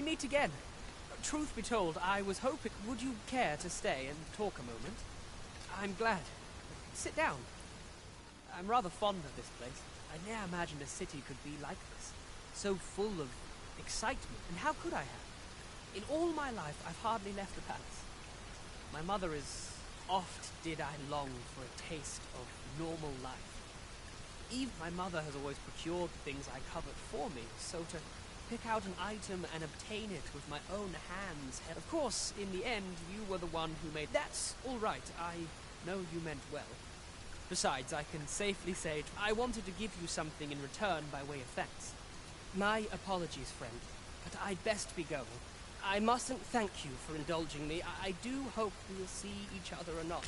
meet again. Truth be told, I was hoping... Would you care to stay and talk a moment? I'm glad. Sit down. I'm rather fond of this place. I ne'er imagined a city could be like this. So full of excitement. And how could I have? In all my life, I've hardly left the palace. My mother is... Oft did I long for a taste of normal life. Even my mother has always procured the things I covet for me, so to pick out an item and obtain it with my own hands... Of course, in the end, you were the one who made... That's all right. I know you meant well. Besides, I can safely say I wanted to give you something in return by way of thanks. My apologies, friend, but I'd best be going. I mustn't thank you for indulging me. I do hope we'll see each other anon.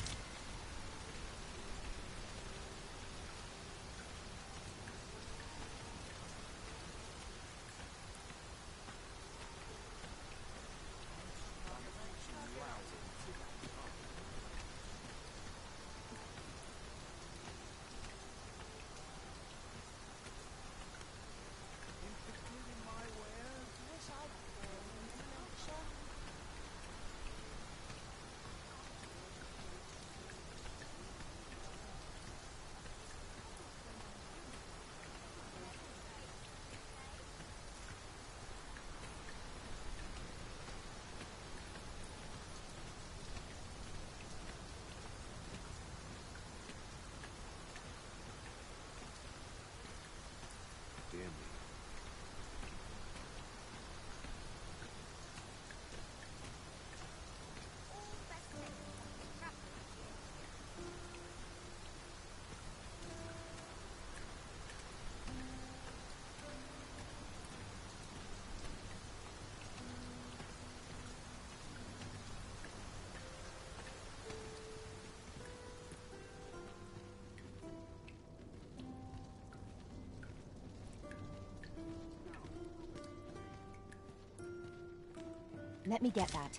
Let me get that.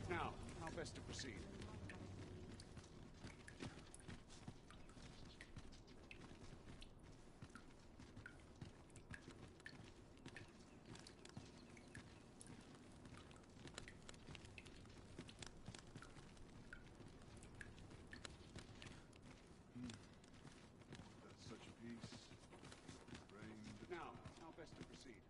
Now, how best to proceed? That's such a piece. Framed. Now, how best to proceed?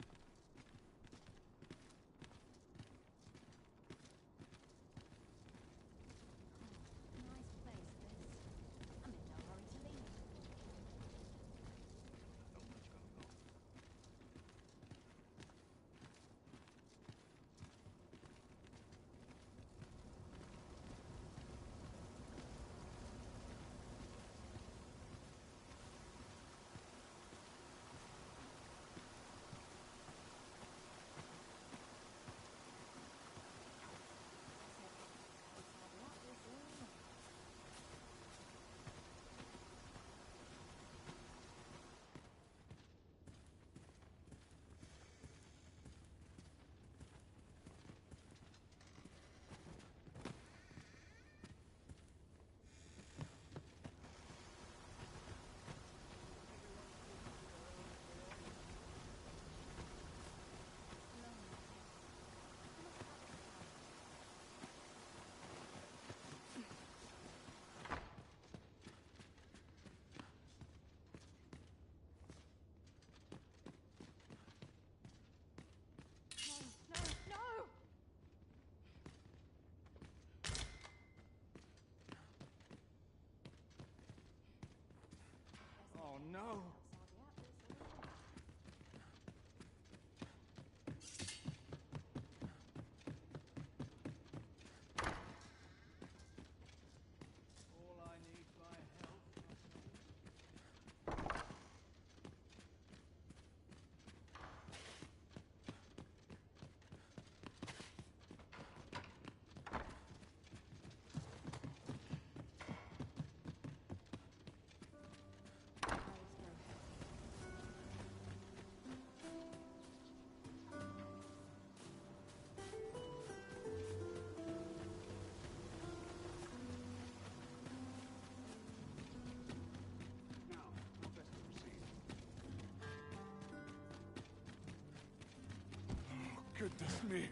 Goodness me.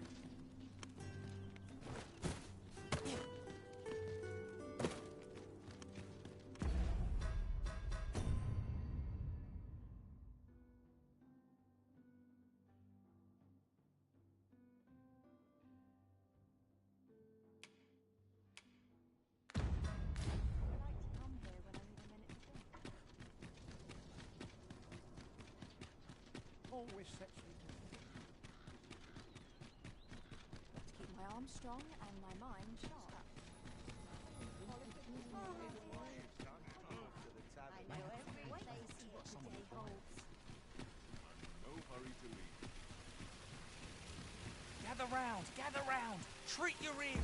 Always sets me to keep my arms strong and my mind sharp. I know every place what the day holds. No hurry to leave. Gather round! Treat your ear!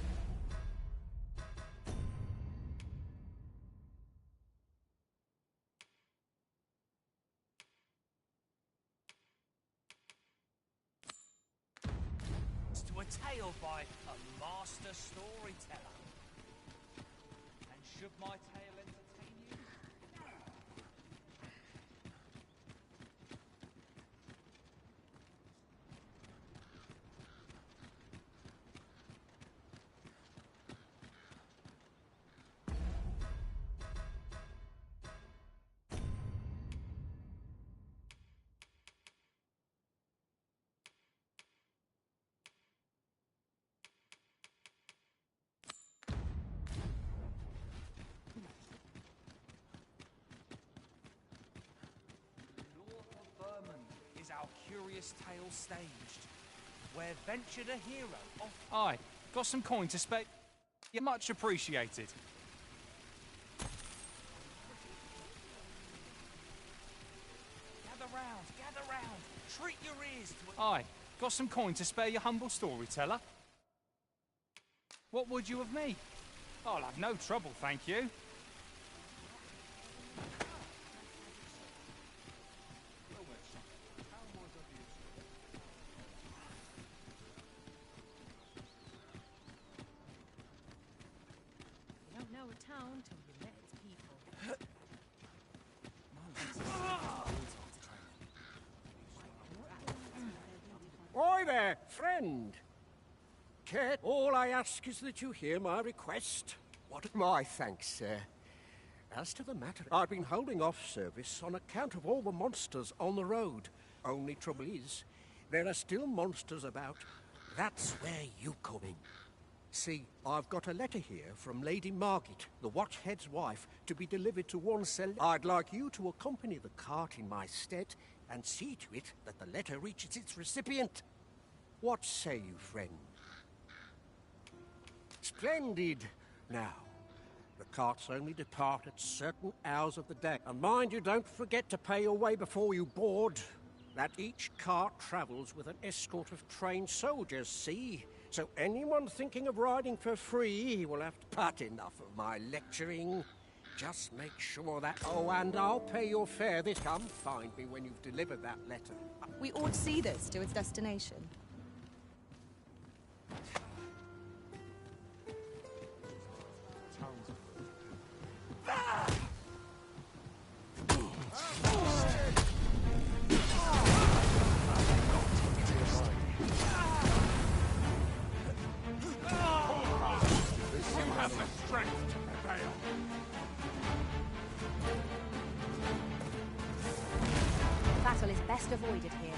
To a tale by a master storyteller. And should my tale entertain you? Our curious tale staged, where ventured a hero of... Aye, got some coin to spare. You're much appreciated. Gather round, treat your ears to... Aye, got some coin to spare your humble storyteller. What would you of me? I'll have no trouble, thank you. Town till you met its people. Oi there, friend! Kate, all I ask is that you hear my request. What my thanks, sir. As to the matter, I've been holding off service on account of all the monsters on the road. Only trouble is, there are still monsters about. That's where you come in. See, I've got a letter here from Lady Margit, the Watchhead's wife, to be delivered to one cell. I'd like you to accompany the cart in my stead and see to it that the letter reaches its recipient. What say you, friend? Splendid. Now, the carts only depart at certain hours of the day. And mind you, don't forget to pay your way before you board. That each cart travels with an escort of trained soldiers, see? So anyone thinking of riding for free will have to put enough of my lecturing. Just make sure that... Oh, and I'll pay your fare this time. Find me when you've delivered that letter. We ought to see this to its destination. Battle is best avoided here.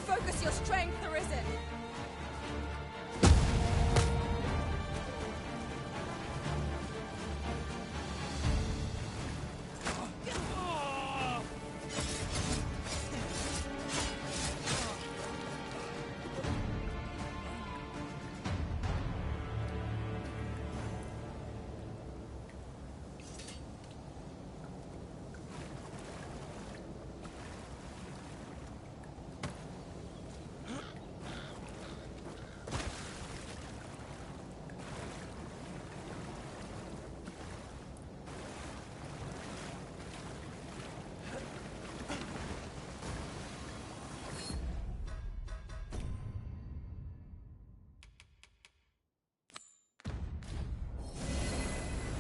Focus your strength, Arisen!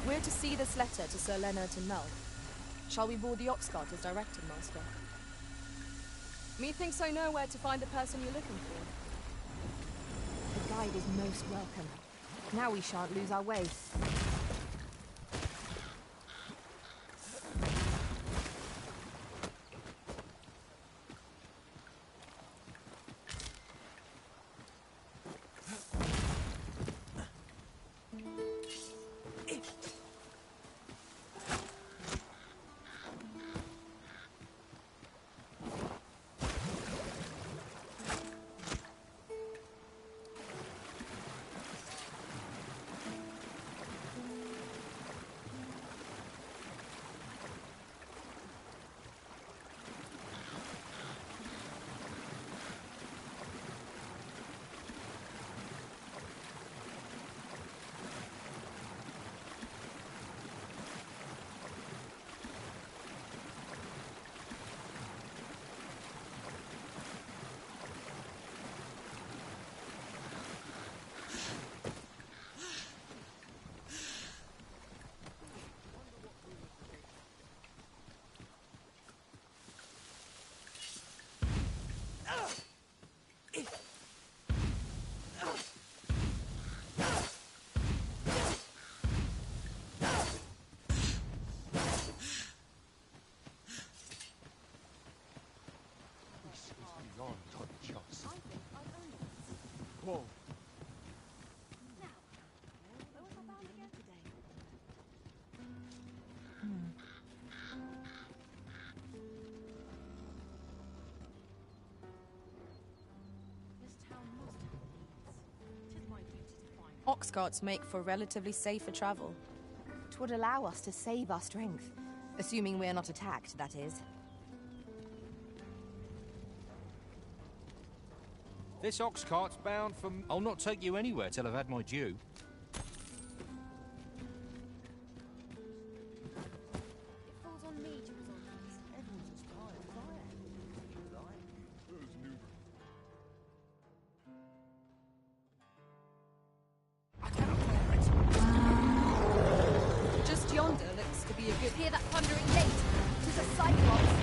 We're to see this letter to Sir Leonard and Mel. Shall we board the ox cart as directed, Master? Methinks I know where to find the person you're looking for. The guide is most welcome. Now we shan't lose our way. Whoa. Ox carts make for relatively safer travel. It would allow us to save our strength. Assuming we're not attacked, that is. This ox cart's bound for... I'll not take you anywhere till I've had my due. It falls on me to resolve this. Everyone's as tired as I am. Just yonder looks to be a good... Hear that thundering gate? 'Tis a cyclops.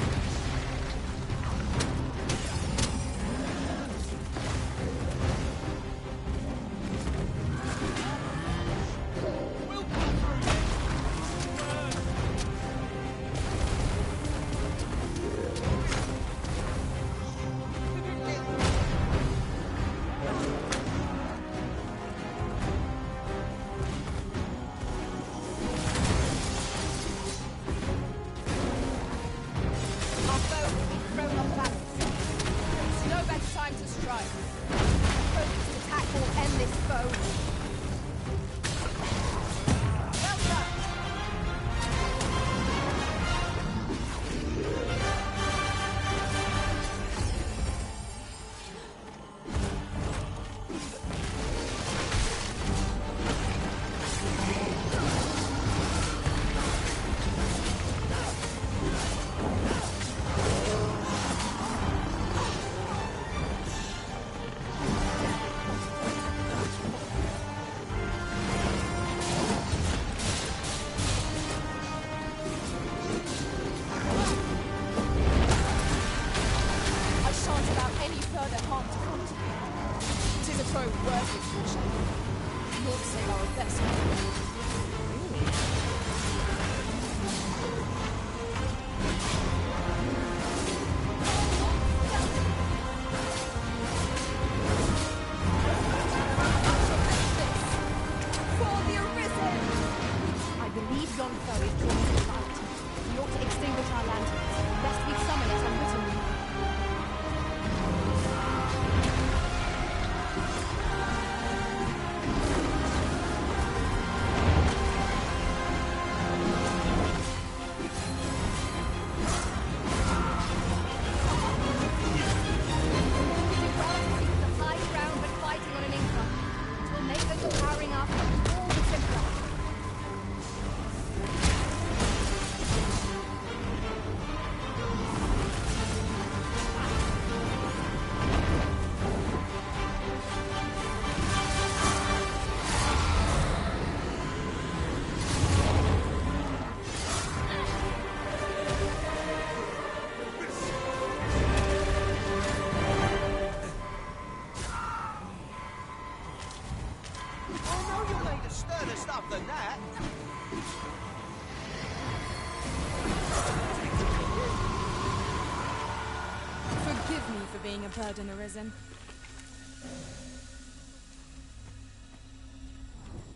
burden arisen.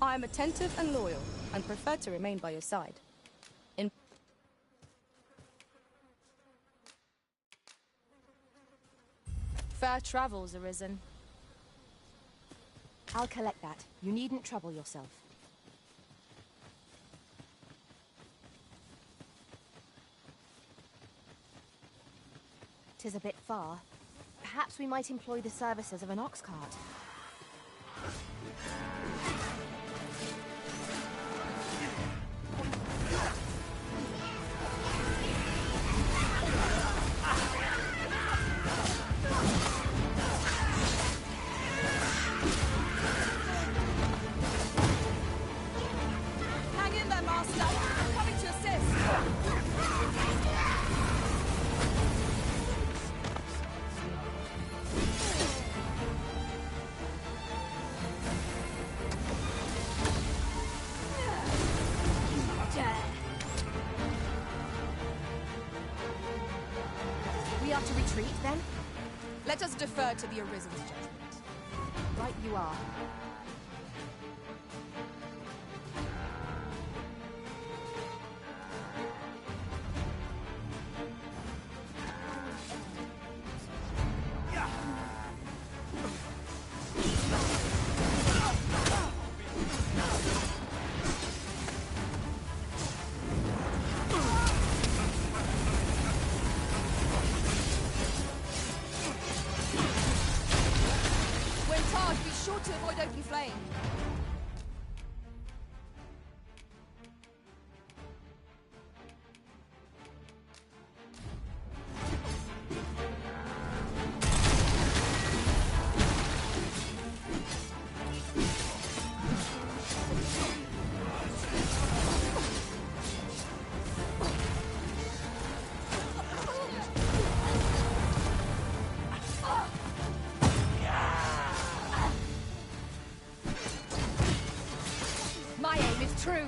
I am attentive and loyal, and prefer to remain by your side. In fair travels arisen. I'll collect that. You needn't trouble yourself. "'Tis a bit far. Perhaps we might employ the services of an ox cart. Hang in there, Master. I'm coming to assist. We are to retreat, then? Let us defer to the Arisen's judgment. Right you are. When charged, be sure to avoid open flame. My aim is true.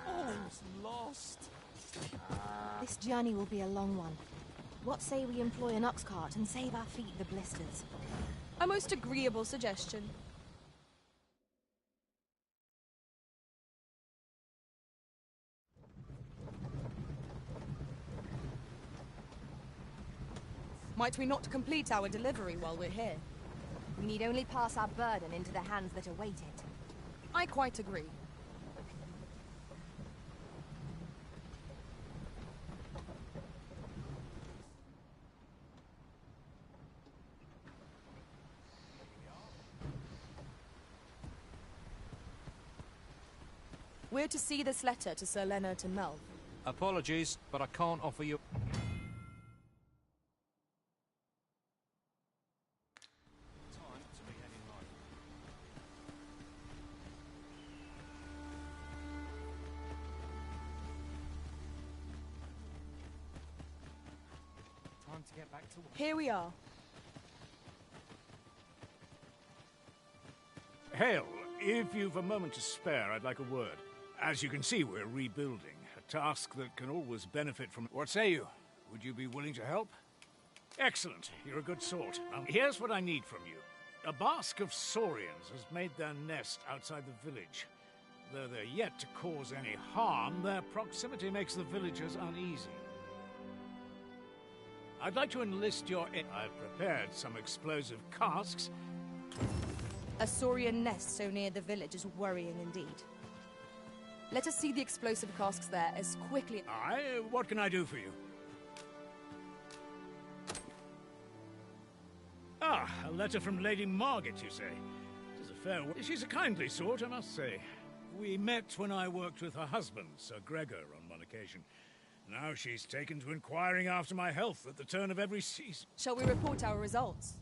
All's lost. This journey will be a long one. What say we employ an ox cart and save our feet the blisters? A most agreeable suggestion. Might we not complete our delivery while we're here? We need only pass our burden into the hands that await it. I quite agree. We're to see this letter to Sir Leonard and Mel. Apologies, but I can't offer you... Time to be heading right. Time to get back to work. Here we are. Hale, if you've a moment to spare, I'd like a word. As you can see, we're rebuilding. A task that can always benefit from... What say you? Would you be willing to help? Excellent. You're a good sort. Here's what I need from you. A basque of saurians has made their nest outside the village. Though they're yet to cause any harm, their proximity makes the villagers uneasy. I'd like to enlist your... I've prepared some explosive casks. A saurian nest so near the village is worrying indeed. Let us see the explosive casks there as quickly... Aye, what can I do for you? Ah, a letter from Lady Margaret, you say? It is a fair one. She's a kindly sort, I must say. We met when I worked with her husband, Sir Gregor, on one occasion. Now she's taken to inquiring after my health at the turn of every season. Shall we report our results?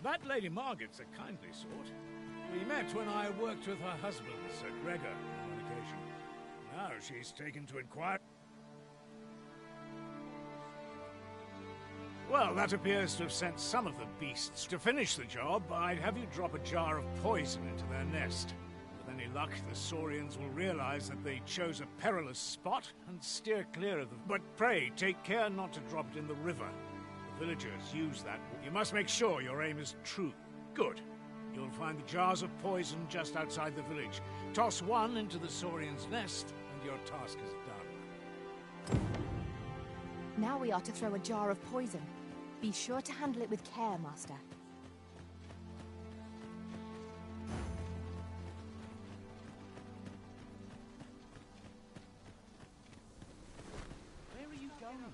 That Lady Margaret's a kindly sort. We met when I worked with her husband, Sir Gregor, on one occasion. Now she's taken to inquire. Well, that appears to have sent some of the beasts. To finish the job, I'd have you drop a jar of poison into their nest. With any luck, the Saurians will realize that they chose a perilous spot and steer clear of them. But pray, take care not to drop it in the river. The villagers use that. You must make sure your aim is true. Good. You'll find the jars of poison just outside the village. Toss one into the Saurian's nest, and your task is done. Now we are to throw a jar of poison. Be sure to handle it with care, Master. Where are you going?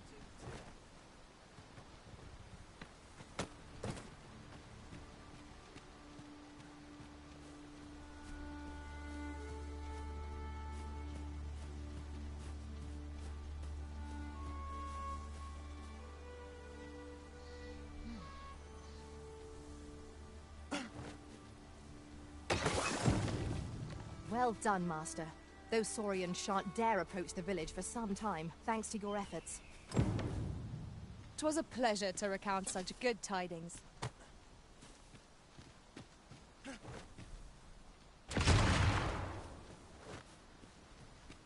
Well done, Master. Those Saurians shan't dare approach the village for some time, thanks to your efforts. 'Twas a pleasure to recount such good tidings.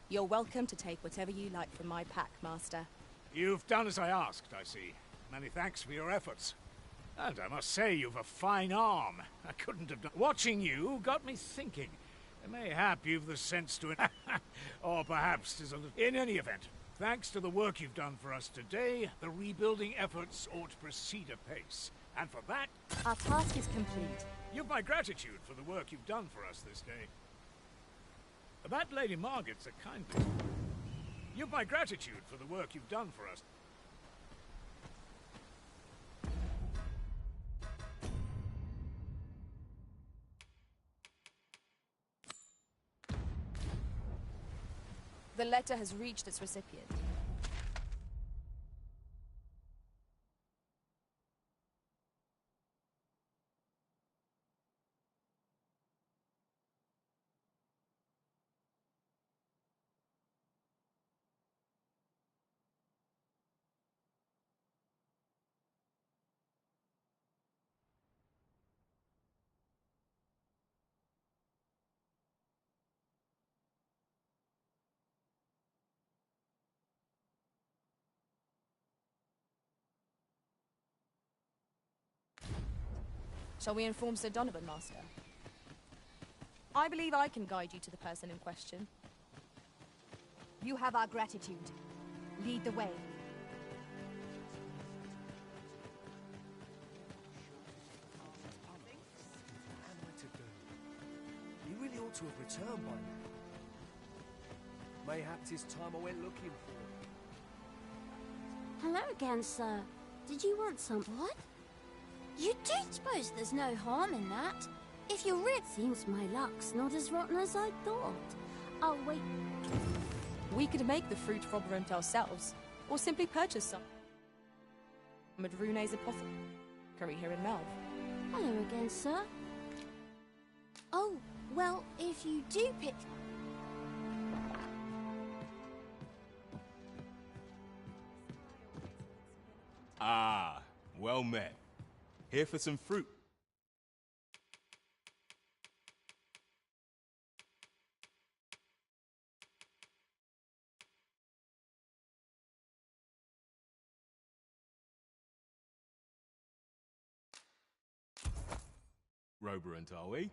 You're welcome to take whatever you like from my pack, Master. You've done as I asked, I see. Many thanks for your efforts. And I must say, you've a fine arm. I couldn't have done... Watching you got me thinking. Mayhap you've the sense to it. Or perhaps 'tis a little... In any event, thanks to the work you've done for us today, the rebuilding efforts ought to proceed apace. And for that... Our task is complete. You've my gratitude for the work you've done for us this day. That Lady Margaret's a kindly... You've my gratitude for the work you've done for us. The letter has reached its recipient. Shall we inform Sir Donovan, Master? I believe I can guide you to the person in question. You have our gratitude. Lead the way. He really ought to have returned by now. Mayhap 'tis time I went looking for him. Hello again, sir. Did you want some... What? You do suppose there's no harm in that? If you're rid, seems my luck's not as rotten as I thought. I'll wait. We could make the fruit labyrinth ourselves, or simply purchase some at Rune's apothecary here in Melv. Hello again, sir. Oh, well, if you do pick... Ah, well met. Here for some fruit. Roberant, are we?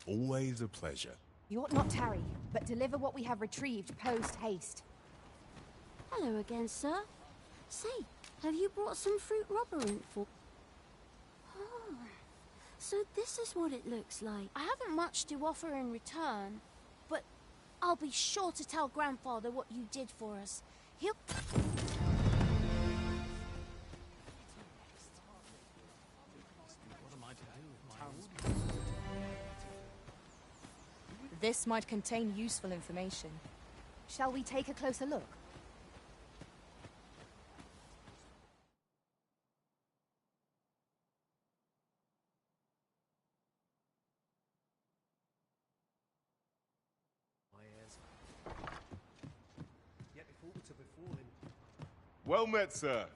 Always a pleasure. You ought not tarry, but deliver what we have retrieved post-haste. Hello again, sir. Say, have you brought some fruit robberant for... Oh, so this is what it looks like. I haven't much to offer in return, but I'll be sure to tell Grandfather what you did for us. He'll... This might contain useful information. Shall we take a closer look? Well met, sir.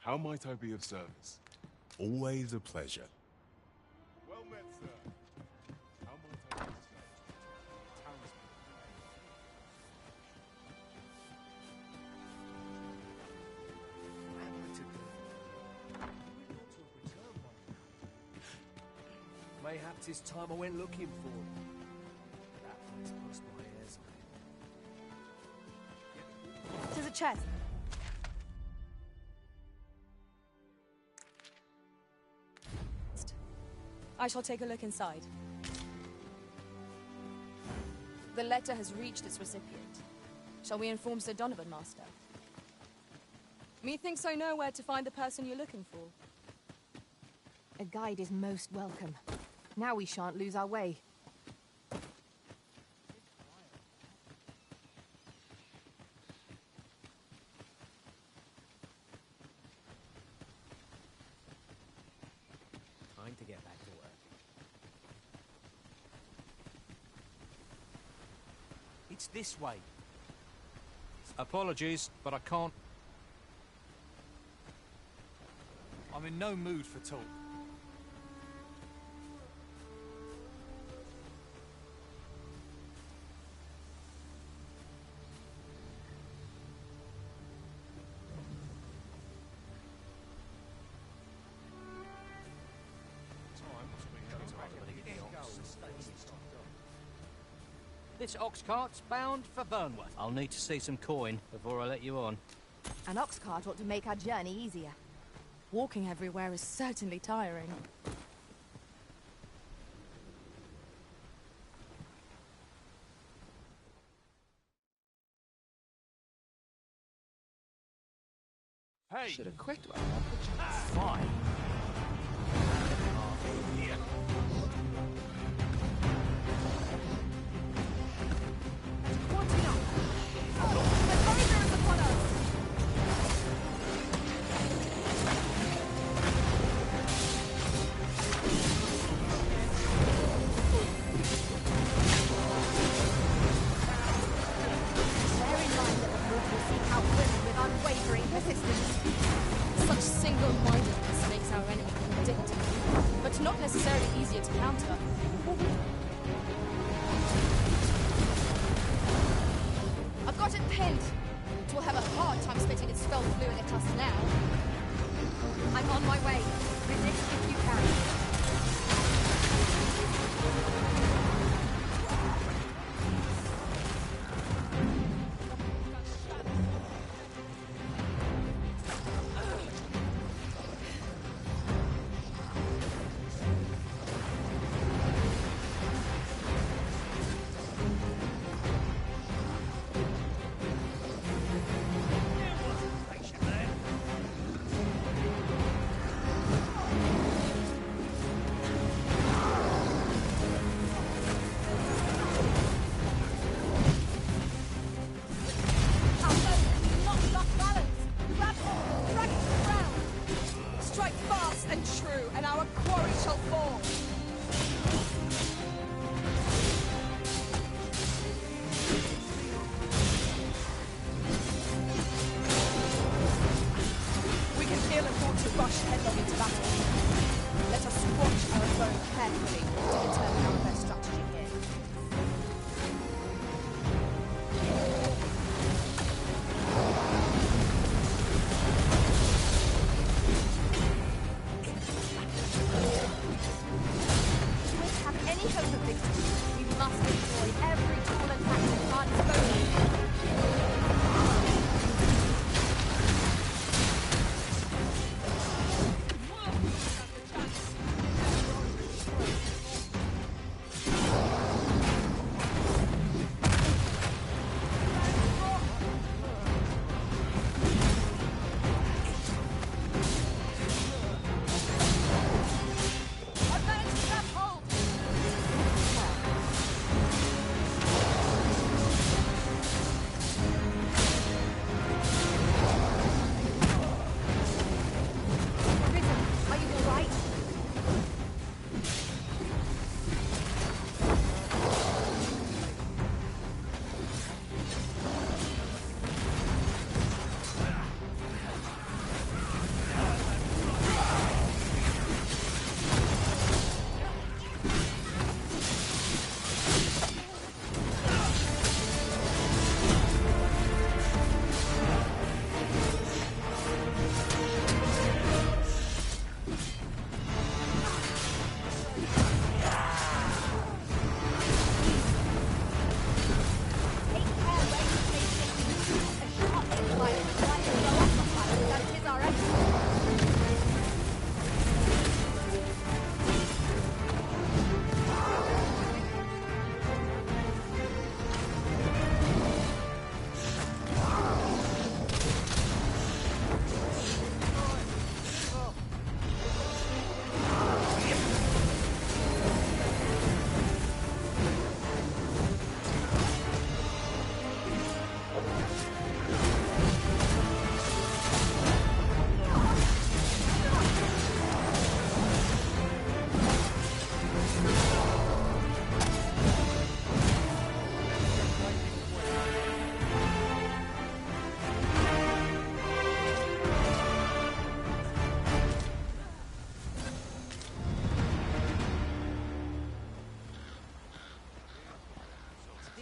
How might I be of service? Always a pleasure. Well met, sir. How might I be of service? Mayhap 'tis time I went looking for him. That place crossed my ears. 'Tis a chest. I shall take a look inside. The letter has reached its recipient. Shall we inform Sir Donovan, Master? Methinks I know where to find the person you're looking for. A guide is most welcome. Now we shan't lose our way. Time to get back to work. It's this way. Apologies, but I can't. I'm in no mood for talk. This ox cart's bound for Burnworth. I'll need to see some coin before I let you on. An ox cart ought to make our journey easier. Walking everywhere is certainly tiring. Hey! Should have quit when I had the chance. Fine. Such single-mindedness makes our enemy vindictive, but not necessarily easier to counter. I've got it pinned. It will have a hard time spitting its fell fluid at us now. I'm on my way. Resist if you can.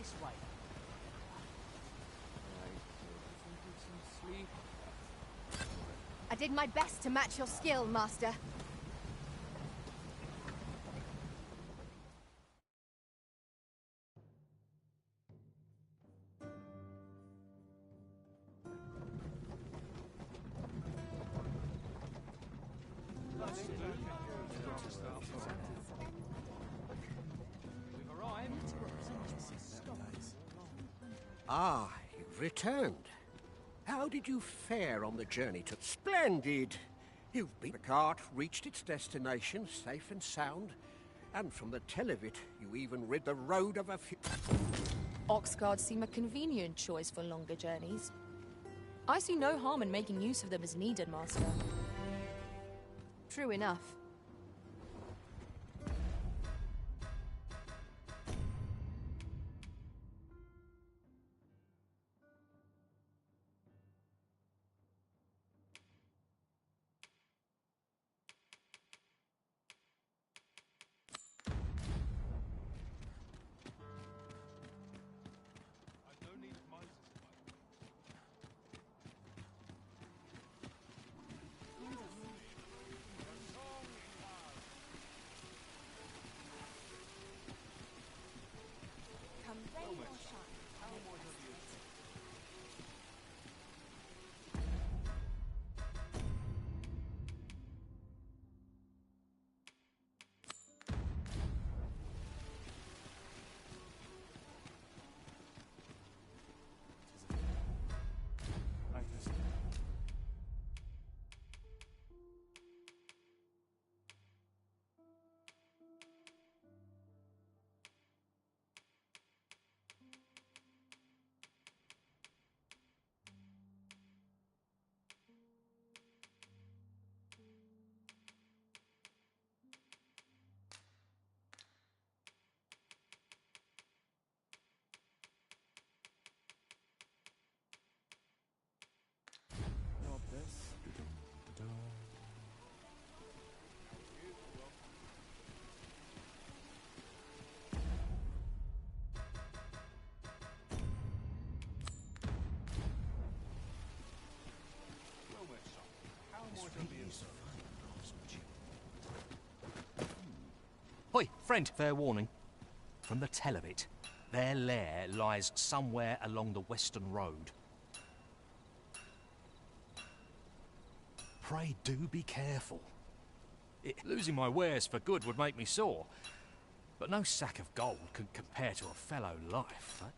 this way. Sleep. I did my best to match your skill, Master. Ah, you've returned. How did you fare on the journey to... Splendid! You've beat the cart, reached its destination, safe and sound, and from the tell of it, you even rid the road of a few... Ox guards seem a convenient choice for longer journeys. I see no harm in making use of them as needed, Master. True enough. Hoi, friend. Fair warning. From the tell of it, their lair lies somewhere along the western road. Pray do be careful. Losing my wares for good would make me sore, but no sack of gold can compare to a fellow life. Eh?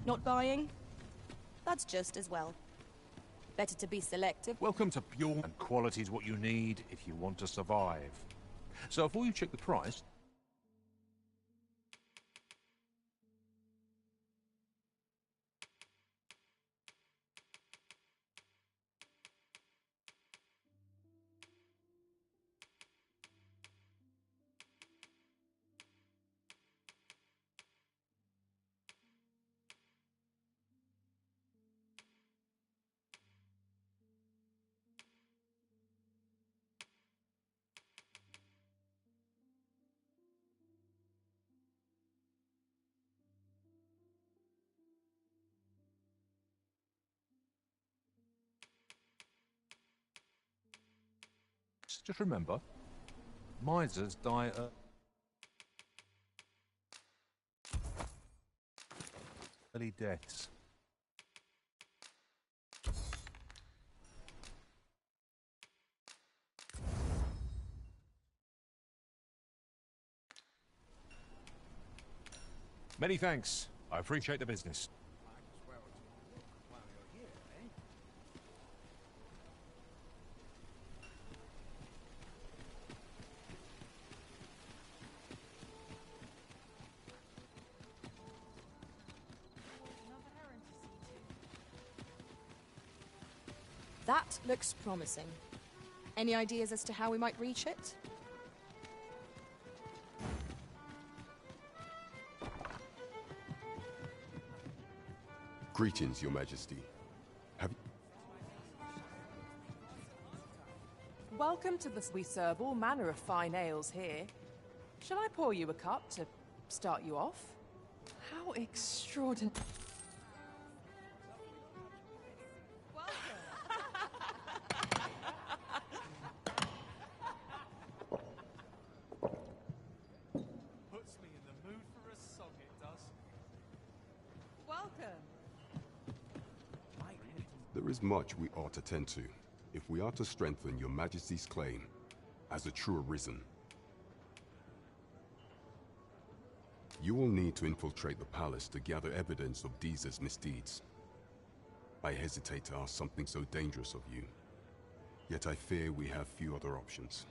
Not buying? That's just as well. Better to be selective. Welcome to Pure, and quality is what you need if you want to survive. So before you check the price... Just remember, misers die early deaths. Many thanks. I appreciate the business. That looks promising. Any ideas as to how we might reach it? Greetings, Your Majesty. Have you... Welcome to this. We serve all manner of fine ales here. Shall I pour you a cup to start you off? How extraordinary. Puts me in the mood for a song, it does. Welcome. There is much we ought to tend to, if we are to strengthen Your Majesty's claim as a true arisen. You will need to infiltrate the palace to gather evidence of Deeza's misdeeds. I hesitate to ask something so dangerous of you, yet I fear we have few other options.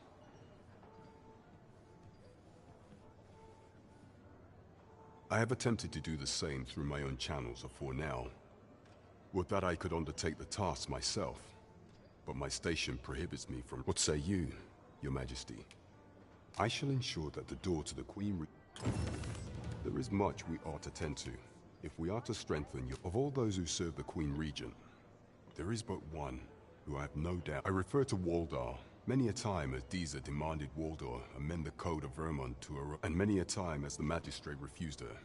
I have attempted to do the same through my own channels afore now. Would that I could undertake the task myself, but my station prohibits me from... What say you, Your Majesty? I shall ensure that the door to the Queen... There is much we ought to tend to, if we are to strengthen your... Of all those who serve the Queen Regent, there is but one who I have no doubt... I refer to Waldar. Many a time as Deeza demanded Waldar amend the Code of Vermont to her... And many a time as the magistrate refused her,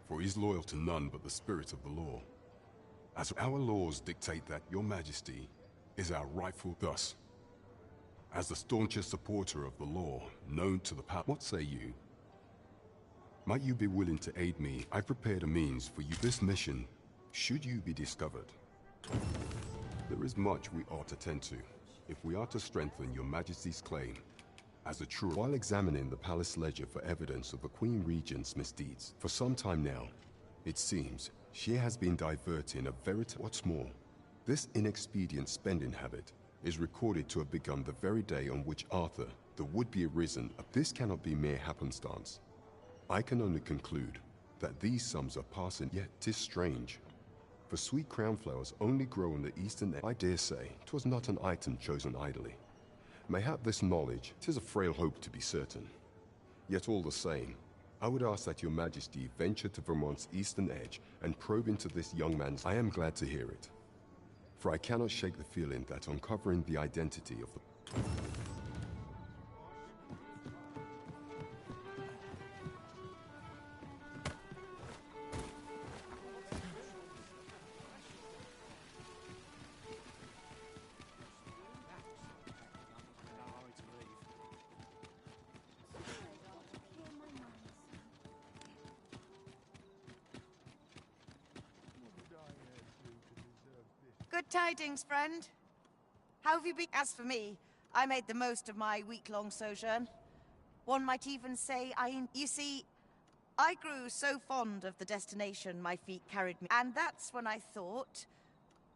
for he is loyal to none but the spirit of the law. As our laws dictate that Your Majesty is our rightful... Thus, as the staunchest supporter of the law known to the palace... What say you? Might you be willing to aid me? I prepared a means for you. This mission, should you be discovered. There is much we ought to tend to, if we are to strengthen Your Majesty's claim as a true... While examining the palace ledger for evidence of the Queen Regent's misdeeds, for some time now, it seems she has been diverting a veritable... What's more, this inexpedient spending habit is recorded to have begun the very day on which Arthur, the would-be arisen... This cannot be mere happenstance. I can only conclude that these sums are passing, yet 'tis strange. For sweet crown flowers only grow on the eastern edge. I dare say 'twas not an item chosen idly. Mayhap this knowledge, 'tis a frail hope to be certain. Yet all the same, I would ask that Your Majesty venture to Vermont's eastern edge and probe into this young man's... I am glad to hear it, for I cannot shake the feeling that uncovering the identity of the... Good tidings, friend. How have you been? As for me, I made the most of my week-long sojourn. One might even say You see, I grew so fond of the destination my feet carried me, and that's when I thought,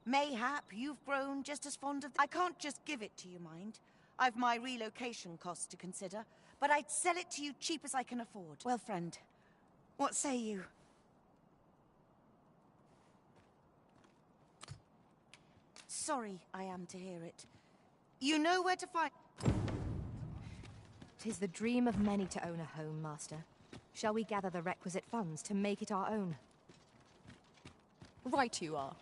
mayhap you've grown just as fond of... I can't just give it to you, mind. I've my relocation costs to consider, but I'd sell it to you cheap as I can afford. Well, friend, what say you? Sorry I am to hear it. You know where to find... 'Tis the dream of many to own a home, Master. Shall we gather the requisite funds to make it our own? Right you are.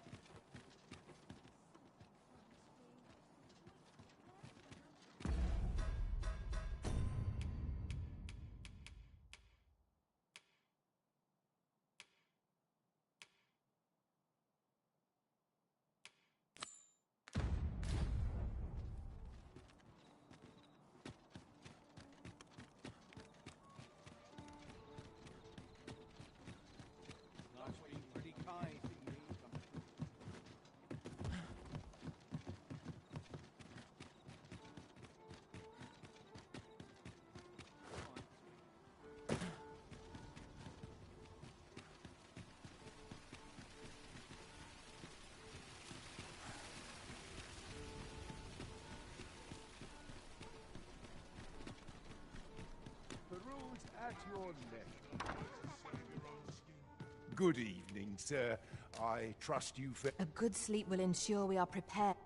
your neck. Good evening, sir. I trust you for... A good sleep will ensure we are prepared.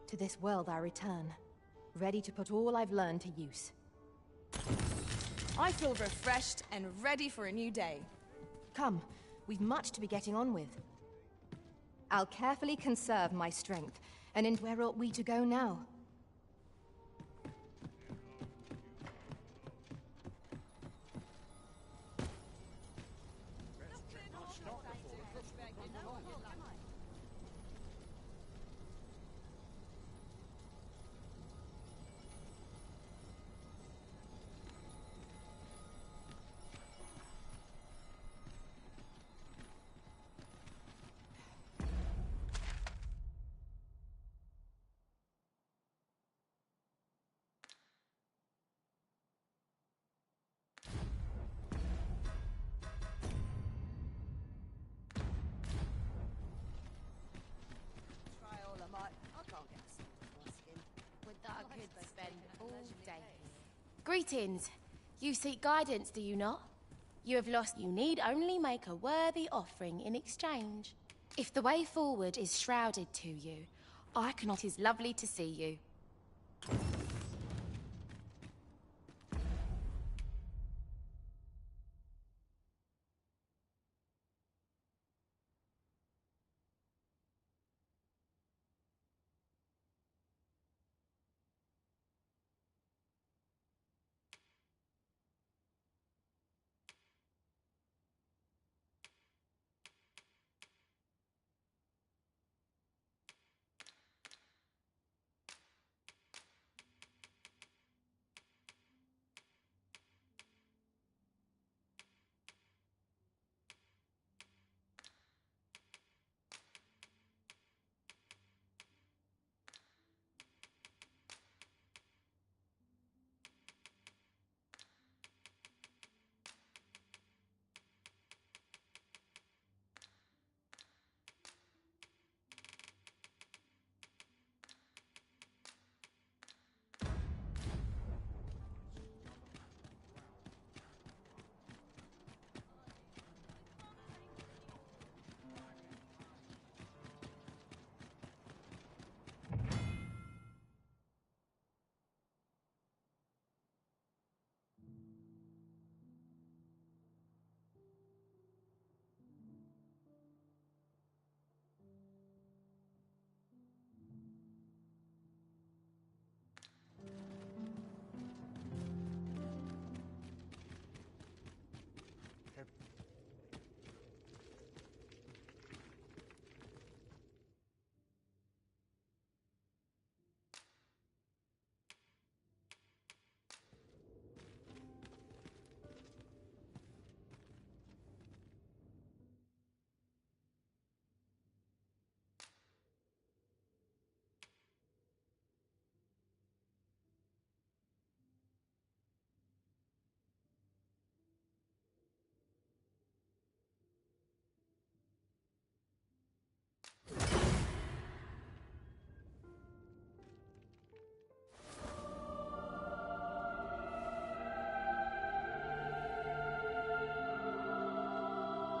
To this world I return, ready to put all I've learned to use. I feel refreshed and ready for a new day. Come, we've much to be getting on with. I'll carefully conserve my strength, and where ought we to go now? Greetings. You seek guidance, do you not? You have lost. You need only make a worthy offering in exchange. If the way forward is shrouded to you, I cannot. It is lovely to see you.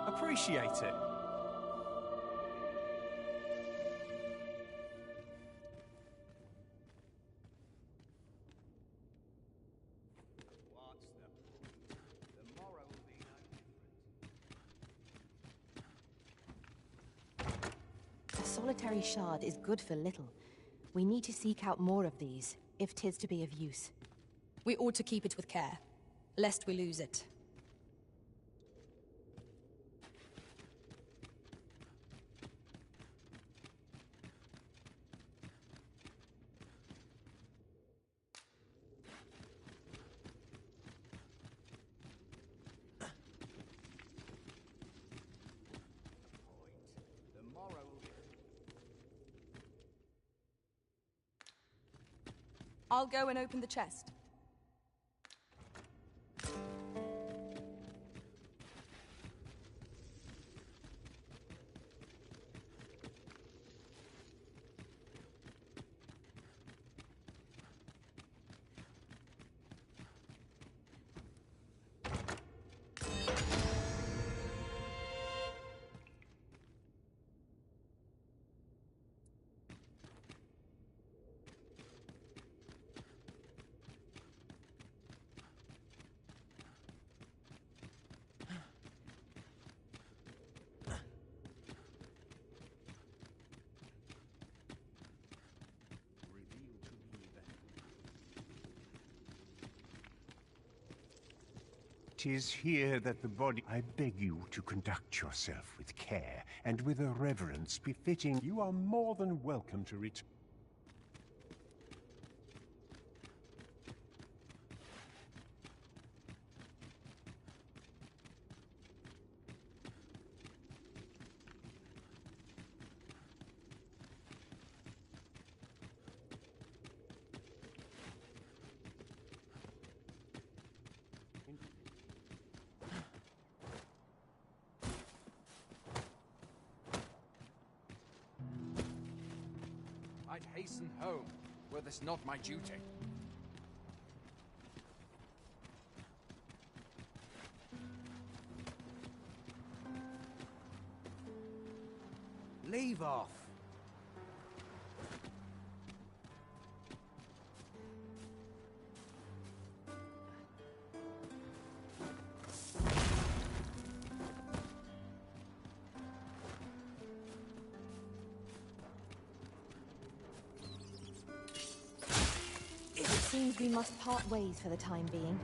Appreciate it. A solitary shard is good for little. We need to seek out more of these, if 'tis to be of use. We ought to keep it with care, lest we lose it. I'll go and open the chest. "'Tis here that the body... I beg you to conduct yourself with care, and with a reverence befitting. You are more than welcome to return. I'd hasten home, were this not my duty. Leave off. Seems we must part ways for the time being.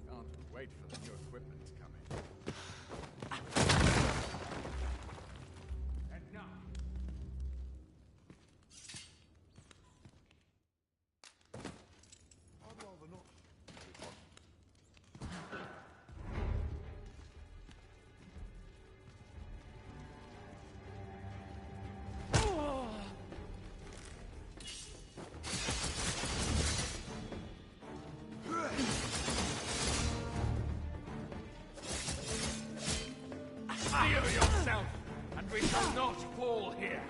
Can't wait for the new equipment to come in. Steal yourself, and we shall not fall here.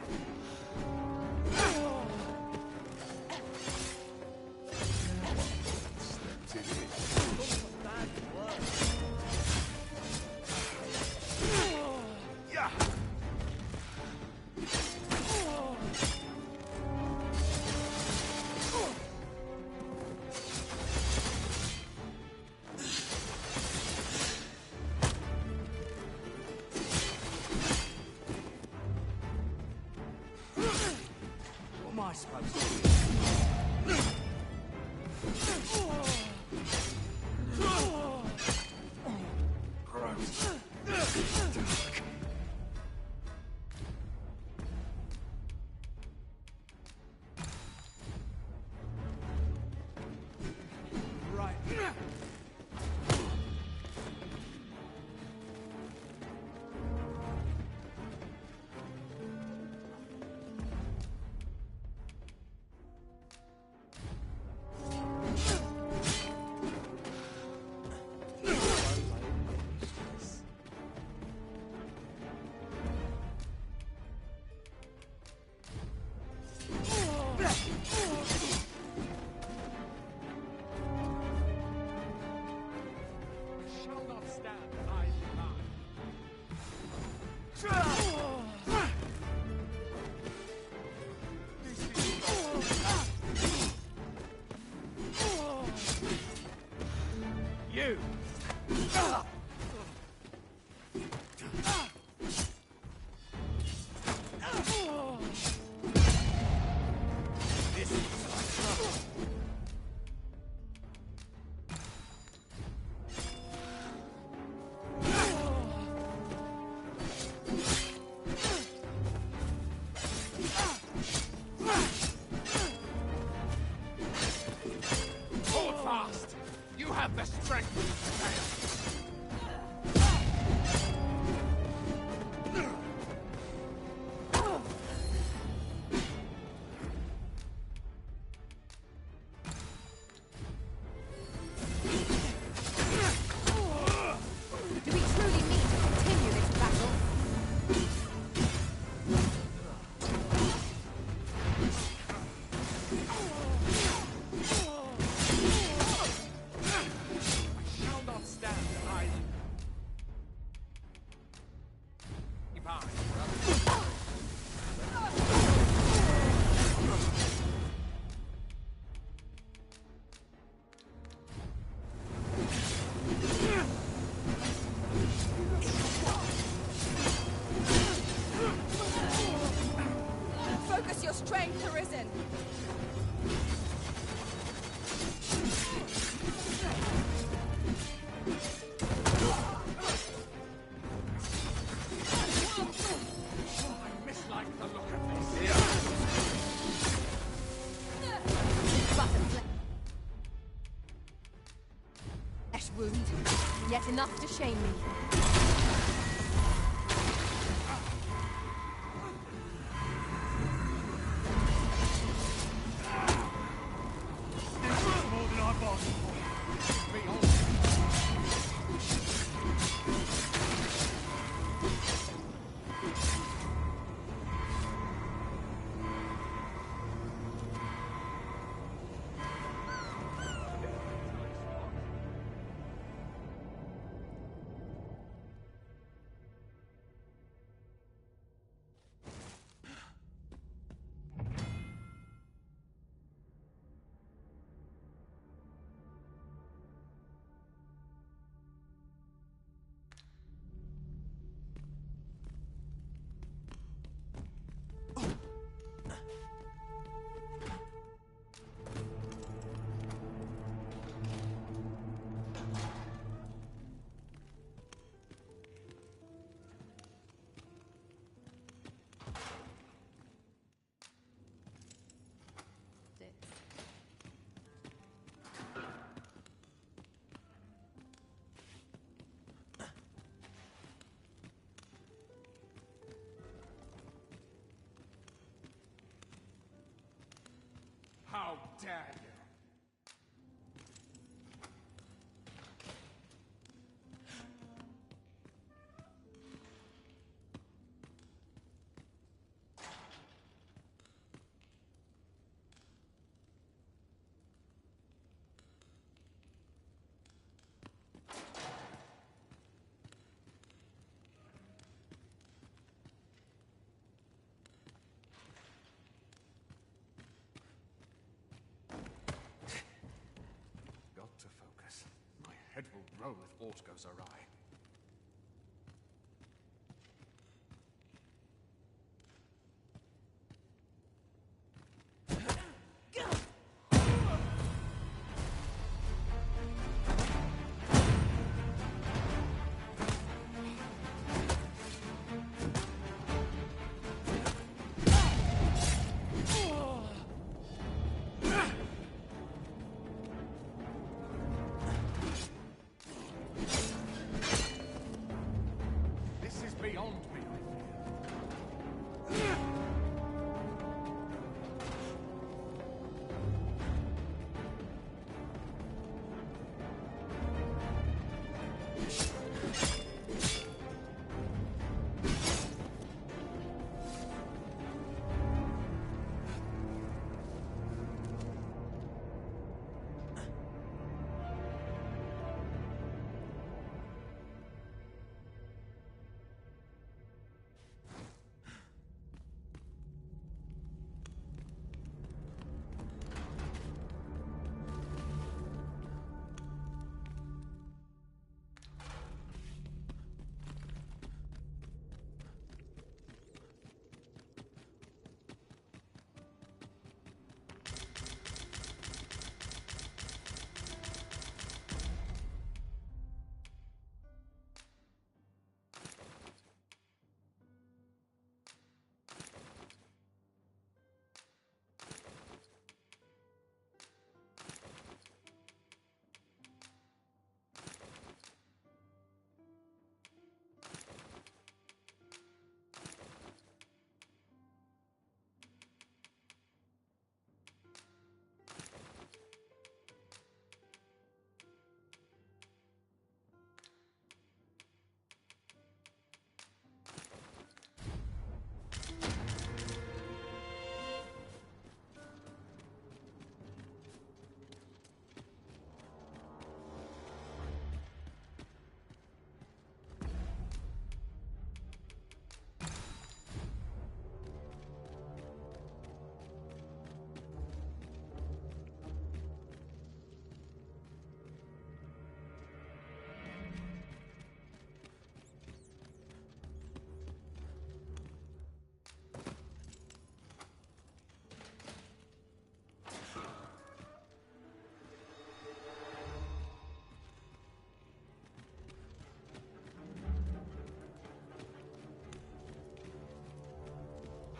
What am I supposed to do? have the strength to fail. Do we truly need to continue this battle? I shall not stand idle. Keep on, brother. Focus your strength, Arisen. I mislike the look of this. Flesh wound, yet enough to shame me. More than I bargained for. Be on. How dare you! To focus. My head will roll if aught goes awry. Beyond me, I fear.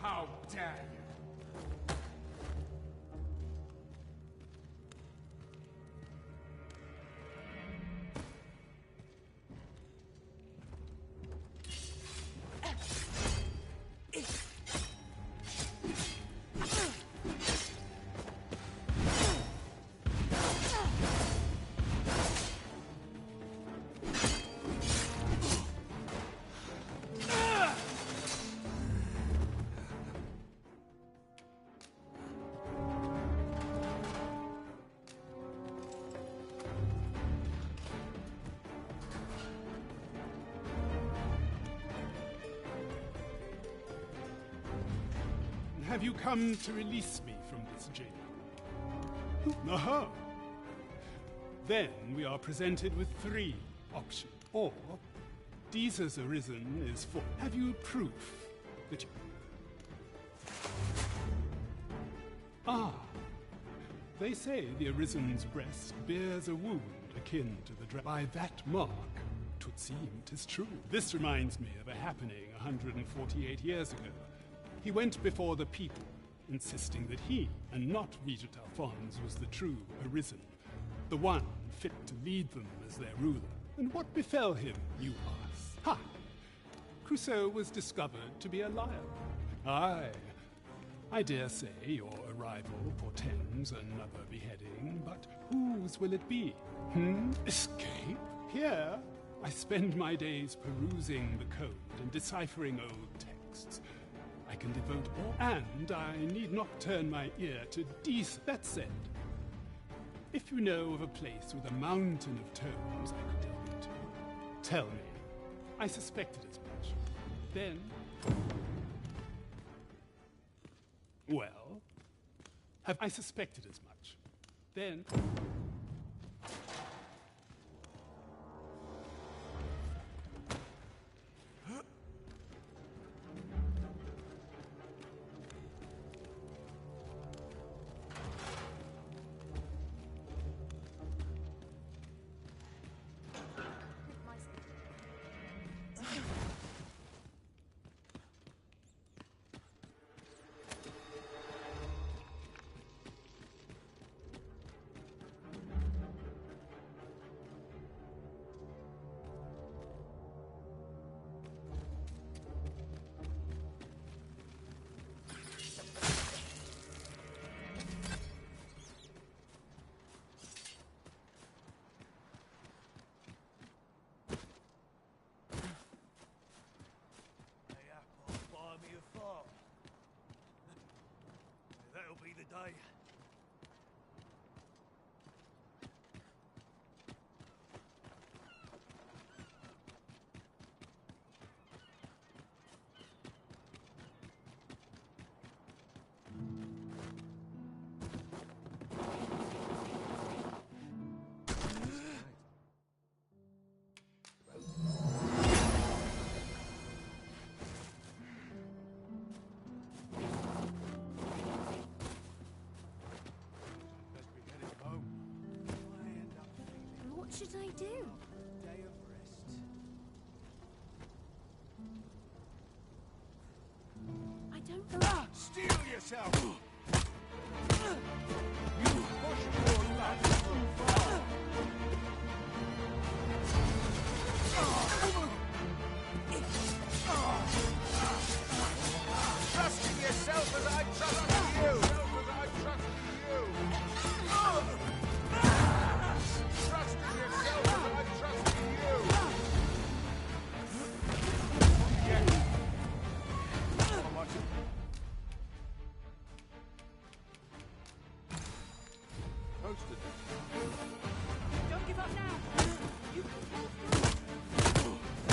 How dare you? Have you come to release me from this jail? Aha! Then we are presented with 3 options. Or, Jesus Arisen is for... Have you proof that you... Ah! They say the Arisen's breast bears a wound akin to the By that mark, 'twould seem 'tis true. This reminds me of a happening 148 years ago. He went before the people, insisting that he, and not Regent Alphonse, was the true Arisen, the one fit to lead them as their ruler. And what befell him, you ask? Ha! Crusoe was discovered to be a liar. Aye, I dare say your arrival portends another beheading, but whose will it be? Escape? Here, I spend my days perusing the code and deciphering old texts. I can devote all, and I need not turn my ear to That said, if you know of a place with a mountain of tomes I could delve into, tell me. I suspected as much. Then... Well, have I suspected as much? Then... That'll be the day. What should I do? Day of rest. I don't know. Steel yourself! You pushed your luck too far! Trust in yourself as I trust in you! Trust in yourself as I trust in you! Posted. Don't give up now! You can pull through!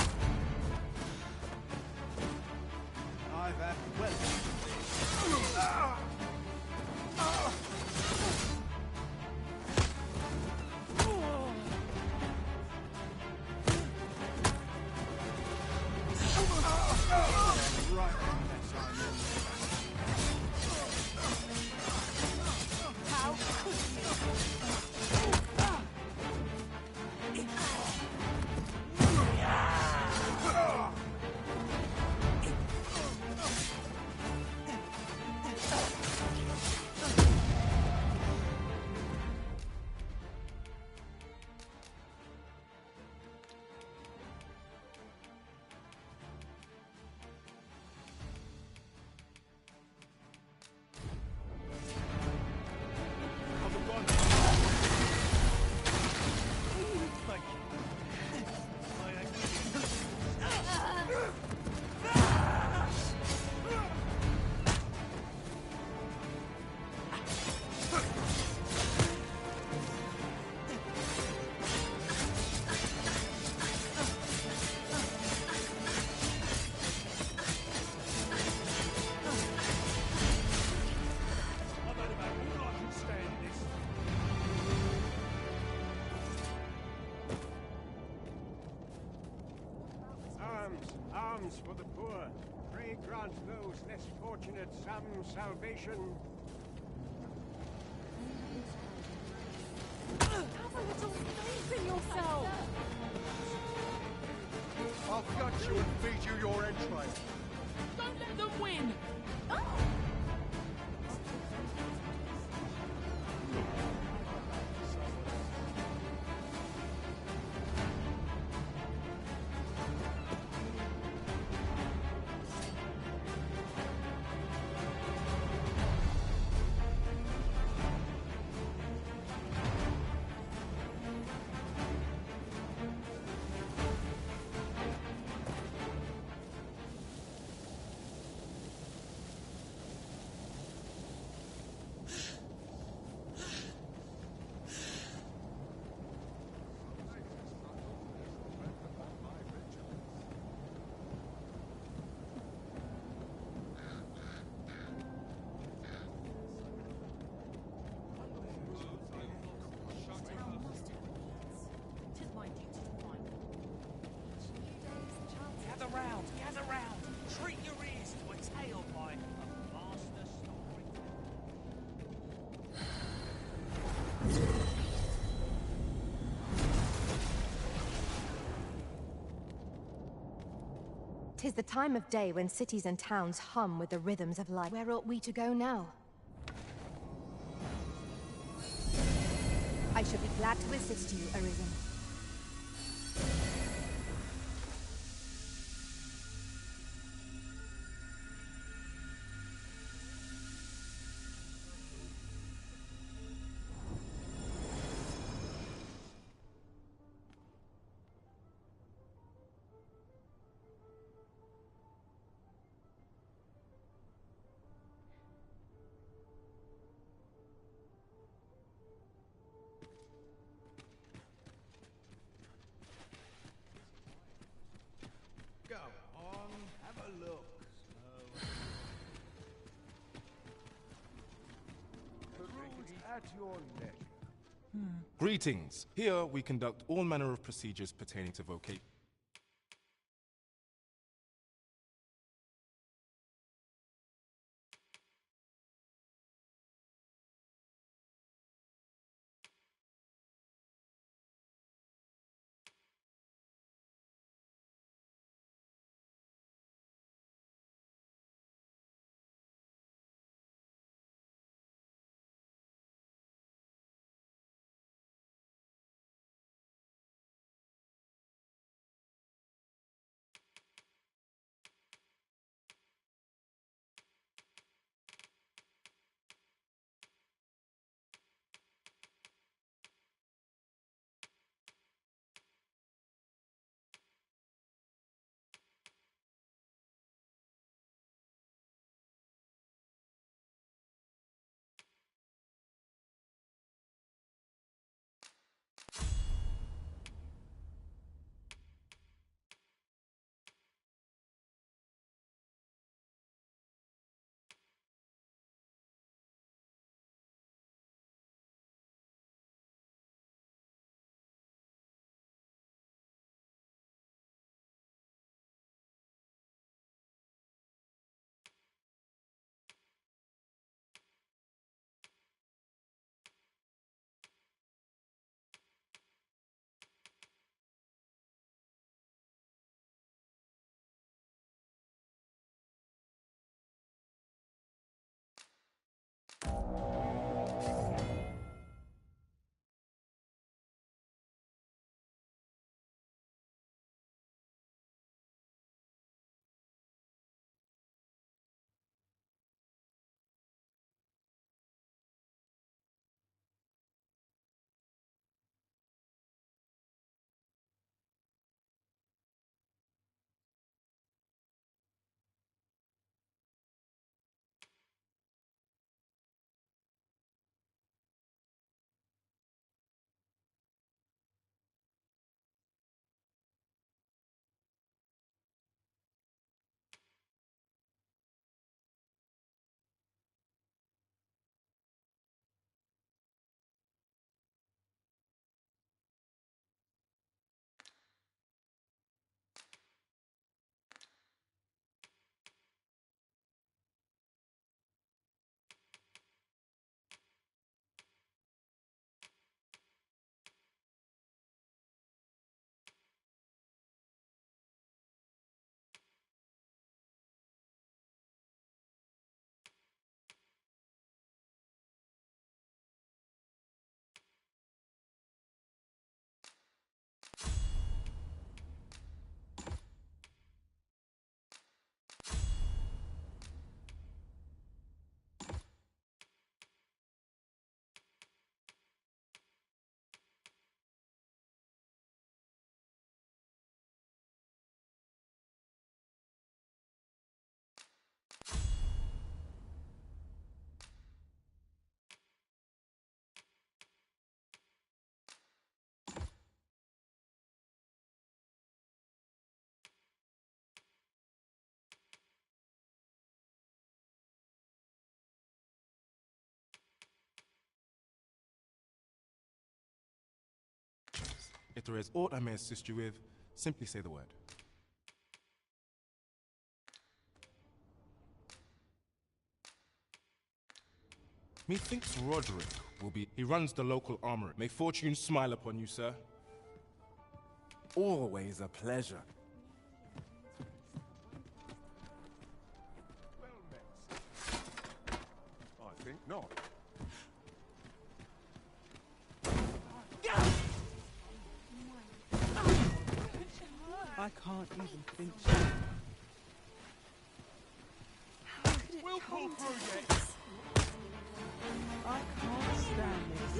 benevolence for the poor. Pray grant those less fortunate some salvation. Have a little faith in yourself! I'll gut you and feed you your entrails. Don't let them win! Gather round! Treat your ears to a tale by a master story. 'Tis the time of day when cities and towns hum with the rhythms of life. Where ought we to go now? I should be glad to assist you, Arisen. Go on, have a look. Peruse at your leisure. Greetings. Here we conduct all manner of procedures pertaining to vocation. If there is aught I may assist you with, simply say the word. Methinks Roderick will be... He runs the local armory. May fortune smile upon you, sir. Always a pleasure. I think not. I can't even think straight. How could it We'll pull come to through this? I can't stand this.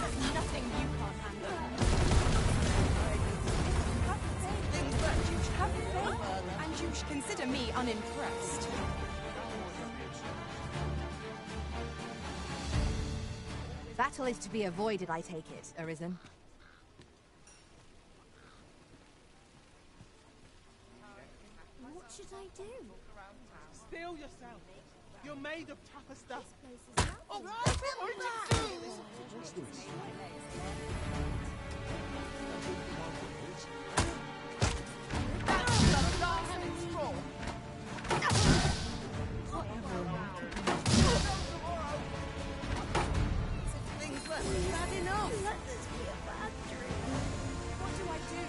There's nothing you can't handle. Have faith, and you should consider me unimpressed. Battle is to be avoided, I take it, Arisen. What should I do? Steel yourself. You're made of tougher stuff. Oh, What's this? Bad enough. Let this be a bad dream. What do I do?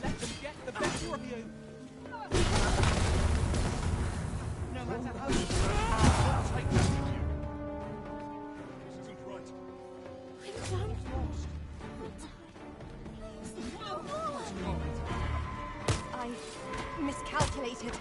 Let them get the better of you. No matter how you try, take that with you. This isn't right. I miscalculated.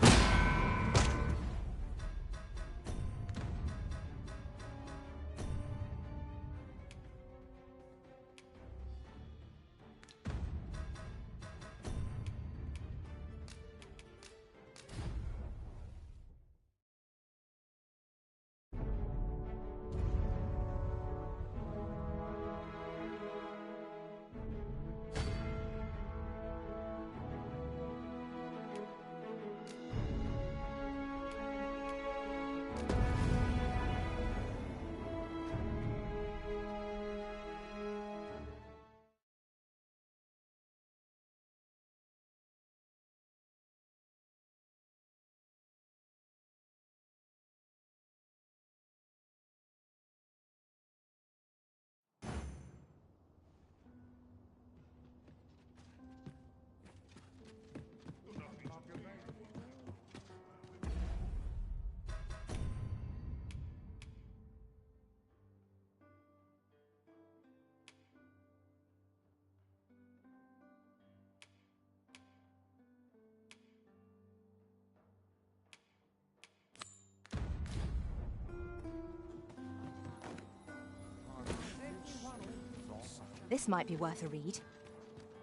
This might be worth a read.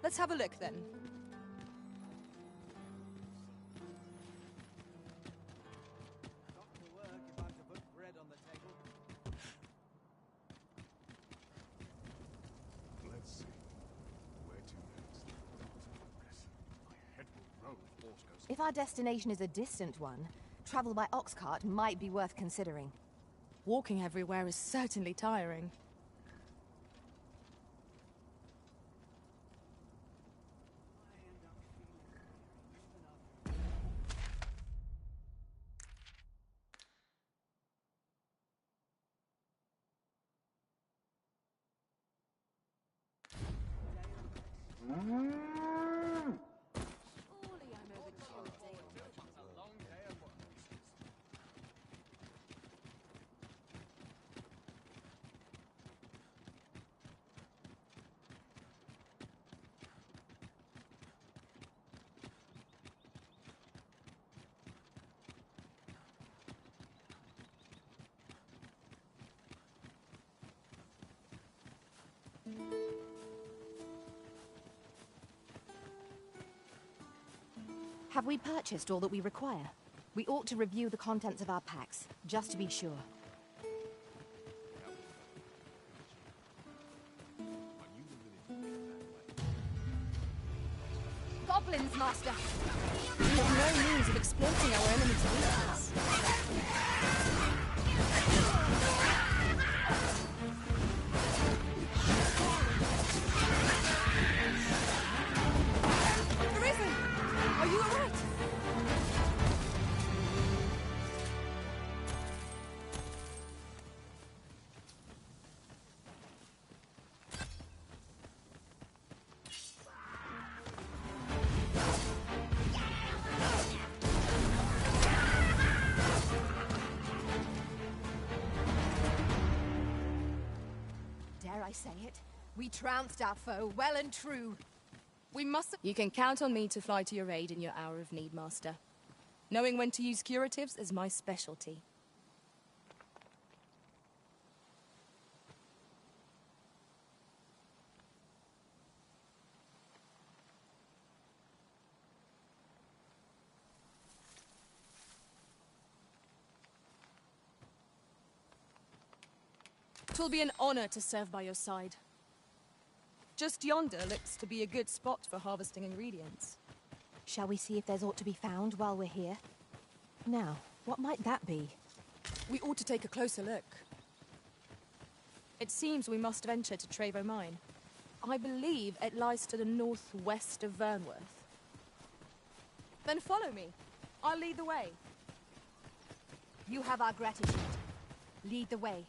Let's have a look then. Let's see. Where to next? My head will roll if horse goes. If our destination is a distant one, travel by ox cart might be worth considering. Walking everywhere is certainly tiring. Have we purchased all that we require? We ought to review the contents of our packs, just to be sure. Goblins, Master! We have no means of exploiting our enemy's weakness. Arisen! Are you alright? Dare I say it? We trounced our foe, well and true. We must... You can count on me to fly to your aid in your hour of need, Master. Knowing when to use curatives is my specialty. It will be an honor to serve by your side. Just yonder looks to be a good spot for harvesting ingredients. Shall we see if there's aught to be found while we're here? Now, what might that be? We ought to take a closer look. It seems we must venture to Trevo Mine. I believe it lies to the northwest of Vernworth. Then follow me. I'll lead the way. You have our gratitude. Lead the way.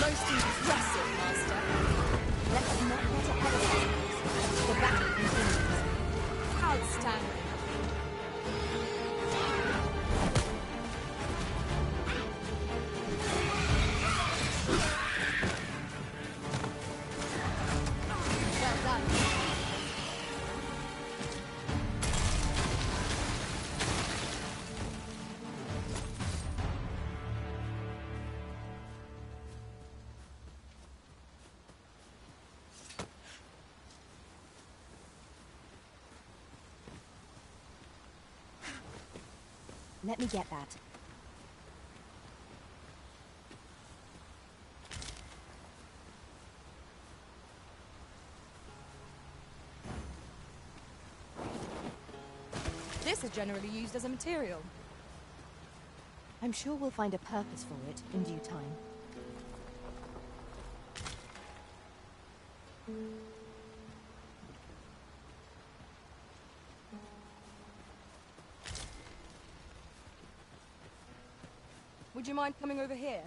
Most impressive, Master. Let us not get ahead of ourselves. The battle continues. Outstanding. Well done. Let me get that. This is generally used as a material. I'm sure we'll find a purpose for it in due time. Would you mind coming over here?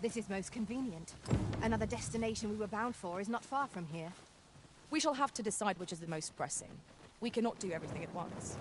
This is most convenient. Another destination we were bound for is not far from here. We shall have to decide which is the most pressing. We cannot do everything at once.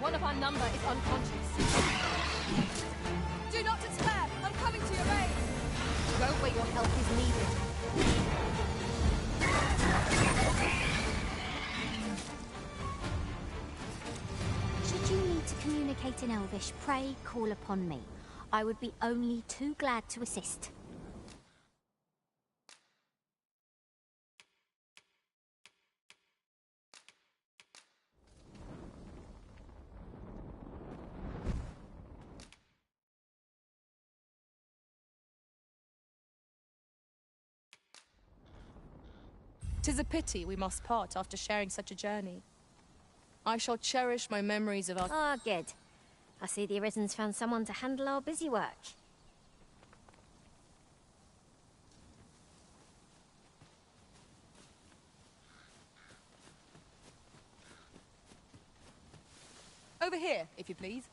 One of our number is unconscious. Do not despair! I'm coming to your aid! Go where your help is needed. Should you need to communicate in Elvish, pray call upon me. I would be only too glad to assist. Tis a pity we must part after sharing such a journey. I shall cherish my memories of our... Ah, good. I see the Arisen's found someone to handle our busy work. Over here, if you please.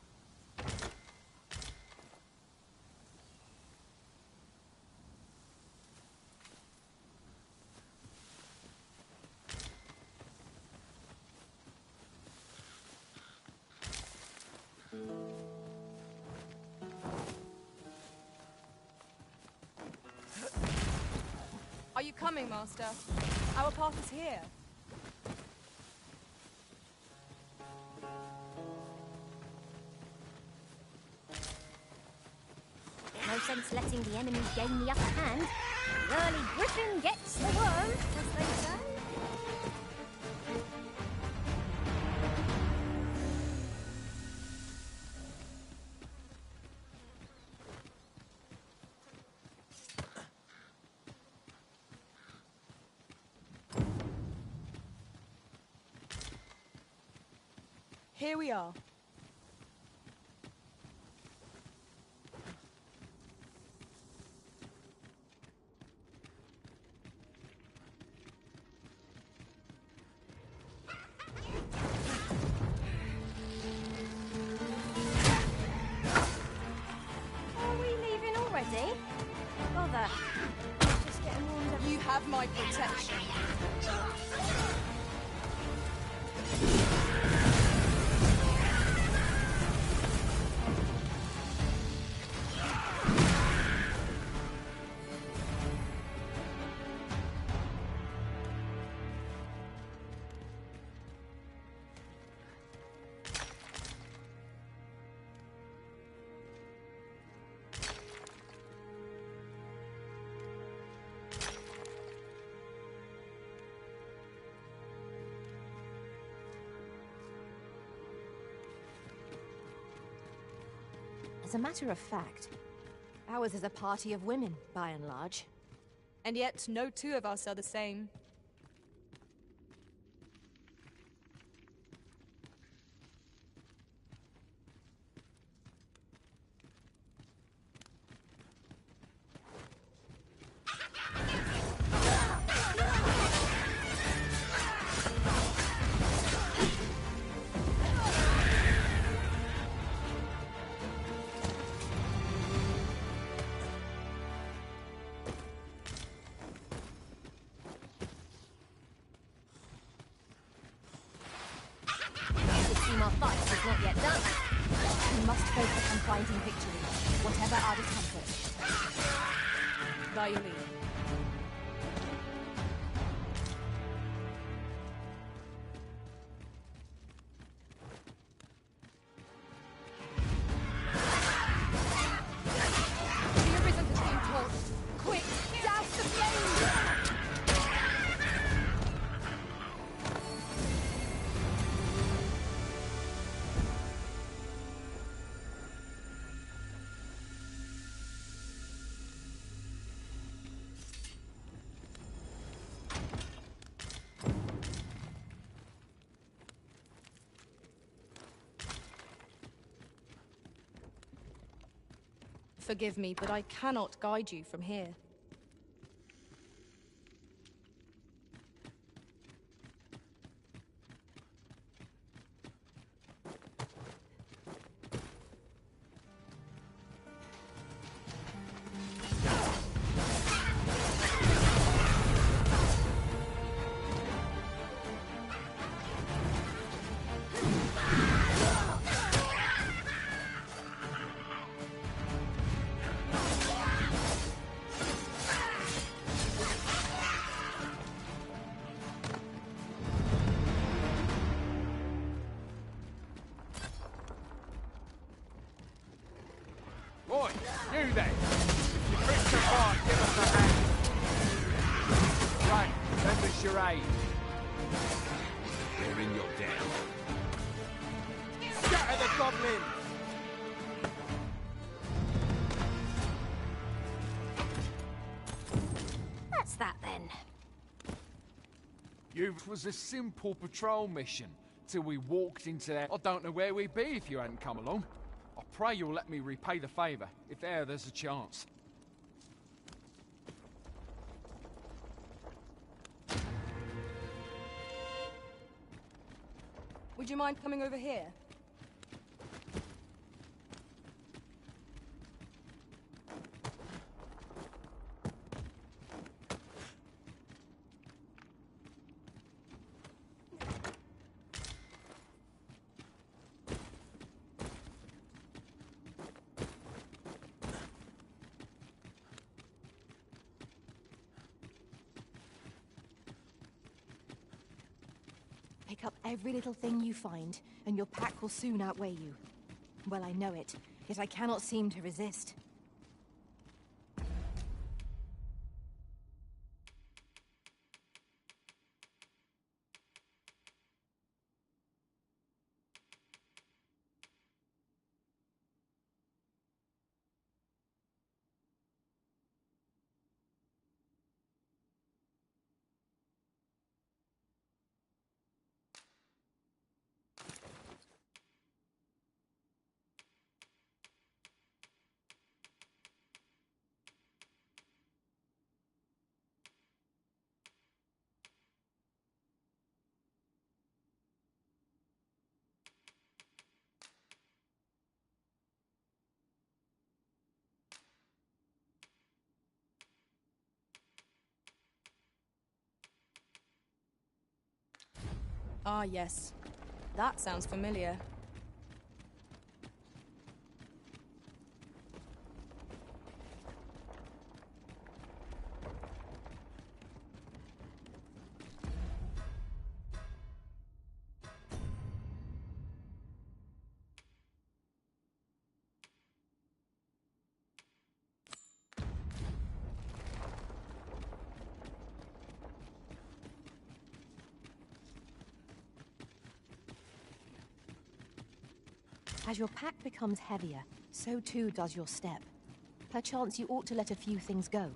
Are you coming, Master? Our path is here. No sense letting the enemy gain the upper hand. The early griffin gets the worm, as they say. Here we are. Are we leaving already? Bother. Just getting warmed up. You have my protection. As a matter of fact, ours is a party of women, by and large. And yet, no two of us are the same. Our fight is not yet done. We must focus on finding victory, whatever our discomfort. By your leave. The arisen has been torched. Quick, douse the flames! Forgive me, but I cannot guide you from here. Oi, you then! You fix the part, give us a hand! Right, lend us your aid. They're in your den. Scatter the goblins! That's that then. You was a simple patrol mission, till we walked into there. I don't know where we'd be if you hadn't come along. I pray you'll let me repay the favour, if there's a chance. Would you mind coming over here? Pick up every little thing you find, and your pack will soon outweigh you. Well, I know it, yet I cannot seem to resist. Ah, yes. That sounds familiar. As your pack becomes heavier, so too does your step. Perchance you ought to let a few things go.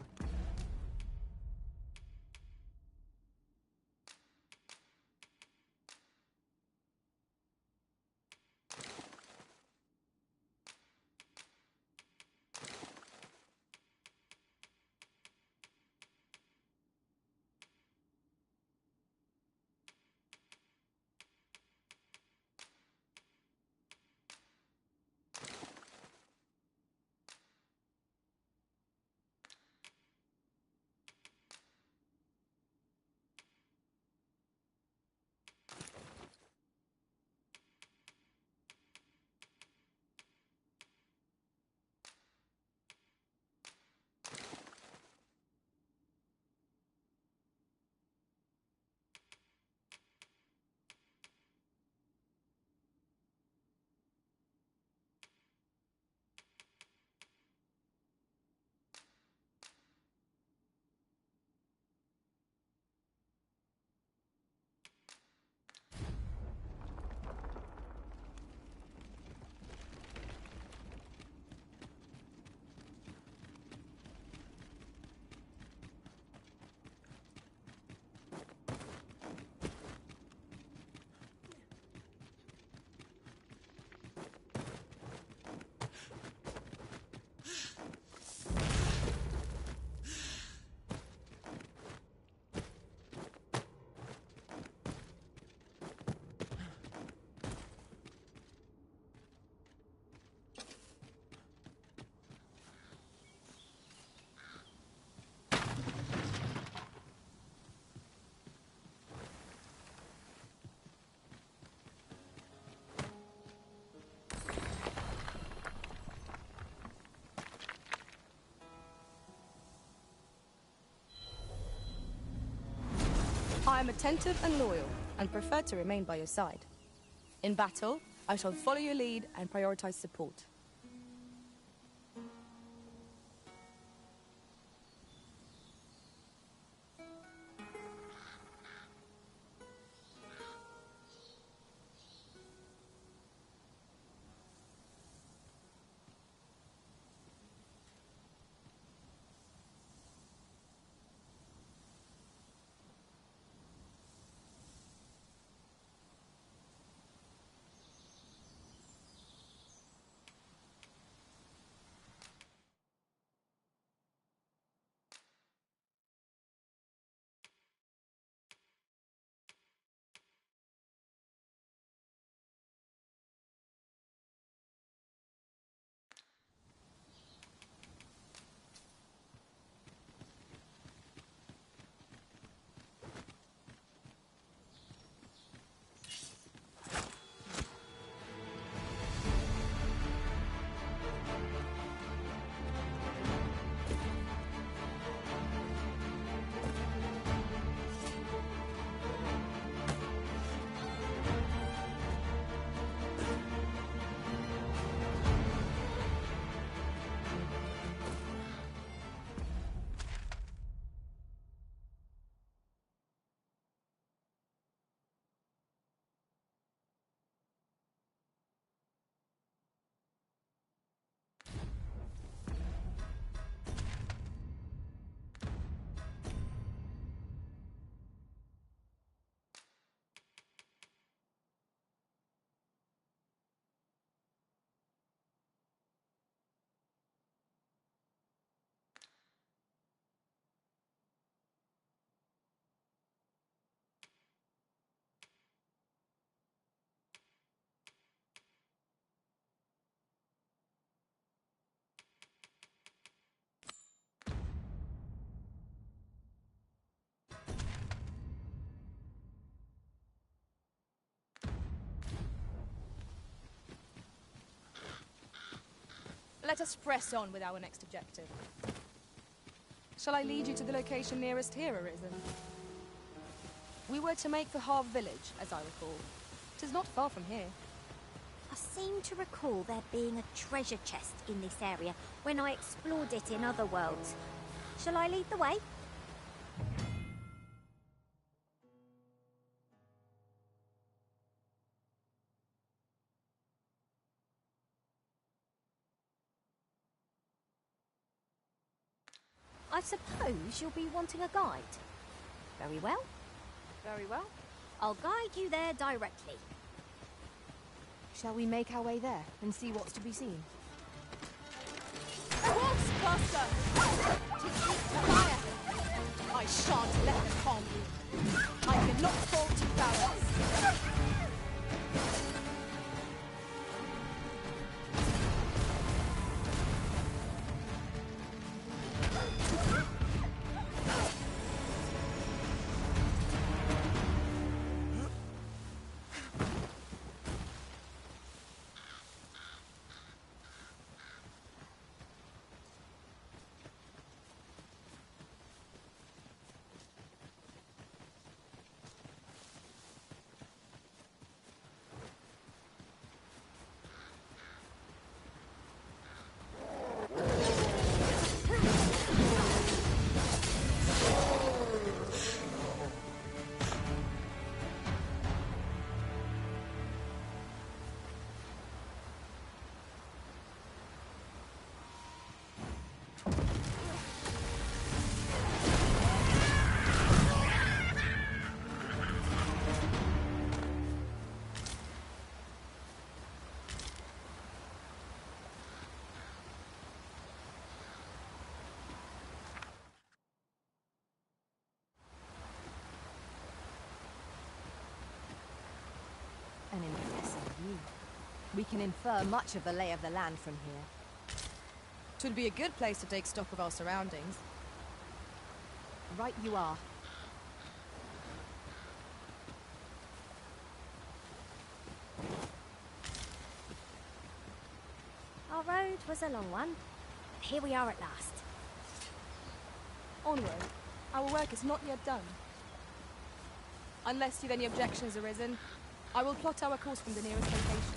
I am attentive and loyal, and prefer to remain by your side. In battle, I shall follow your lead and prioritize support. Let us press on with our next objective. Shall I lead you to the location nearest here, Arisen? We were to make for Harve Village, as I recall. 'Tis not far from here. I seem to recall there being a treasure chest in this area when I explored it in other worlds. Shall I lead the way? I suppose you'll be wanting a guide. Very well. Very well. I'll guide you there directly. Shall we make our way there and see what's to be seen? Wolf's Cluster! To seek to fire! I shan't let them harm you. I cannot fall to balance. An impressive view. We can infer much of the lay of the land from here. 'Twould be a good place to take stock of our surroundings. Right you are. Our road was a long one. Here we are at last. Onward. Our work is not yet done. Unless you've any objections arisen, I will plot our course from the nearest location.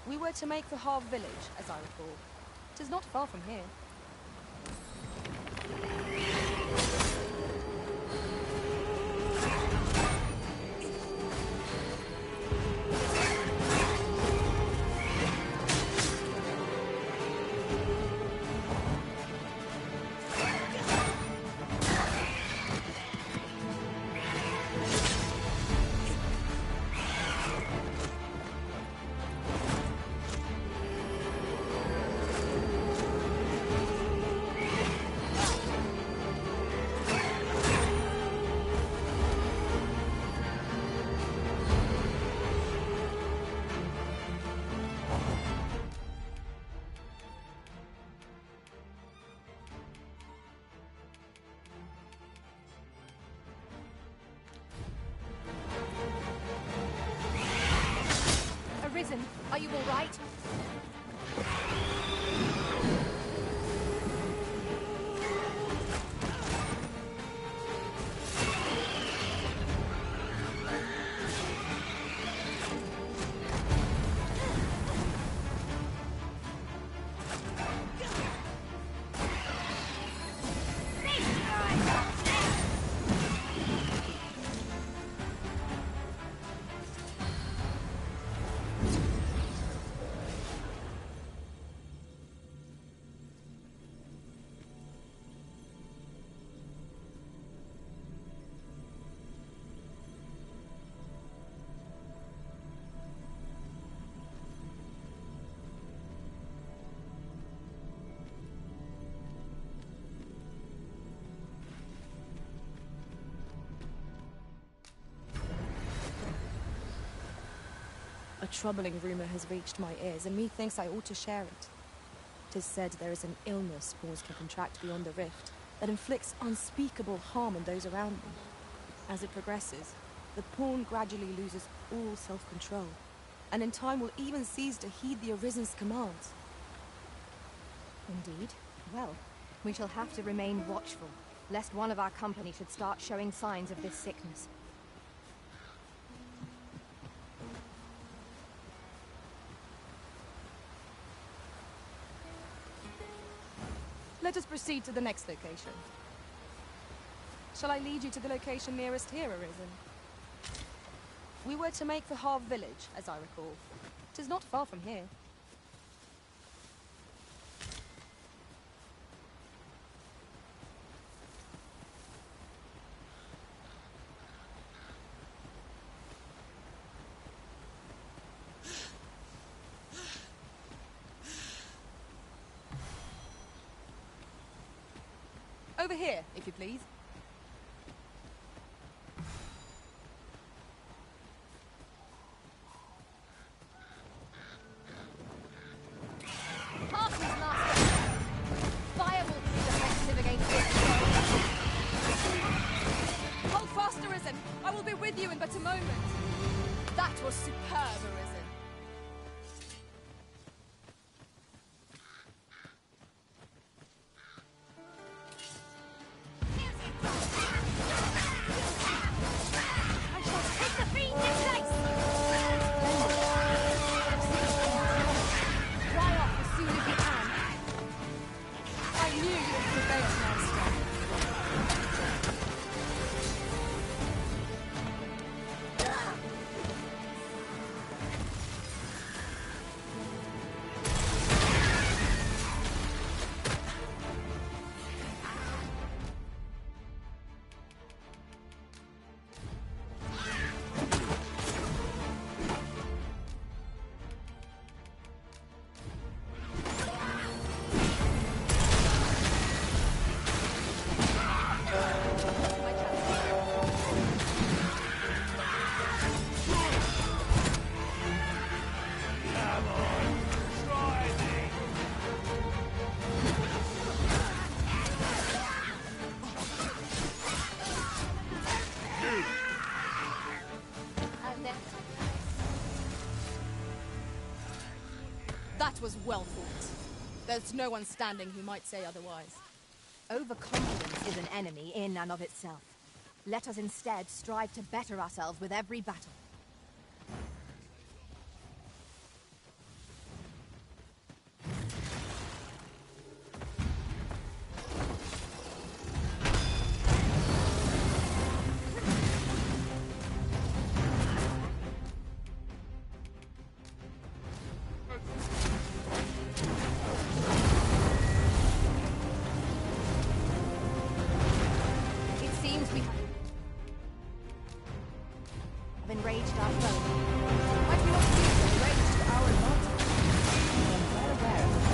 We were to make for Harve Village, as I recall. 'Tis not far from here. Arisen, are you all right? A troubling rumor has reached my ears, and methinks I ought to share it. 'Tis said there is an illness pawns can contract beyond the rift that inflicts unspeakable harm on those around them. As it progresses, the pawn gradually loses all self-control, and in time will even cease to heed the Arisen's commands. Indeed. Well, we shall have to remain watchful, lest one of our company should start showing signs of this sickness. Let us proceed to the next location. Shall I lead you to the location nearest here, Arisen? We were to make for Harv Village, as I recall. 'Tis not far from here. Over here, if you please. Party's last. Fire will be defensive against this. Hold fast, Arisen! I will be with you in but a moment. That was superb, Arisen. That was well fought. There's no one standing who might say otherwise. Overconfidence is an enemy in and of itself. Let us instead strive to better ourselves with every battle. Enraged our foe. Might we not use the rage to our advantage? We're well aware of it.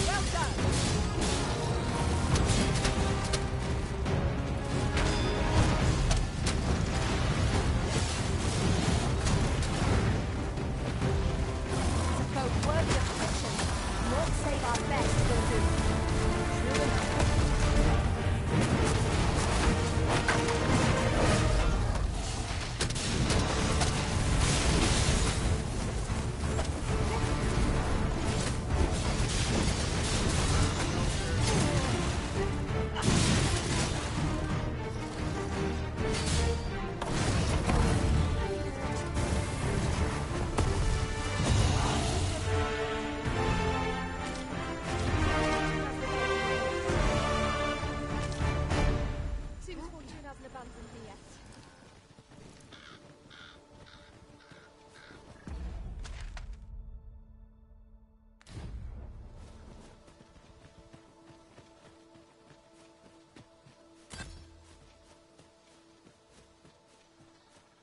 Well done! It's a foe worthy of fiction. Not save our best will do. True enough.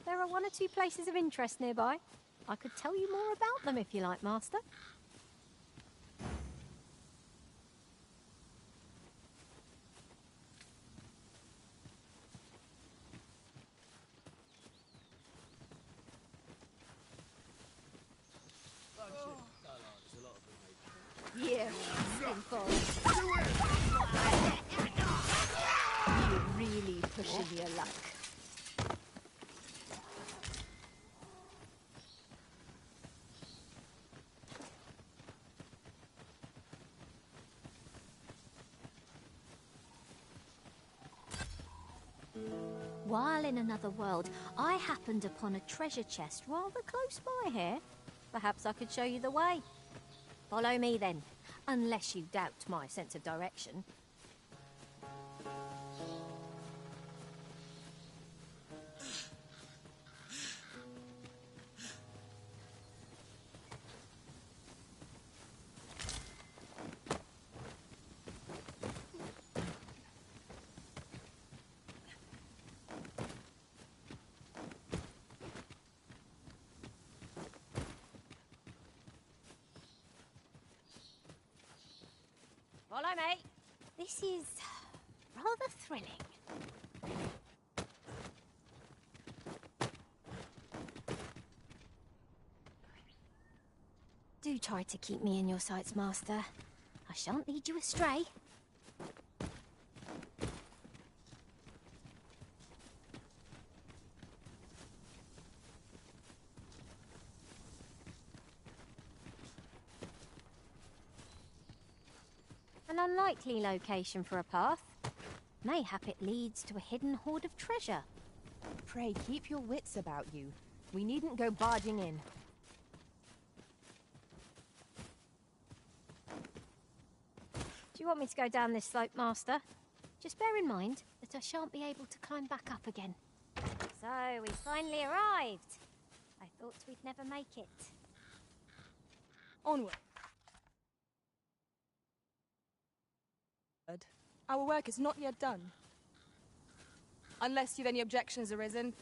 There are one or two places of interest nearby. I could tell you more about them if you like, Master. Yeah, simple. You're really pushing your luck. While in another world, I happened upon a treasure chest rather close by here. Perhaps I could show you the way. Follow me then, unless you doubt my sense of direction. Follow me. This is rather thrilling. Do try to keep me in your sights, Master. I shan't lead you astray. An unlikely location for a path. Mayhap it leads to a hidden hoard of treasure. Pray, keep your wits about you. We needn't go barging in. Do you want me to go down this slope, Master? Just bear in mind that I shan't be able to climb back up again. So, we finally arrived. I thought we'd never make it. Onward. Our work is not yet done. Unless you've any objections arisen,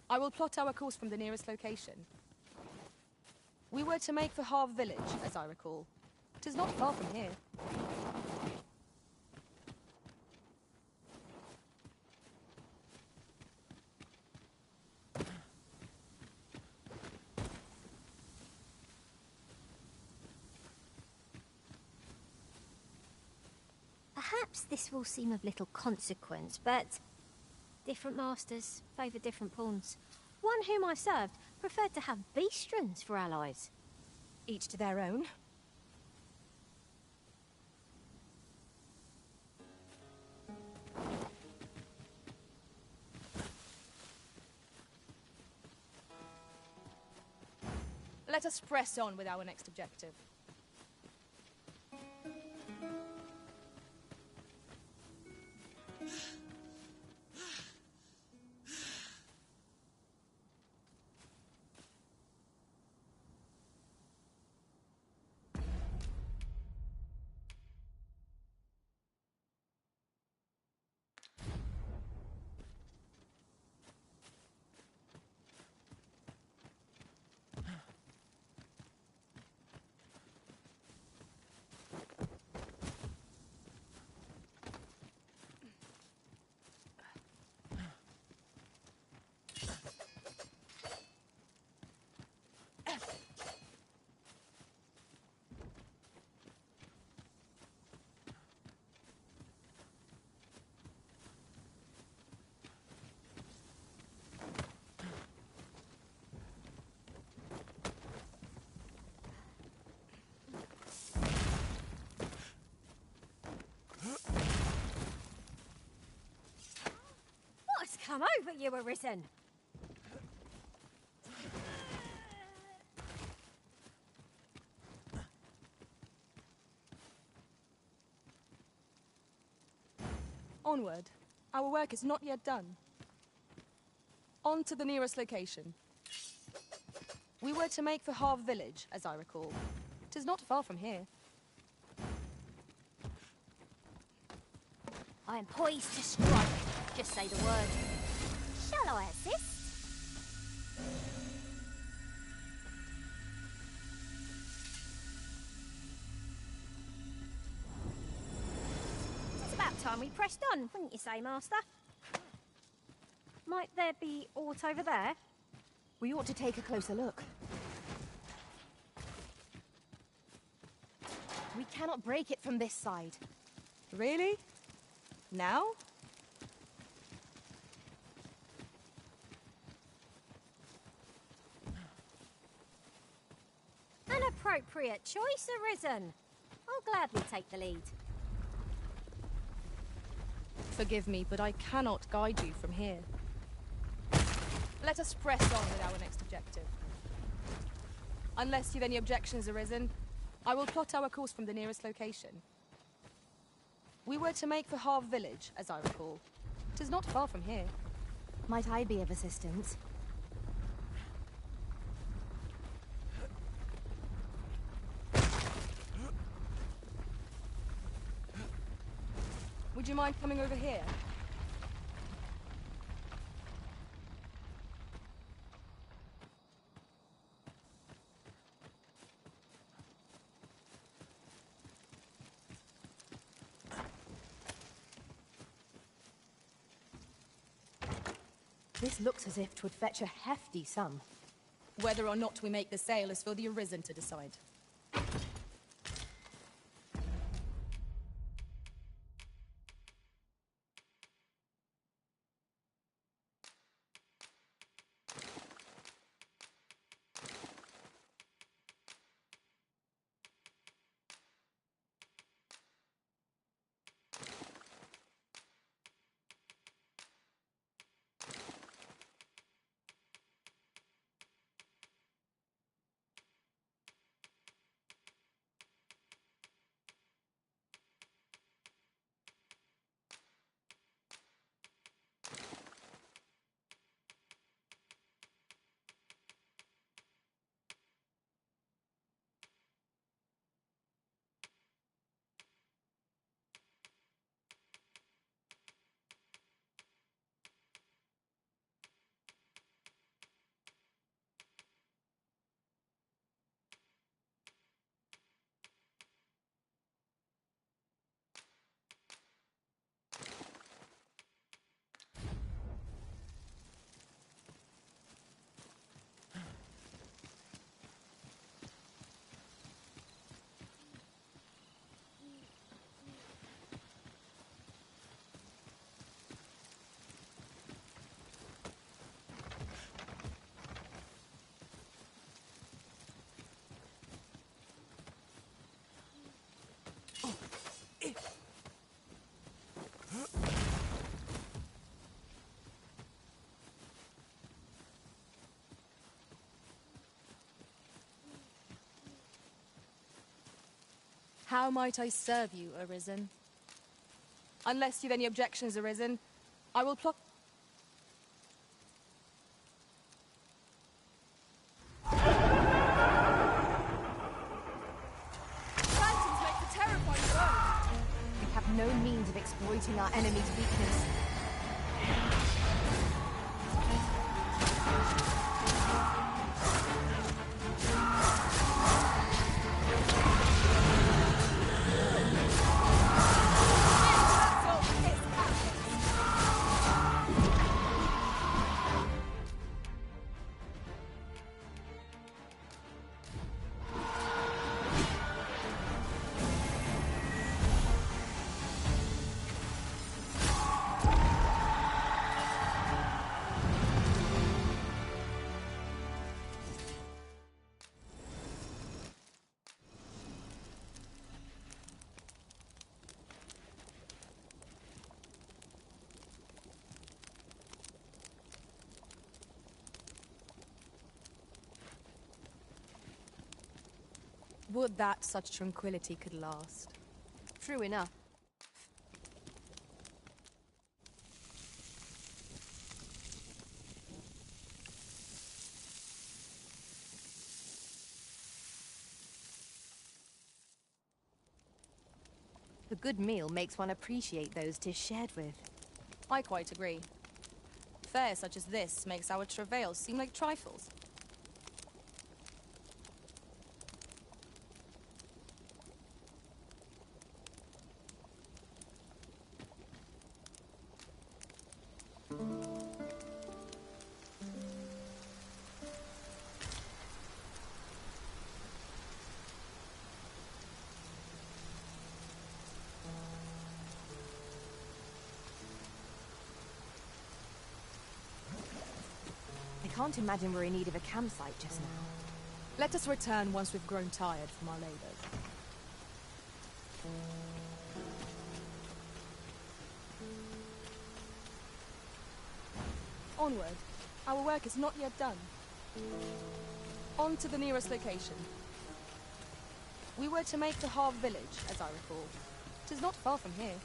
I will plot our course from the nearest location. We were to make for Harve Village, as I recall. 'Tis not far from here. Perhaps this will seem of little consequence, but different masters favour different pawns. One whom I served preferred to have beastrons for allies. Each to their own. Let us press on with our next objective. Come over, you arisen. Onward. Our work is not yet done. On to the nearest location. We were to make for Harve Village, as I recall. 'Tis not far from here. I am poised to strike. Just say the word. Shall I assist? It's about time we pressed on, wouldn't you say, Master? Might there be aught over there? We ought to take a closer look. We cannot break it from this side. Really? Now? An appropriate choice arisen. I'll gladly take the lead. Forgive me, but I cannot guide you from here. Let us press on with our next objective. Unless you've any objections arisen, I will plot our course from the nearest location. We were to make for Harv Village, as I recall. 'Tis not far from here. Might I be of assistance? Would you mind coming over here? This looks as if 'twould fetch a hefty sum. Whether or not we make the sale is for the Arisen to decide. How might I serve you, Arisen? Unless you've any objections arisen, I will plot... Phantoms make for terrifying blows! We have no means of exploiting our enemy's weakness. Would that such tranquility could last. True enough. A good meal makes one appreciate those 'tis shared with. I quite agree. Fare such as this makes our travails seem like trifles. I can't imagine we're in need of a campsite just now. Let us return once we've grown tired from our labors. Onward. Our work is not yet done. On to the nearest location. We were to make the Harv village, as I recall. It is not far from here.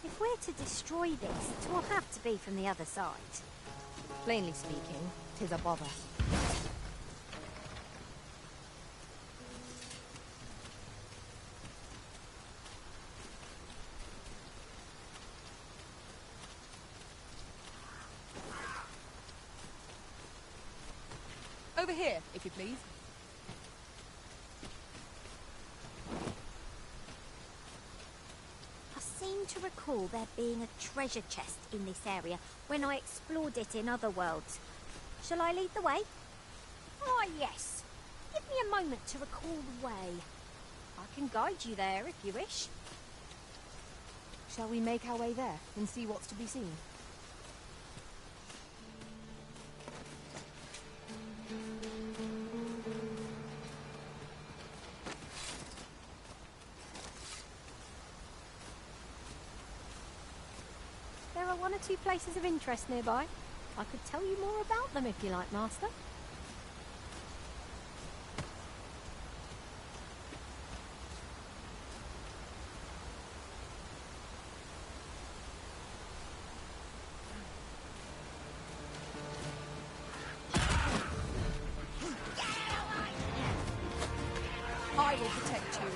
If we're to destroy this, it will have to be from the other side. Plainly speaking, 'tis a bother. Over here, if you please. I seem to recall there being a treasure chest in this area when I explored it in other worlds. Shall I lead the way? Ah, yes. Give me a moment to recall the way. I can guide you there if you wish. Shall we make our way there and see what's to be seen? There are 1 or 2 places of interest nearby. I could tell you more about them if you like, Master. I will protect you.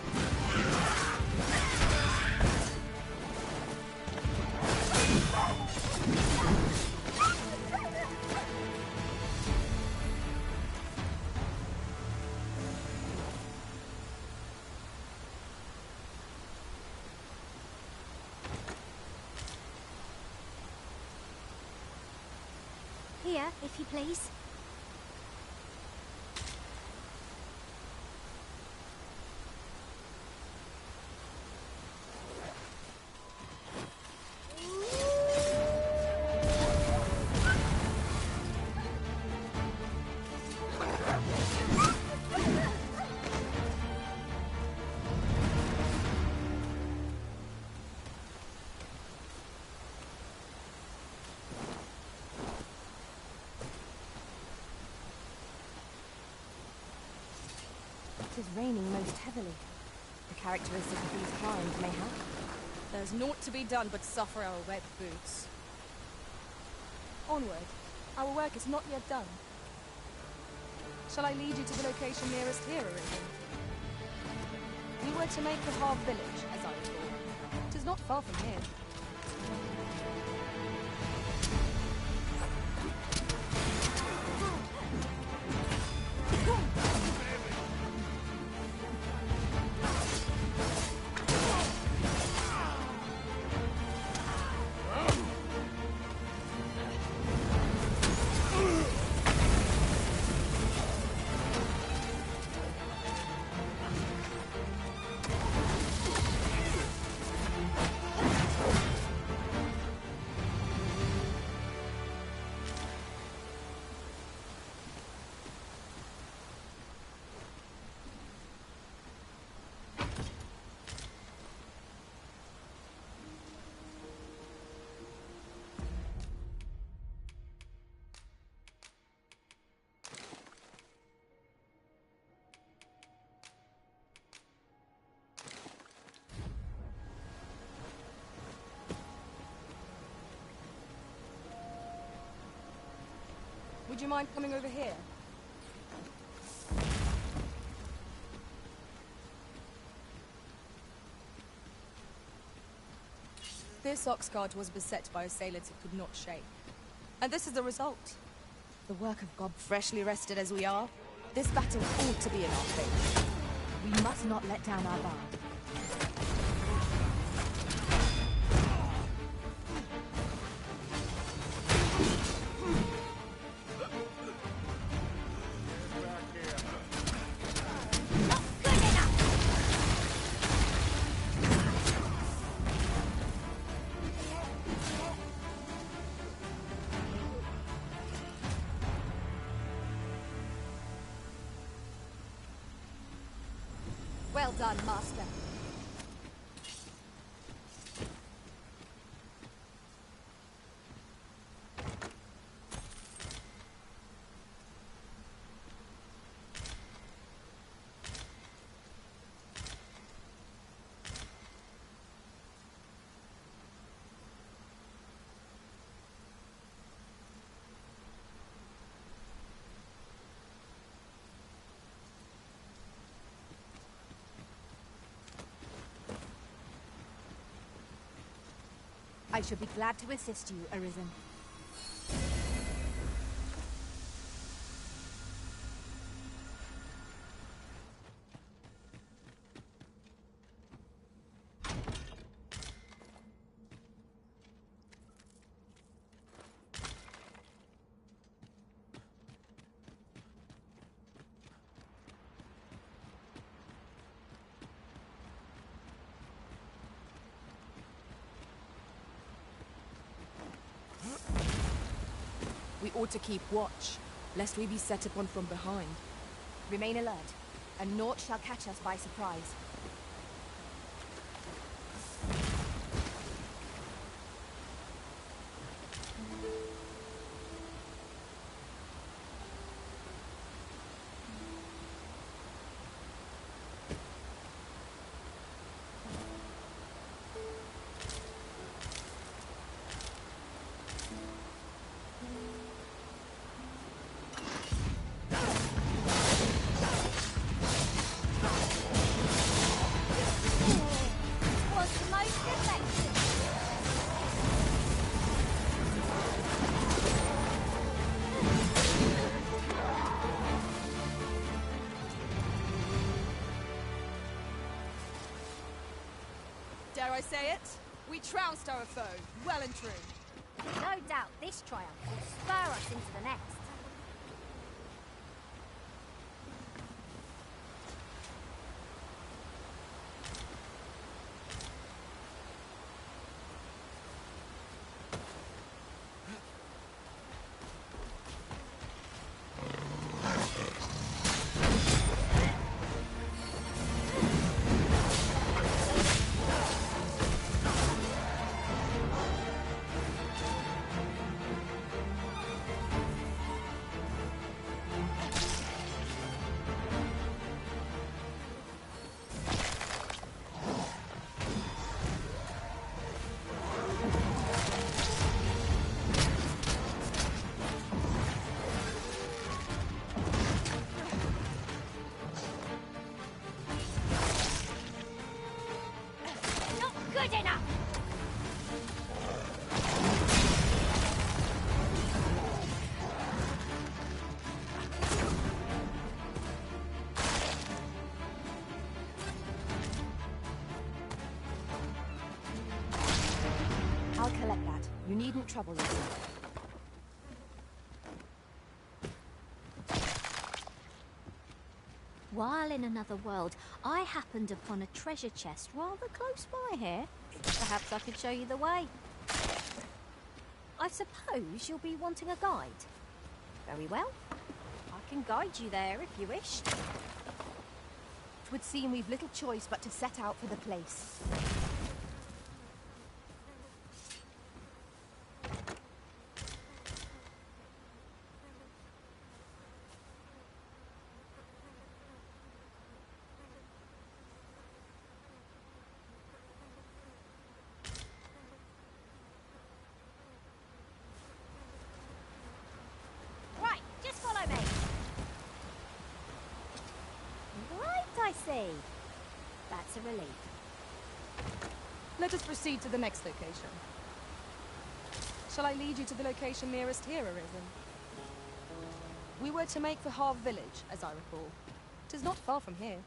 Here, if you please. It is raining most heavily. The characteristic of these climbs, mayhap? There's naught to be done but suffer our wet boots. Onward. Our work is not yet done. Shall I lead you to the location nearest here, Arisen? We were to make the Harv village, as I recall. It is not far from here. Would you mind coming over here? This ox cart was beset by assailants it could not shake. And this is the result. The work of God, freshly rested as we are, this battle ought to be in our favour. We must not let down our guard. Well done, Master. I should be glad to assist you, Arisen. We ought to keep watch, lest we be set upon from behind. Remain alert, and naught shall catch us by surprise. Dare I say it? We trounced our foe, well and true. No doubt this triumph will spur us into the next. Good enough! I'll collect that. You needn't trouble yourself. While in another world, I happened upon a treasure chest rather close by here. Perhaps I could show you the way. I suppose you'll be wanting a guide. Very well. I can guide you there if you wish. It would seem we've little choice but to set out for the place. I see. That's a relief. Let us proceed to the next location. Shall I lead you to the location nearest here, Arisen? We were to make for Harv Village, as I recall. 'Tis not far from here.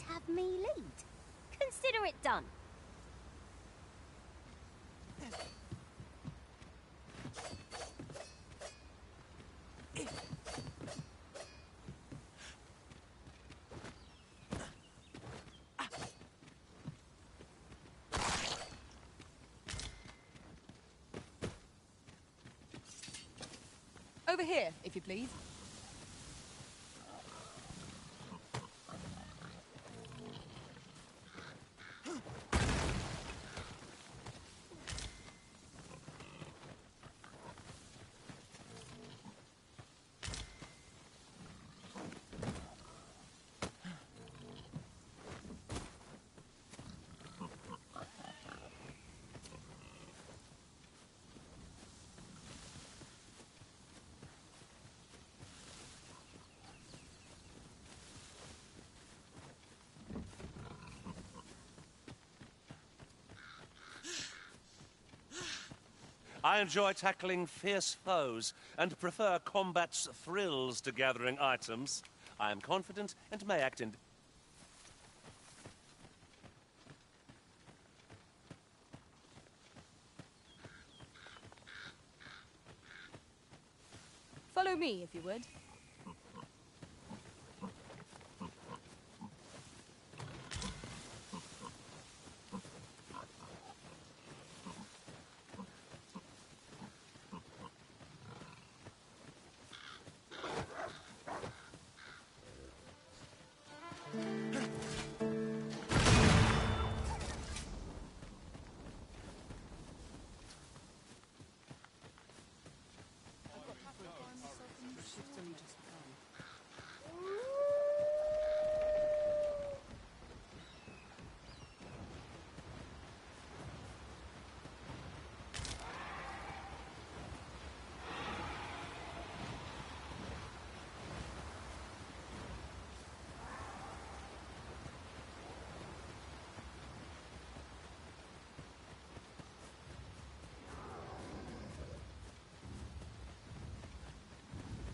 Have me lead. Consider it done. Over here, if you please. I enjoy tackling fierce foes and prefer combat's thrills to gathering items. I am confident and may act in... Follow me, if you would.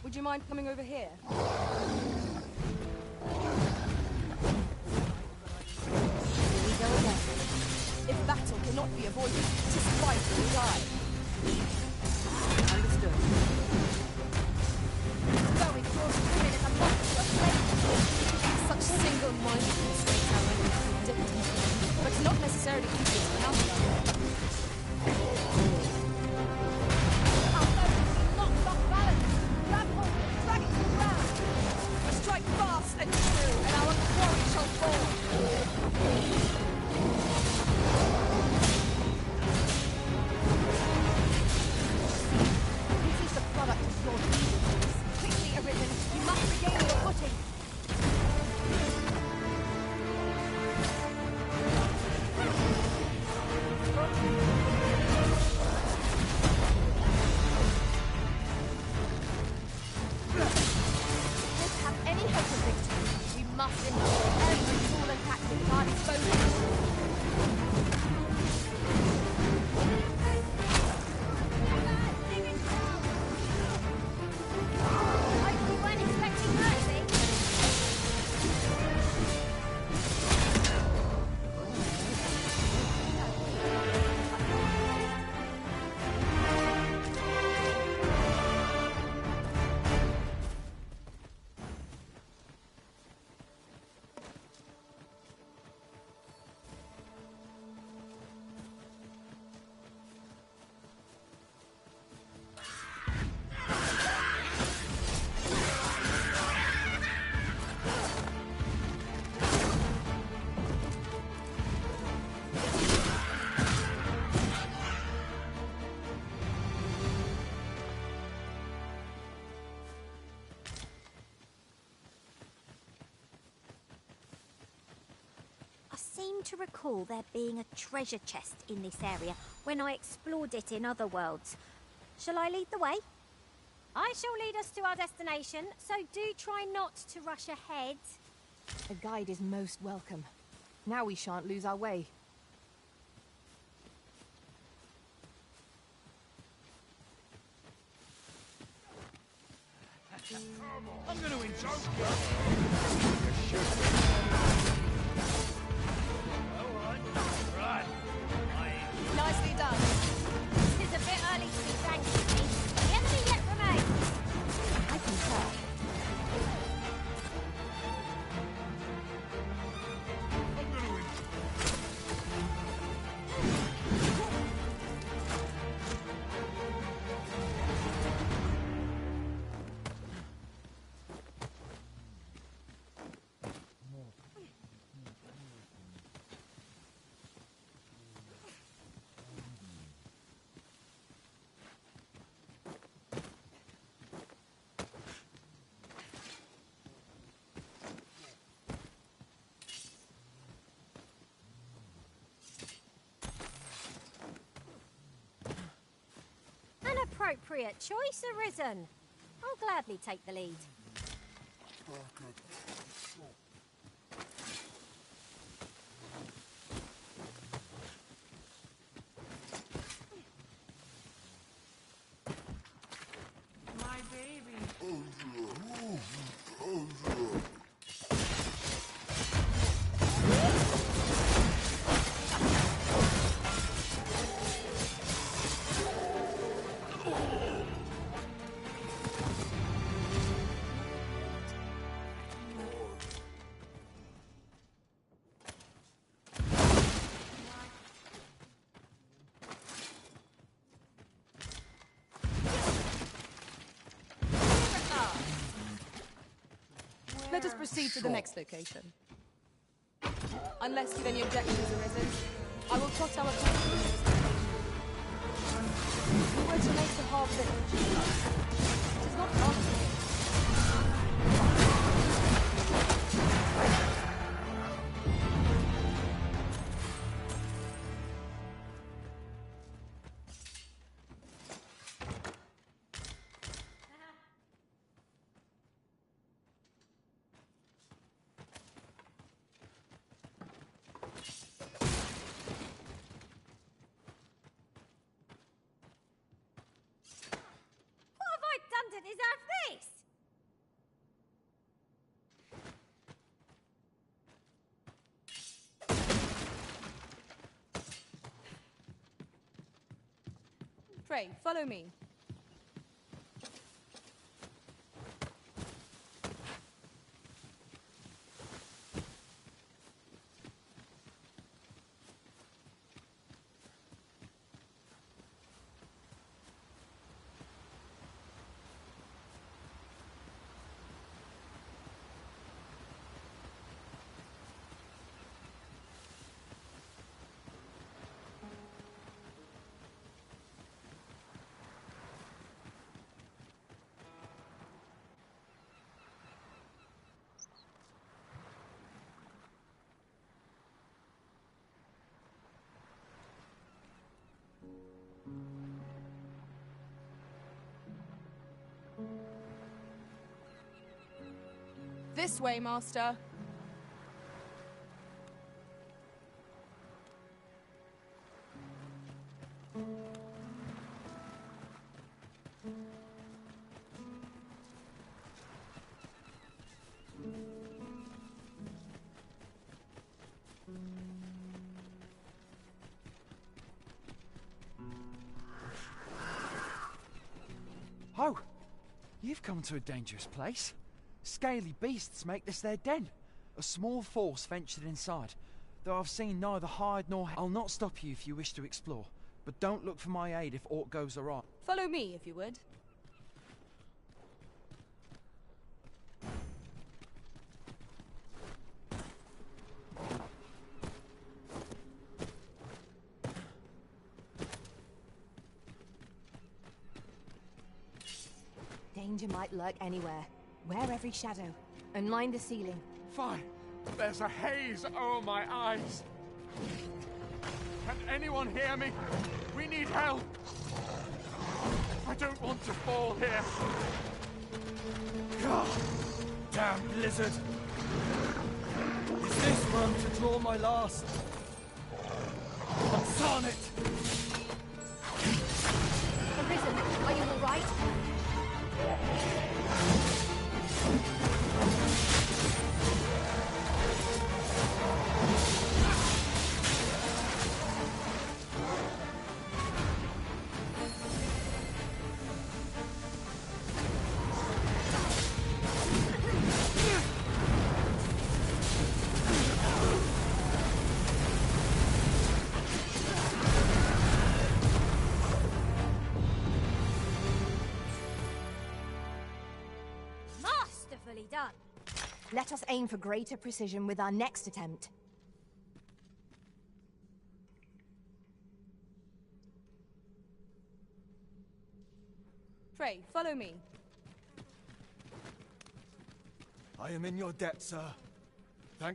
Would you mind coming over here? Here we go again. If battle cannot be avoided, it is fight or die. Understood. Going towards the women is a monster of fate. Such single-minded constraints are unpredictable, but not necessarily easy to pronounce. Strike fast and true, and our quarry shall fall. This is the product of your deeds. Quickly arisen, you must regain your footing. To recall there being a treasure chest in this area when I explored it in other worlds. Shall I lead the way? I shall lead us to our destination, so do try not to rush ahead. A guide is most welcome. Now we shan't lose our way. I'm going to enjoy Nicely done. This is a bit early to be thanking me. The enemy yet remains. I can tell. Appropriate choice arisen. I'll gladly take the lead. Let us proceed to the next location. Unless you've any objections arisen, I will plot our course to the next location. We were to make the Harp village. It is not far from here. To deserve this? Pray, follow me. This way, Master. Oh, you've come to a dangerous place. Scaly beasts make this their den. A small force ventured inside, though I've seen neither hide nor... I'll not stop you if you wish to explore, but don't look for my aid if aught goes awry. Follow me, if you would. Danger might lurk anywhere. Wear every shadow, and mind the ceiling. Fine. There's a haze over my eyes. Can anyone hear me? We need help. I don't want to fall here. Damn blizzard. Is this where I'm to draw my last? Darn it! Arisen, are you all right? Done. Let us aim for greater precision with our next attempt. Pray, follow me. I am in your debt, sir. I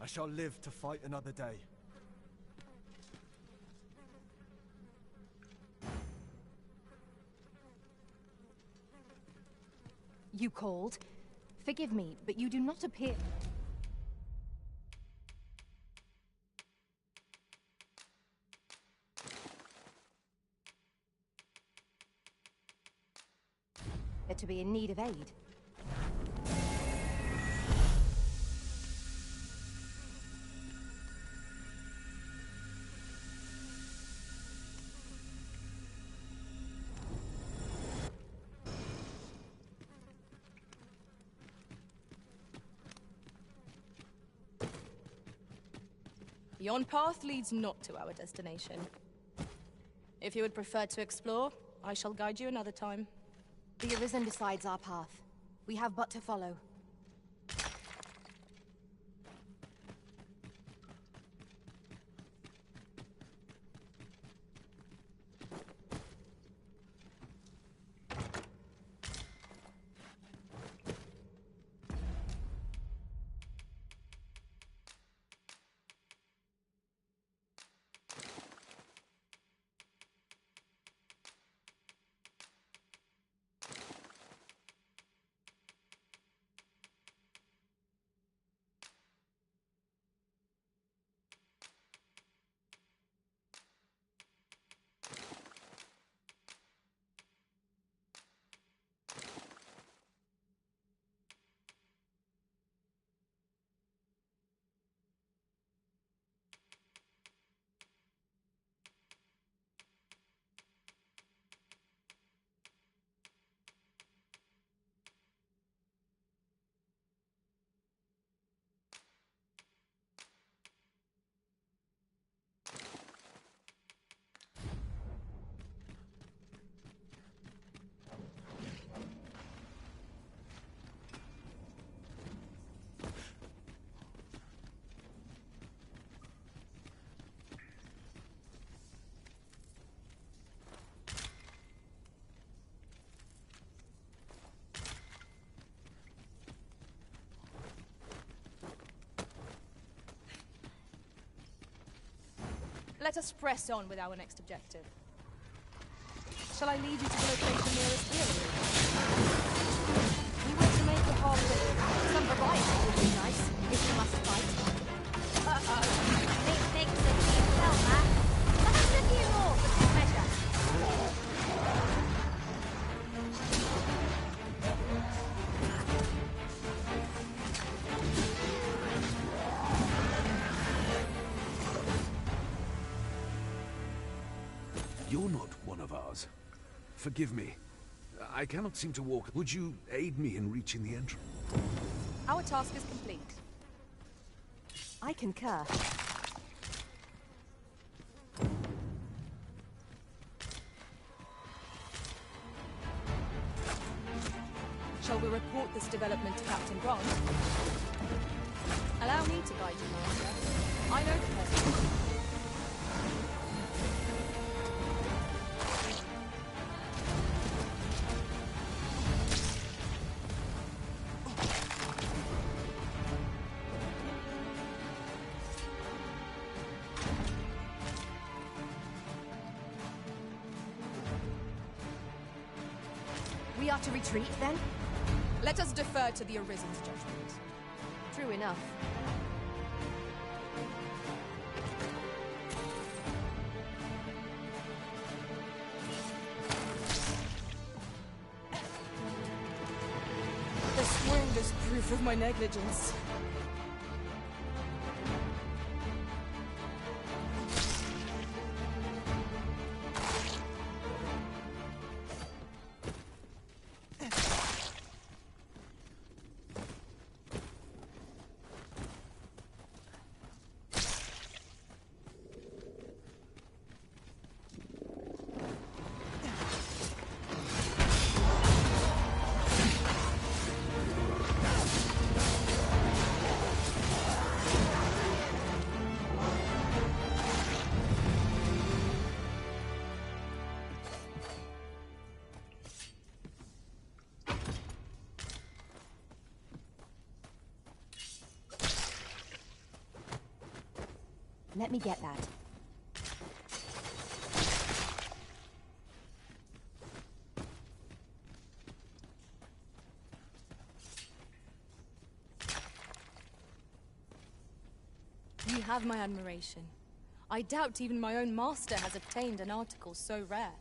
shall live to fight another day. You called. Forgive me, but you do not appear... to be in need of aid. Yon path leads not to our destination. If you would prefer to explore, I shall guide you another time. The Arisen decides our path. We have but to follow. let us press on with our next objective. Shall I lead you to the location nearest here? We want to make a hard living. Some variety would be nice, if we must fight. Big things that you tell that. Perhaps a few more for good measure. You're not one of ours. Forgive me. I cannot seem to walk. Would you aid me in reaching the entrance? Our task is complete. I concur. Shall we report this development to Captain Grant? Allow me to guide you, Master. I know the person. We are to retreat, then? Let us defer to the Arisen's judgment. True enough. The swing is proof of my negligence. Let me get that. You have my admiration. I doubt even my own master has obtained an article so rare.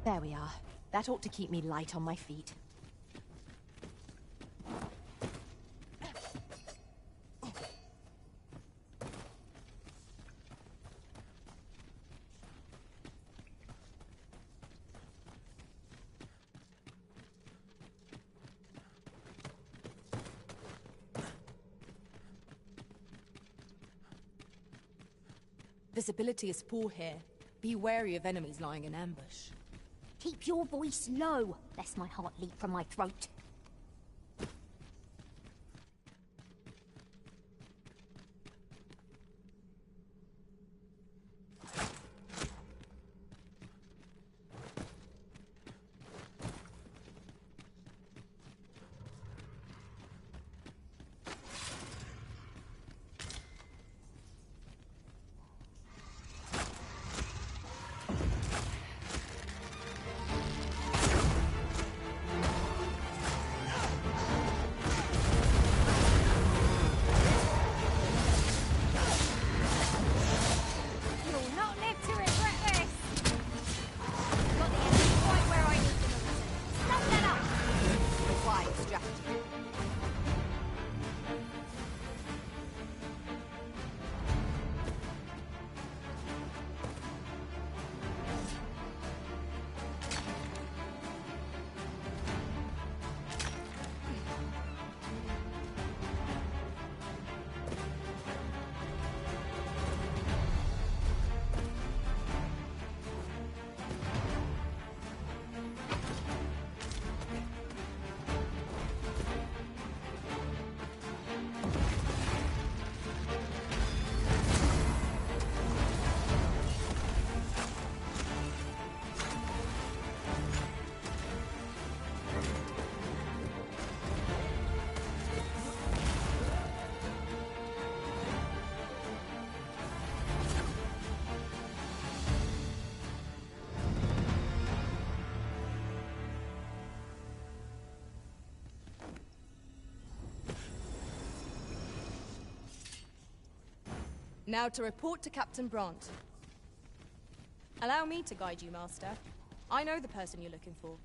There we are. That ought to keep me light on my feet. Visibility is poor here. Be wary of enemies lying in ambush. Keep your voice low, lest my heart leap from my throat. Now to report to Captain Brant. Allow me to guide you, Master. I know the person you're looking for.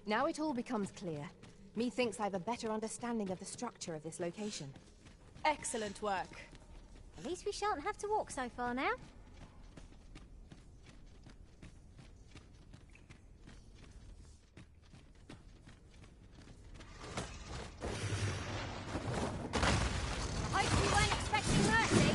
Now it all becomes clear. Methinks I have a better understanding of the structure of this location. Excellent work. At least we shan't have to walk so far now. I hope you weren't expecting mercy.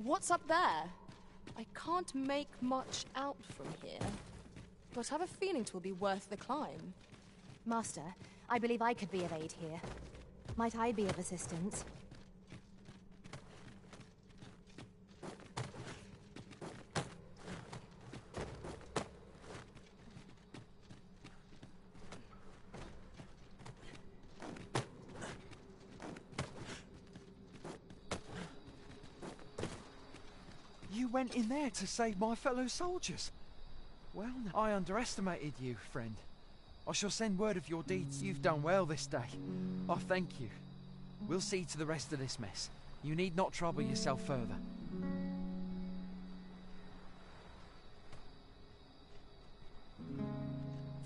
What's up there? I can't make much out from here, but I have a feeling 'twill be worth the climb. Master, I believe I could be of aid here. Might I be of assistance? You went in there to save my fellow soldiers. Well, I underestimated you, friend. I shall send word of your deeds. You've done well this day. I thank you. We'll see to the rest of this mess. You need not trouble yourself further.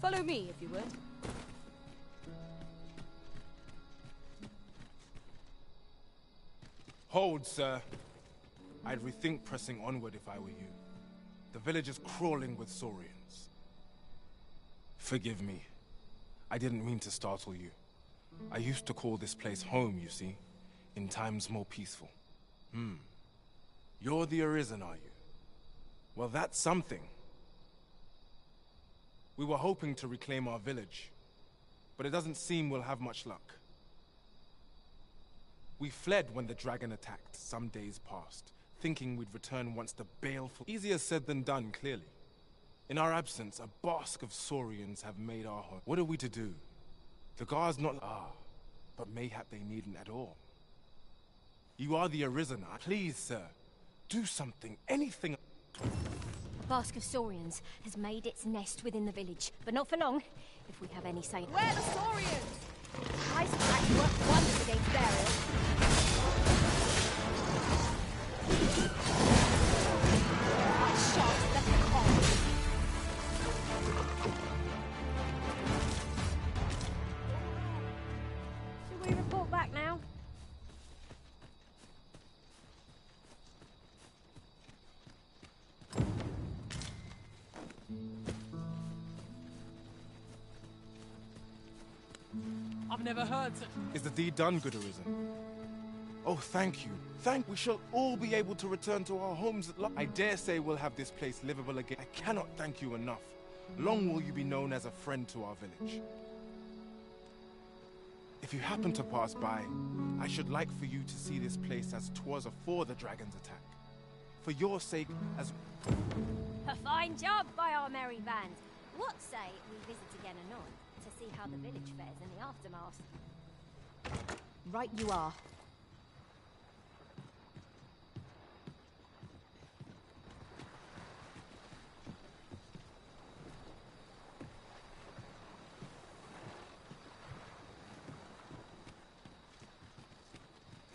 Follow me, if you would. Hold, sir. I'd rethink pressing onward if I were you. The village is crawling with saurians. Forgive me. I didn't mean to startle you. I used to call this place home, you see, in times more peaceful. You're the Arisen, are you? Well, that's something. We were hoping to reclaim our village, but it doesn't seem we'll have much luck. We fled when the dragon attacked some days past, thinking we'd return once the baleful... Easier said than done, clearly. In our absence, a basque of saurians have made our home. What are we to do? The guards not... but mayhap they needn't at all. You are the Arisen. Please, sir, do something, anything. A basque of saurians has made its nest within the village, but not for long, if we have any say. Where are the saurians? Ice attacks work wonders against burial. I shot the cock. Should we report back now? I've never heard such... Is the deed done, good Arisen? Oh, thank you. We shall all be able to return to our homes at last. I dare say we'll have this place livable again. I cannot thank you enough. Long will you be known as a friend to our village. If you happen to pass by, I should like for you to see this place as 'twas afore the dragon's attack. For your sake, as... A fine job by our merry band. What say we visit again anon to see how the village fares in the aftermath? Right you are.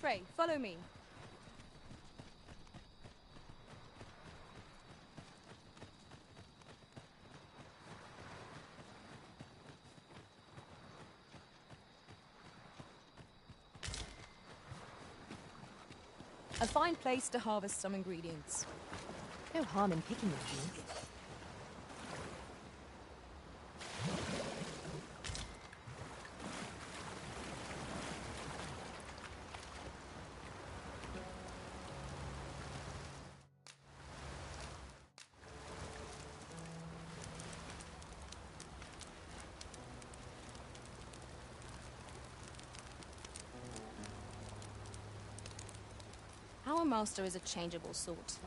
Frey, follow me. A fine place to harvest some ingredients. No harm in picking with you. Our master is a changeable sort,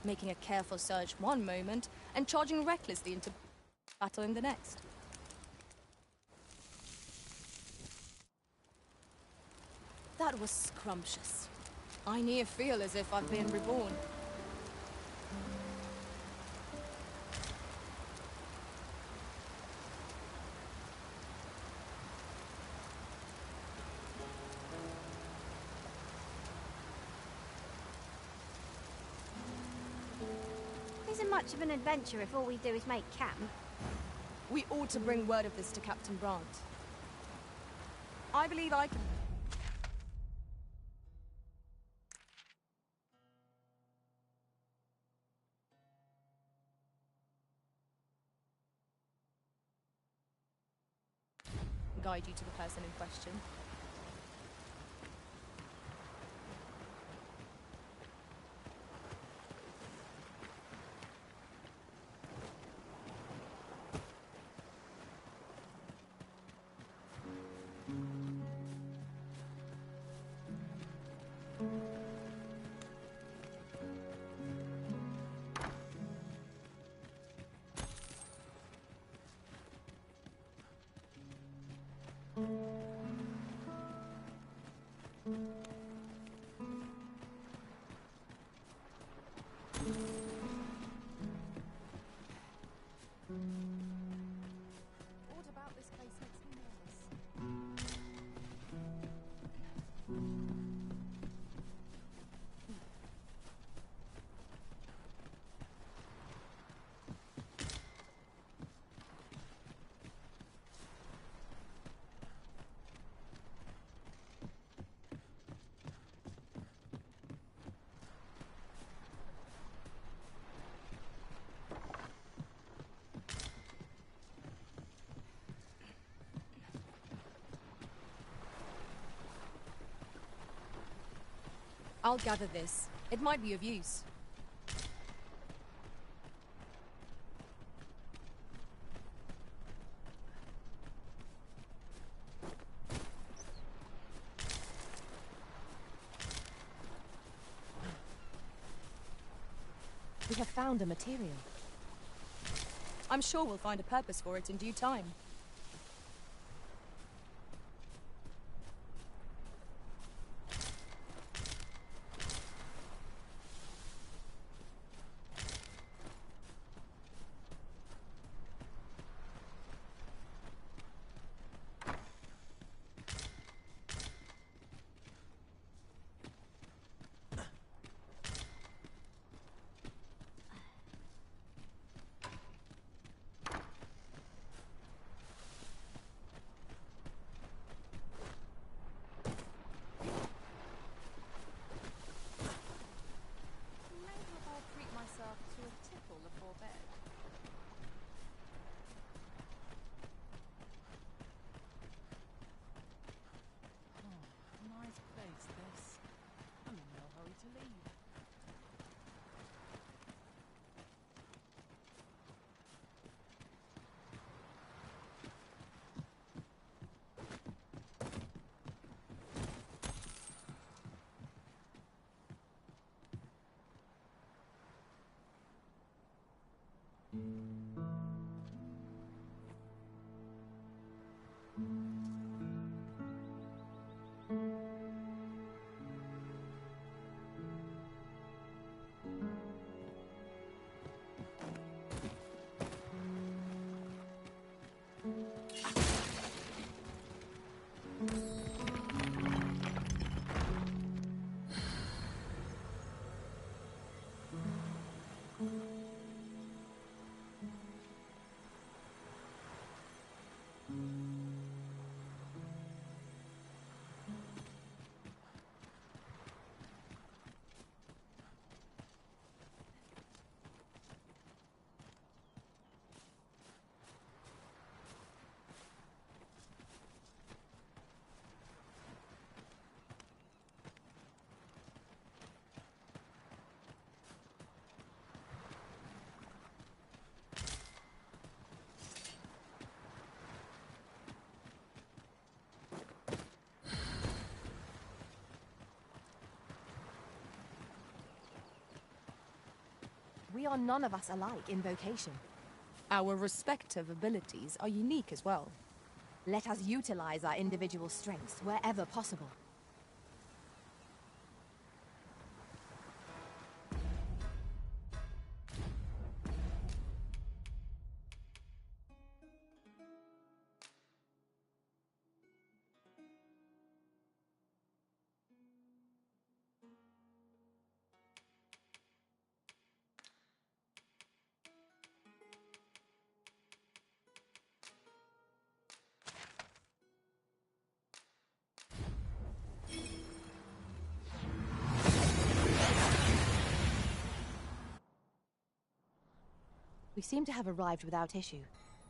making a careful search one moment and charging recklessly into battle in the next. That was scrumptious. I near feel as if I've been reborn. Isn't much of an adventure if all we do is make camp. We ought to bring word of this to Captain Brandt. I believe I can... guide you to the person in question. What about this place makes me nervous? I'll gather this. It might be of use. We have found a material. I'm sure we'll find a purpose for it in due time. We are none of us alike in vocation. Our respective abilities are unique as well. Let us utilize our individual strengths wherever possible. We seem to have arrived without issue,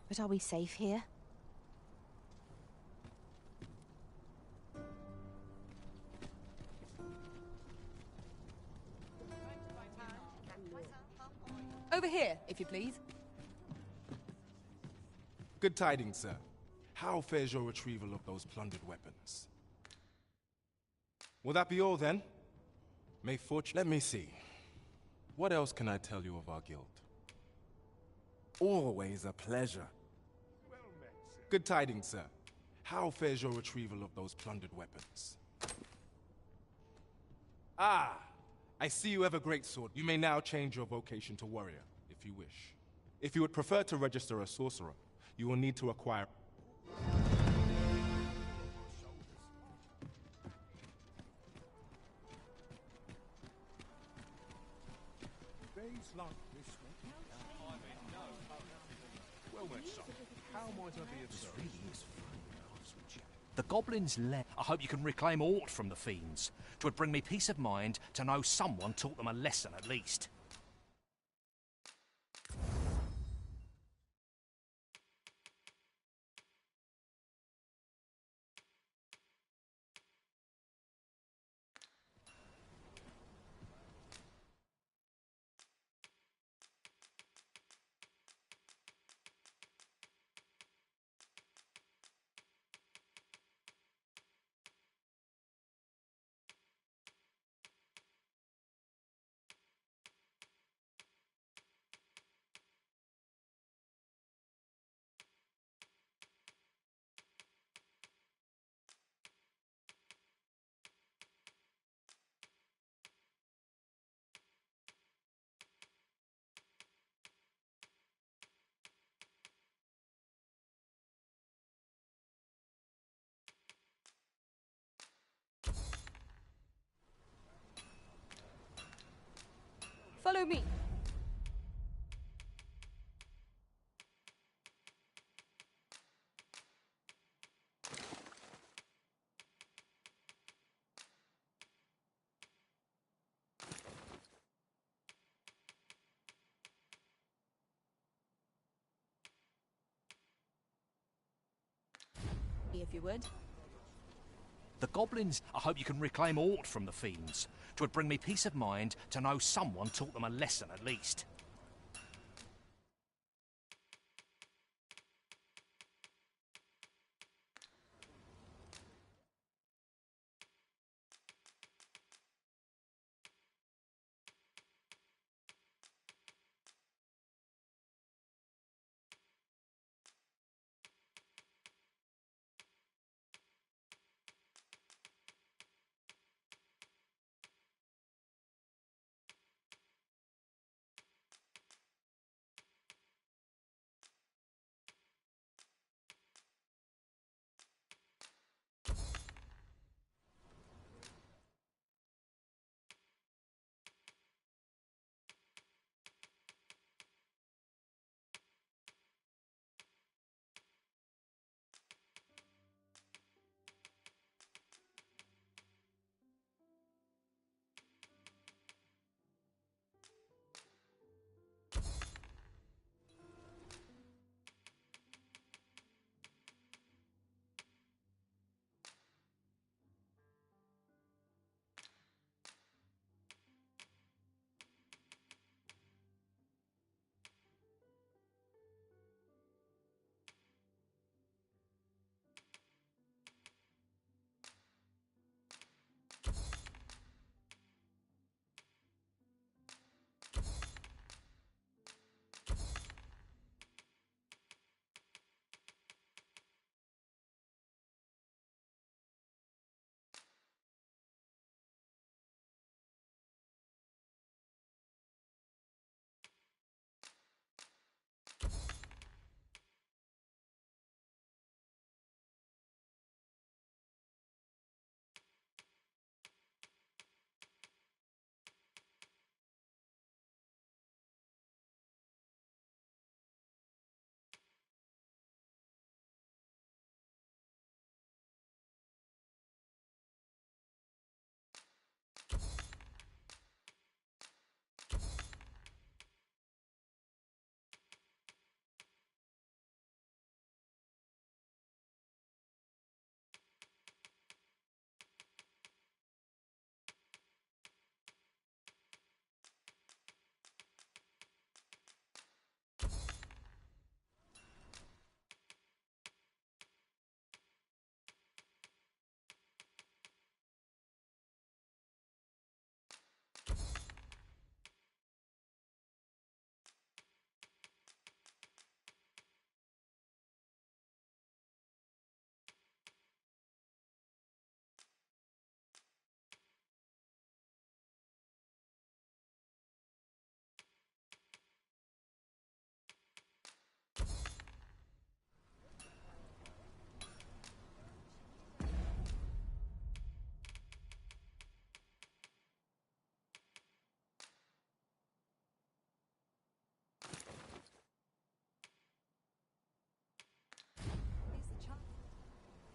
but are we safe here? Over here, if you please. Good tidings, sir. How fares your retrieval of those plundered weapons? Will that be all, then? May fortune... Let me see. What else can I tell you of our guild? Always a pleasure. Good tidings, sir. How fares your retrieval of those plundered weapons? Ah! I see you have a great sword. You may now change your vocation to warrior, if you wish. If you would prefer to register a sorcerer, you will need to acquire... Well met, son. How might I be of service? Really is fun. The goblins left. I hope you can reclaim aught from the fiends. 'Twould bring me peace of mind to know someone taught them a lesson at least. Follow me. If you would. The goblins... I hope you can reclaim aught from the fiends. 'Twould bring me peace of mind to know someone taught them a lesson at least.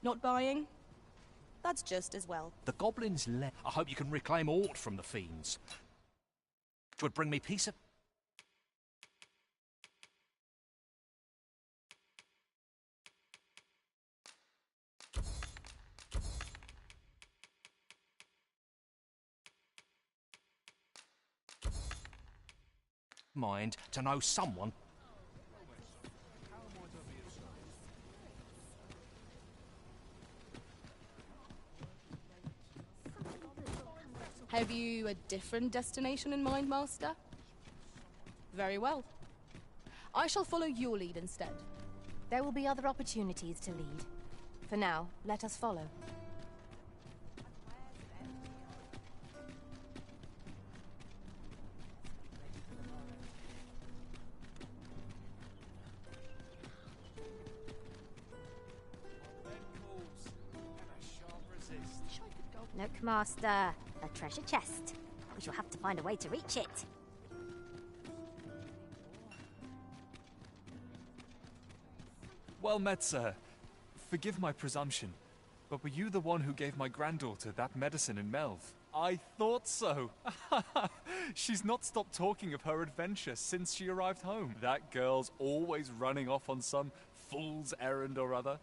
not buying? That's just as well. The goblins left. I hope you can reclaim aught from the fiends. 'Twould bring me peace of... mind to know someone. Have you a different destination in mind, Master? Very well. I shall follow your lead instead. There will be other opportunities to lead. For now, let us follow. Look, Master. A treasure chest. We shall have to find a way to reach it. Well met, sir. Forgive my presumption, but were you the one who gave my granddaughter that medicine in Melv? I thought so. She's not stopped talking of her adventure since she arrived home. That girl's always running off on some fool's errand or other.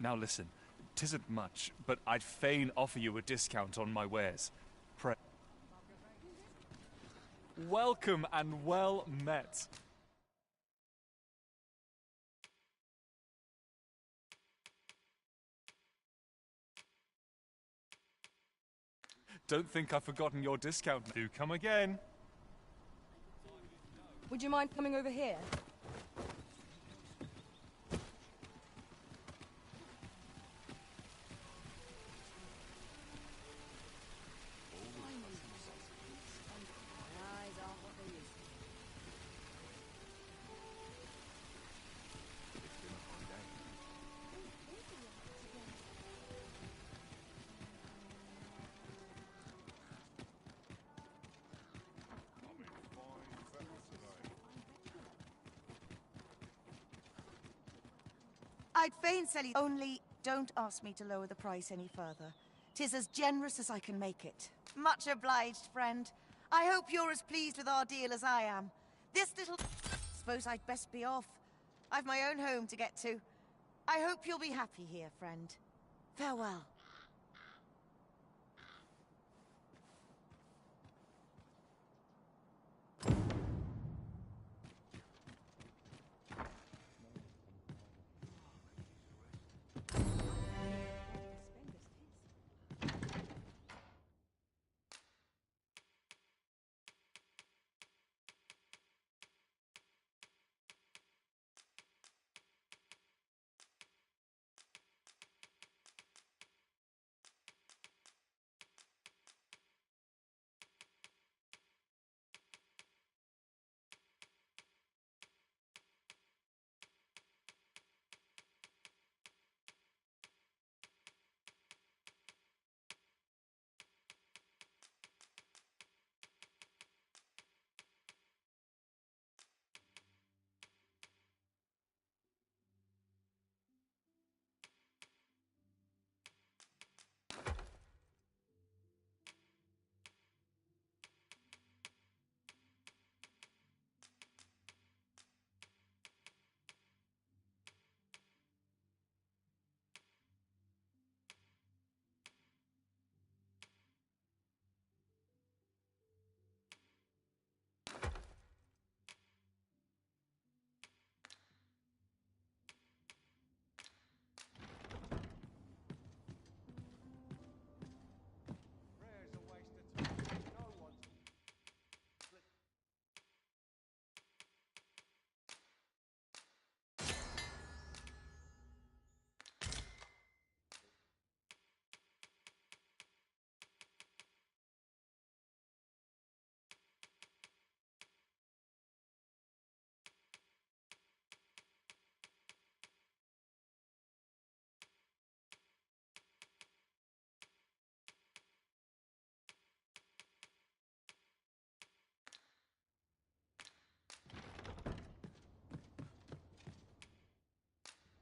Now listen. 'Tisn't much, but I'd fain offer you a discount on my wares. Pray. Welcome and well met. Don't think I've forgotten your discount. Do come again. Would you mind coming over here? I'd fain sell you, only don't ask me to lower the price any further. 'Tis as generous as I can make it. Much obliged, friend. I hope you're as pleased with our deal as I am. This little... Suppose I'd best be off. I've my own home to get to. I hope you'll be happy here, friend. Farewell.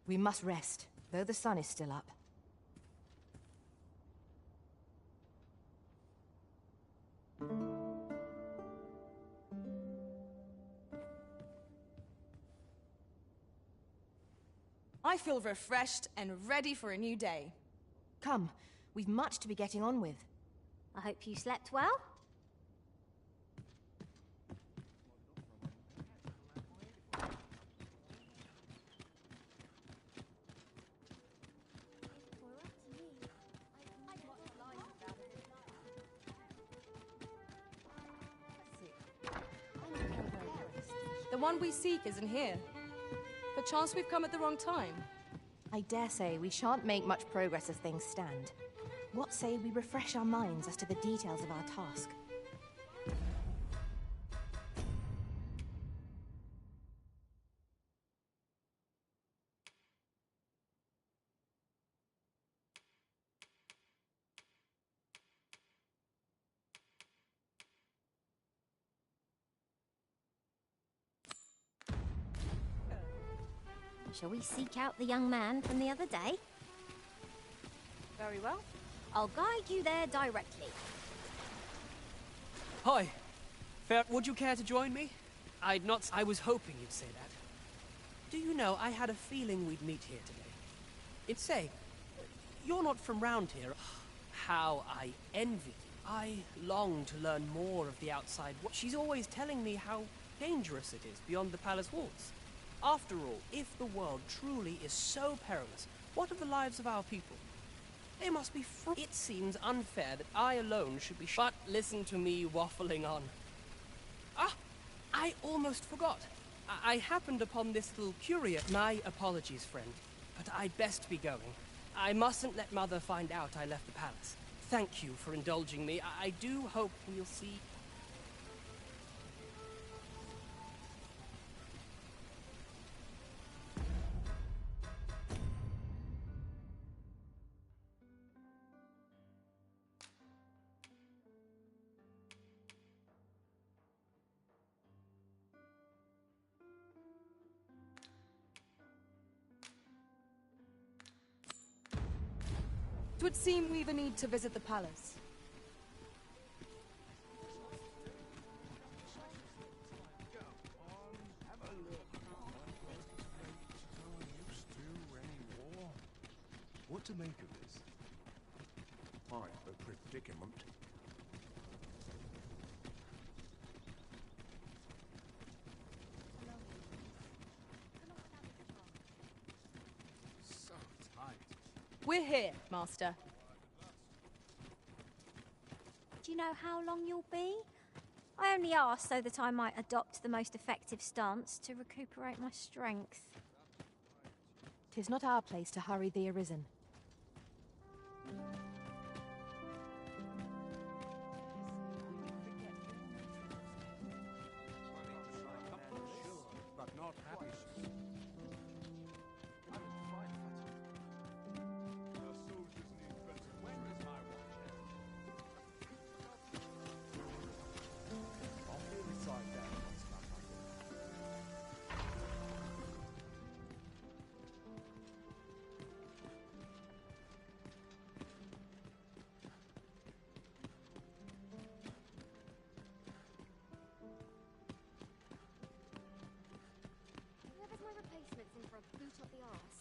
We must rest, though the sun is still up. I feel refreshed and ready for a new day. Come, we've much to be getting on with. I hope you slept well. The one we seek isn't here. Perchance we've come at the wrong time. I dare say we shan't make much progress as things stand. What say we refresh our minds as to the details of our task? Shall we seek out the young man from the other day? Very well. I'll guide you there directly. Hi. Would you care to join me? I was hoping you'd say that. Do you know, I had a feeling we'd meet here today. You're not from round here. How I envy you. I long to learn more of the outside world. She's always telling me how dangerous it is beyond the palace walls. After all, if the world truly is so perilous, what of the lives of our people? They must be free. It seems unfair that I alone should be But listen to me waffling on. I almost forgot. I happened upon this little curio. My apologies, friend, but I'd best be going. I mustn't let Mother find out I left the palace. Thank you for indulging me. I do hope we'll see... It would seem we've a need to visit the palace. What to make of this? Quite a predicament. So tight. We're here, Master. Do you know how long you'll be? I only asked so that I might adopt the most effective stance to recuperate my strength. 'Tis not our place to hurry the arisen. But not happy. Whoever's my replacement's in for a boot up the arse.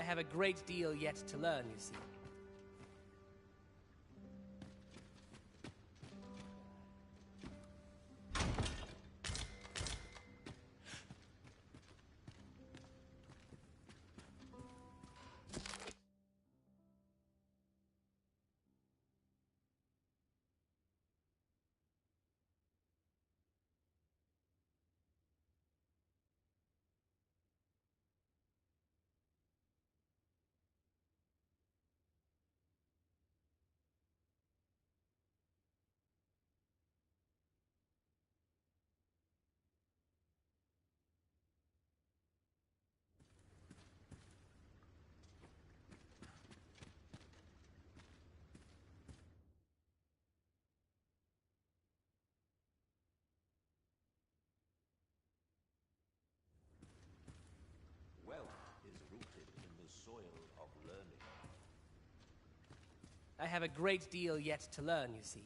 I have a great deal yet to learn, you see. I have a great deal yet to learn, you see.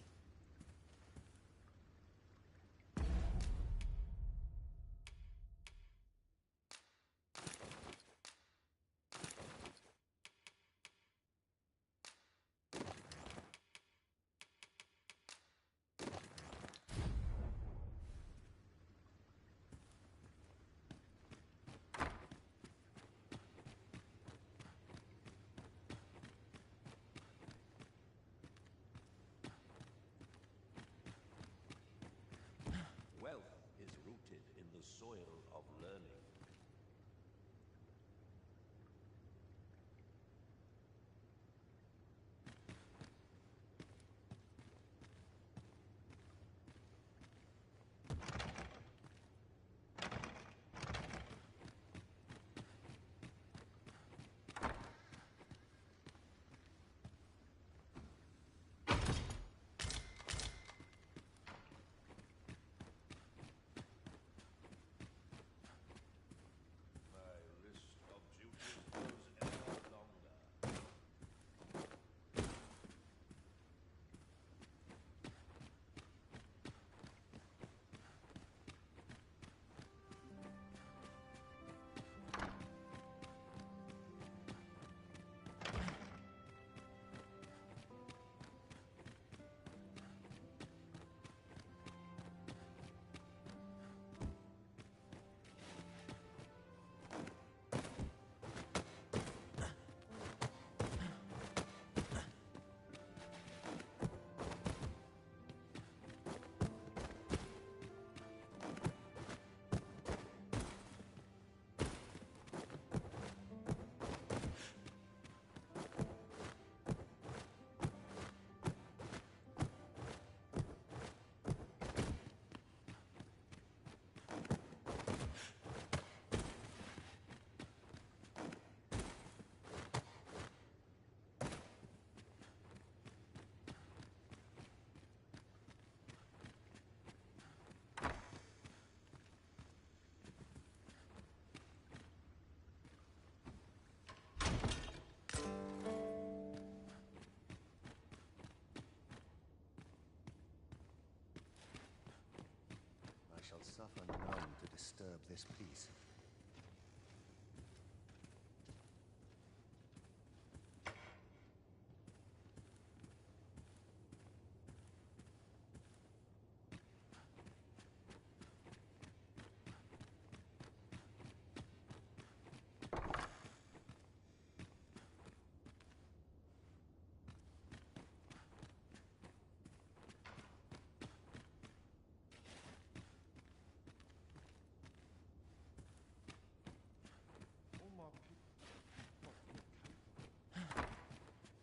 Shall suffer none to disturb this peace.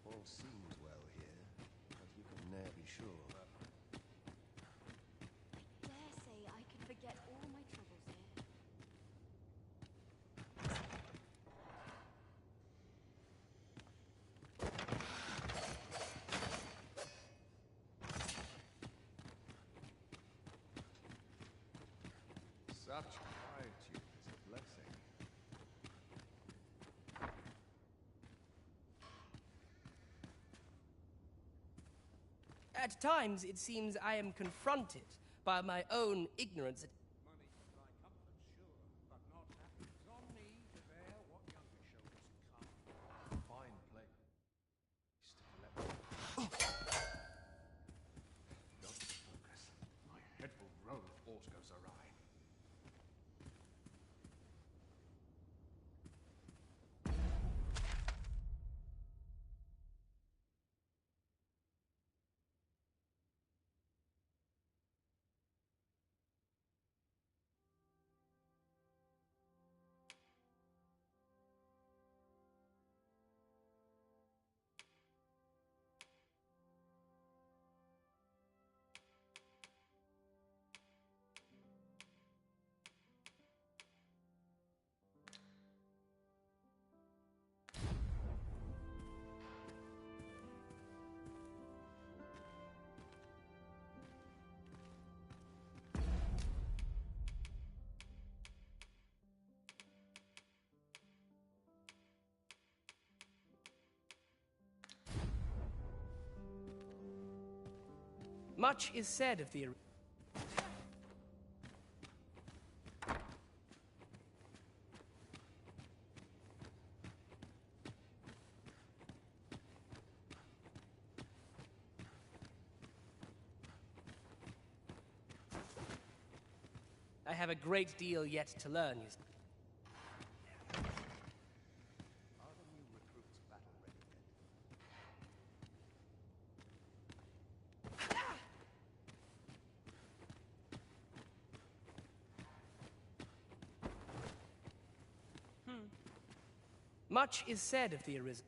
All seems well here, but you can ne'er be sure. I dare say I could forget all my troubles here. Such quietude is a blessing. At times, it seems I am confronted by my own ignorance. Money for thy comfort, sure, but not happiness. On me to bear what younger shoulders come. Much is said of the... I have a great deal yet to learn, you see. Much is said of the arisen.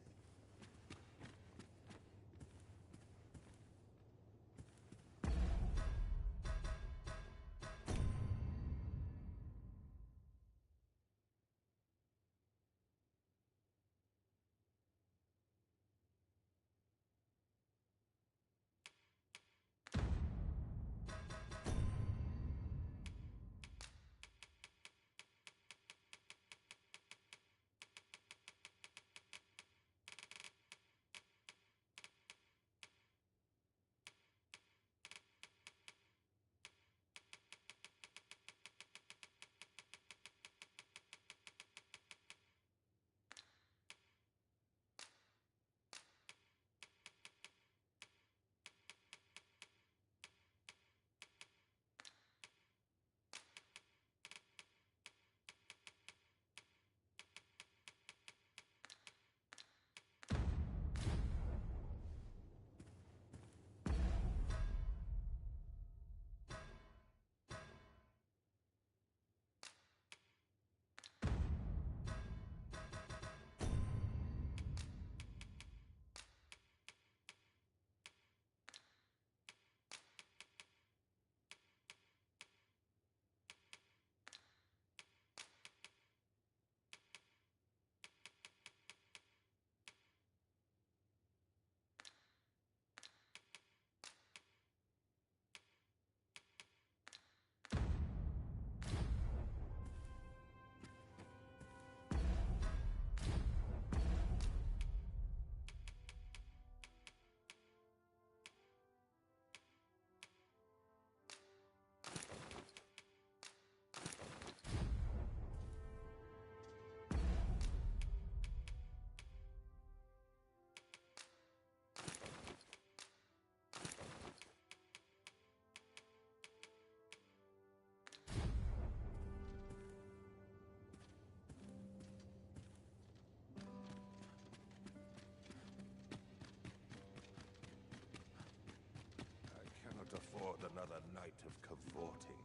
Afford another night of cavorting.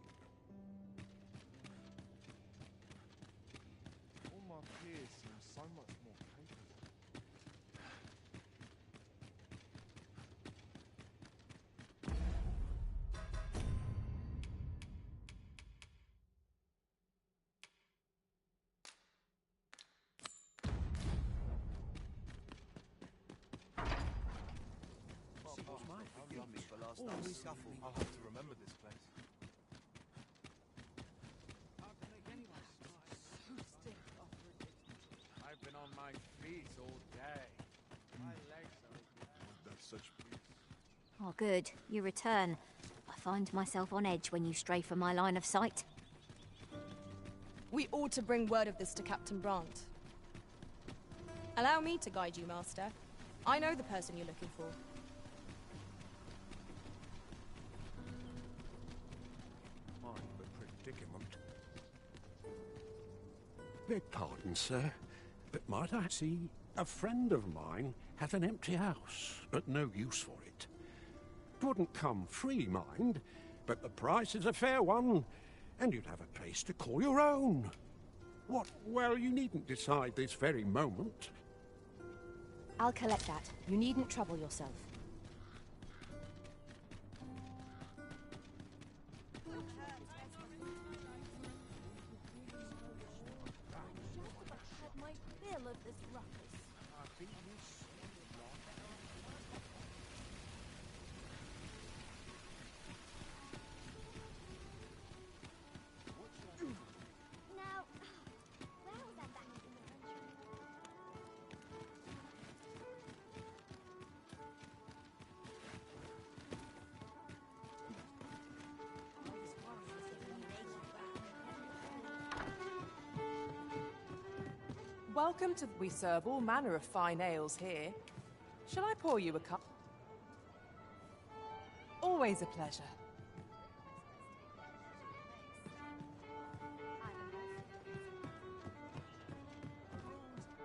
All my peers seem so much more capable. I'll have to remember this place. I've been on my feet all day. My legs are... That's such peace. Oh, good. You return. I find myself on edge when you stray from my line of sight. We ought to bring word of this to Captain Brandt. Allow me to guide you, Master. I know the person you're looking for. Predicament. Beg pardon, sir, but might I see a friend of mine has an empty house, but no use for it. It wouldn't come free, mind, but the price is a fair one, and you'd have a place to call your own. What? Well, you needn't decide this very moment. I'll collect that. You needn't trouble yourself. Welcome to... We serve all manner of fine ales here. Shall I pour you a cup? Always a pleasure.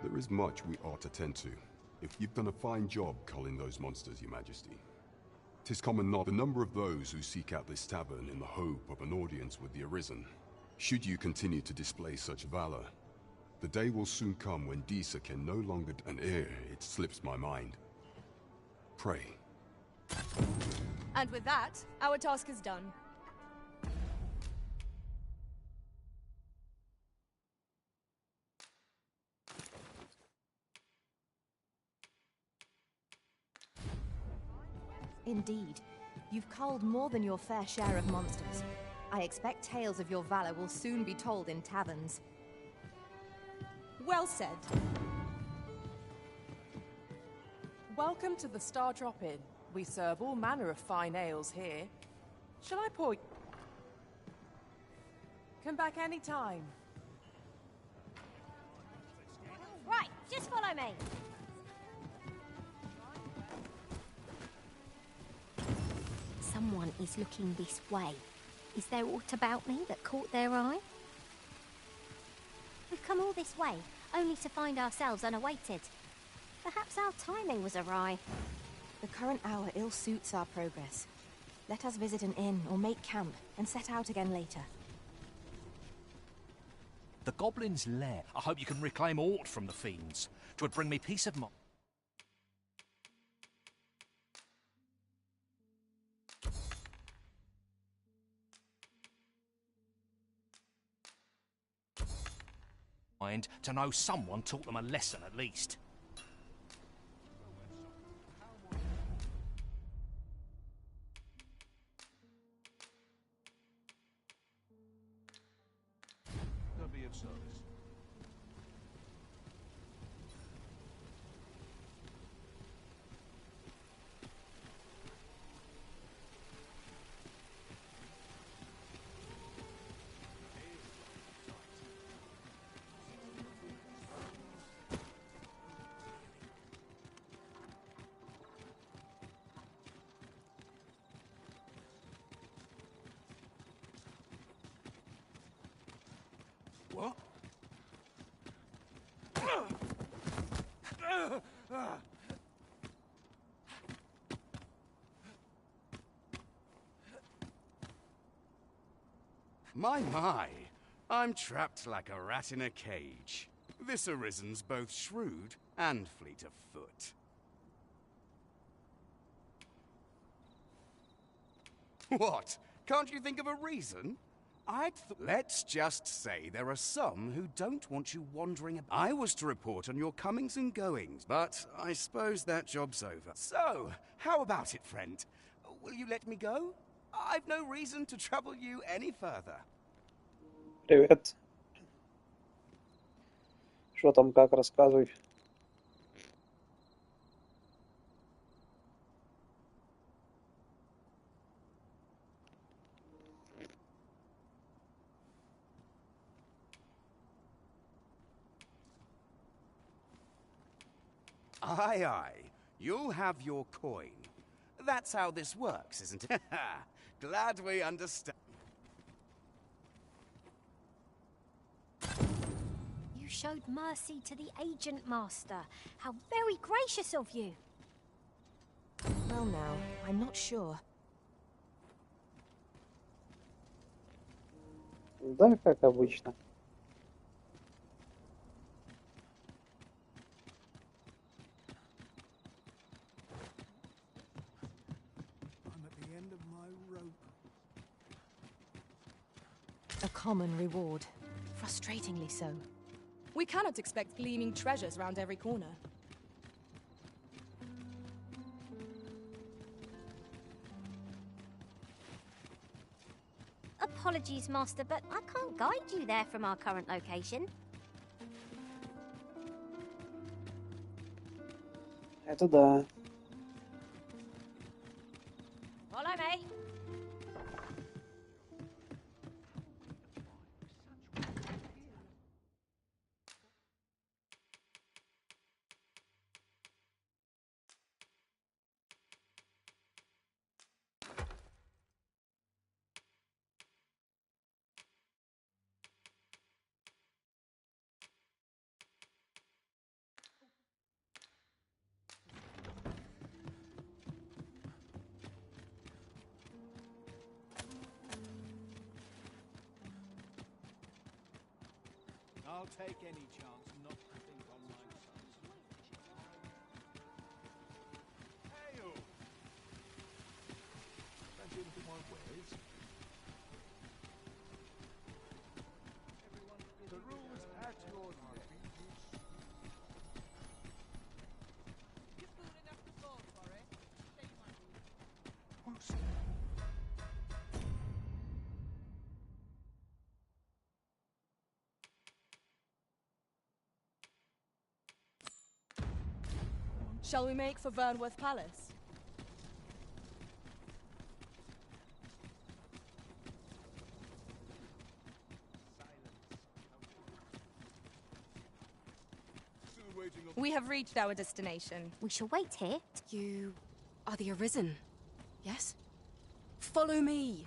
There is much we ought to tend to. If you've done a fine job culling those monsters, Your Majesty. 'Tis common not the number of those who seek out this tavern in the hope of an audience with the Arisen. Should you continue to display such valor, the day will soon come when Disa can no longer... And it slips my mind. Pray. And with that, our task is done. Indeed. You've culled more than your fair share of monsters. I expect tales of your valor will soon be told in taverns. Well said. Welcome to the Star Drop Inn. We serve all manner of fine ales here. Shall I pour... Come back any time. Right, just follow me. Someone is looking this way. Is there aught about me that caught their eye? We've come all this way, only to find ourselves unawaited. Perhaps our timing was awry. The current hour ill suits our progress. Let us visit an inn or make camp and set out again later. The goblin's lair. I hope you can reclaim aught from the fiends. 'Twould bring me peace of mind. To know someone taught them a lesson at least. To be of service. What? My, I'm trapped like a rat in a cage. This Arisen's both shrewd and fleet of foot. What? Can't you think of a reason? Let's just say there are some who don't want you wandering about. I was to report on your comings and goings, but I suppose that job's over. So, how about it, friend? Will you let me go? I've no reason to trouble you any further. Привет. Что там, как, рассказывай. Aye, aye. You'll have your coin. That's how this works, isn't it? Glad we understand. You showed mercy to the agent master. How very gracious of you. Well now, I'm not sure. Да, как обычно. A common reward. Frustratingly so. We cannot expect gleaming treasures round every corner. Apologies, Master, but I can't guide you there from our current location. Это да. Follow me. I'll take any chance not to think on my sons. Hey-o! That's into my ways. The rules at your neck. Shall we make for Vernworth Palace? We have reached our destination. We shall wait here. You are the Arisen, yes? Follow me!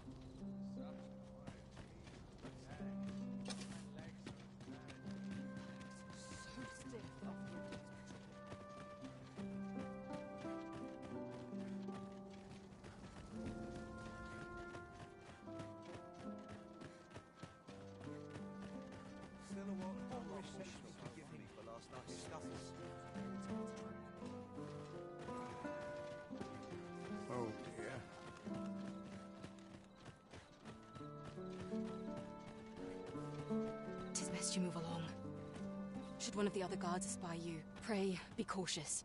Oh dear. Tis best you move along. Should one of the other guards espy you, pray be cautious.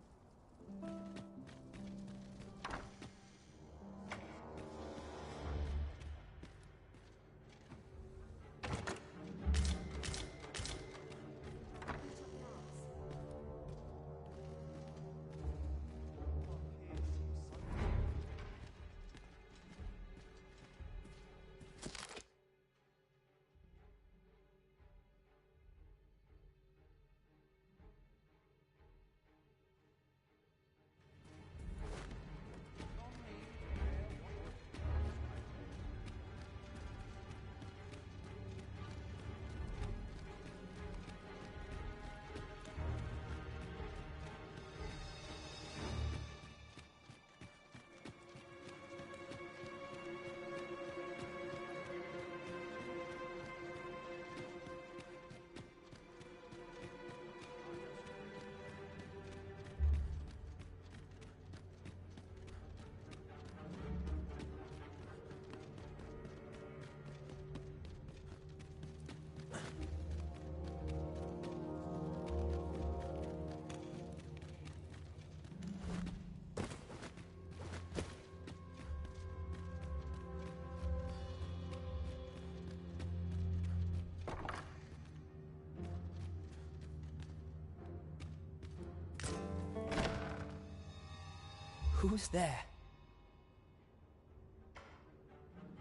Who's there?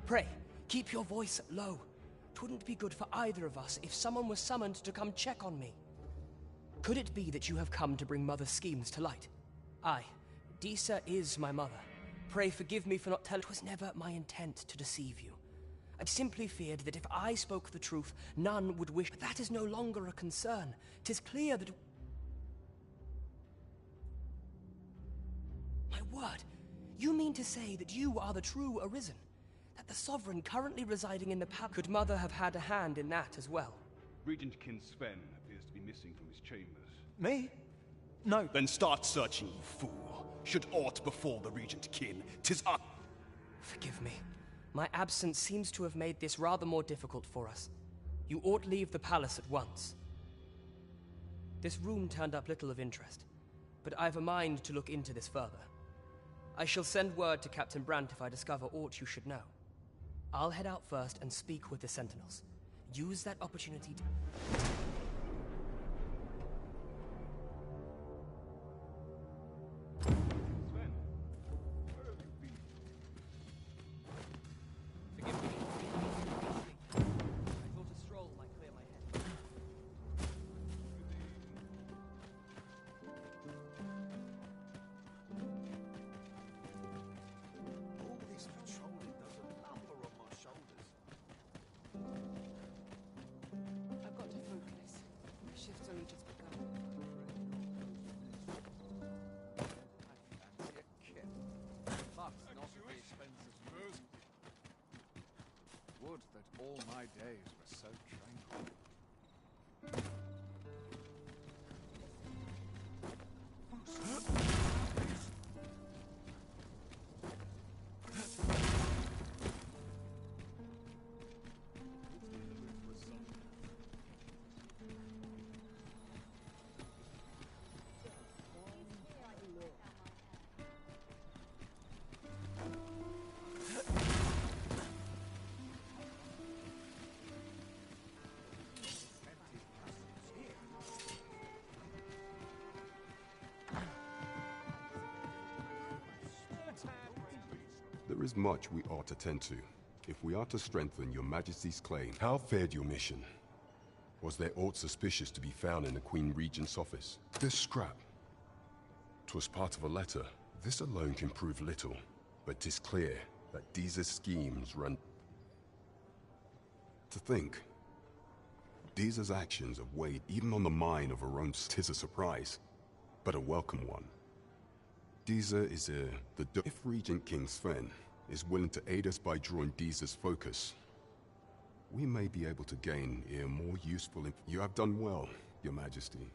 Pray, keep your voice low. 'Twouldn't be good for either of us if someone was summoned to come check on me. Could it be that you have come to bring Mother's schemes to light? Aye, Disa is my mother. Pray forgive me for not telling. It was never my intent to deceive you. I'd simply feared that if I spoke the truth, none would wish. But that is no longer a concern. 'Tis clear that... My word, you mean to say that you are the true Arisen? That the Sovereign currently residing in the palace... Could Mother have had a hand in that as well? Regent Kin Sven appears to be missing from his chambers. Me? No. Then start searching, you fool. Should aught befall the Regent Kin, 'tis up. Forgive me. My absence seems to have made this rather more difficult for us. You ought leave the palace at once. This room turned up little of interest, but I've a mind to look into this further. I shall send word to Captain Brandt if I discover aught you should know. I'll head out first and speak with the Sentinels. Use that opportunity to... Forgive me. I thought a stroll might clear my head. All this patrolling does a number on my shoulders. I've got to focus. My shift's only just begun. I fancy a kip. But not at the expense of yours. Would that all my days were so tranquil. There is much we ought to tend to, if we are to strengthen your Majesty's claim. How fared your mission? Was there aught suspicious to be found in the Queen Regent's office? This scrap. 'Twas part of a letter. This alone can prove little, but 'tis clear that Deeza's schemes run... To think, Deeza's actions have weighed even on the mind of her own. 'Tis a surprise, but a welcome one. Deeza is if Regent King Sven is willing to aid us by drawing Deeza's focus, we may be able to gain a more useful... You have done well, Your Majesty.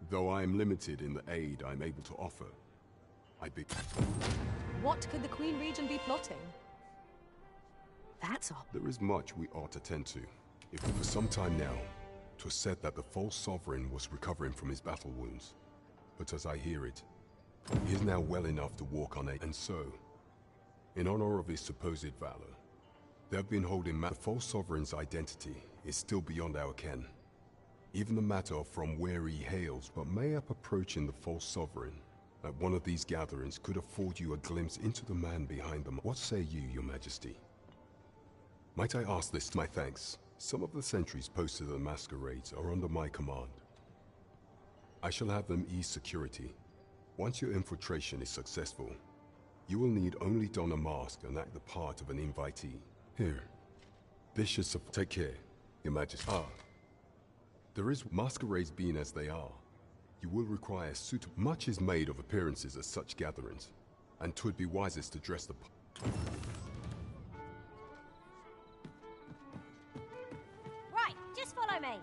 Though I am limited in the aid I'm able to offer, What could the Queen Regent be plotting? That's all. There is much we ought to tend to. If for some time now, 'twas said that the false sovereign was recovering from his battle wounds. But as I hear it, he is now well enough to walk on and so, in honor of his supposed valor, they have been holding the false sovereign's identity is still beyond our ken. Even the matter of from where he hails, but mayhap approaching the false sovereign at one of these gatherings could afford you a glimpse into the man behind them. What say you, Your Majesty? Might I ask this? My thanks. Some of the sentries posted at the masquerades are under my command. I shall have them ease security. Once your infiltration is successful, you will need only don a mask and act the part of an invitee. Here. This should take care, Your Majesty. There is masquerades being as they are. You will require suitable... Much is made of appearances at such gatherings, and 'twould be wisest to dress the... Right, just follow me.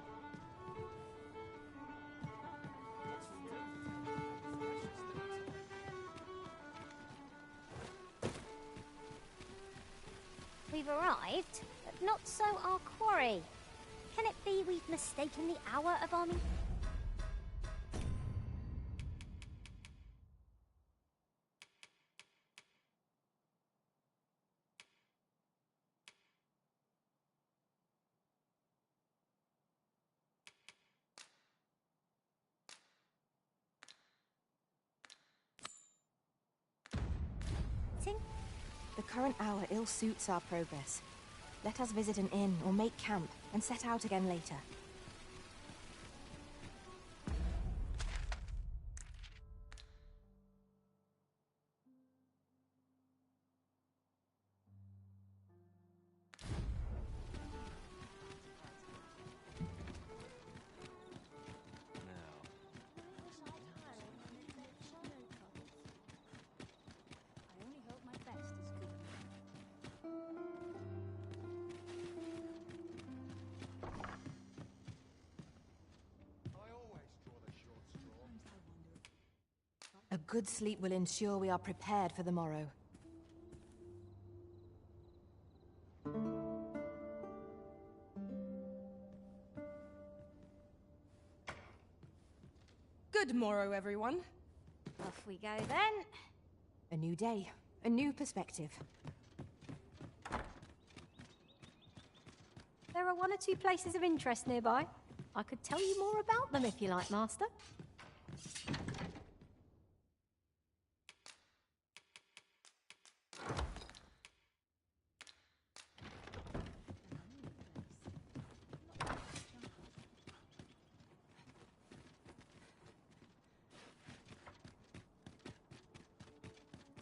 We've arrived, but not so our quarry. Can it be we've mistaken the hour of our meeting? The current hour ill suits our progress. Let us visit an inn or make camp and set out again later. A good sleep will ensure we are prepared for the morrow. Good morrow, everyone. Off we go then. A new day, a new perspective. There are one or two places of interest nearby. I could tell you more about them if you like, Master.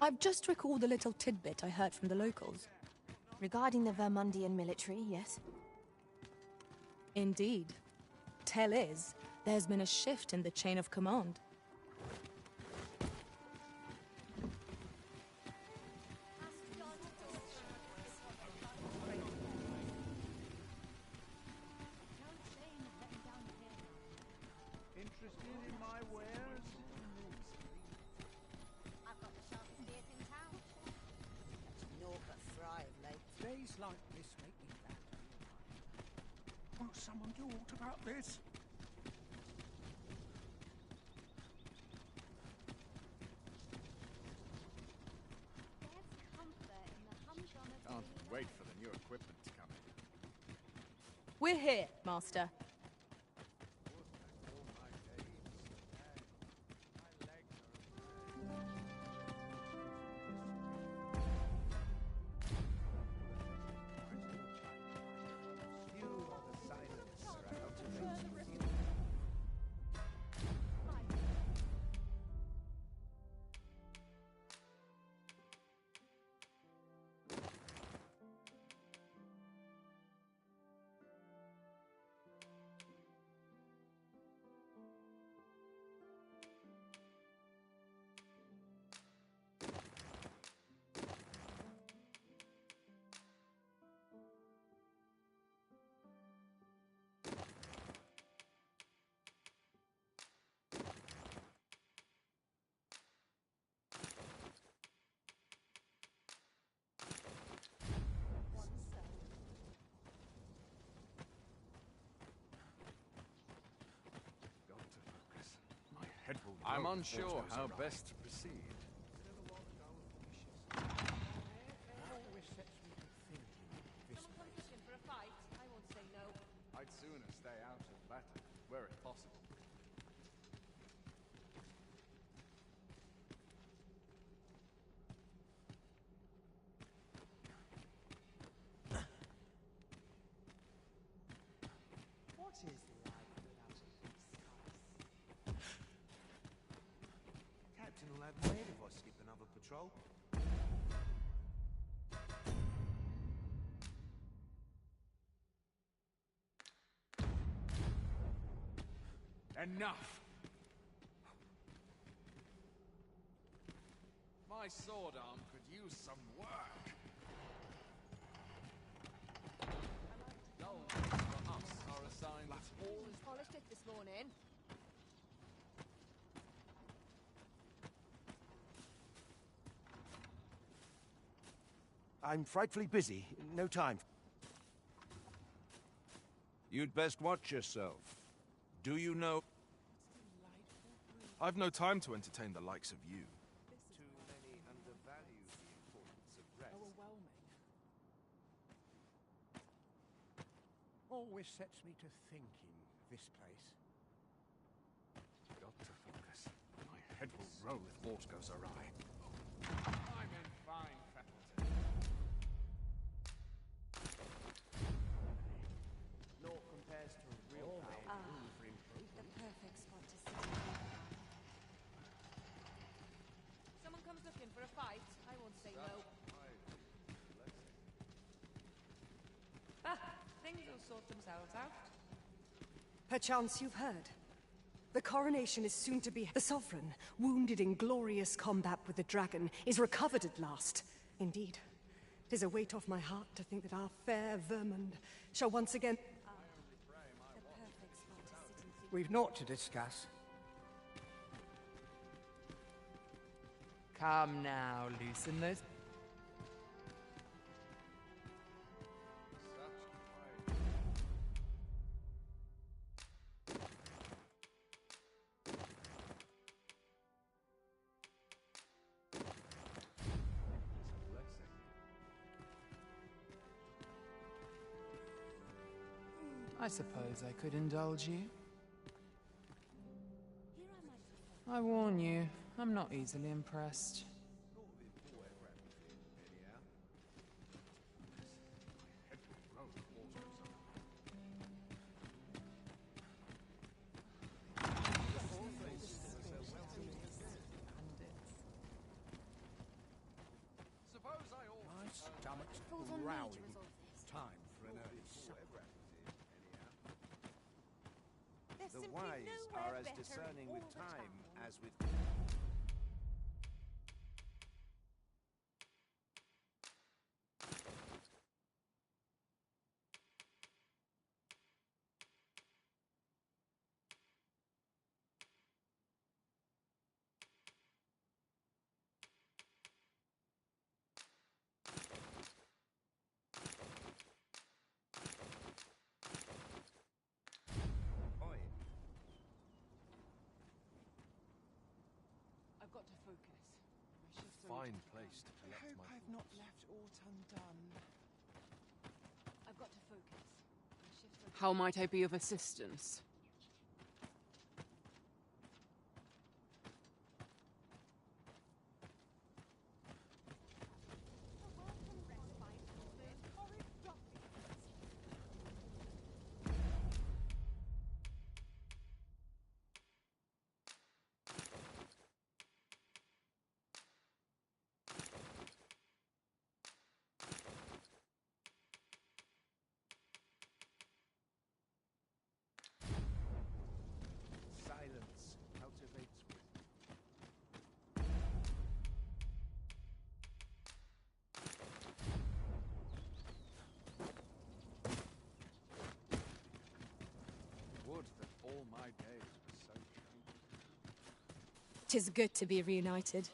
I've just recalled a little tidbit I heard from the locals. Regarding the Vermundian military, yes? Indeed. Tell is, there's been a shift in the chain of command. Interested in my wares? someone do aught about this? Can't wait for the new equipment to come in. We're here, Master. Head will I'm roll unsure before it goes how awry. best to proceed. I'd sooner stay out of battle, were it possible. What is life without a good spice? Captain will have made if I skip another patrol. Enough! My sword arm could use some work. Dull for us are assigned that all is Polished it this morning. I'm frightfully busy. No time. You'd best watch yourself. Do you know... I've no time to entertain the likes of you. Too many undervalue the importance of rest. Overwhelming. Always sets me to thinking, this place. Got to focus. My head will roll if aught goes awry. I'm in fine faculty. Law compares to a real power. Room for improvement. The perfect spot to sit. Someone comes looking for a fight, I won't say no. Things will sort themselves out. Perchance you've heard. The coronation is soon to be... The Sovereign, wounded in glorious combat with the dragon, is recovered at last. Indeed. 'Tis a weight off my heart to think that our fair Vermund shall once again... We've naught to discuss. Come now, loosen those. I suppose I could indulge you. I warn you, I'm not easily impressed. Suppose I all My stomach's Falls on me to growling. resolve this. Time for an early supper. There's The simply wise nowhere are as better in discerning with all the time town. as with... got to focus. My shift's Fine only place to I collect hope my I've not left aught undone. I've got to focus. My shift's only How might I be of assistance? Silence cultivates wisdom. Would that all my days were so tranquil. 'Tis good to be reunited.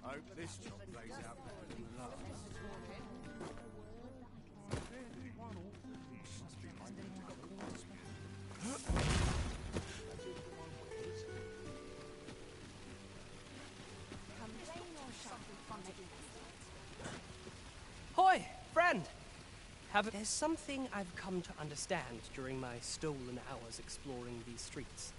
Hope this job plays out better than the last. Hoy, friend! There's something I've come to understand during my stolen hours exploring these streets,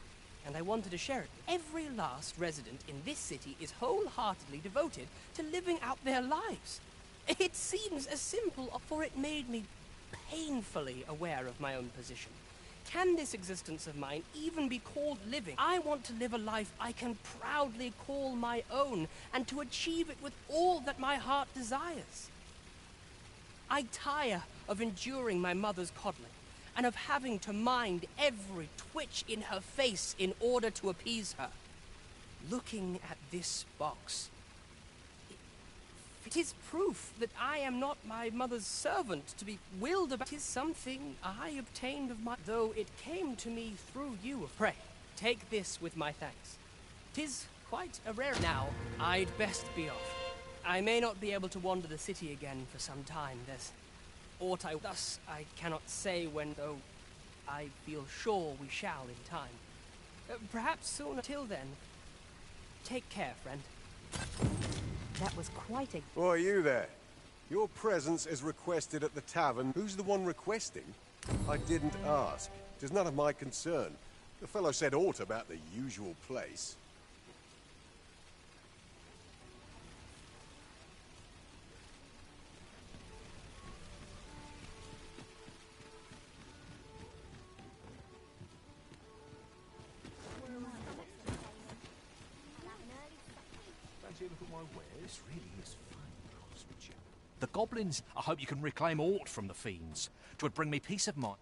and I wanted to share it. Every last resident in this city is wholeheartedly devoted to living out their lives. It seems as simple, for it made me painfully aware of my own position. Can this existence of mine even be called living? I want to live a life I can proudly call my own, and to achieve it with all that my heart desires. I tire of enduring my mother's coddling, and of having to mind every twitch in her face in order to appease her. Looking at this box, it is proof that I am not my mother's servant to be willed about. It is something I obtained of my... though it came to me through you. Pray, take this with my thanks. 'Tis quite a rare... Now, I'd best be off. I may not be able to wander the city again for some time. There's aught thus I cannot say when, though I feel sure we shall in time. Perhaps soon. Till then, take care, friend. That was quite a... Why, you there? Your presence is requested at the tavern. Who's the one requesting? I didn't ask. 'Tis none of my concern. The fellow said aught about the usual place. Fancy a look at my wares? This really is fine craftsmanship. The goblins, I hope you can reclaim aught from the fiends. 'Twould bring me peace of mind.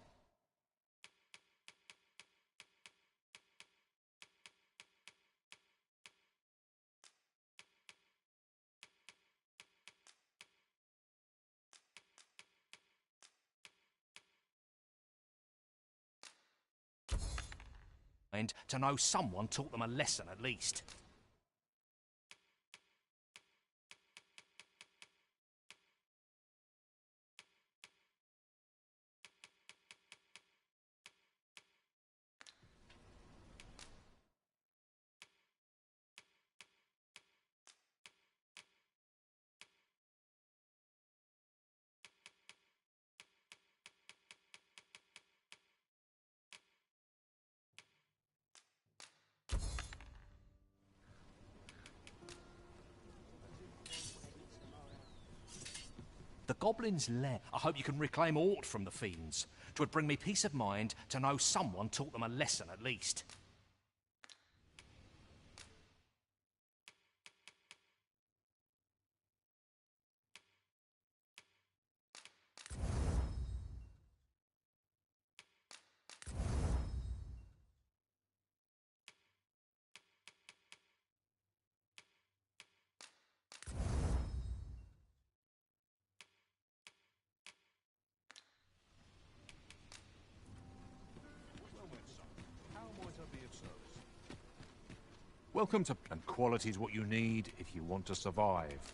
And to know someone taught them a lesson at least. The goblins' lair. I hope you can reclaim aught from the fiends. 'Twould bring me peace of mind to know someone taught them a lesson at least. Well met, son. How might I be Welcome to... And quality is what you need if you want to survive.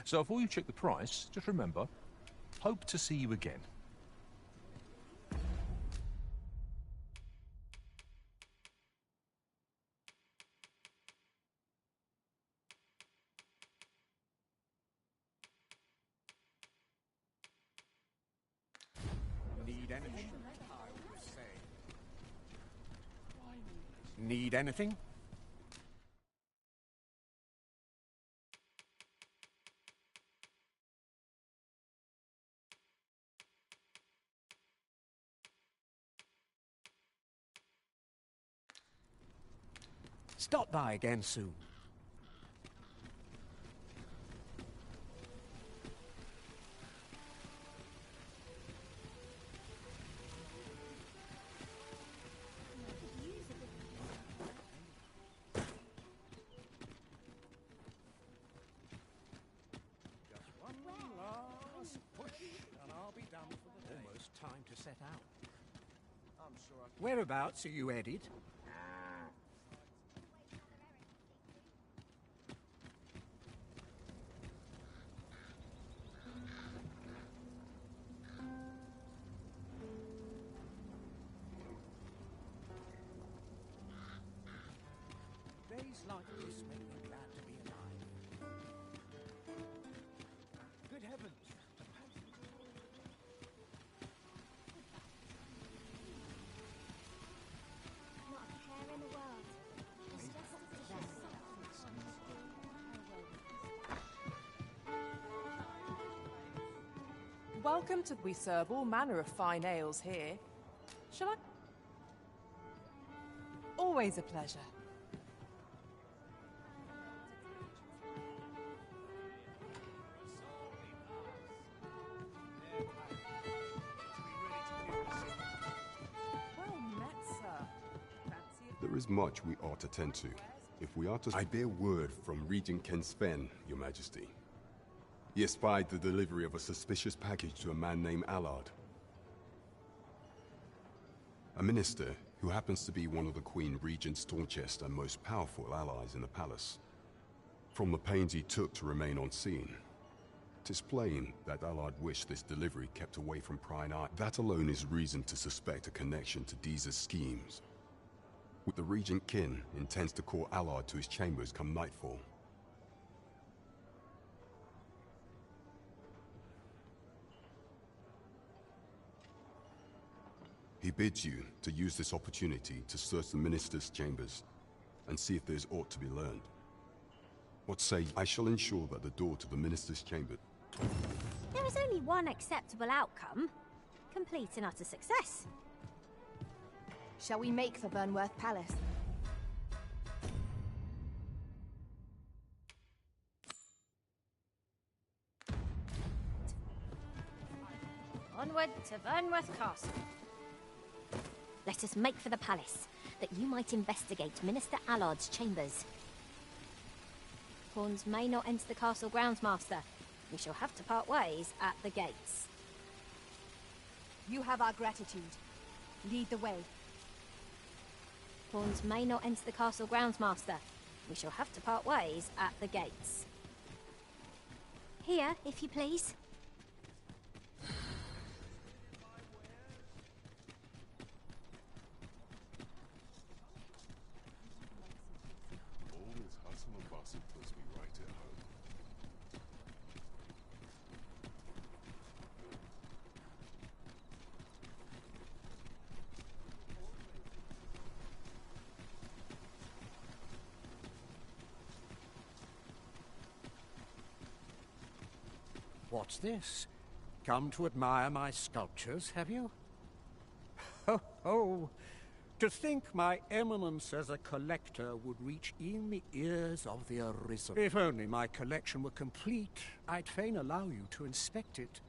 So before you check the price, just remember, hope to see you again. Need anything? I would say. Need anything? Stop by again soon. Just one last push, and I'll be done for the day. Almost time to set out. I'm sure I can... Whereabouts are you headed? Days like this make me glad to be alive. Good heavens! Not a care in the world. It's just Welcome to... We serve all manner of fine ales here. Shall I... Always a pleasure. There is much we ought to tend to. If we are to... I bear word from Regent Ken Sven, Your Majesty. He espied the delivery of a suspicious package to a man named Allard. A minister who happens to be one of the Queen Regent's staunchest and most powerful allies in the palace. From the pains he took to remain on scene, 'tis plain that Allard wished this delivery kept away from prying eyes. That alone is reason to suspect a connection to Deeza's schemes. The Regent Kin intends to call Allard to his chambers come nightfall. He bids you to use this opportunity to search the minister's chambers and see if there's aught to be learned. What say you? I shall ensure that the door to the minister's chamber... There is only one acceptable outcome. Complete and utter success. Shall we make for Burnworth Palace? Onward to Burnworth Castle. Let us make for the palace, that you might investigate Minister Allard's chambers. Pawns may not enter the castle grounds, Master. We shall have to part ways at the gates. You have our gratitude. Lead the way. Pawns may not enter the castle grounds, Master. We shall have to part ways at the gates. Here, if you please. What's this? Come to admire my sculptures, have you? Ho ho! To think my eminence as a collector would reach in the ears of the arisen. If only my collection were complete, I'd fain allow you to inspect it.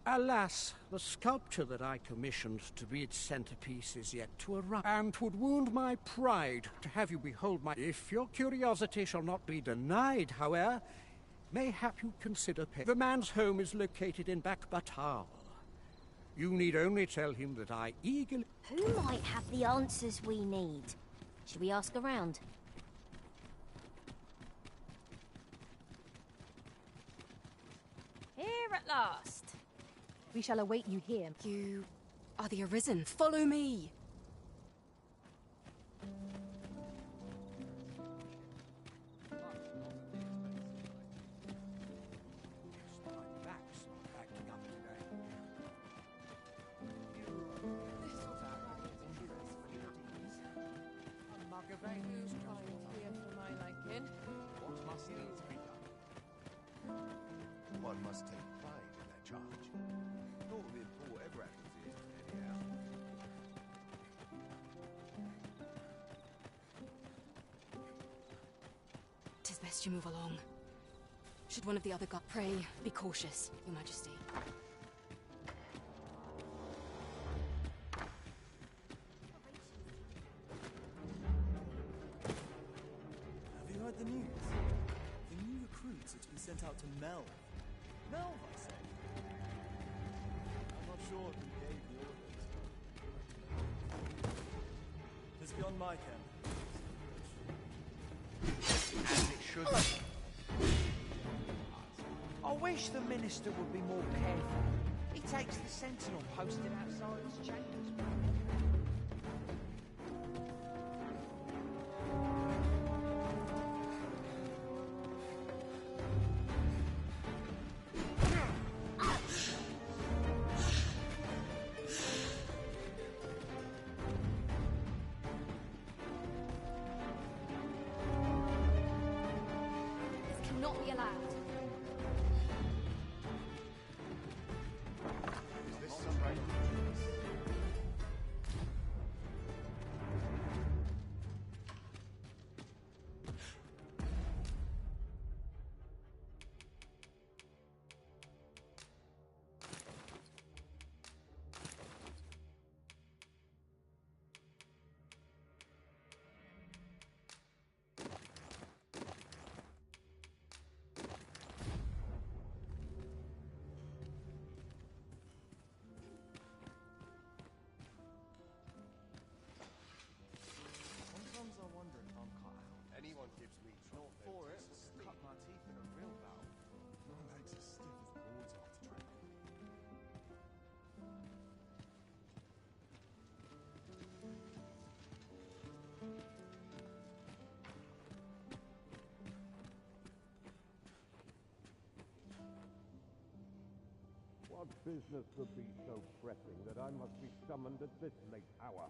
Alas, the sculpture that I commissioned to be its centerpiece is yet to arrive, and 'twould wound my pride to have you behold my... If your curiosity shall not be denied, however, mayhap you consider pay. The man's home is located in Bakbatal. You need only tell him that I eagerly... Who might have the answers we need? Should we ask around? Here at last. We shall await you here. You are the Arisen. Follow me. One must take pride in their charge. Not that whatever happens here, anyhow. Tis best you move along. Should one of the other gods pray, be cautious, Your Majesty. Have you heard the news? The new recruits are to be sent out to Melv. Melv, I say. I'm not sure who gave the orders. It's beyond my ken. As it should be. I wish the minister would be more careful. He takes the sentinel posted outside his chambers. Anyone gives me trouble. Not for it. Cut my teeth in a real battle. My legs are stiff as boards after training. What business could be so pressing that I must be summoned at this late hour?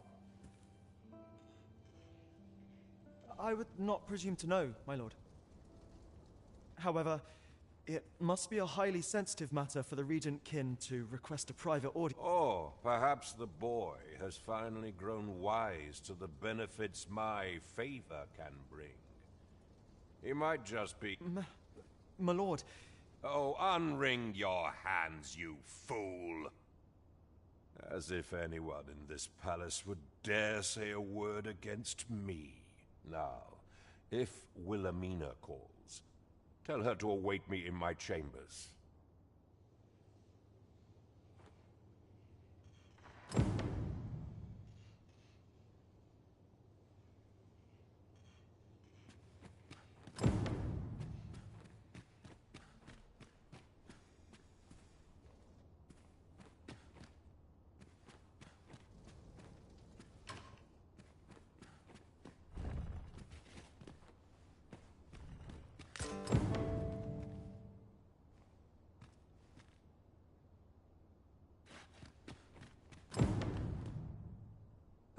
I would not presume to know, my lord. However, it must be a highly sensitive matter for the Regent Kin to request a private audience. Or perhaps the boy has finally grown wise to the benefits my favor can bring. He might just be... My lord... Oh, unwring your hands, you fool! As if anyone in this palace would dare say a word against me. Now, if Wilhelmina calls, tell her to await me in my chambers.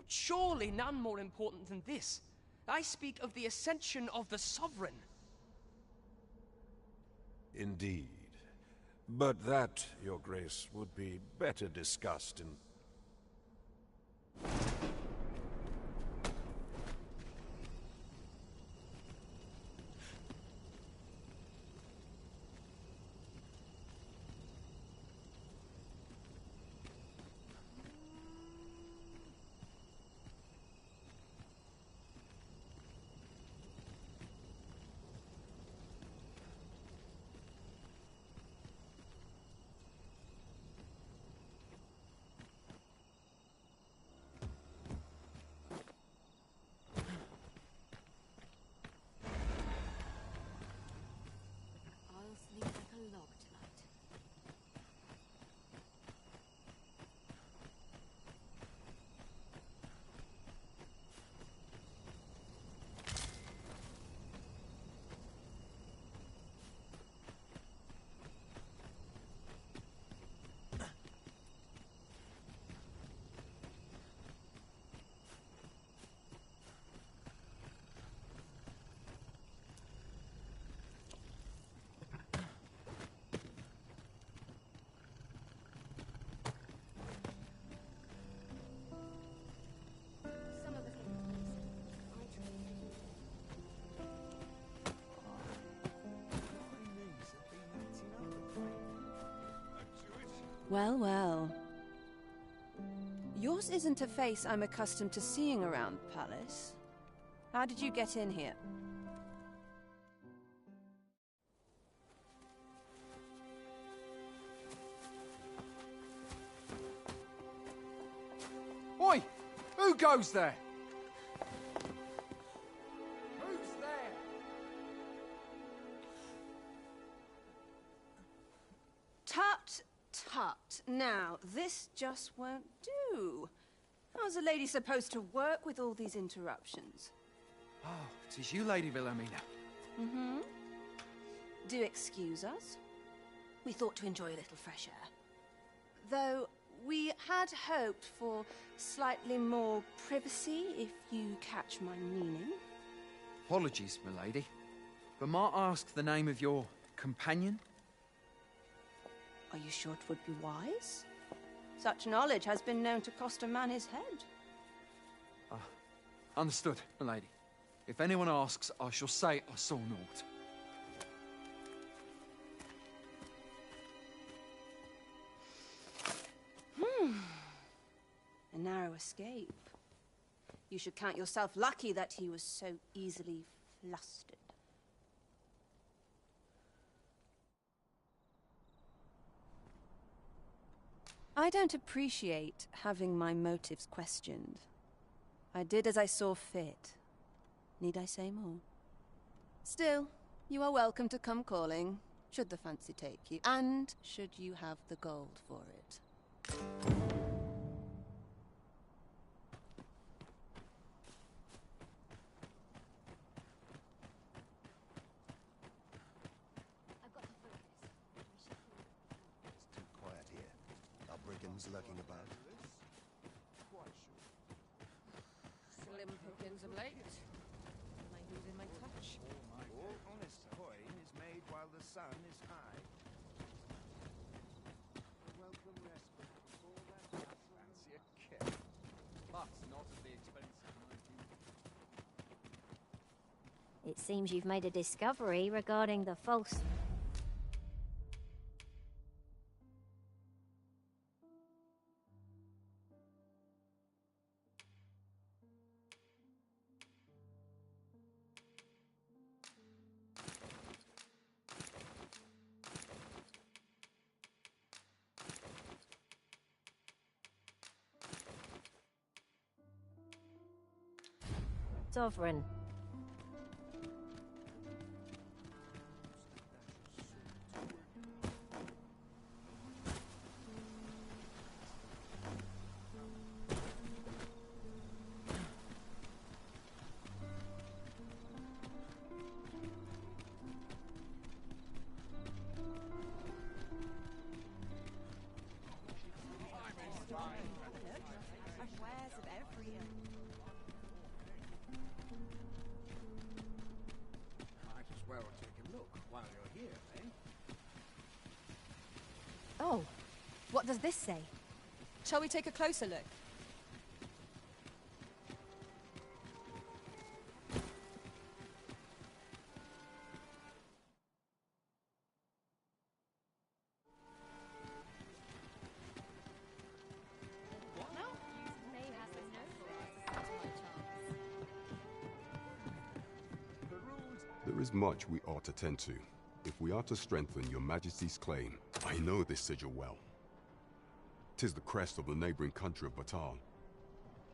Surely none more important than this. I speak of the ascension of the Sovereign. Indeed. But that, Your Grace, would be better discussed in... Well, well. Yours isn't a face I'm accustomed to seeing around the palace. How did you get in here? Oi! Who goes there? Who's there? Tut, tut. Now, this just won't do. How's a lady supposed to work with all these interruptions? Oh, it is you, Lady Wilhelmina. Mm-hmm. Do excuse us. We thought to enjoy a little fresh air. Though we had hoped for slightly more privacy, if you catch my meaning. Apologies, milady. But might I ask the name of your companion? Are you sure it would be wise? Such knowledge has been known to cost a man his head. Understood, milady. If anyone asks, I shall say I saw naught. A narrow escape. You should count yourself lucky that he was so easily flustered. I don't appreciate having my motives questioned. I did as I saw fit. Need I say more? Still, you are welcome to come calling, should the fancy take you, and should you have the gold for it. Lurking about. Slim pickings of late. Am I losing my touch? All honest coin is made while the sun is high. A welcome respite before that Fancy a kick. But not at the expense of my beauty. It seems you've made a discovery regarding the false... Sovereign. does this say? Shall we take a closer look? There is much we ought to tend to, if we are to strengthen your majesty's claim. I know this sigil well. 'Tis the crest of the neighboring country of Batal,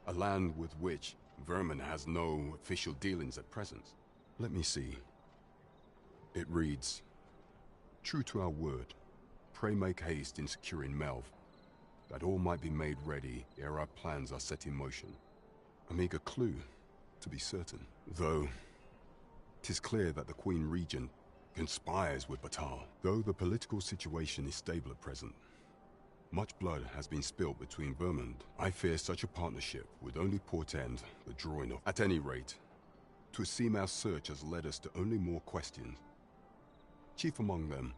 a land with which Vermin has no official dealings at present. Let me see. It reads, "True to our word, pray make haste in securing Melv, that all might be made ready ere our plans are set in motion." A meager clue, to be certain. Though, 'tis clear that the Queen Regent conspires with Batal. Though the political situation is stable at present, much blood has been spilled between Vermund. I fear such a partnership would only portend the drawing of... At any rate, 'twould seem our search has led us to only more questions. Chief among them,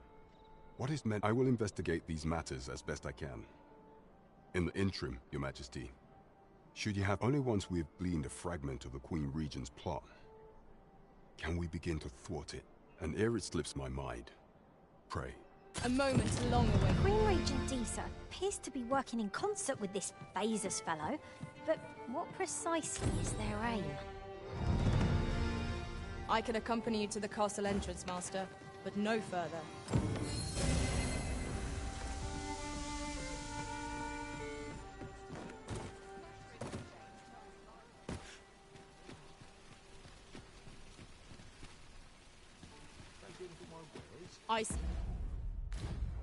what is meant? I will investigate these matters as best I can. In the interim, Your Majesty, should you have only once we have gleaned a fragment of the Queen Regent's plot, can we begin to thwart it? And ere it slips my mind, pray. A moment long away. Queen Regent Disa appears to be working in concert with this Phasus fellow, but what precisely is their aim? I can accompany you to the castle entrance, Master, but no further. I see.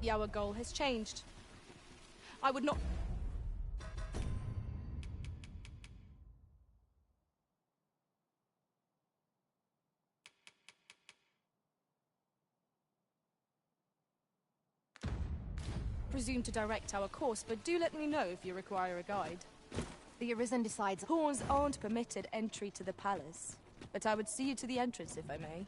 Our goal has changed. I would not... presume to direct our course, but do let me know if you require a guide. The Arisen decides pawns aren't permitted entry to the palace, but I would see you to the entrance if I may.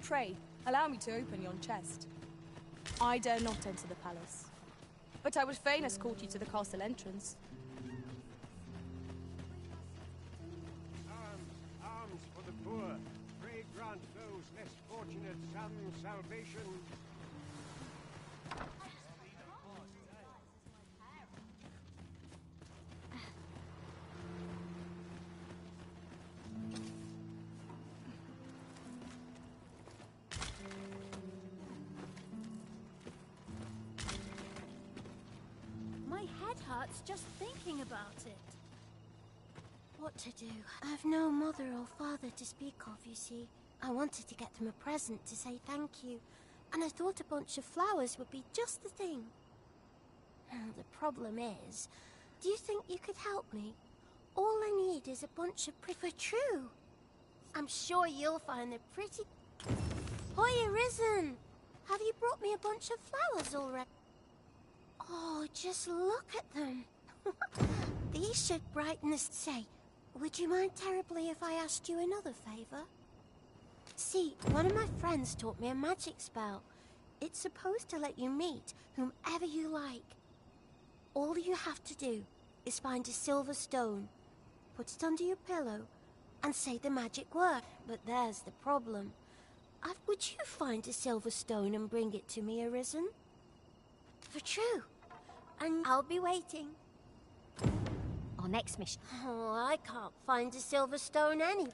Pray, allow me to open yon chest. I dare not enter the palace, but I would fain escort you to the castle entrance. Arms for the poor. Pray grant those less fortunate some salvation. My head hurts just thinking about it. What to do? I've no mother or father to speak of, you see. I wanted to get them a present to say thank you, and I thought a bunch of flowers would be just the thing. The problem is, do you think you could help me? All I need is a bunch of for true. I'm sure you'll find they're pretty... Hoya Risen! Have you brought me a bunch of flowers already? Oh, just look at them. These should brighten the... Say, would you mind terribly if I asked you another favor? See, one of my friends taught me a magic spell. It's supposed to let you meet whomever you like. All you have to do is find a silver stone, put it under your pillow, and say the magic word. But there's the problem. Would you find a silver stone and bring it to me, Arisen? For true. And I'll be waiting. Our next mission. Oh, I can't find a silver stone any.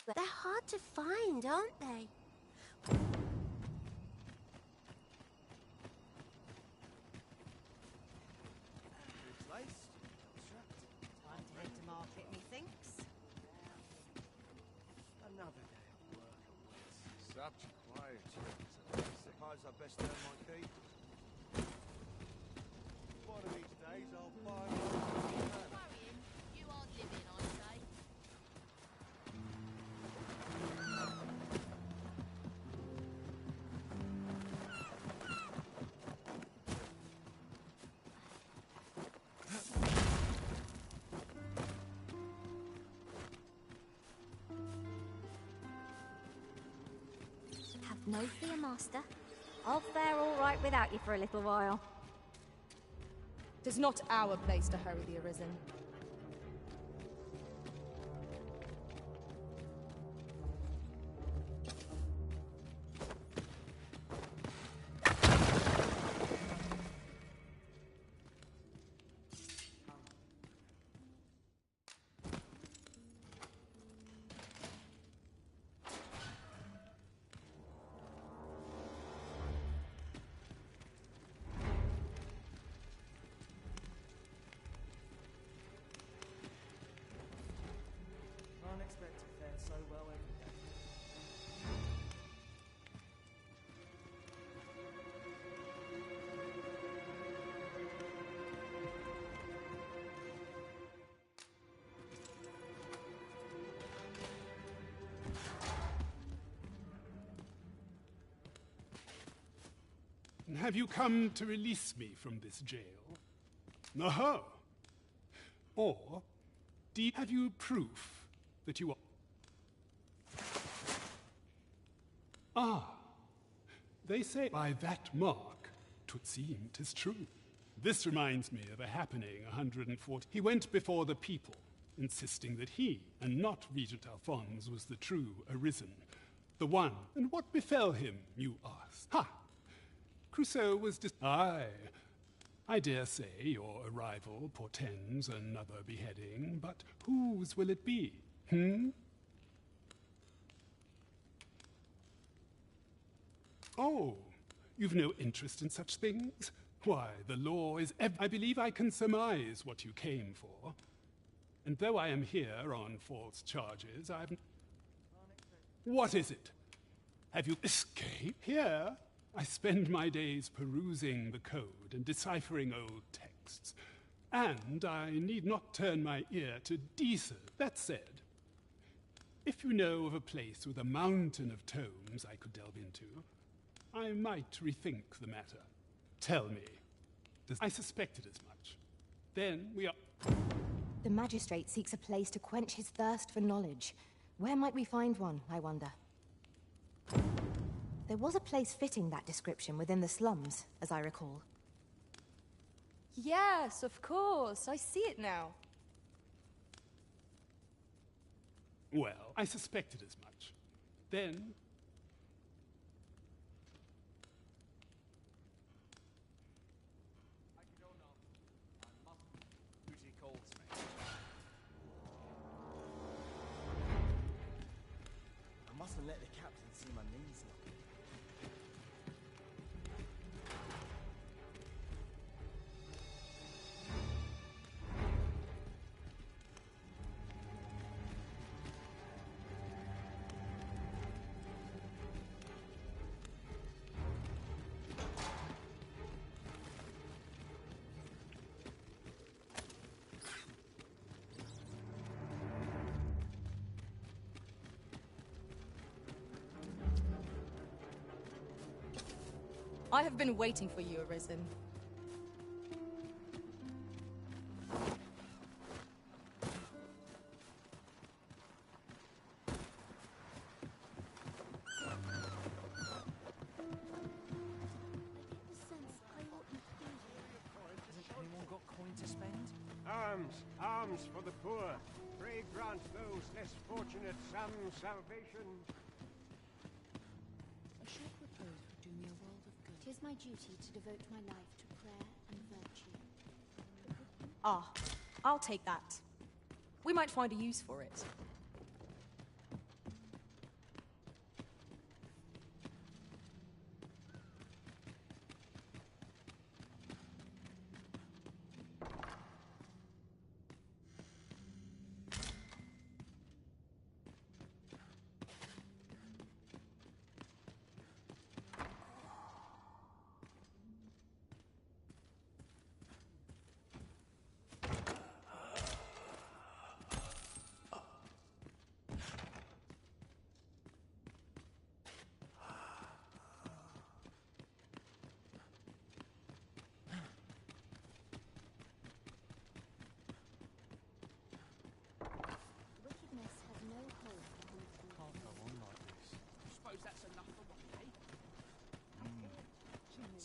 They're hard to find, aren't they? Time to head to market, methinks. Another day of work awaits. Such quiet. Suppose I best earn my keep. One of these days I'll buy Worrying. You are living, I say. Have no fear, Master. I'll fare all right without you for a little while. 'Tis not our place to hurry the Arisen. Unexpected fare so well every day. Have you come to release me from this jail? Aha! Or have you proof that you are... Ah! They say by that mark, 'twould seem 'tis true. This reminds me of a happening 140. He went before the people, insisting that he, and not Regent Alphonse, was the true Arisen. The one. And what befell him, you ask? Ha! Crusoe was Aye. I dare say your arrival portends another beheading, but whose will it be? Oh, you've no interest in such things? Why, the law is I believe I can surmise what you came for. And though I am here on false charges, I've... What is it? Have you escaped? Here, I spend my days perusing the code and deciphering old texts. And I need not turn my ear to decent. That said, if you know of a place with a mountain of tomes I could delve into, I might rethink the matter. Tell me. I suspected as much. Then we are... The magistrate seeks a place to quench his thirst for knowledge. Where might we find one, I wonder? There was a place fitting that description within the slums, as I recall. Yes, of course. I see it now. Well, I suspected as much. Then... Duty calls me. I mustn't let the captain see my knees knocking. I have been waiting for you, Arisen. Anyone got coin to spend? Alms for the poor. Pray grant those less fortunate some salvation. A short repose would do me a world of good. 'Tis my duty to devote my life to prayer and virtue. Ah, I'll take that. We might find a use for it.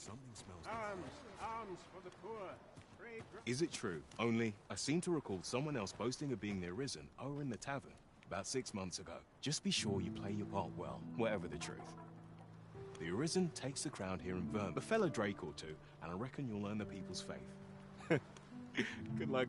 Something smells. Alms for the poor. Pray Is it true? Only, I seem to recall someone else boasting of being the Arisen over in the tavern about 6 months ago. Just be sure you play your part well, whatever the truth. The Arisen takes the crowd here in Verm, a fellow Drake or two, and I reckon you'll earn the people's faith. Good luck.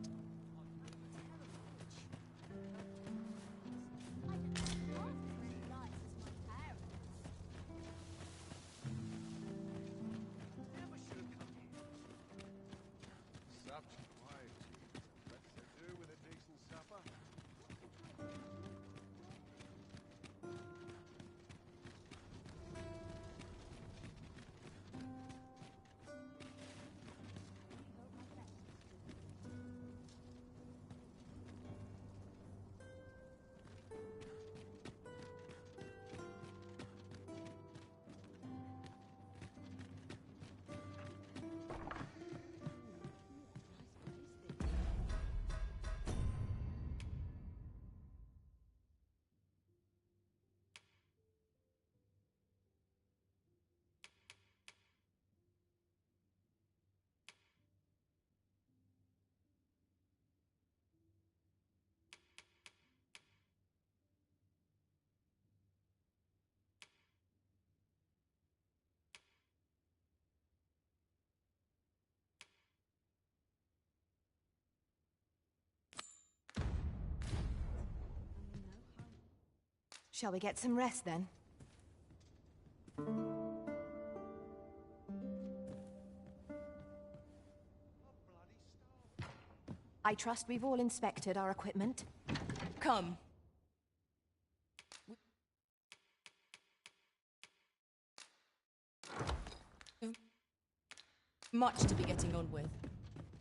Shall we get some rest then? I trust we've all inspected our equipment. Come. Much to be getting on with.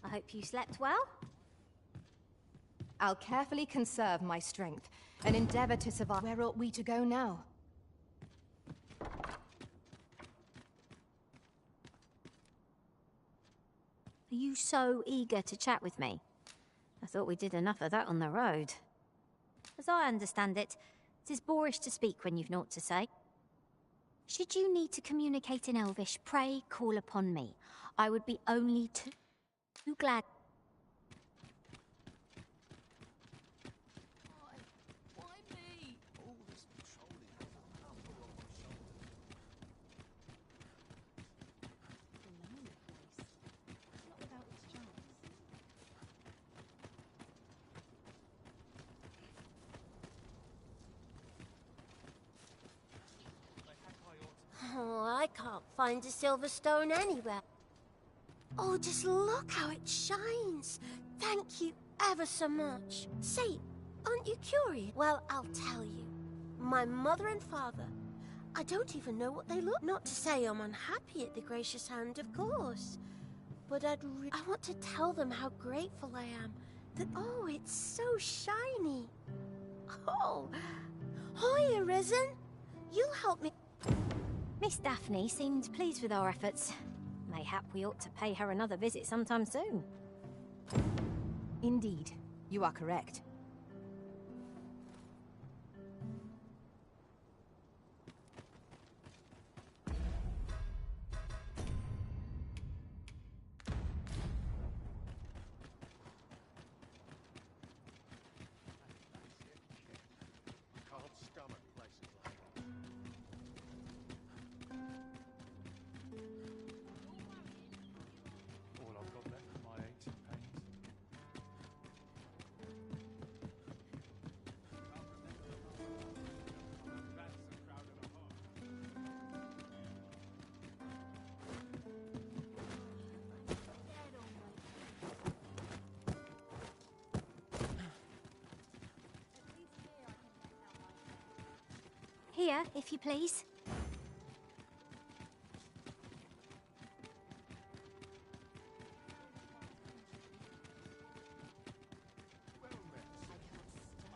I hope you slept well. I'll carefully conserve my strength and endeavor to survive. Where ought we to go now? Are you so eager to chat with me? I thought we did enough of that on the road. As I understand it, it is boorish to speak when you've naught to say. Should you need to communicate in Elvish, pray call upon me. I would be only too glad. Oh, I can't find a silver stone anywhere. Oh, just look how it shines. Thank you ever so much. Say, aren't you curious? Well, I'll tell you. My mother and father, I don't even know what they look. Not to say I'm unhappy at the gracious hand, of course. But I want to tell them how grateful I am. That, oh, it's so shiny. Oh, hi, Arisen. You'll help me. Miss Daphne seemed pleased with our efforts. Mayhap we ought to pay her another visit sometime soon. Indeed, you are correct. Here, if you please.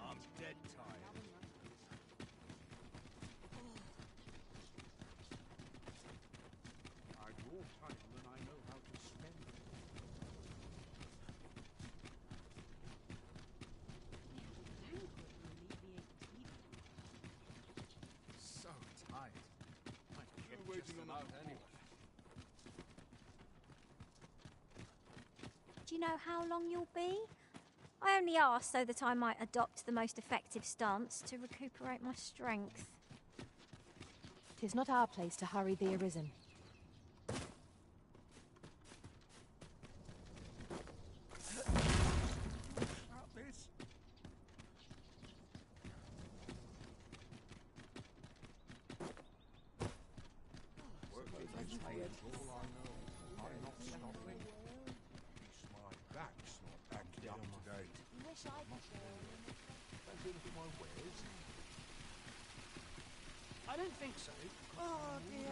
I'm dead tired. I've more time than I know how to spend. So tired. you know how long you'll be? I only asked so that I might adopt the most effective stance to recuperate my strength. 'Tis not our place to hurry the Arisen. I don't think so. Oh dear.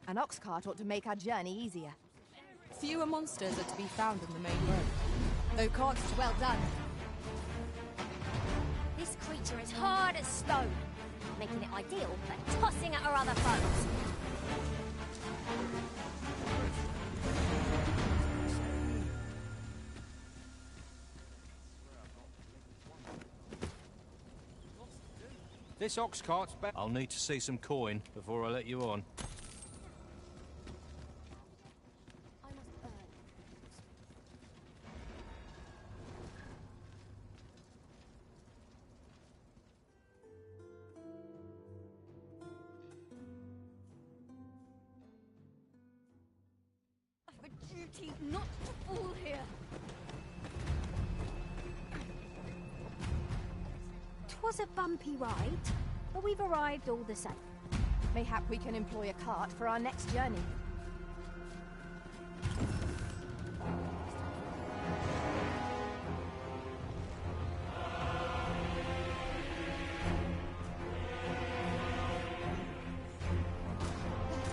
An ox cart ought to make our journey easier. Fewer monsters are to be found in the main road. Though carts is well done. This creature is hard as stone, making it ideal for tossing at our other foes. This ox cart's better. I'll need to see some coin before I let you on. Duty not to fall here. 'Twas a bumpy ride, but we've arrived all the same. Mayhap we can employ a cart for our next journey.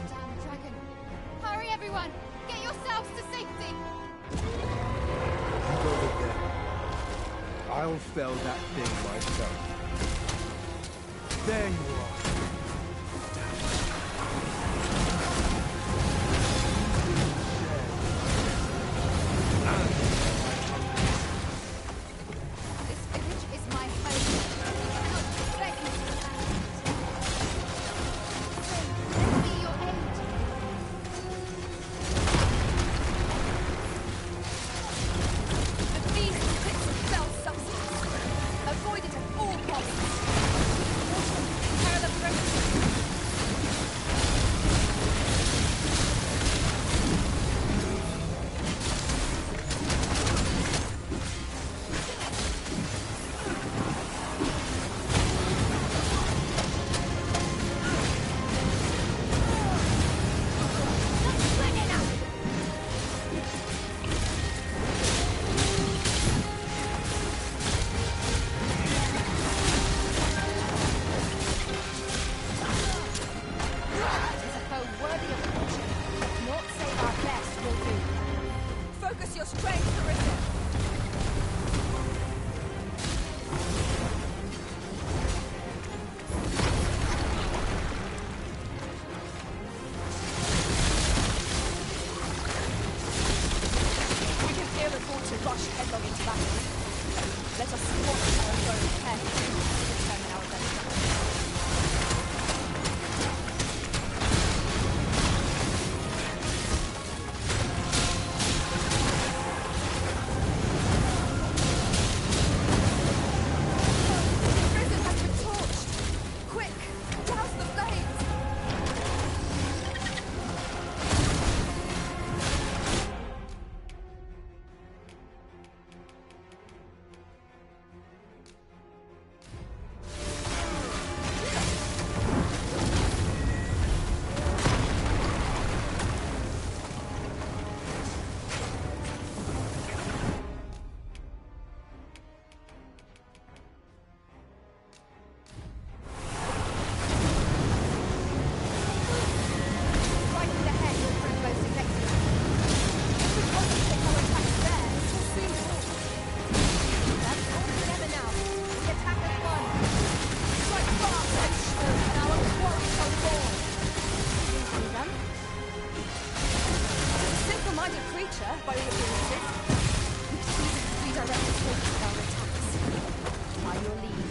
Damn dragon. Hurry, everyone! Get yourselves to safety! You go with them. I'll fell that thing myself. There you are. This village is my home. How beg you to lend me your aid. The beast pits of fell substance. Avoid it at all costs. Prepare the pressure. Focus your strength, Arisen! We can hear the water rush headlong into battle. Let us watch our foes carefully to determine our destiny. Prison has been torched! Quick! Douse the flames! by all appearances. We should redirect the focus of our attacks. By your leave.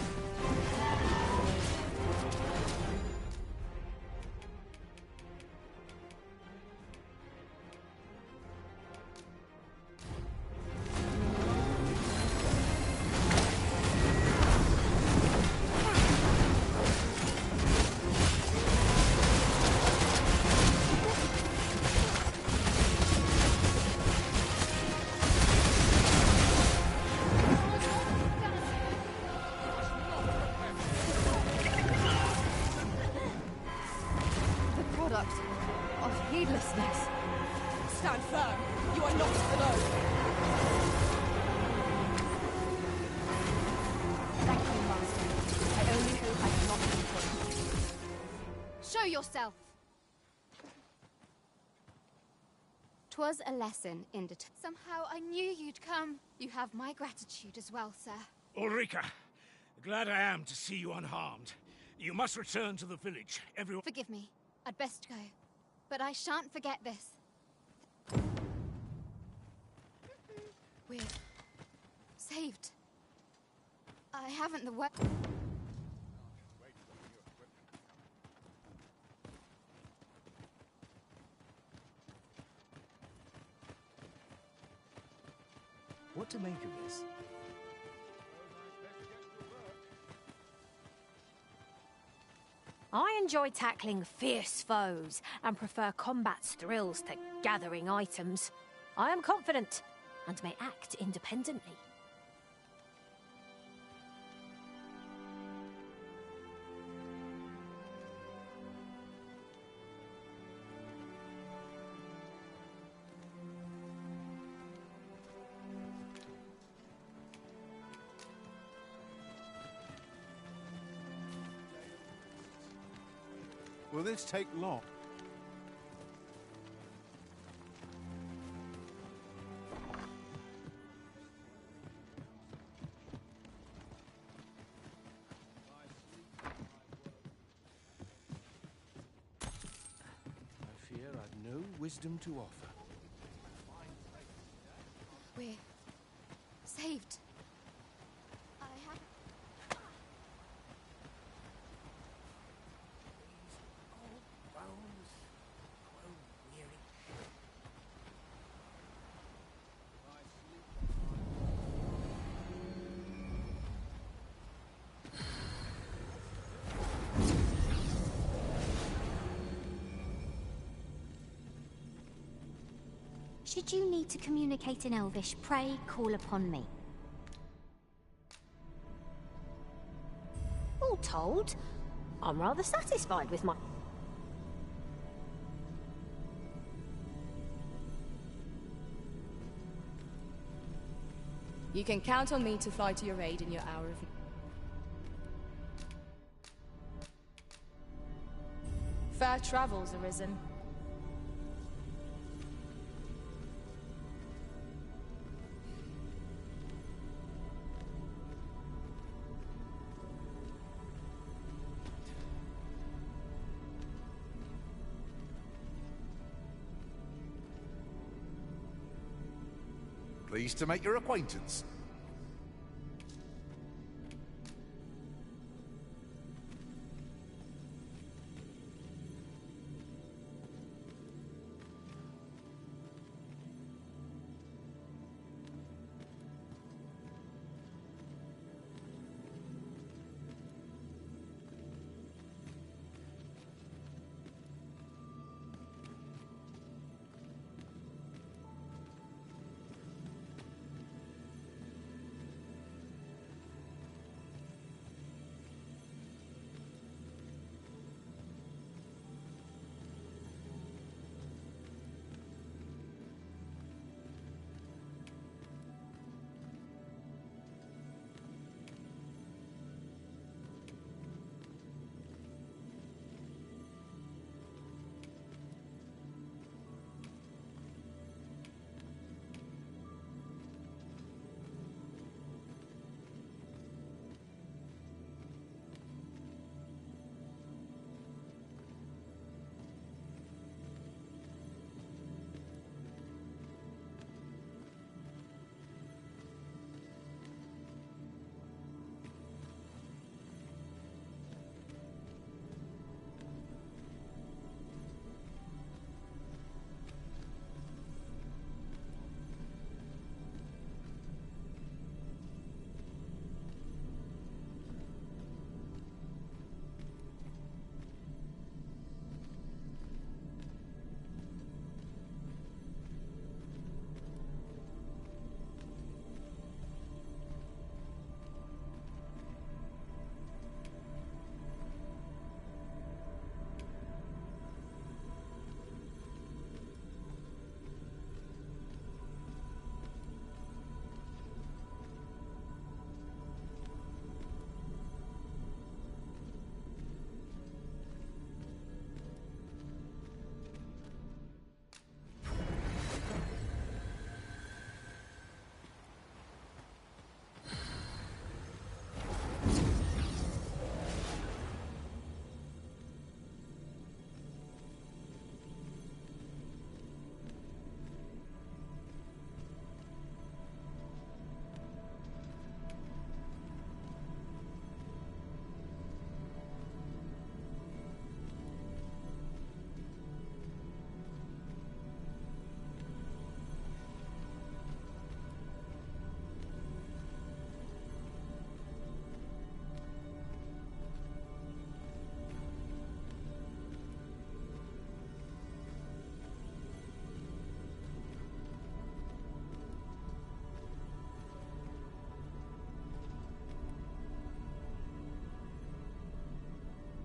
Stand firm. You are not alone. Thank you, Master. I only hope I cannot be killed. Show yourself! 'Twas a lesson in Somehow I knew you'd come. You have my gratitude as well, sir. Ulrika, glad I am to see you unharmed. You must return to the village. Everyone... Forgive me. I'd best go. But I shan't forget this. We're... saved. I haven't the word... What to make of this? I enjoy tackling fierce foes and prefer combat's thrills to gathering items. I am confident and may act independently. Will this take long? I fear I've no wisdom to offer. We're... saved. I have... Should you need to communicate in Elvish, pray call upon me. All told, I'm rather satisfied with my... You can count on me to fly to your aid in your hour of... Fair travels, Arisen. Pleased to make your acquaintance.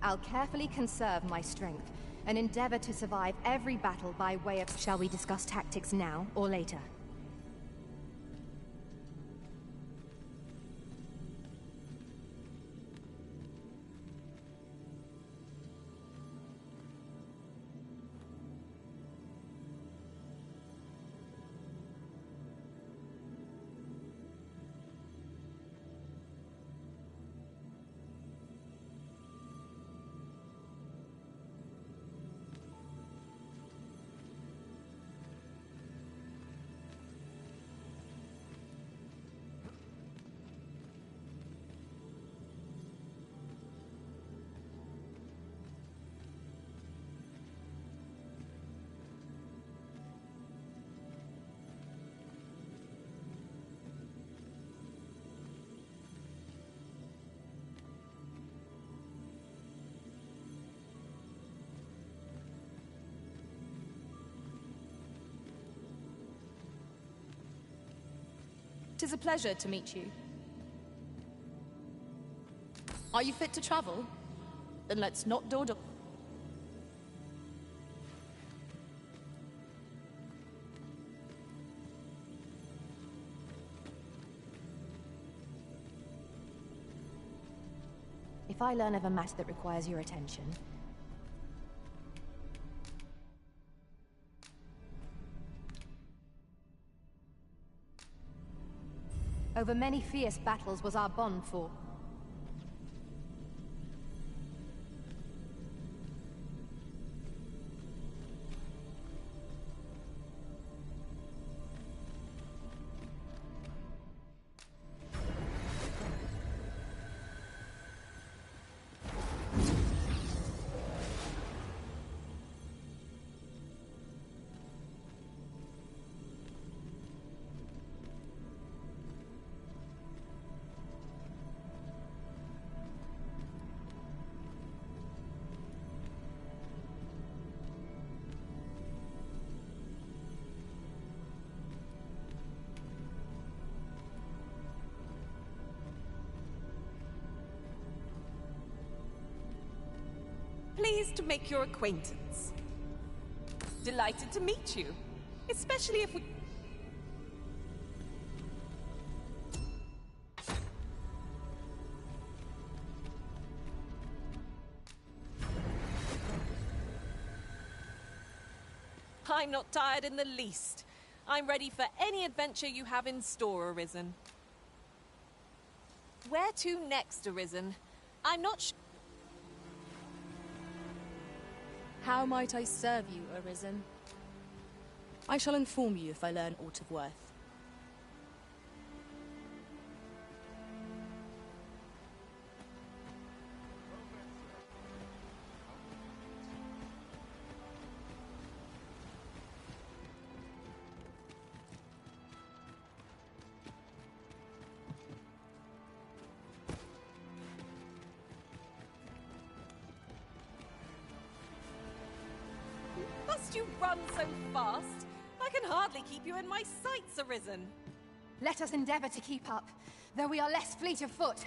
I'll carefully conserve my strength and endeavor to survive every battle by way of... Shall we discuss tactics now or later? Tis a pleasure to meet you. Are you fit to travel? Then let's not dawdle. If I learn of a matter that requires your attention... Over many fierce battles was our bond fought. Pleased to make your acquaintance. Delighted to meet you, especially if we... I'm not tired in the least. I'm ready for any adventure you have in store, Arisen. Where to next, Arisen? I'm not sure. How might I serve you, Arisen? I shall inform you if I learn aught of worth. Must you run so fast? I can hardly keep you in my sights, Arisen. Let us endeavor to keep up, though we are less fleet of foot.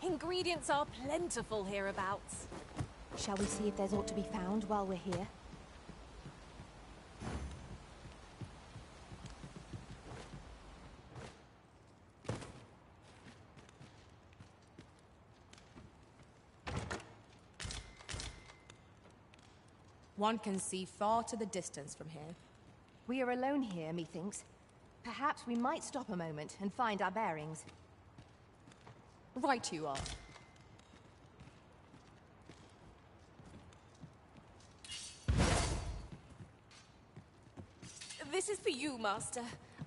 Ingredients are plentiful hereabouts. Shall we see if there's aught to be found while we're here? One can see far to the distance from here. We are alone here, methinks. Perhaps we might stop a moment and find our bearings. Right you are. This is for you, Master.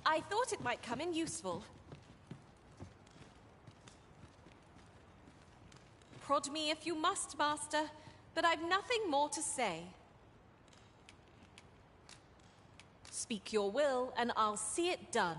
I thought it might come in useful. Prod me if you must, Master, but I've nothing more to say. Speak your will, and I'll see it done.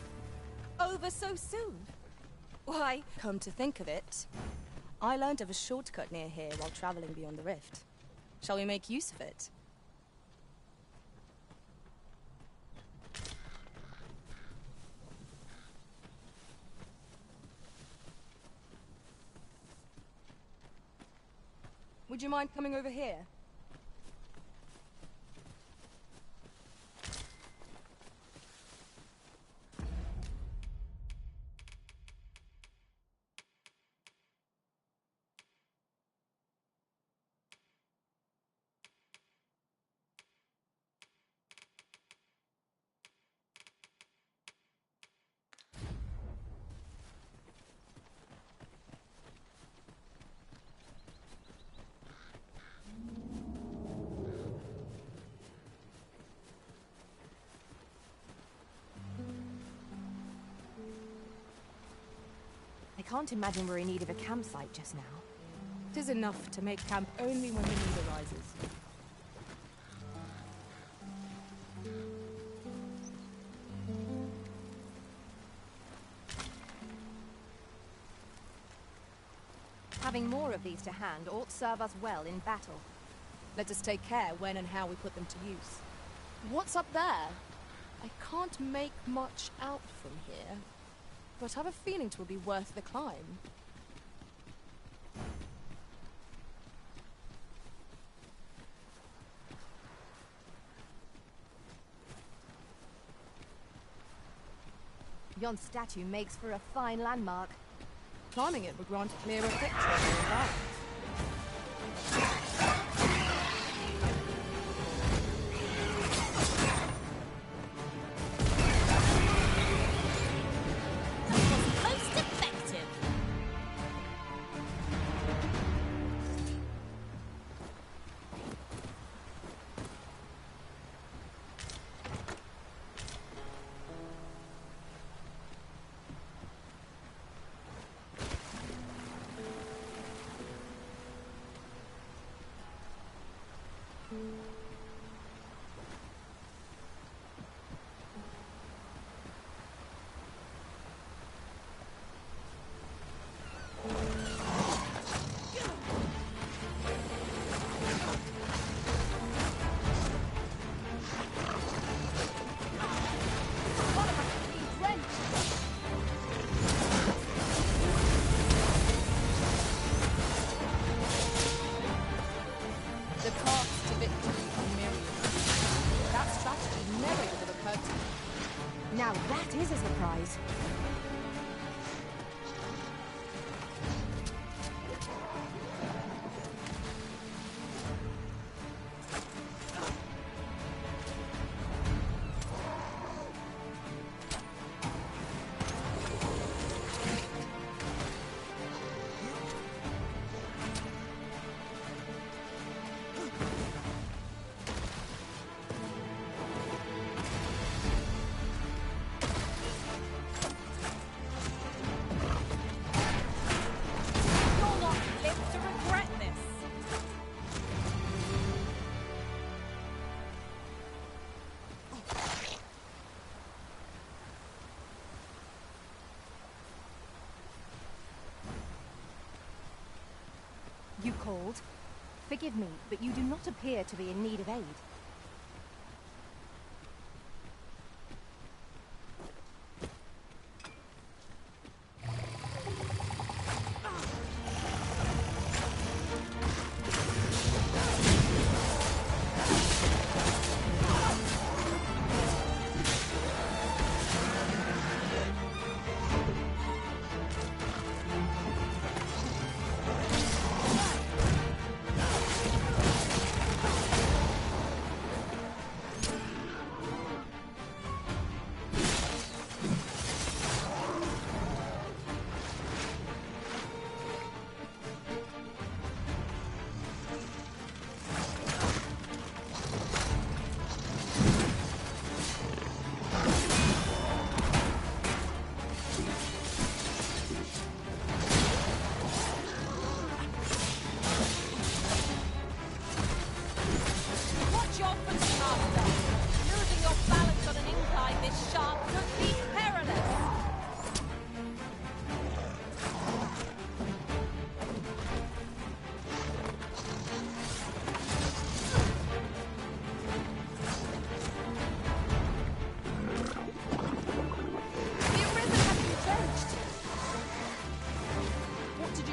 over so soon? Why, come to think of it, I learned of a shortcut near here while traveling beyond the rift. Shall we make use of it? Would you mind coming over here? I can't imagine we're in need of a campsite just now. It is enough to make camp only when the need arises. Having more of these to hand ought serve us well in battle. Let us take care when and how we put them to use. What's up there? I can't make much out from here, but I have a feeling it will be worth the climb. Yon statue makes for a fine landmark. Climbing it would grant a clearer picture of the environment. Now that is a surprise. You called? Forgive me, but you do not appear to be in need of aid.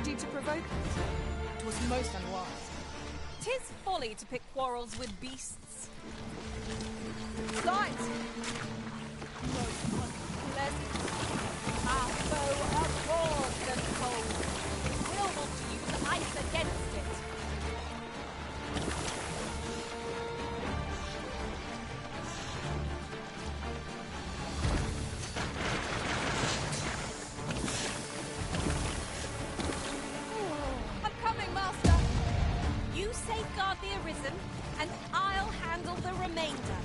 you to provoke it? 'Twas most unwise. 'Tis folly to pick quarrels with beasts. Sight! Most unpleasant. Our foe abhors the cold. Will not use ice against it. I'm coming, Master. You safeguard the Arisen, and I'll handle the remainder.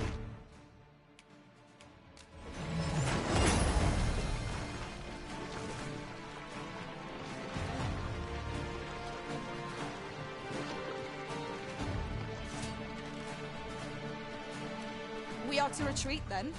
We are to retreat then.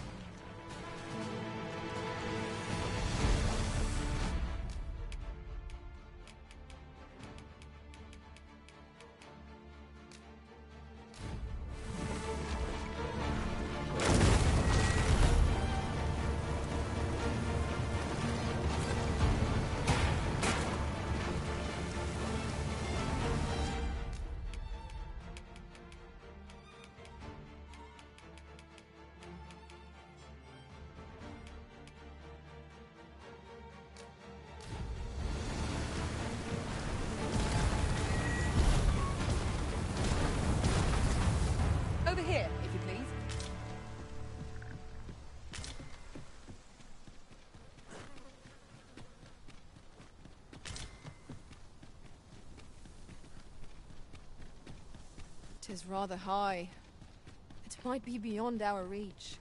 Over here, if you please. Tis rather high. It might be beyond our reach.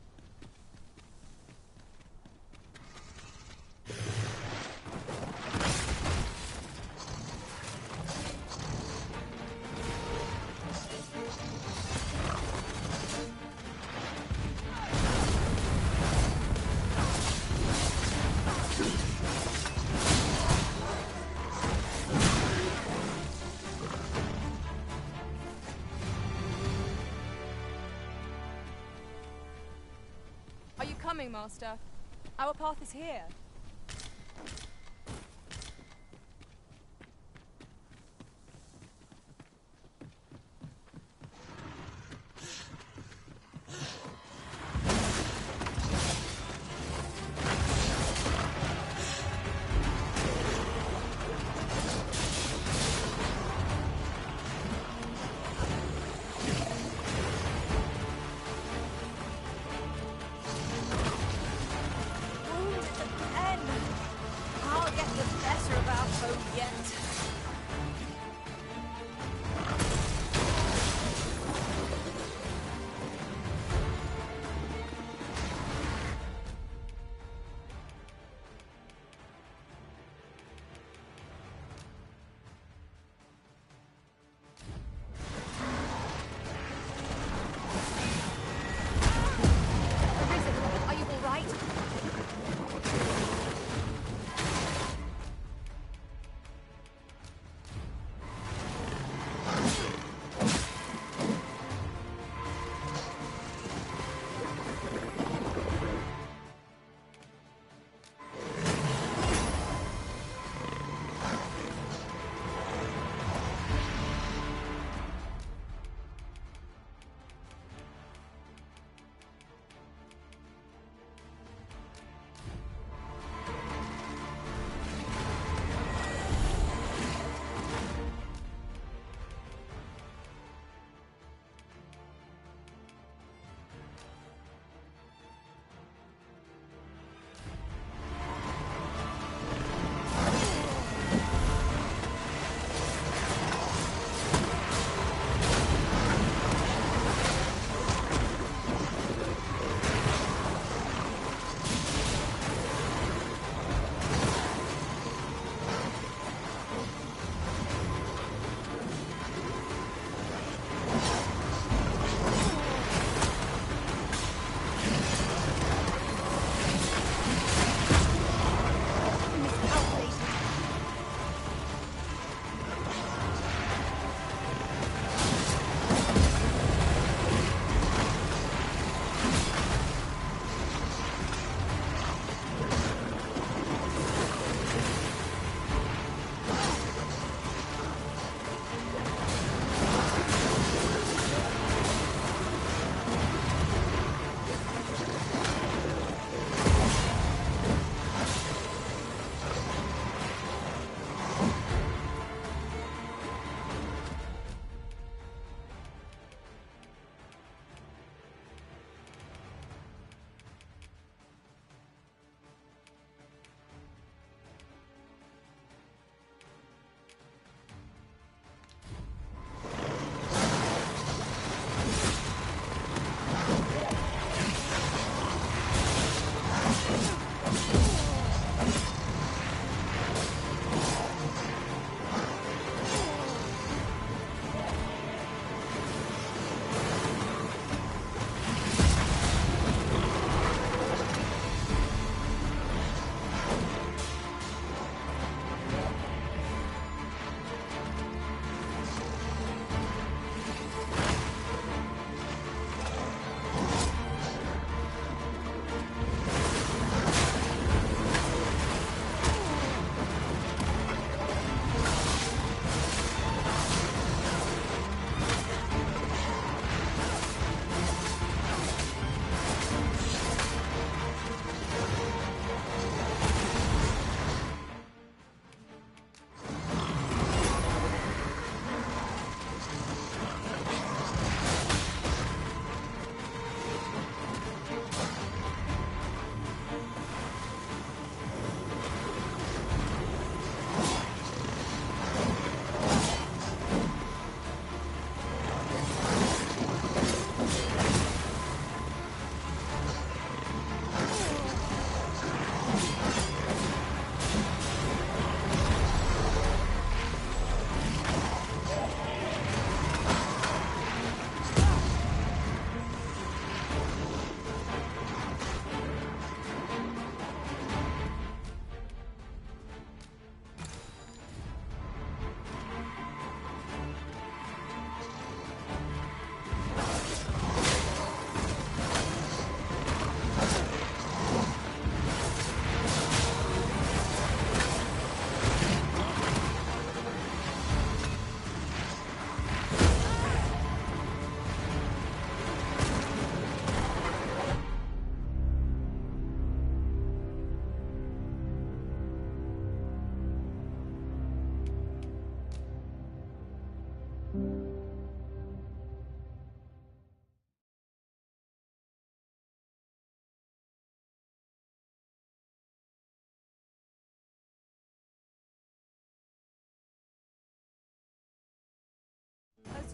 Are you coming, Master? Our path is here. Wounded the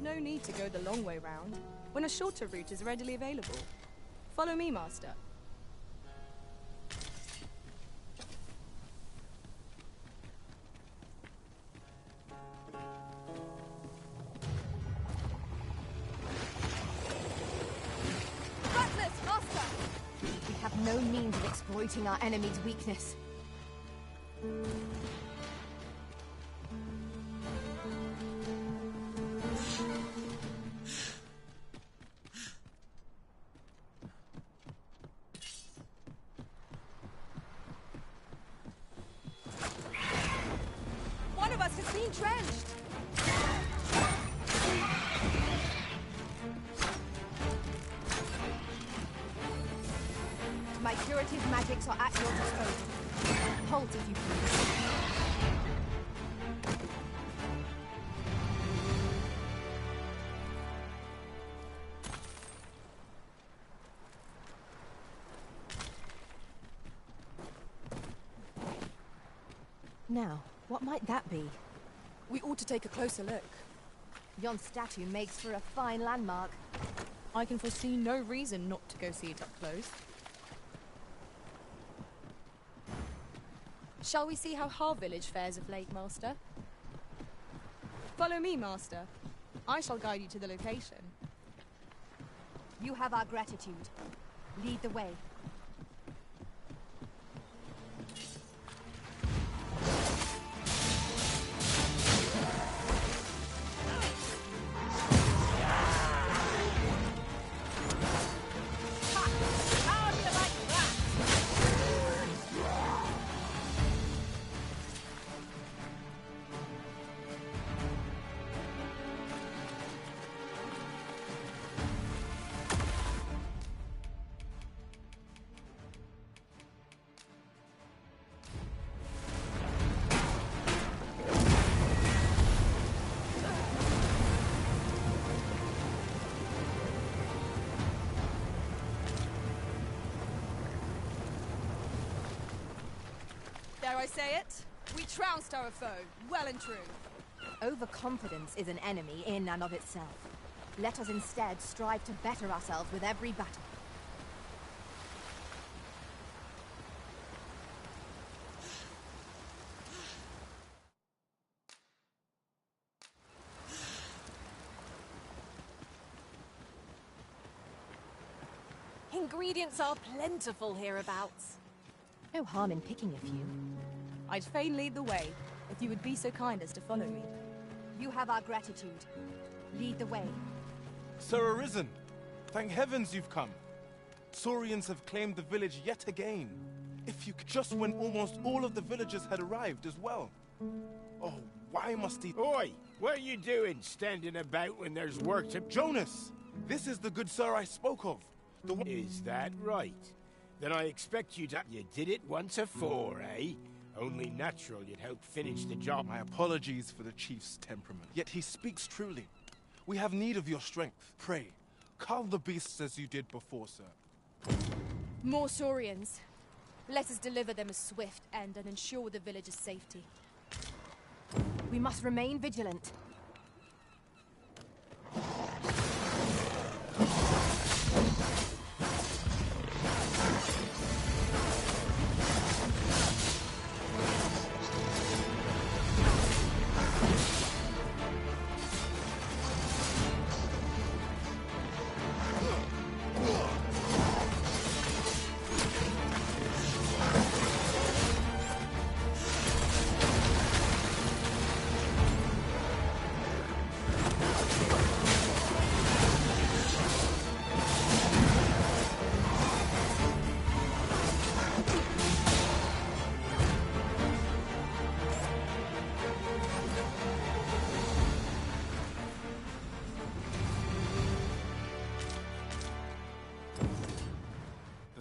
There's no need to go the long way round, when a shorter route is readily available. Follow me, Master. Butlers, Master! We have no means of exploiting our enemy's weakness. One of us has been drenched! My curative magics are at your disposal. Hold if you please. Now, what might that be? We ought to take a closer look. Yon statue makes for a fine landmark. I can foresee no reason not to go see it up close. Shall we see how Har village fares of late, Master? Follow me, Master. I shall guide you to the location. You have our gratitude. Lead the way. Dare I say it? We trounced our foe, well and true. Overconfidence is an enemy in and of itself. Let us instead strive to better ourselves with every battle. Ingredients are plentiful hereabouts. No harm in picking a few. I'd fain lead the way, if you would be so kind as to follow me. You have our gratitude. Lead the way. Sir Arisen, thank heavens you've come. Saurians have claimed the village yet again. If you could, just when almost all of the villagers had arrived as well. Oh, why must he... Oi! What are you doing standing about when there's work to... Jonas! This is the good sir I spoke of. The one... Is that right? Then I expect you to... You did it once afore, eh? Only natural you'd help finish the job. My apologies for the chief's temperament. Yet he speaks truly. We have need of your strength. Pray, cull the beasts as you did before, sir. More Saurians. Let us deliver them a swift end and ensure the village's safety. We must remain vigilant.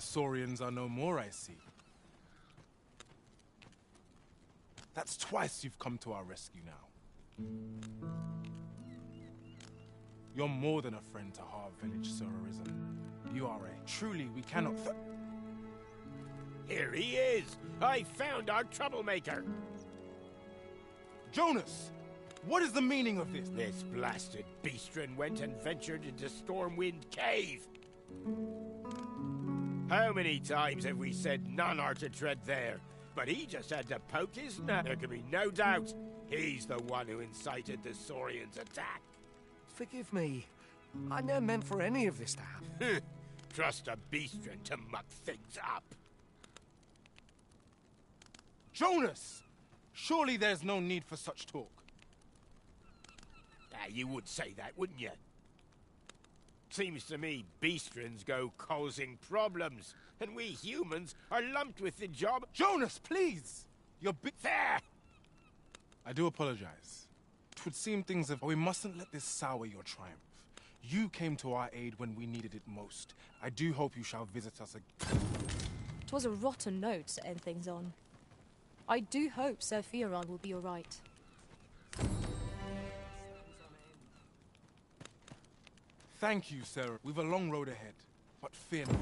Saurians are no more, I see. That's twice you've come to our rescue now. You're more than a friend to Har village, Sir Arisen. You are a... Truly, we cannot... Here he is! I found our troublemaker! Jonas! What is the meaning of this? This blasted beastren went and ventured into Stormwind Cave. How many times have we said none are to tread there? But he just had to poke his nose. There can be no doubt he's the one who incited the Saurians' attack. Forgive me. I never meant for any of this to happen. Trust a beastren to muck things up. Jonas! Surely there's no need for such talk. You would say that, wouldn't you? Seems to me beastrens go causing problems, and we humans are lumped with the job. Jonas, please! You're there! I do apologize. It would seem things have... We mustn't let this sour your triumph. You came to our aid when we needed it most. I do hope you shall visit us again. It was a rotten note to end things on. I do hope Sir Fioran will be alright. Thank you, Sarah. We've a long road ahead, but fear not.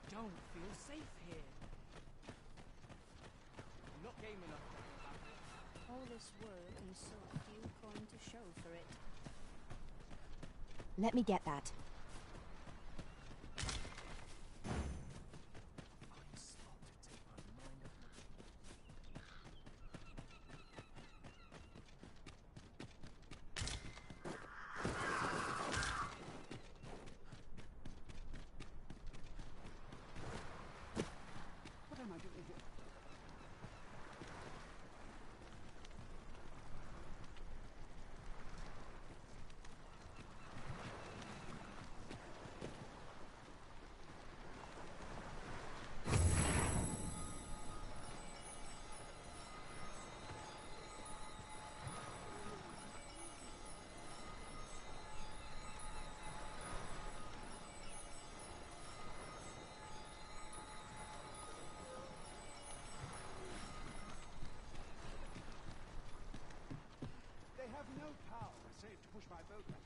I don't feel safe here. I'm not game enough to think about it. All this work and so few coin to show for it. Let me get that. What am I doing here? They have no power save to push my boat back.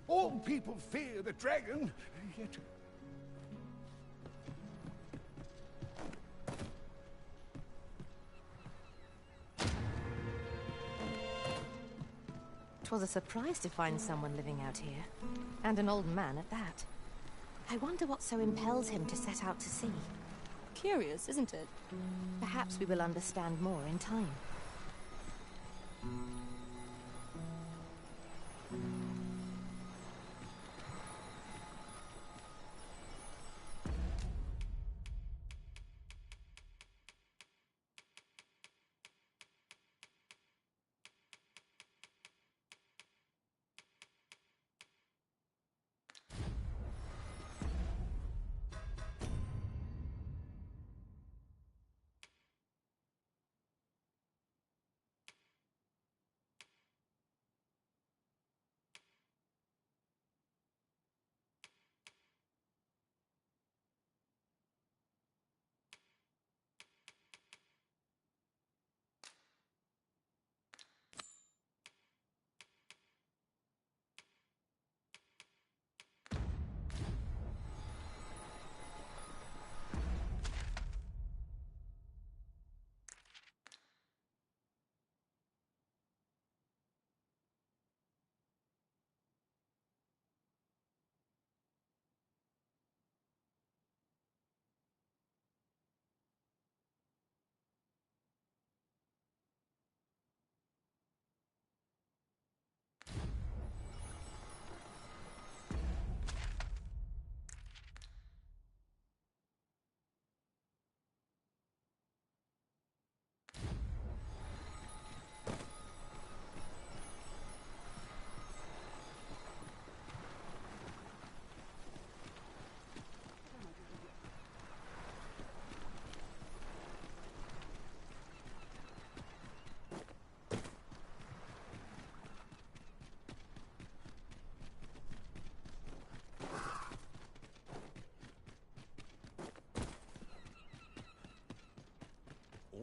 All people fear the dragon, yet... It was a surprise to find someone living out here. And an old man at that. I wonder what so impels him to set out to sea. Curious, isn't it? Perhaps we will understand more in time.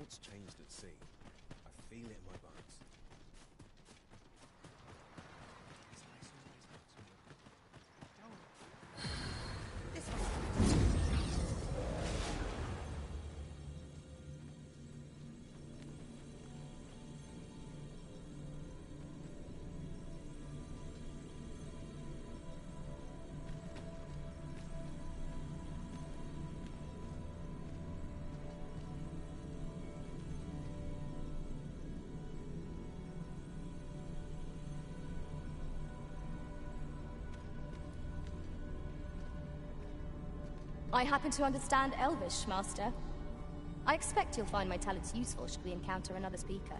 What's changed at sea? I feel it in my bones. I happen to understand Elvish, Master. I expect you'll find my talents useful should we encounter another speaker.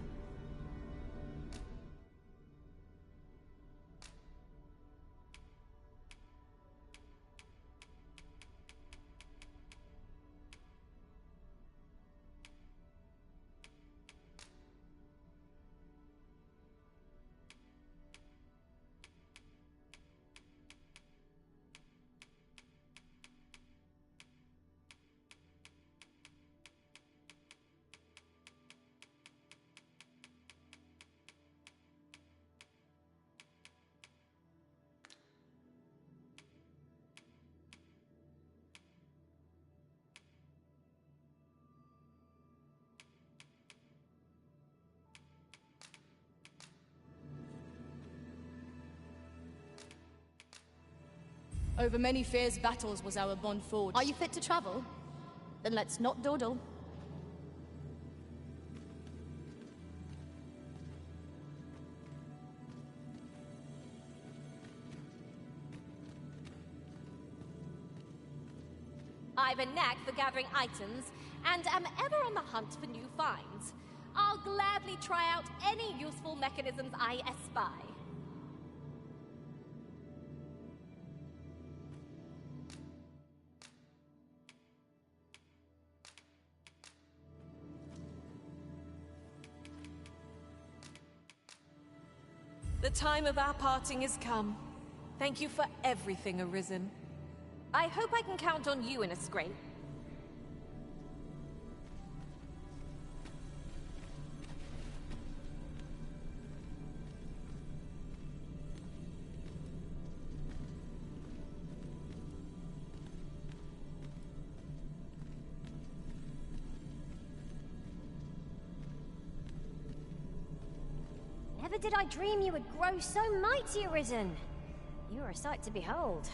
Over many fierce battles was our bond forged. Are you fit to travel? Then let's not dawdle. I've a knack for gathering items, and am ever on the hunt for new finds. I'll gladly try out any useful mechanisms I espy. The time of our parting is come. Thank you for everything, Arisen. I hope I can count on you in a scrape. Never did I dream you would grow so mighty, Arisen. You are a sight to behold.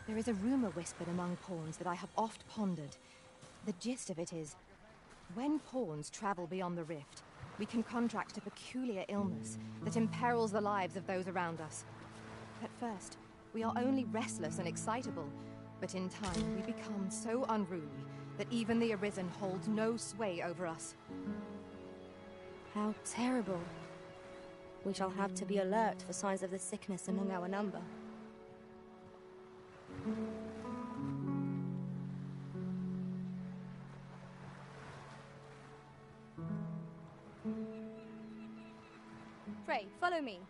There is a rumor whispered among pawns that I have oft pondered. The gist of it is, when pawns travel beyond the rift, we can contract a peculiar illness that imperils the lives of those around us. At first, we are only restless and excitable, but in time we become so unruly that even the Arisen holds no sway over us. How terrible. We shall have to be alert for signs of the sickness among our number. Pray, follow me.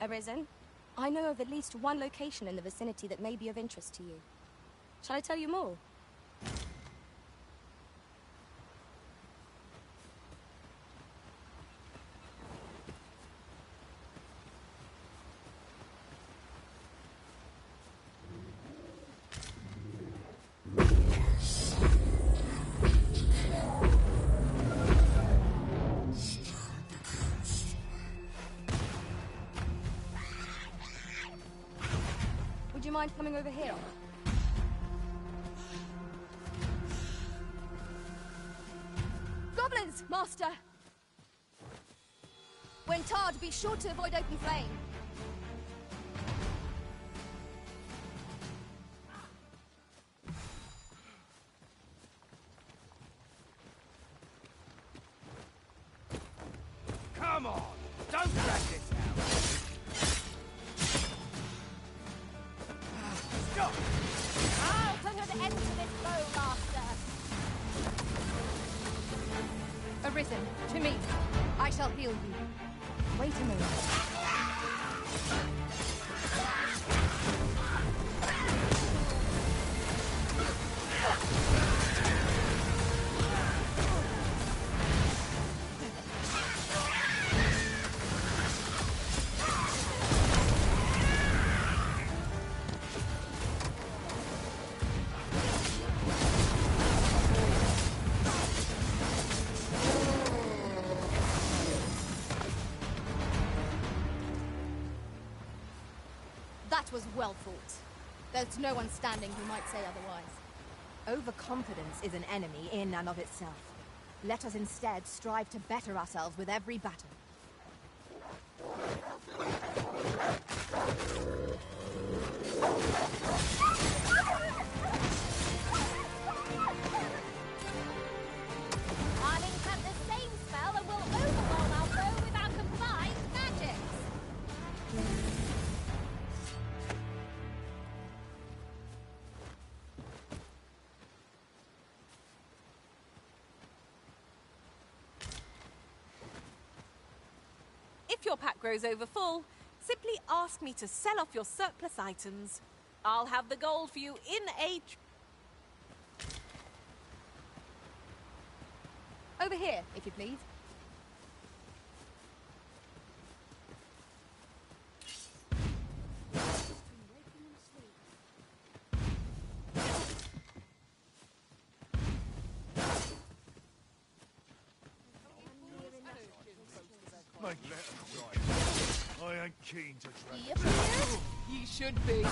Arisen, I know of at least one location in the vicinity that may be of interest to you. Shall I tell you more? Would you mind coming over here? Goblins, Master! When tarred, be sure to avoid open flame. Come on! Don't drag this out! Stop! I'll put an end to this bow, Master. Arisen, to me. I shall heal you. Wait a moment. That was well fought. There's no one standing who might say otherwise. Overconfidence is an enemy in and of itself. Let us instead strive to better ourselves with every battle. I'll incant the same spell and we'll overwhelm our foe with our combined magics. If your pack grows over full, simply ask me to sell off your surplus items. I'll have the gold for you in a... Over here, if you please. Make letters right. I ain't keen to drag. Yep, you should be.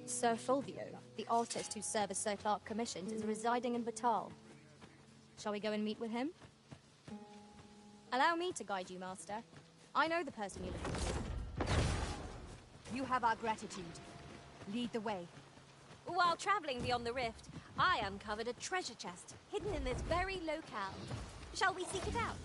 Sir Fulvio, the artist whose service Sir Clark commissioned, is residing in Batal. Shall we go and meet with him? Allow me to guide you, Master. I know the person you're looking for. You have our gratitude. Lead the way. While traveling beyond the rift, I uncovered a treasure chest hidden in this very locale. Shall we seek it out?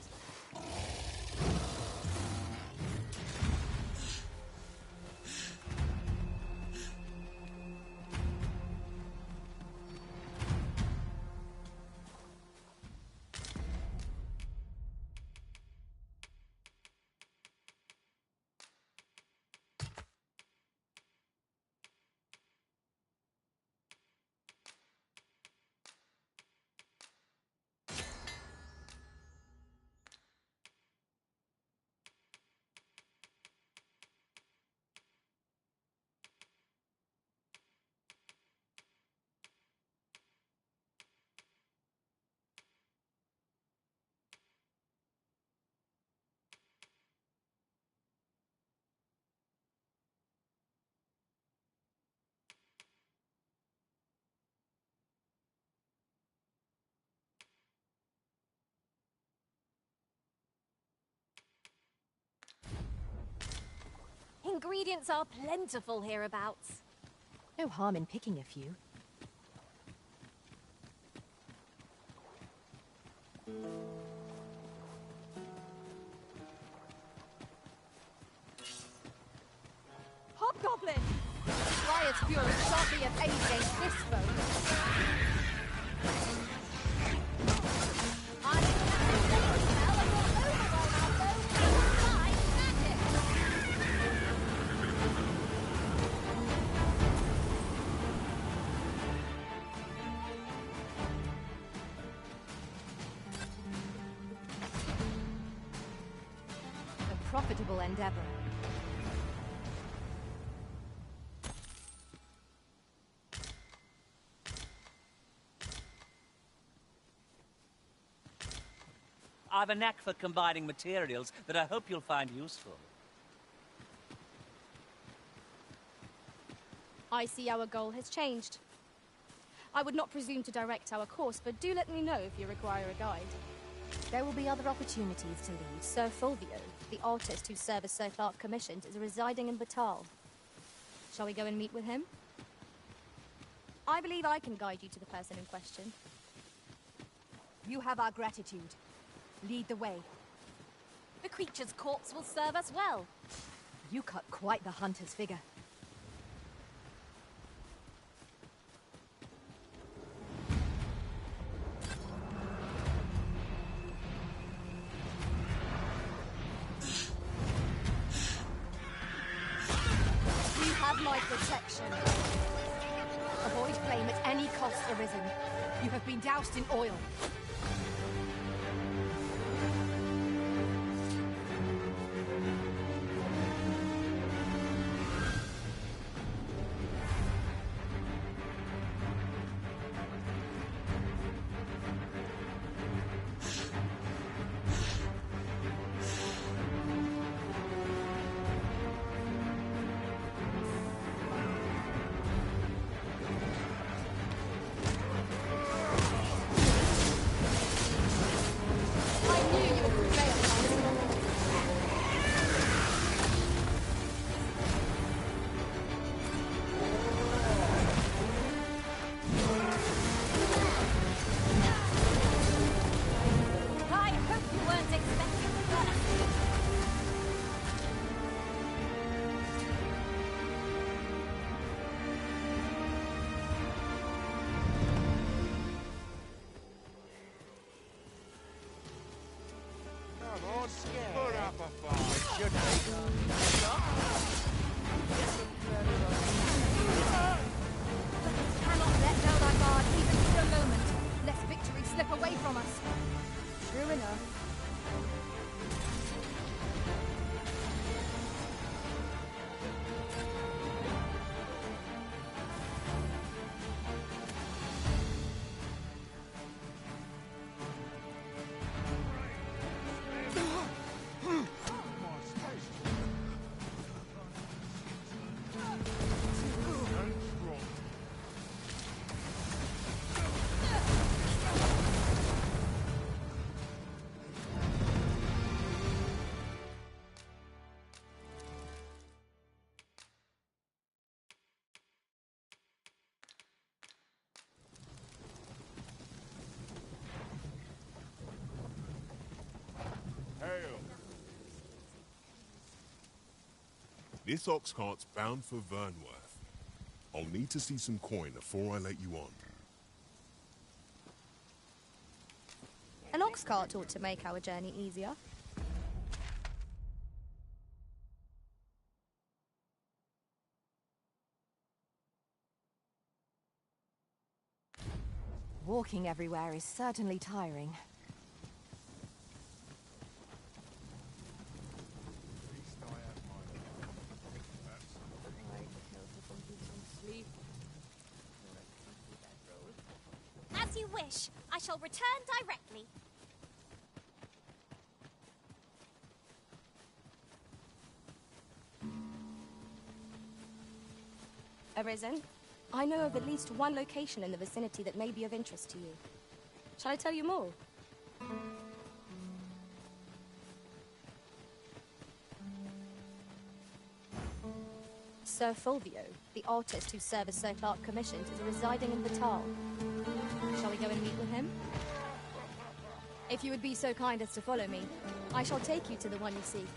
ingredients are plentiful hereabouts. No harm in picking a few. Hobgoblin! Riot's fury shan't be of aid against this foe. A profitable endeavor. I've a knack for combining materials that I hope you'll find useful. I see our goal has changed. I would not presume to direct our course, but do let me know if you require a guide. There will be other opportunities to lead. Sir Fulvio, the artist whose service Sir Clark commissioned, is residing in Batal. Shall we go and meet with him? I believe I can guide you to the person in question. You have our gratitude. Lead the way. The creature's corpse will serve us well. You cut quite the hunter's figure. You have my protection. Avoid flame at any cost, Arisen. You have been doused in oil. This ox cart's bound for Vernworth. I'll need to see some coin before I let you on. An ox cart ought to make our journey easier. Walking everywhere is certainly tiring. As you wish. I shall return directly. Arisen, I know of at least one location in the vicinity that may be of interest to you. Shall I tell you more? Sir Fulvio, the artist whose service Sir Clark commissioned, is residing in Batal. Shall we go and meet with him? If you would be so kind as to follow me, I shall take you to the one you seek.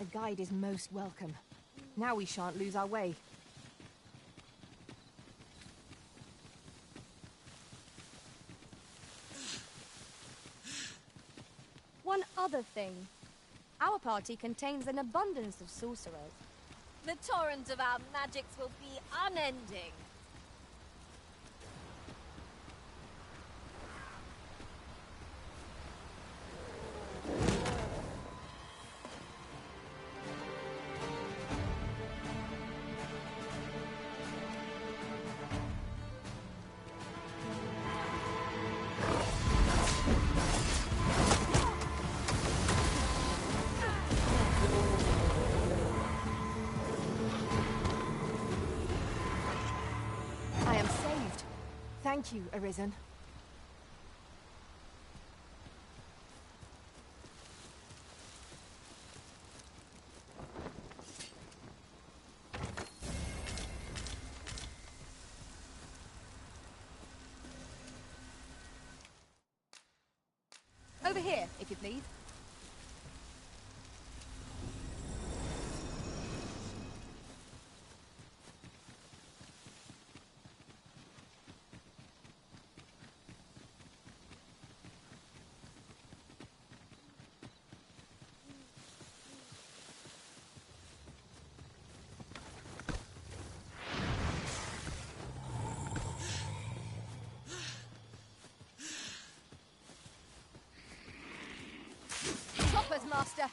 A guide is most welcome. Now we shan't lose our way. One other thing. Our party contains an abundance of sorcerers. The torrent of our magics will be unending. I am saved. Thank you, Arisen. Over here, if you please. Choppers, Master!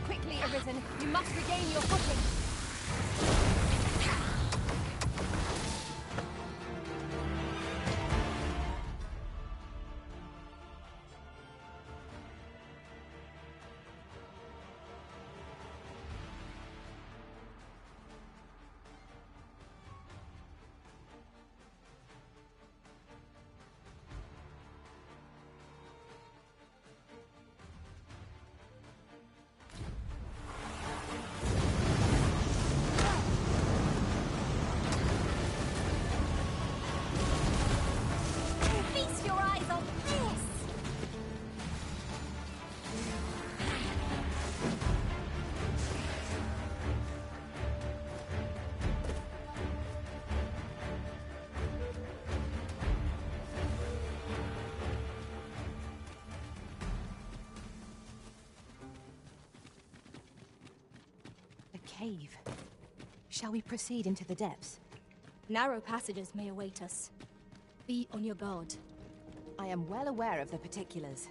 Quickly, Arisen! You must regain your footing! Feast your eyes on this! A cave. Shall we proceed into the depths? Narrow passages may await us. Be on your guard. I am well aware of the particulars.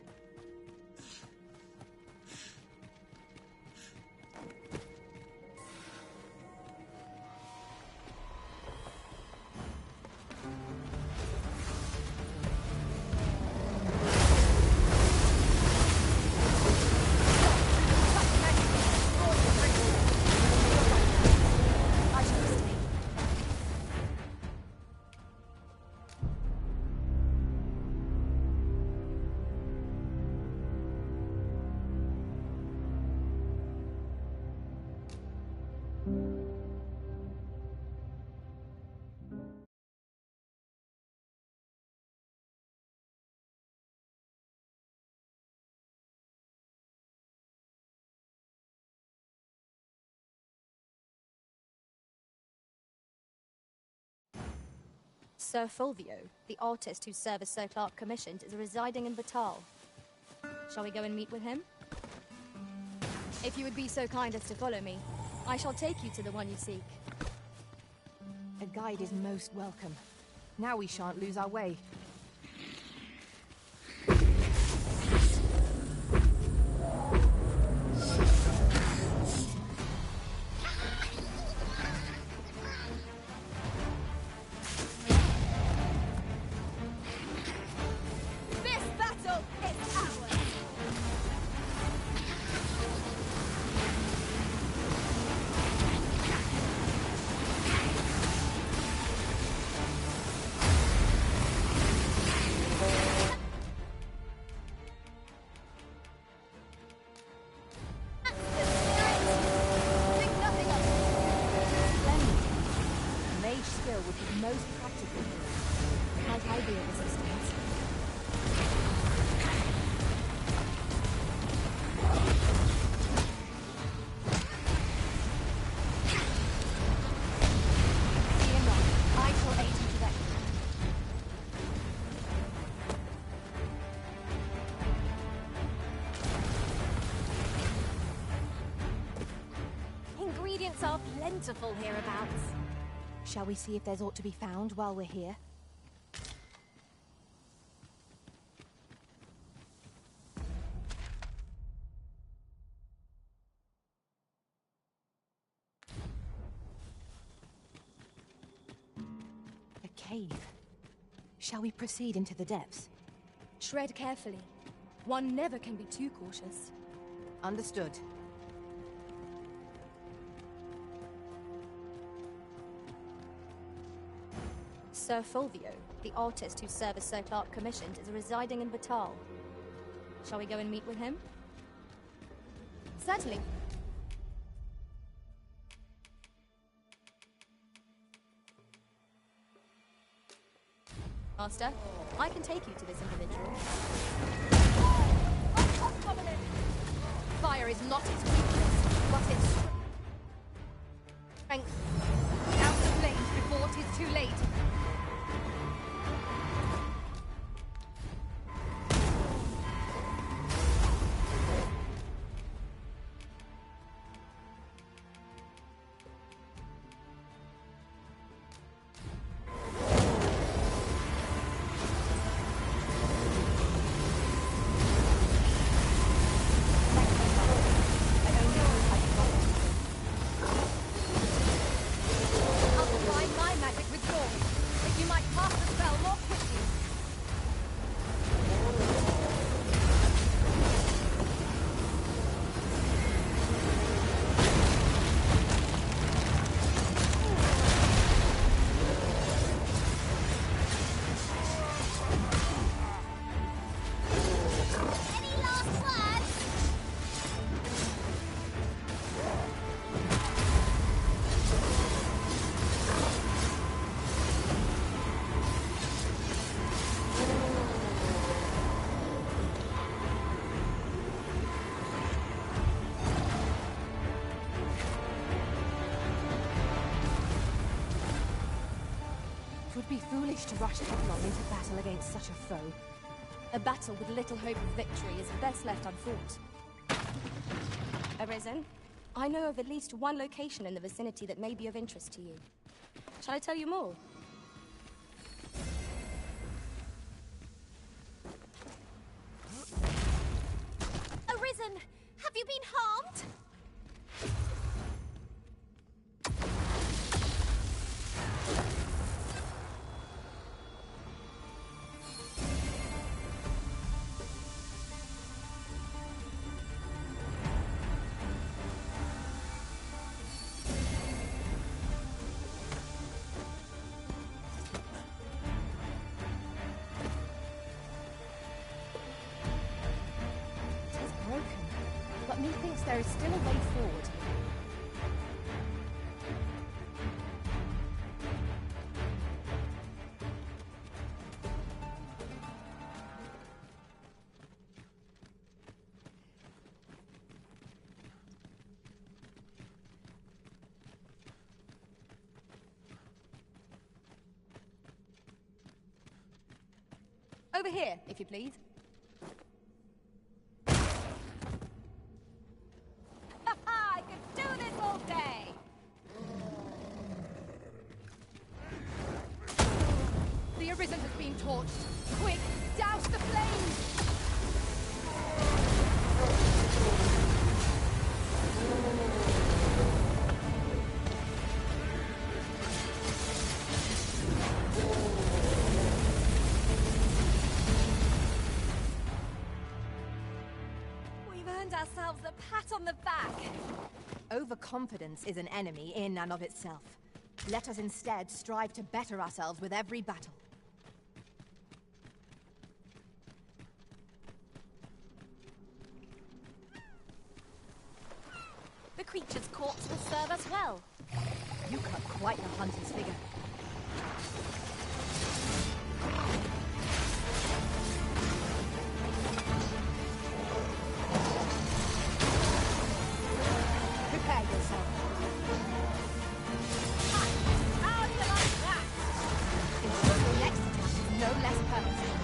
I shall stay. Sir Fulvio, the artist whose service Sir Clark commissioned, is residing in Batal. Shall we go and meet with him? If you would be so kind as to follow me, I shall take you to the one you seek. A guide is most welcome. Now we shan't lose our way. This battle is ours! most practical here. Might I be of assistance? Fear not. I shall aid you directly. Ingredients are plentiful hereabouts. Shall we see if there's aught to be found while we're here? A cave. Shall we proceed into the depths? Tread carefully. One never can be too cautious. Understood. Sir Fulvio, the artist whose service Sir Clark commissioned, is residing in Batal. Shall we go and meet with him? Certainly. Master, I can take you to this individual. Fire is not its weakness, but its strength. Douse the flames before it is too late. It would be foolish to rush headlong into battle against such a foe. A battle with little hope of victory is best left unfought. Arisen, I know of at least one location in the vicinity that may be of interest to you. Shall I tell you more? Arisen, have you been harmed? But methinks there is still a way forward. Over here, if you please. I could do this all day! The Arisen has been torched. Quick, douse the flames! Ourselves a pat on the back. Overconfidence is an enemy in and of itself. Let us instead strive to better ourselves with every battle. The creature's corpse will serve us well. You cut quite the hunter's figure. Prepare yourself. How do you like that? Ensure your next attack is no less purposeful.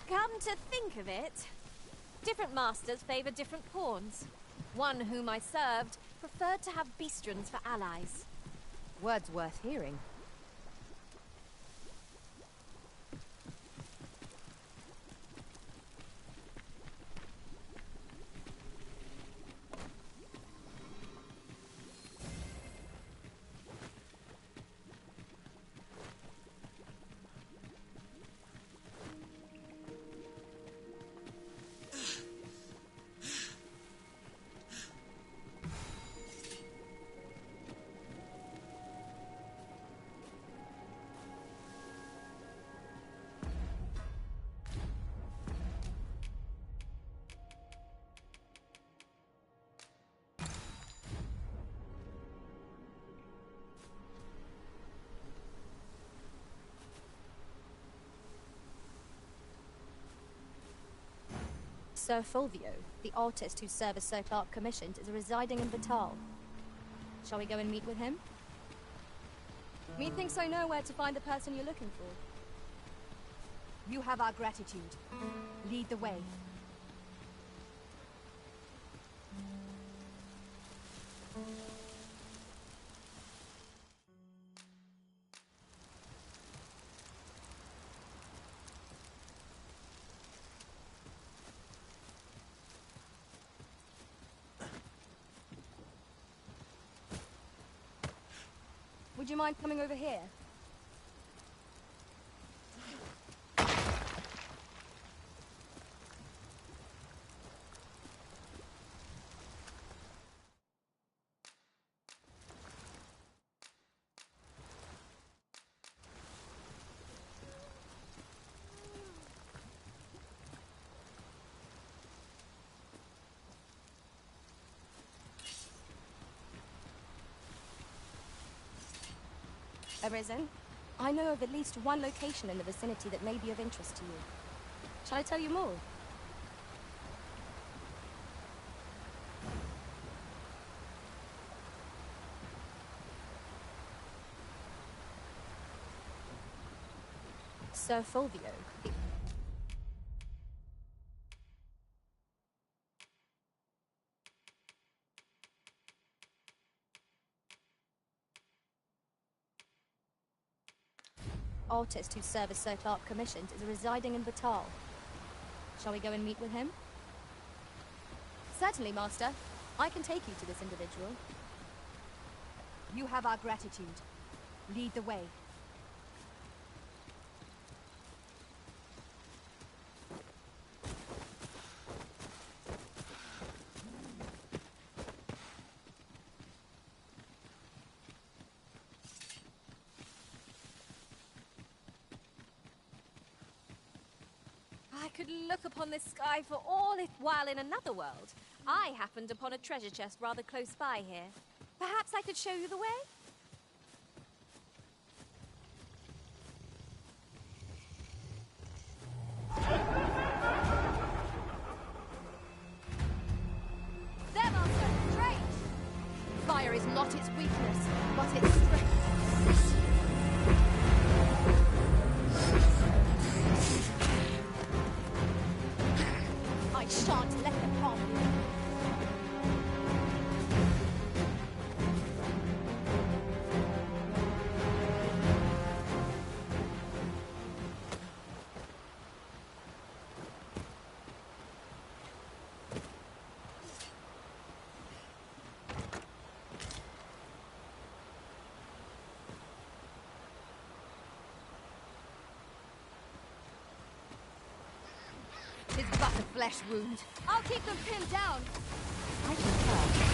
Come to think of it, different masters favour different pawns. One whom I served preferred to have beastrons for allies. Words worth hearing. Sir Fulvio, the artist whose service Sir Clark commissioned, is residing in Vital. Shall we go and meet with him? Methinks I know where to find the person you're looking for. You have our gratitude. Lead the way. Would you mind coming over here? Arisen, I know of at least one location in the vicinity that may be of interest to you. Shall I tell you more? Sir Fulvio, the artist whose service Sir Clark commissioned, is residing in Vital. Shall we go and meet with him? Certainly, Master. I can take you to this individual. You have our gratitude. Lead the way. I could look upon this sky for all it while in another world. I happened upon a treasure chest rather close by here. Perhaps I could show you the way? There, Master! Straight! Fire is not its weakness, but its strength. 'Tis but a flesh wound. I'll keep them pinned down. I concur.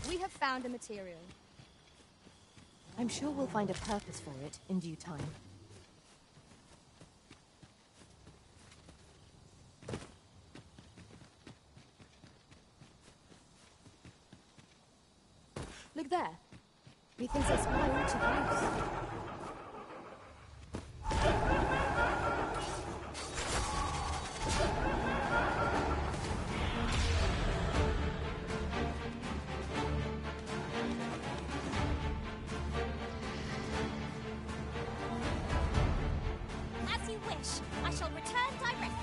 We have found a material. I'm sure we'll find a purpose for it in due time. Look there. Methinks I spy all to use. As you wish. I shall return directly.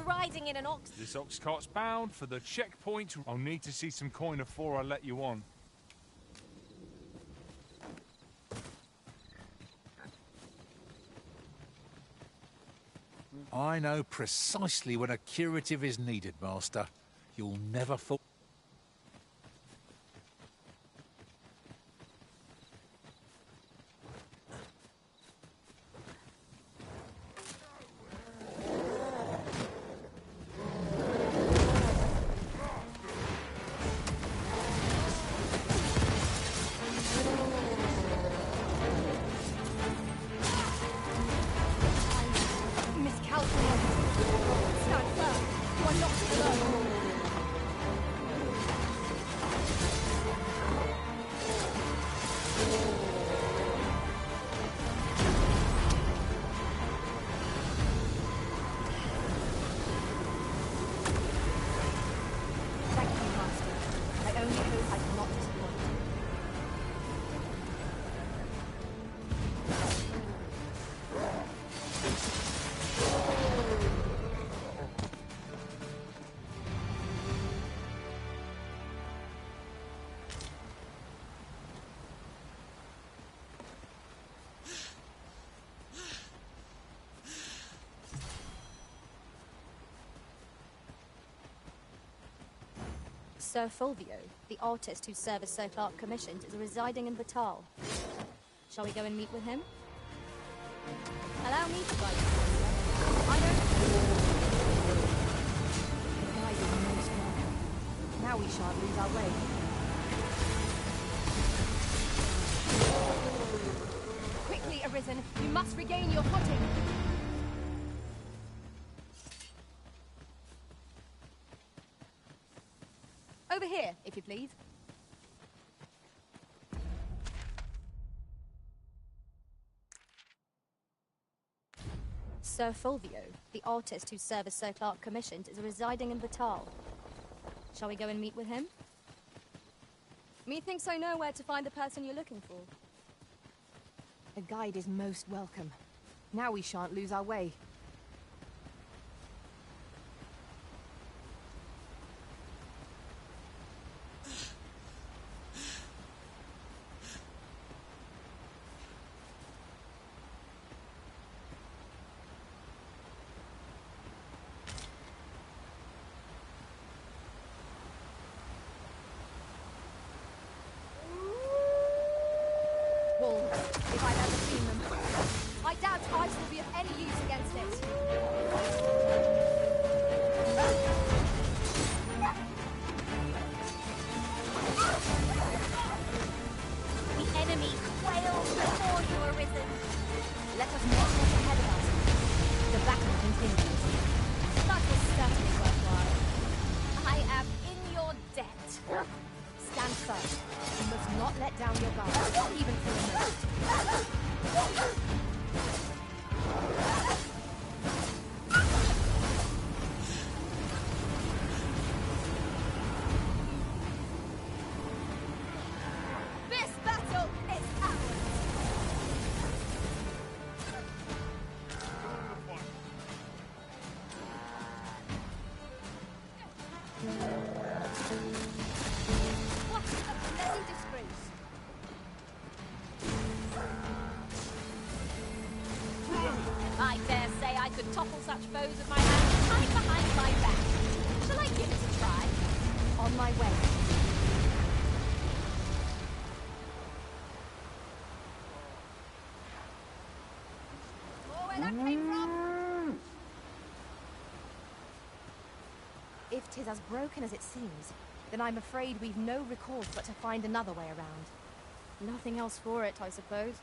Riding in an ox. This ox cart's bound for the checkpoint. I'll need to see some coin before I let you on. I know precisely when a curative is needed, Master. You'll never fall. Sir Fulvio, the artist whose service Sir Clark commissioned, is residing in Batal. Shall we go and meet with him? Allow me to guide you. I know. The guide is most welcome. Now we shan't lose our way. Quickly, Arisen. You must regain your footing. Over here, if you please. Sir Fulvio, the artist whose service Sir Clark commissioned, is residing in Batal. Shall we go and meet with him? Methinks I know where to find the person you're looking for. A guide is most welcome. Now we shan't lose our way. Wolves, if I've ever seen them. I doubt ice will be of any use against it. The enemy quails before you, Arisen. Let us not look ahead of us. The battle continues. That was certainly worthwhile. I am in your Hide behind my back. Shall I give it a try? On my way. Oh, where that came from? If 'tis as broken as it seems, then I'm afraid we've no recourse but to find another way around. Nothing else for it, I suppose.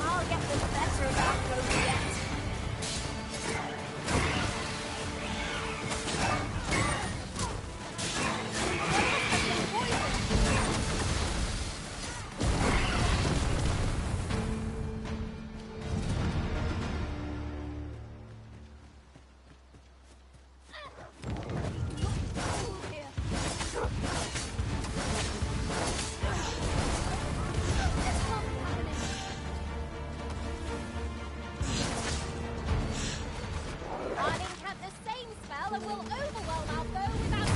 I'll get the better of our clothes yet. I'll incap the same spell and will overwhelm our foe without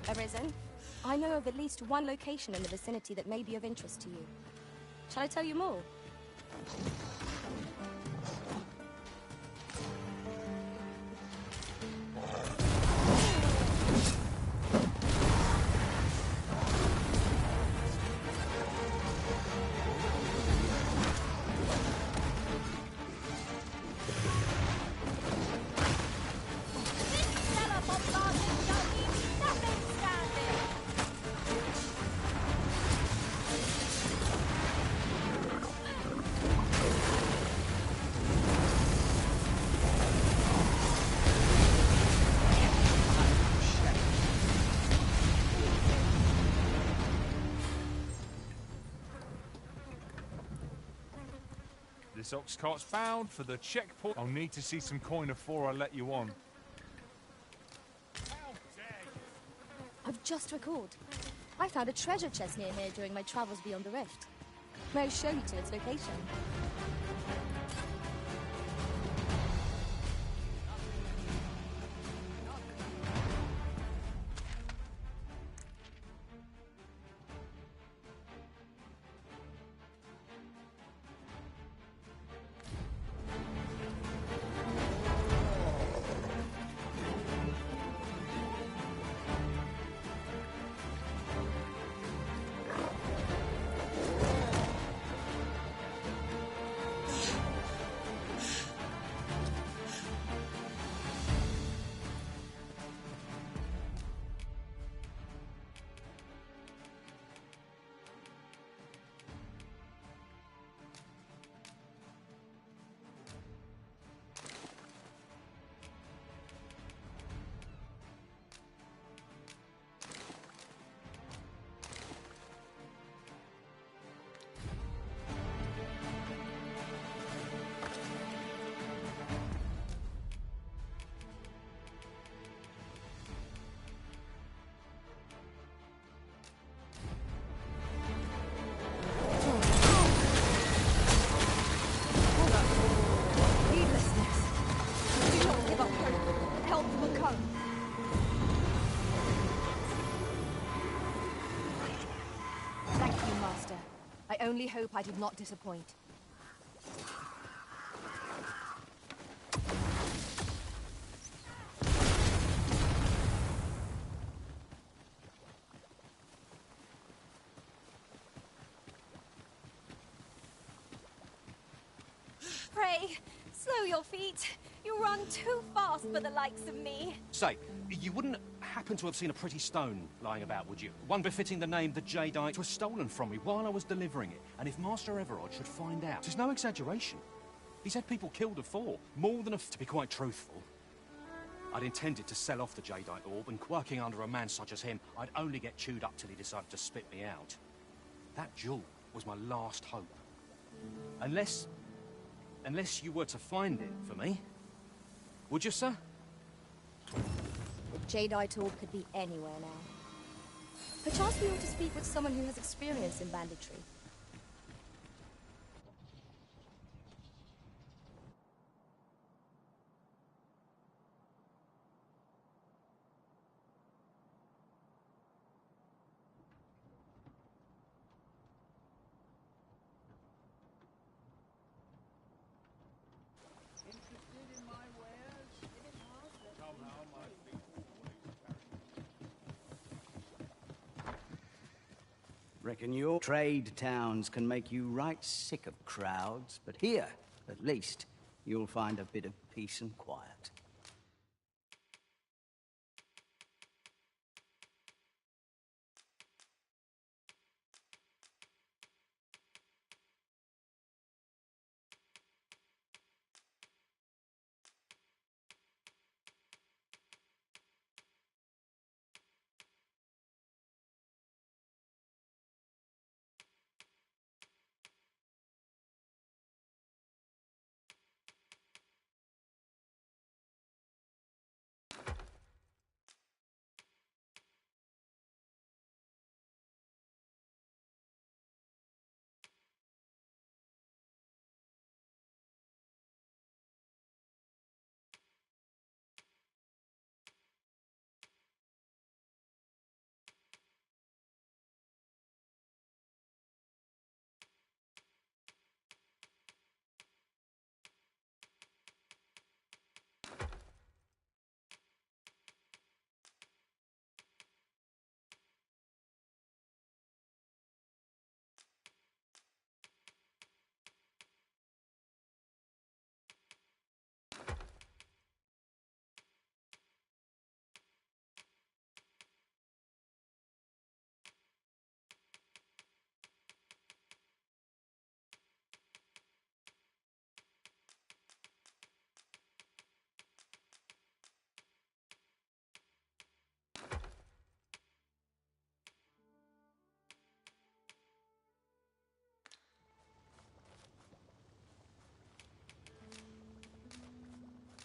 Arisen, I know of at least one location in the vicinity that may be of interest to you. Shall I tell you more? Stellar bombardment shall leave nothing standing. This ox cart's bound for the checkpoint. I'll need to see some coin before I let you on. I've just recalled. I found a treasure chest near here during my travels beyond the rift. May I show you to its location? I only hope I did not disappoint. Pray, slow your feet. You run too fast for the likes of me. Say, you wouldn't happen happen to have seen a pretty stone lying about, would you? One befitting the name the Jadeite was stolen from me while I was delivering it. And if Master Everard should find out, it's no exaggeration. He's had people killed afore, more than to be quite truthful. I'd intended to sell off the Jadeite orb, and working under a man such as him, I'd only get chewed up till he decided to spit me out. That jewel was my last hope. Unless you were to find it for me. Would you, sir? The Jadeite orb could be anywhere now. Perchance we ought to speak with someone who has experience in banditry. Reckon your trade towns can make you right sick of crowds, but here, at least, you'll find a bit of peace and quiet.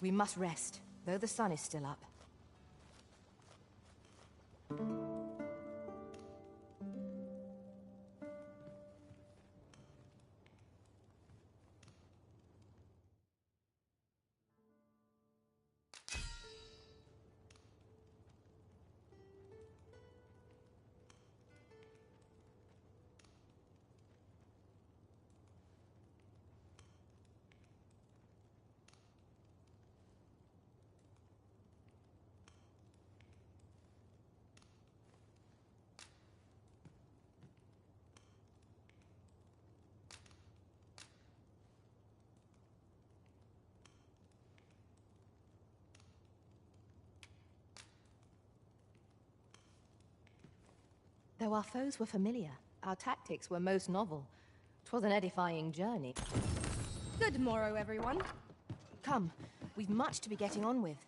We must rest, though the sun is still up. Though our foes were familiar, our tactics were most novel. 'Twas an edifying journey. Good morrow, everyone. Come, we've much to be getting on with.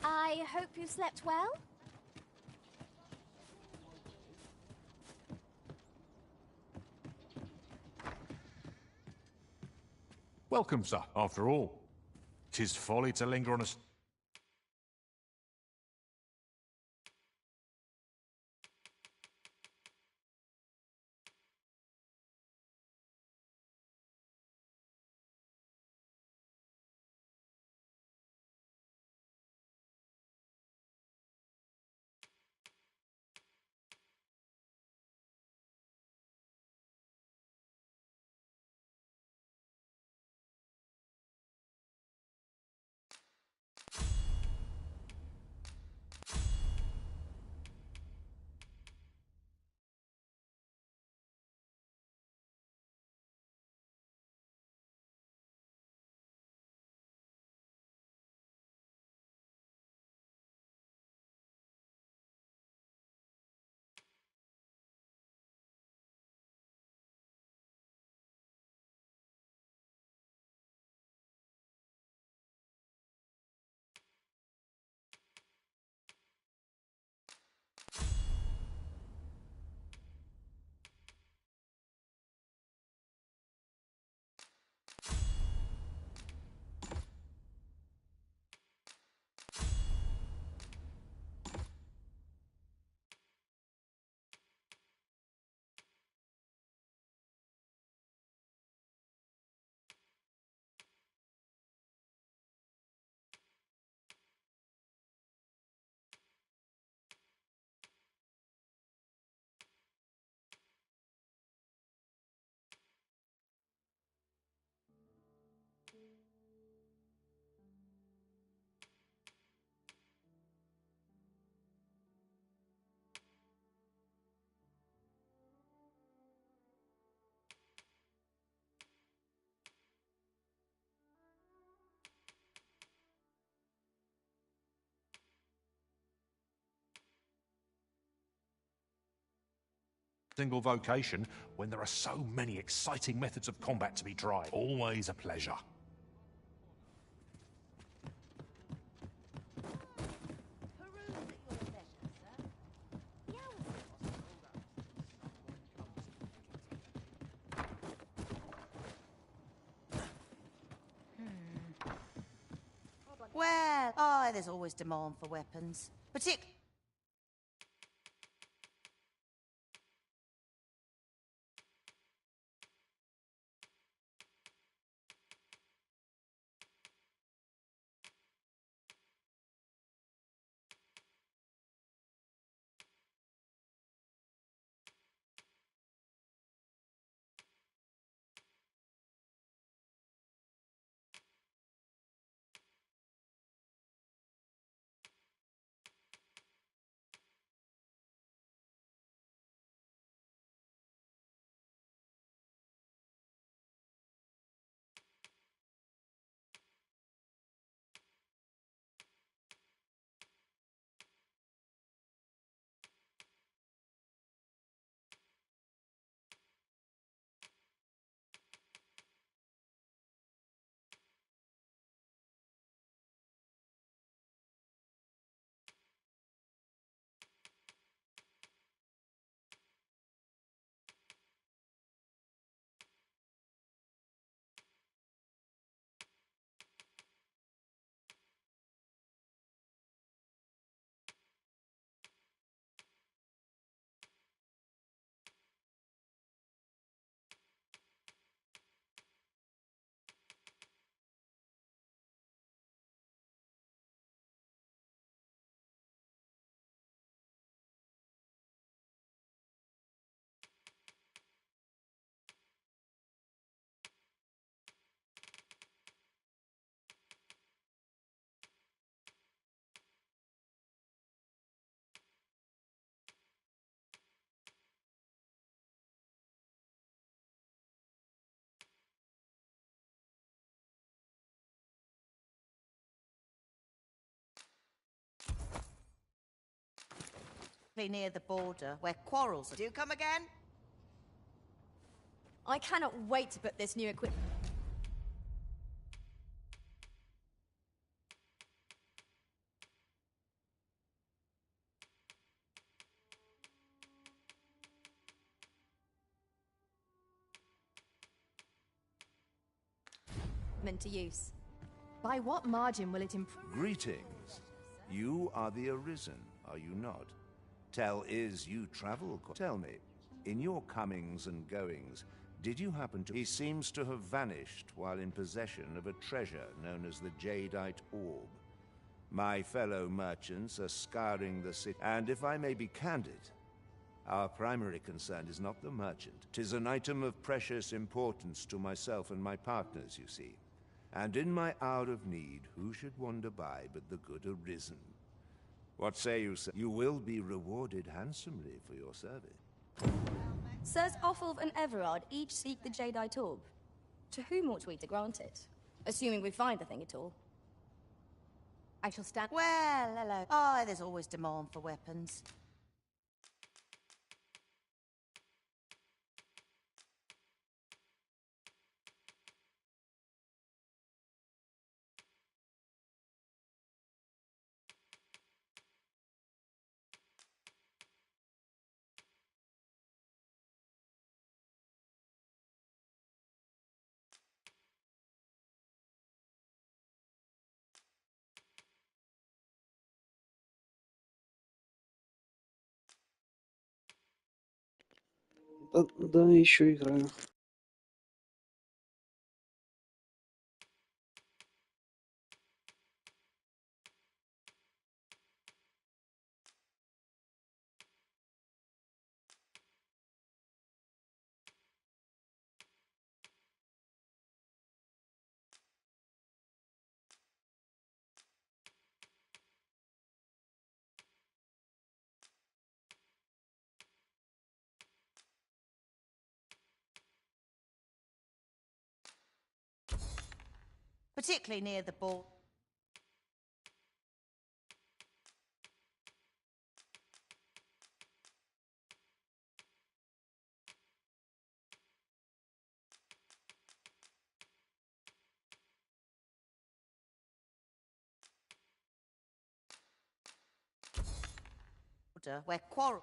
I hope you slept well? Welcome, sir, after all. 'Tis folly to linger on a... single vocation when there are so many exciting methods of combat to be tried. Always a pleasure. Well, oh, there's always demand for weapons. Near the border, where quarrels do come again? I cannot wait to put this new equipment to use. By what margin will it improve? Greetings. You are the Arisen, are you not? Tell is you travel. Tell me, in your comings and goings, did you happen to... He seems to have vanished while in possession of a treasure known as the Jadeite Orb. My fellow merchants are scouring the city, and if I may be candid, our primary concern is not the merchant. 'Tis an item of precious importance to myself and my partners, you see. And in my hour of need, who should wander by but the good Arisen? What say you, sir? You will be rewarded handsomely for your service. Sirs Offulf and Everard each seek the Jadeite Orb. To whom ought we to grant it? Assuming we find the thing at all. I shall stand... Well, hello. Oh, there's always demand for weapons. Да, еще играю. Particularly near the ball. Order where quarrels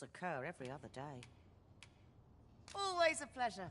occur every other day. Always a pleasure.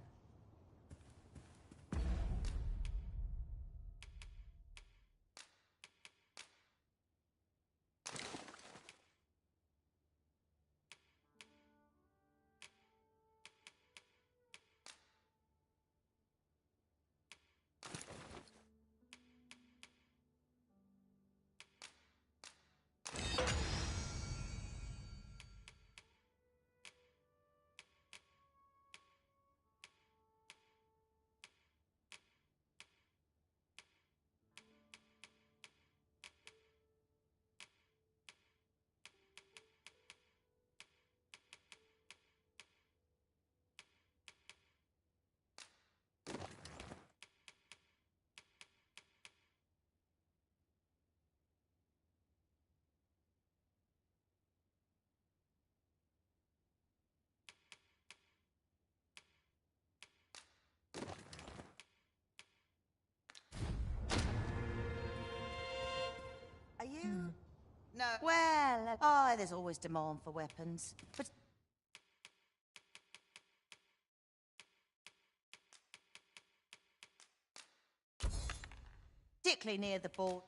Are you? No. Well, there's always demand for weapons. But particularly near the border.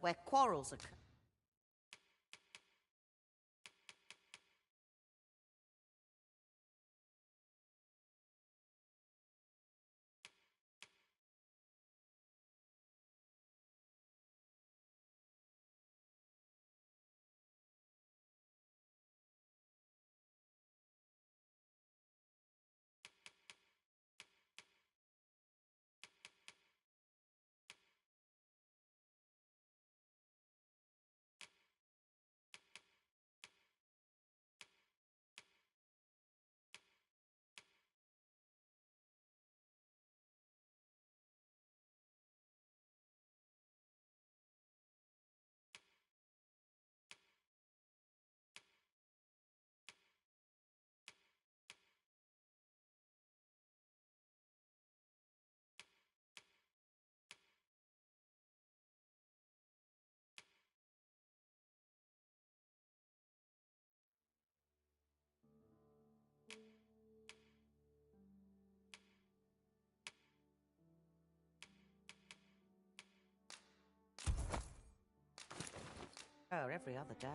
Where quarrels occur. Every other day.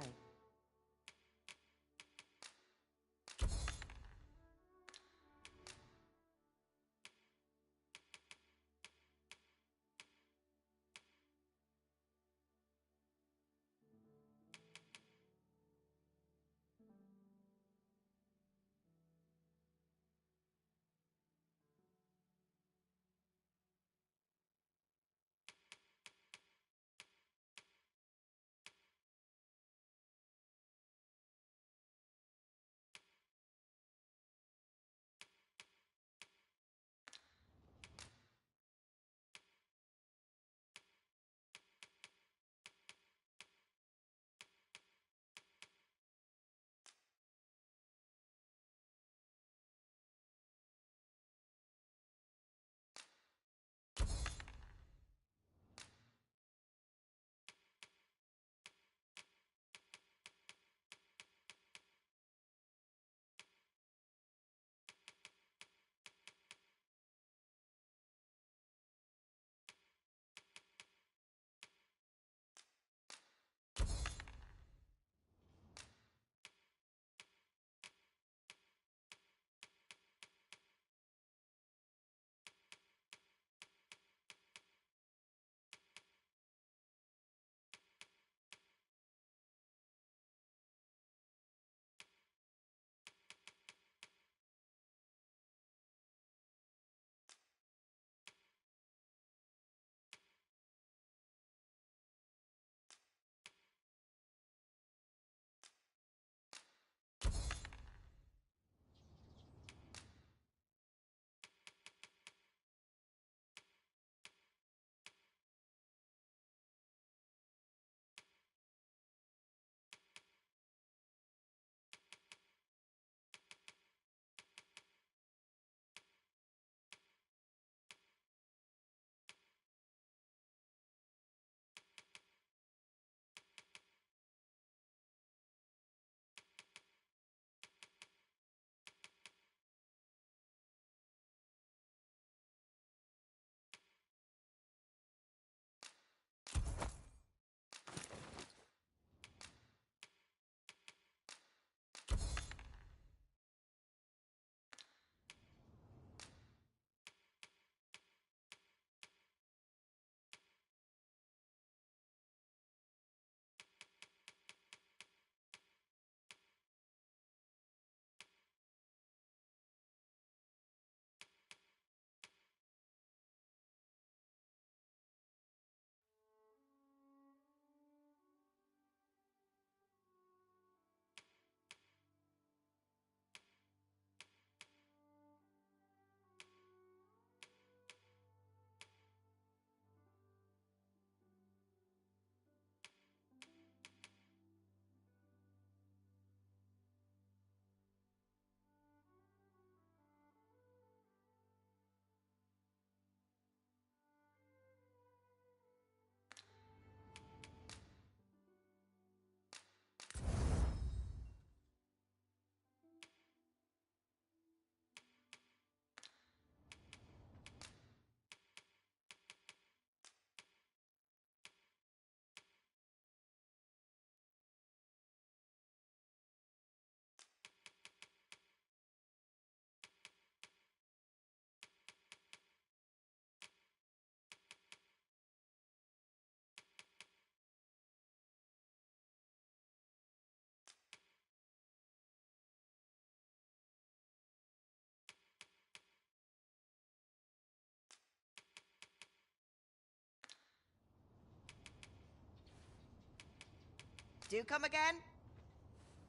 Do come again?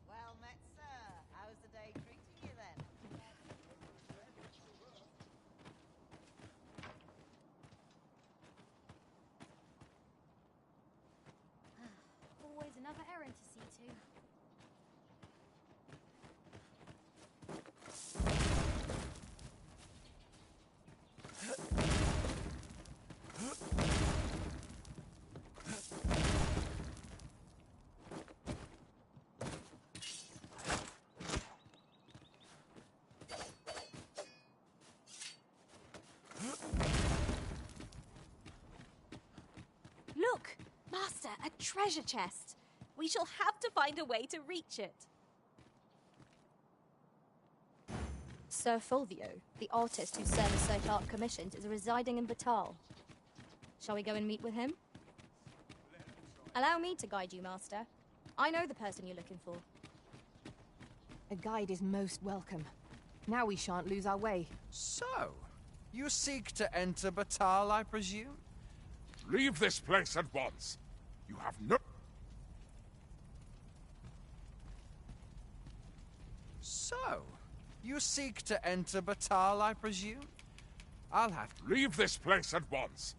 Well met, sir. How's the day treating you then? Always another errand to see to. Look! Master, a treasure chest. We shall have to find a way to reach it. Sir Fulvio, the artist whose service so far commissioned, is residing in Batal. Shall we go and meet with him? Allow me to guide you, Master. I know the person you're looking for. A guide is most welcome. Now we shan't lose our way. So, you seek to enter Batal, I presume? Leave this place at once. You have no... So, you seek to enter Batal, I presume? I'll have to... Leave this place at once.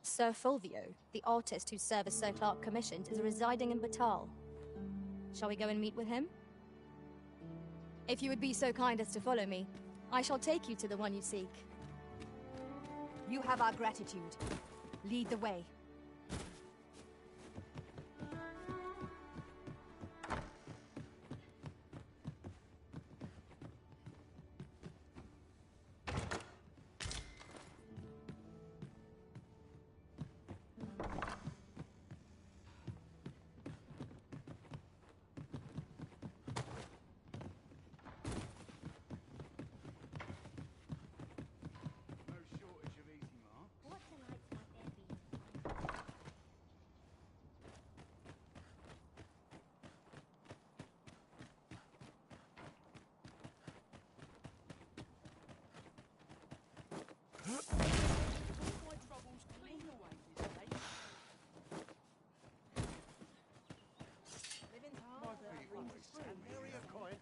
Sir Fulvio, the artist whose service Sir Clark commissioned, is residing in Batal. Shall we go and meet with him? If you would be so kind as to follow me, I shall take you to the one you seek. You have our gratitude. Lead the way.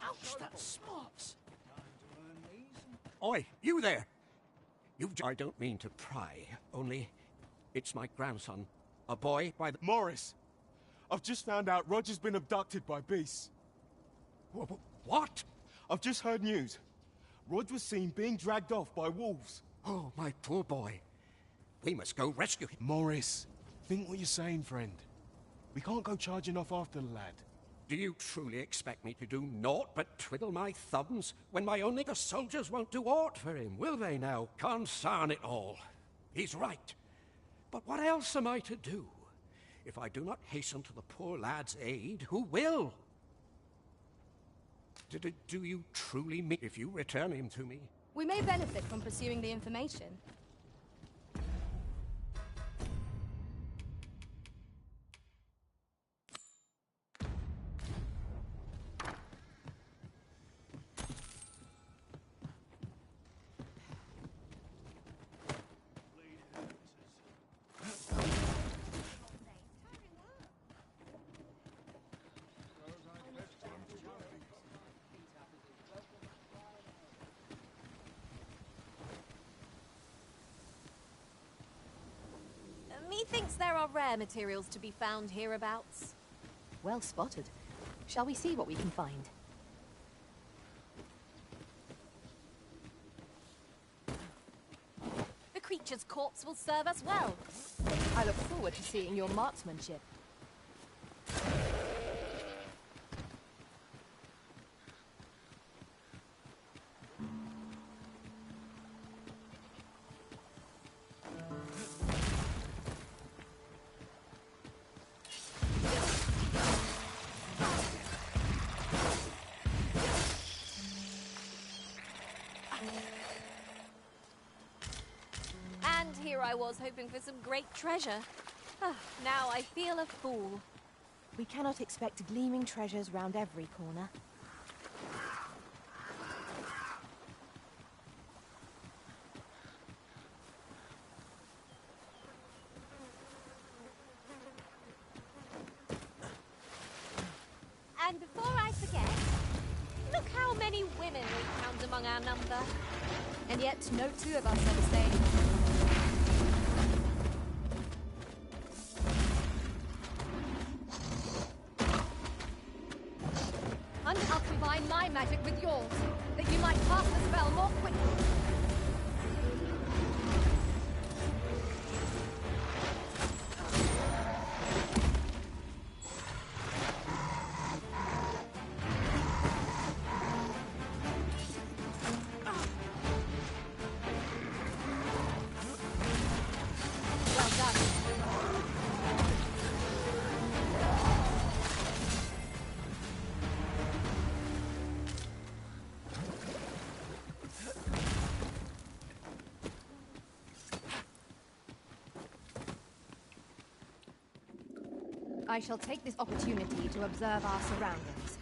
Ouch, that smarts! Oi, you there! I don't mean to pry, only it's my grandson, a boy by the... Morris! I've just found out Roger's been abducted by beasts. What? I've just heard news. Rog was seen being dragged off by wolves. Oh, my poor boy. We must go rescue him. Morris, think what you're saying, friend. We can't go charging off after the lad. Do you truly expect me to do naught but twiddle my thumbs when my only... The soldiers won't do aught for him, will they now? Consarn it all. He's right. But what else am I to do? If I do not hasten to the poor lad's aid, who will? Do you truly mean if you return him to me? We may benefit from pursuing the information. Methinks there are rare materials to be found hereabouts. Well spotted. Shall we see what we can find? The creature's corpse will serve us well. I look forward to seeing your marksmanship. And here I was hoping for some great treasure. Now I feel a fool. We cannot expect gleaming treasures round every corner. And before I forget, look how many women we count among our number. And yet, no two of us are the same. And I'll combine my magic with yours, that you might cast the spell more quickly. Well done. I shall take this opportunity to observe our surroundings.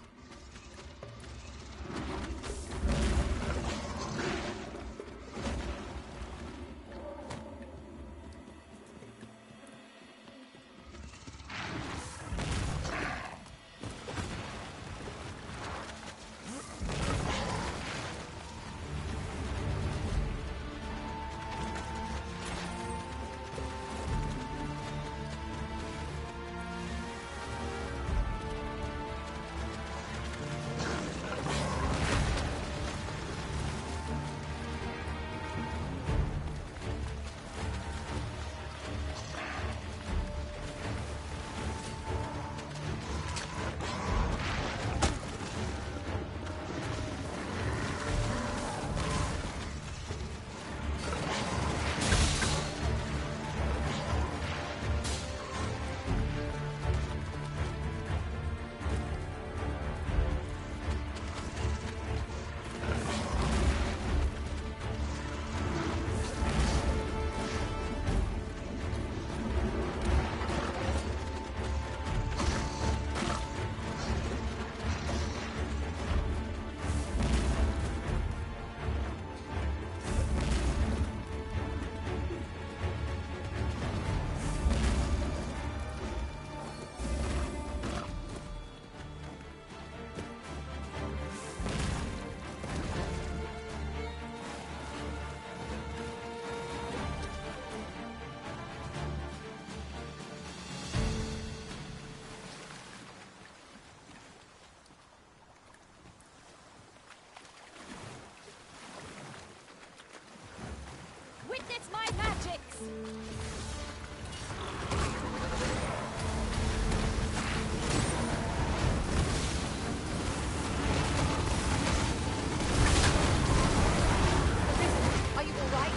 Witness my magics! Are you all right?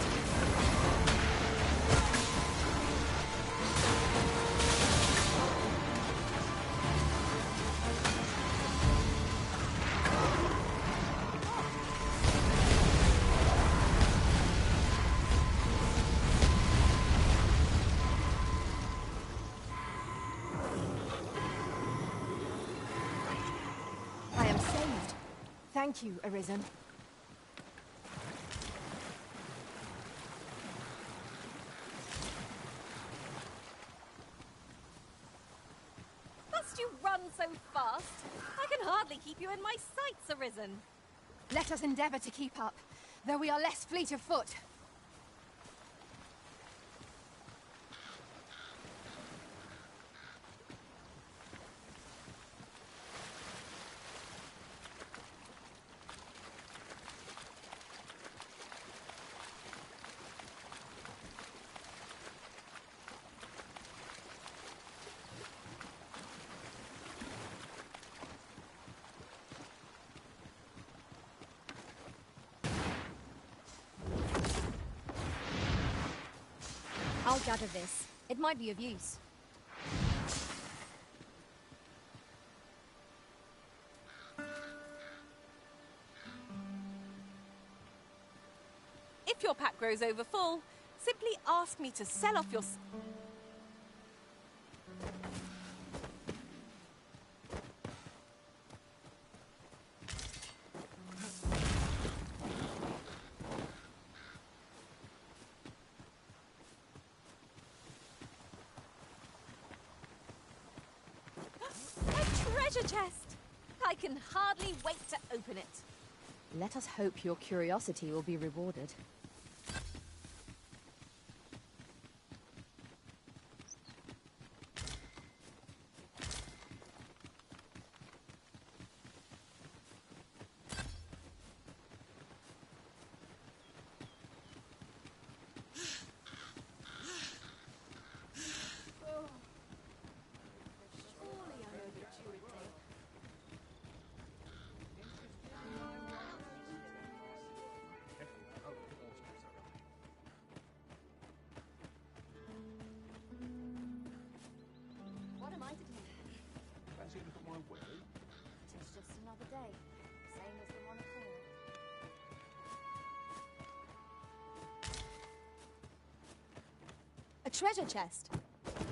I am saved. Thank you, Arisen. Must you run so fast? I can hardly keep you in my sights, Arisen. Let us endeavor to keep up, though we are less fleet of foot. gather this. It might be of use. If your pack grows over full, simply ask me to sell off your... A treasure chest! I can hardly wait to open it. Let us hope your curiosity will be rewarded. What am I to do? Fancy a look at my well? Tis just another day, same as the one afore. A treasure chest.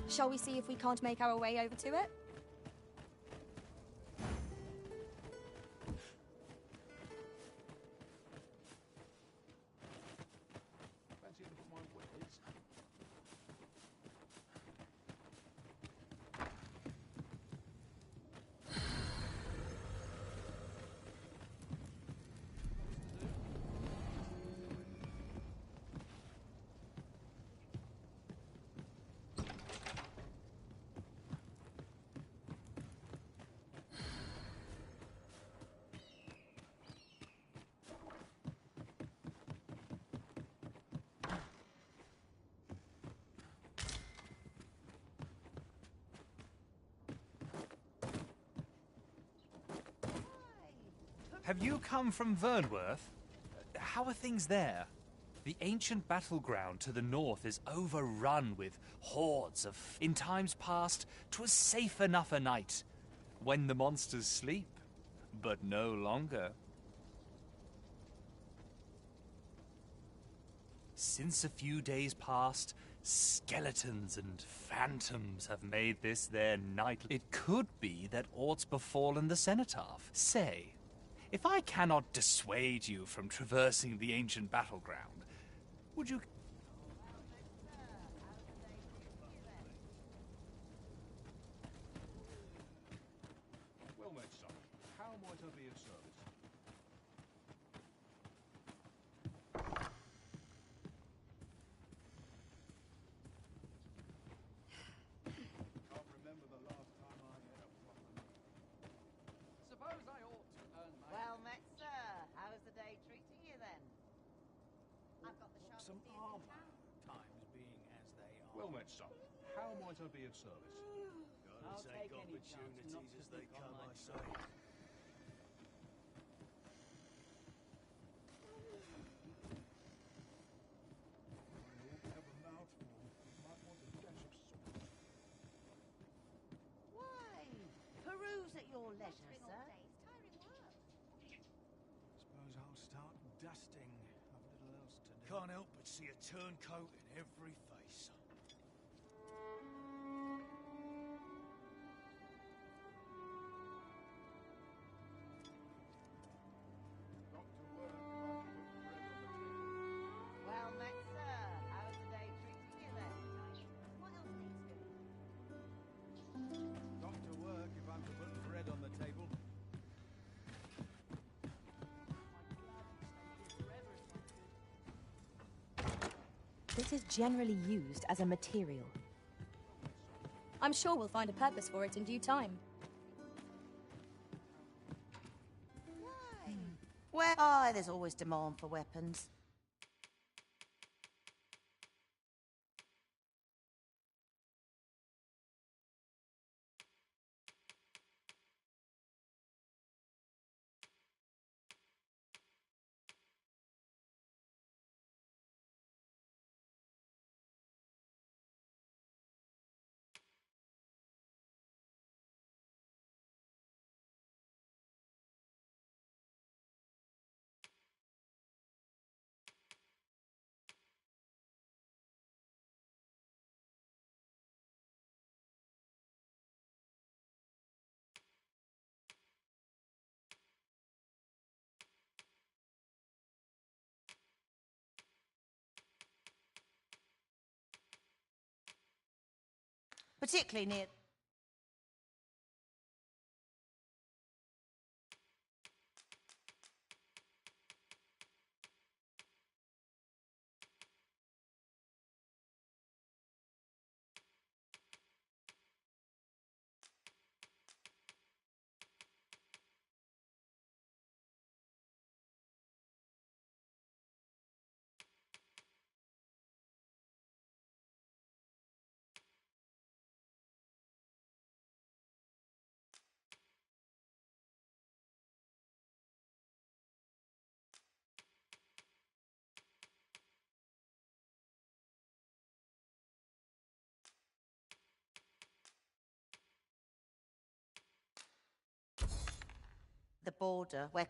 Shall we see if we can't make our way over to it? Fancy a look at my wells? Have you come from Vernworth? How are things there? The ancient battleground to the north is overrun with hordes of... In times past, 'twas safe enough a night, when the monsters sleep, but no longer. Since a few days past, skeletons and phantoms have made this their night. It could be that aught's befallen the cenotaph. Say, if I cannot dissuade you from traversing the ancient battleground, would you... Well met, son. How might I be of service? Can't remember the last time I had a proper meal. Suppose I ought to earn my... Well met, sir. How's the day treating you then? I've got the sharpest Some beard in armor, town. times being as they are. Well met, son. How might I be of service? I'll take opportunities as they come, I say. Why? Peruse at your leisure, sir. Suppose I'll start dusting. I've little else to do. Can't help but see a turncoat in every face. Well met, sir. How's the day treating you then? What else needs doing? Got to work if I'm to put bread on the table. This is generally used as a material. I'm sure we'll find a purpose for it in due time. Well, there's always demand for weapons. particularly near... the border, where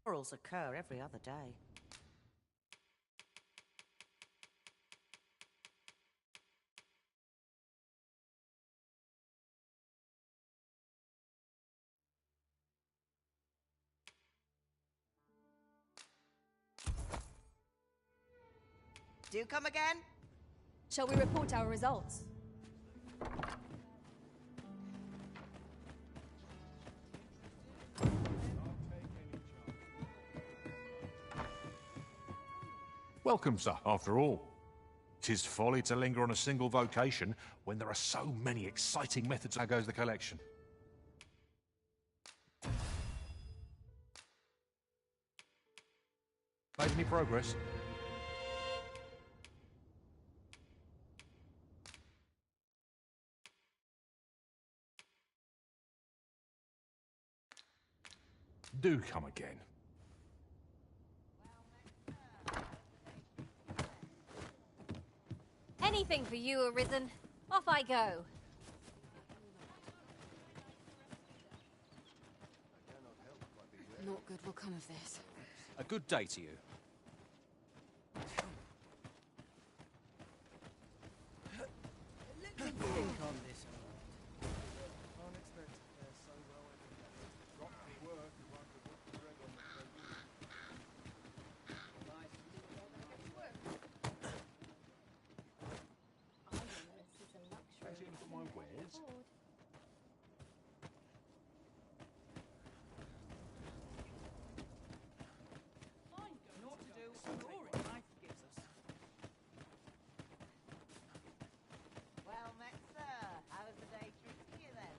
quarrels occur every other day. Do come again? Shall we report our results? Welcome, sir, after all. 'Tis folly to linger on a single vocation when there are so many exciting methods. How goes the collection? Made any progress? Do come again. Anything for you, Arisen. Off I go. Not good will come of this. A good day to you. Think on this. Well met, sir. How's the day treating you then?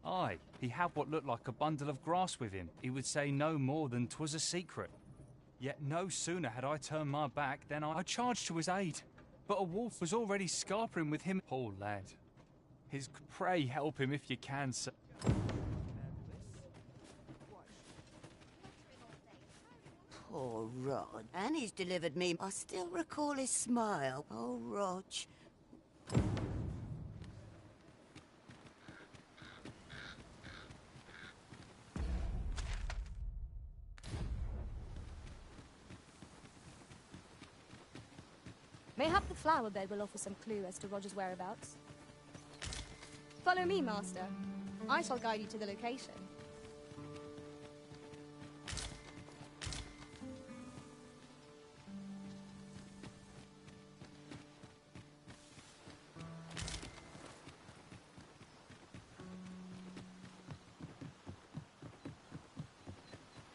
Aye, he had what looked like a bundle of grass with him. He would say no more than 'twas a secret. Yet no sooner had I turned my back than I charged to his aid. But a wolf was already scarpering with him. Poor lad. Pray help him if you can, sir. Poor Rod. And he's delivered me. I still recall his smile. Oh, Rog. Mayhap the flower bed will offer some clue as to Roger's whereabouts. Follow me, Master. I shall guide you to the location.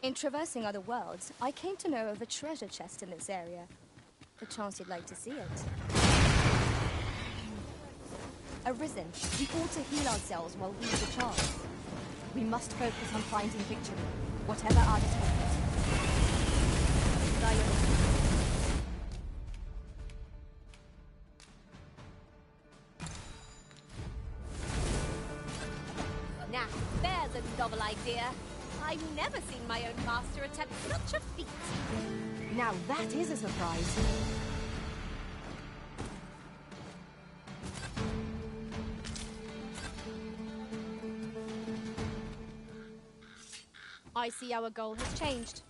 In traversing other worlds, I came to know of a treasure chest in this area. Perchance you'd like to see it. Arisen, we ought to heal ourselves while we have the chance. We must focus on finding victory, whatever our determinant. Now, there's a novel idea. I've never seen my own master attempt such a feat. Now that is a surprise. I see our goal has changed.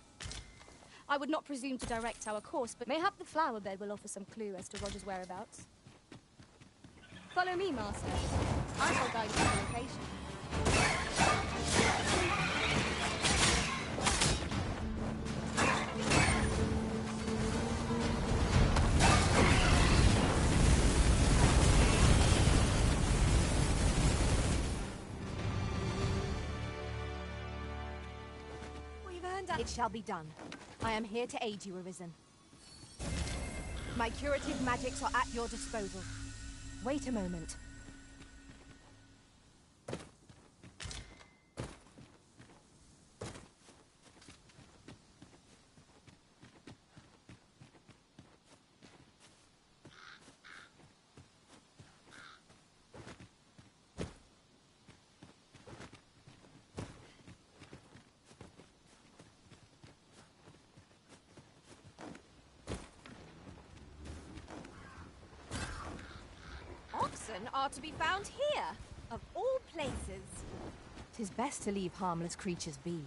I would not presume to direct our course, but mayhap the flower bed will offer some clue as to Roger's whereabouts. Follow me, Master. I shall guide you to the location. It shall be done. I am here to aid you, Arisen. My curative magics are at your disposal. Wait a moment. Are to be found here, of all places. 'Tis best to leave harmless creatures be.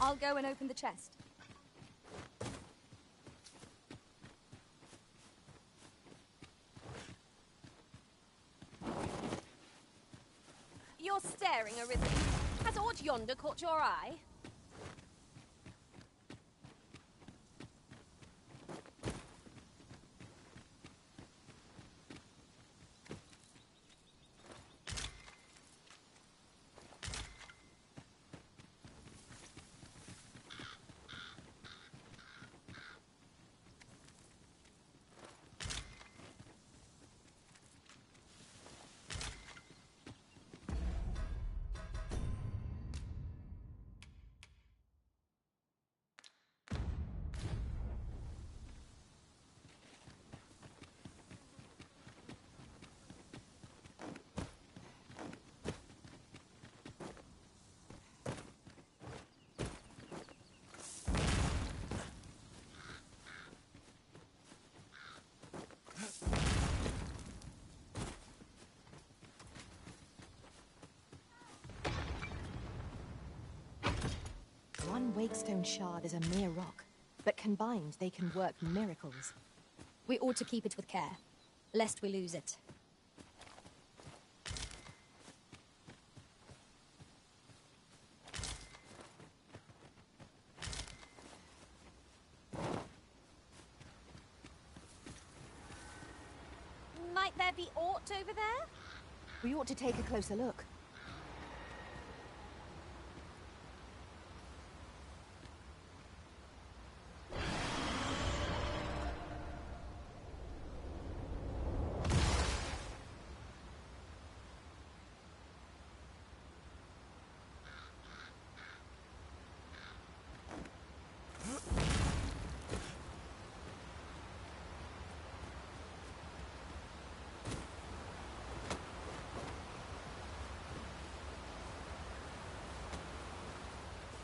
I'll go and open the chest. You're staring, Arisen. Has aught yonder caught your eye? One wakestone shard is a mere rock, but combined they can work miracles. We ought to keep it with care, lest we lose it. Might there be aught over there? We ought to take a closer look.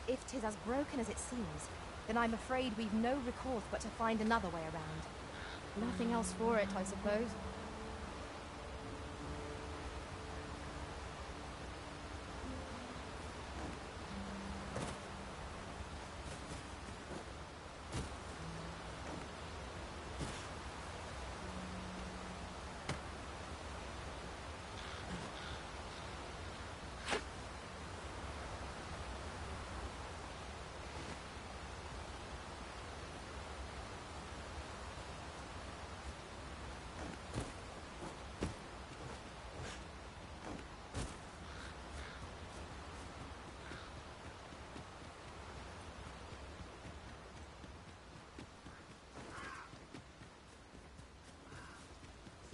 If 'tis as broken as it seems, then I'm afraid we've no recourse but to find another way around. Nothing else for it, I suppose.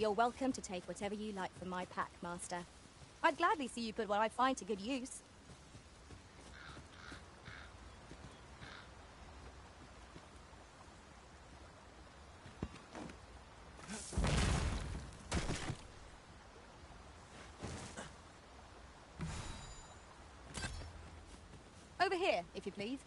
You're welcome to take whatever you like from my pack, Master. I'd gladly see you put what I find to good use. Over here, if you please.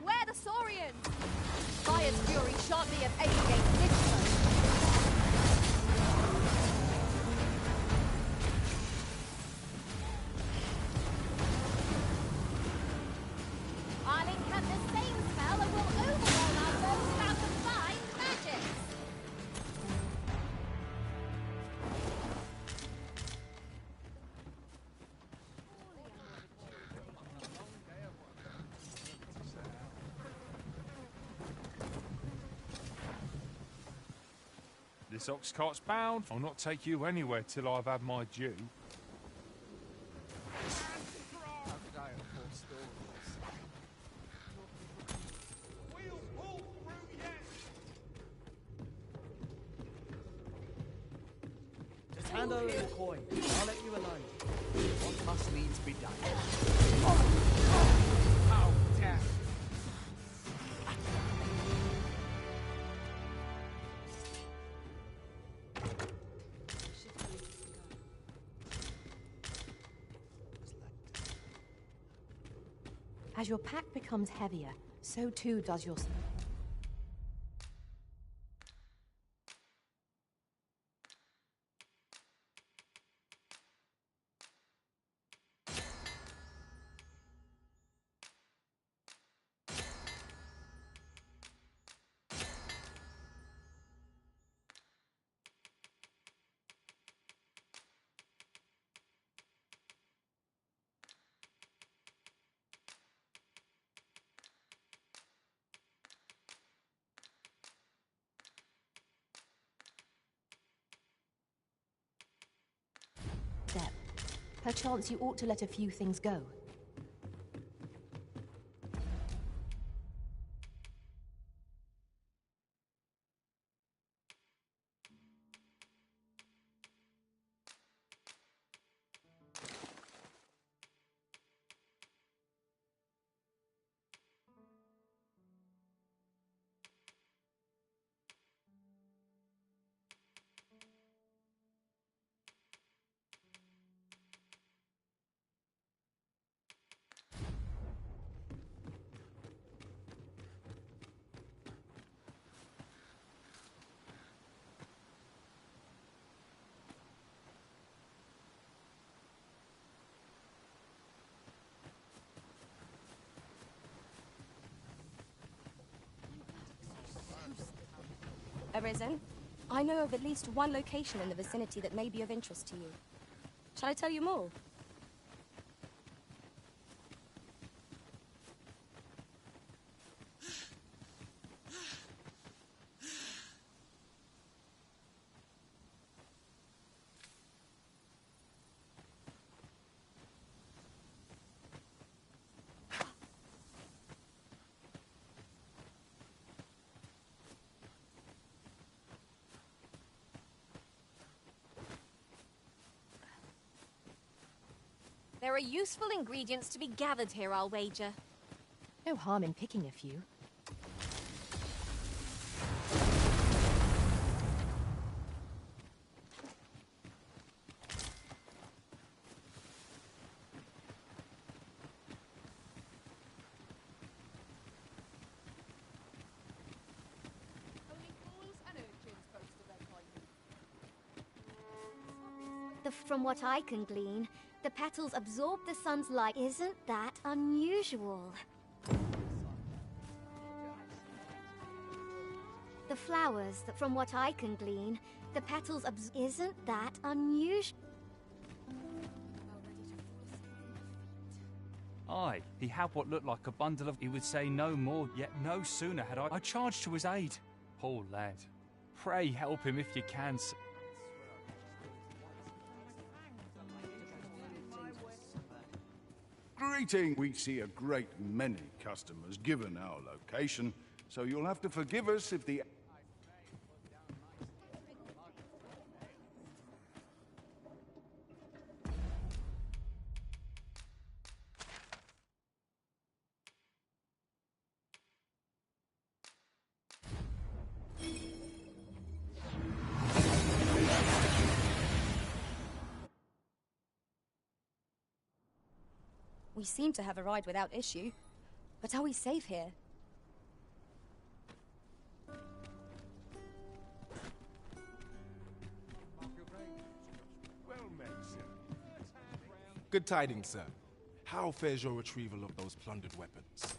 Where the Saurians? Fire's fury shan't be of any against this foe. I'll encamp the same spell and will overwhelm our foes without combined magics. This ox cart's bound. I'll not take you anywhere till I've had my due. Just hand over the coin. I'll let you alone. What must needs be done. Oh, damn. As your pack becomes heavier, so too does your... step. Perchance you ought to let a few things go. Arisen, I know of at least one location in the vicinity that may be of interest to you. Shall I tell you more? There are useful ingredients to be gathered here, I'll wager. No harm in picking a few. From what I can glean, the petals absorb the sun's light. Isn't that unusual? The flowers, from what I can glean, the petals Isn't that unusual? Aye, he had what looked like a bundle of... He would say no more, yet no sooner had I charged to his aid. Poor lad. Pray help him if you can, sir. Greeting! We see a great many customers given our location, so you'll have to forgive us if the... We seem to have arrived without issue. But are we safe here? Good tidings, sir. How fares your retrieval of those plundered weapons?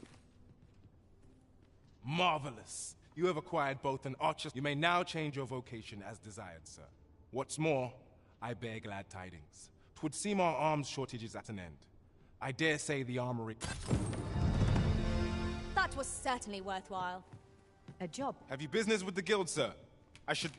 Marvelous! You have acquired both an archer... You may now change your vocation as desired, sir. What's more, I bear glad tidings. 'Twould seem our arms shortage is at an end. I dare say the armory... That was certainly worthwhile. A job. Have you business with the guild, sir? I should...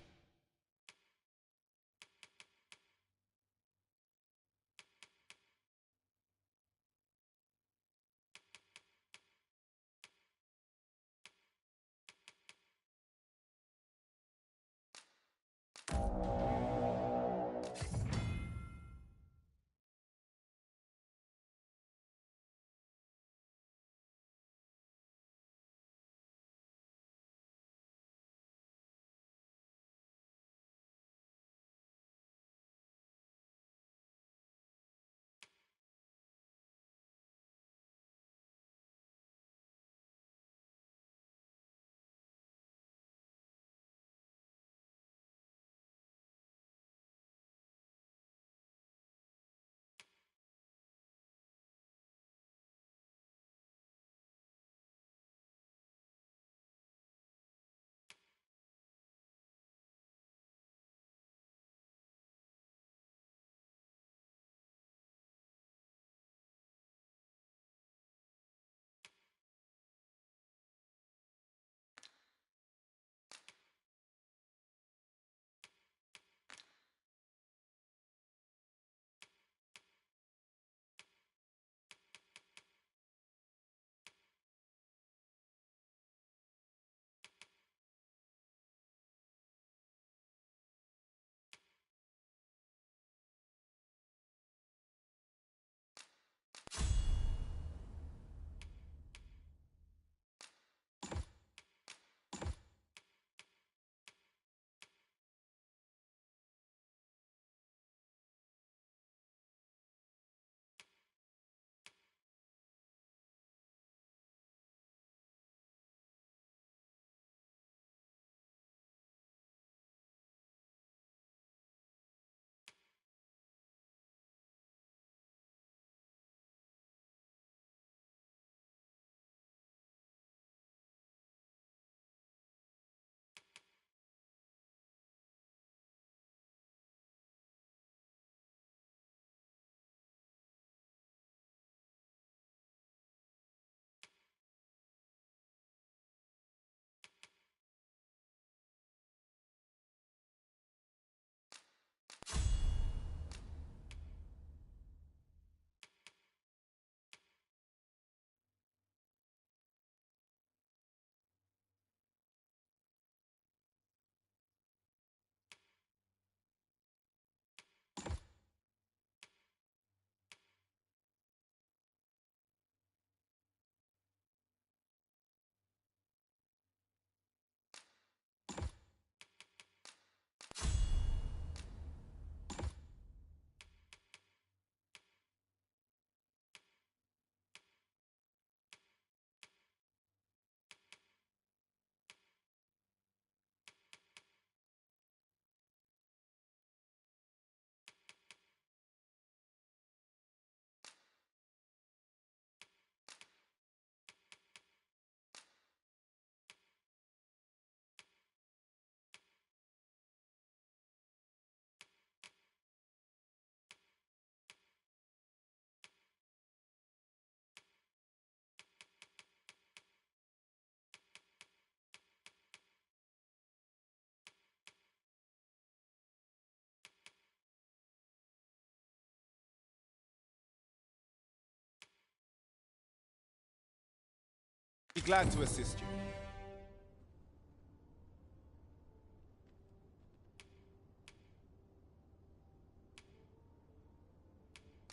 Be glad to assist you.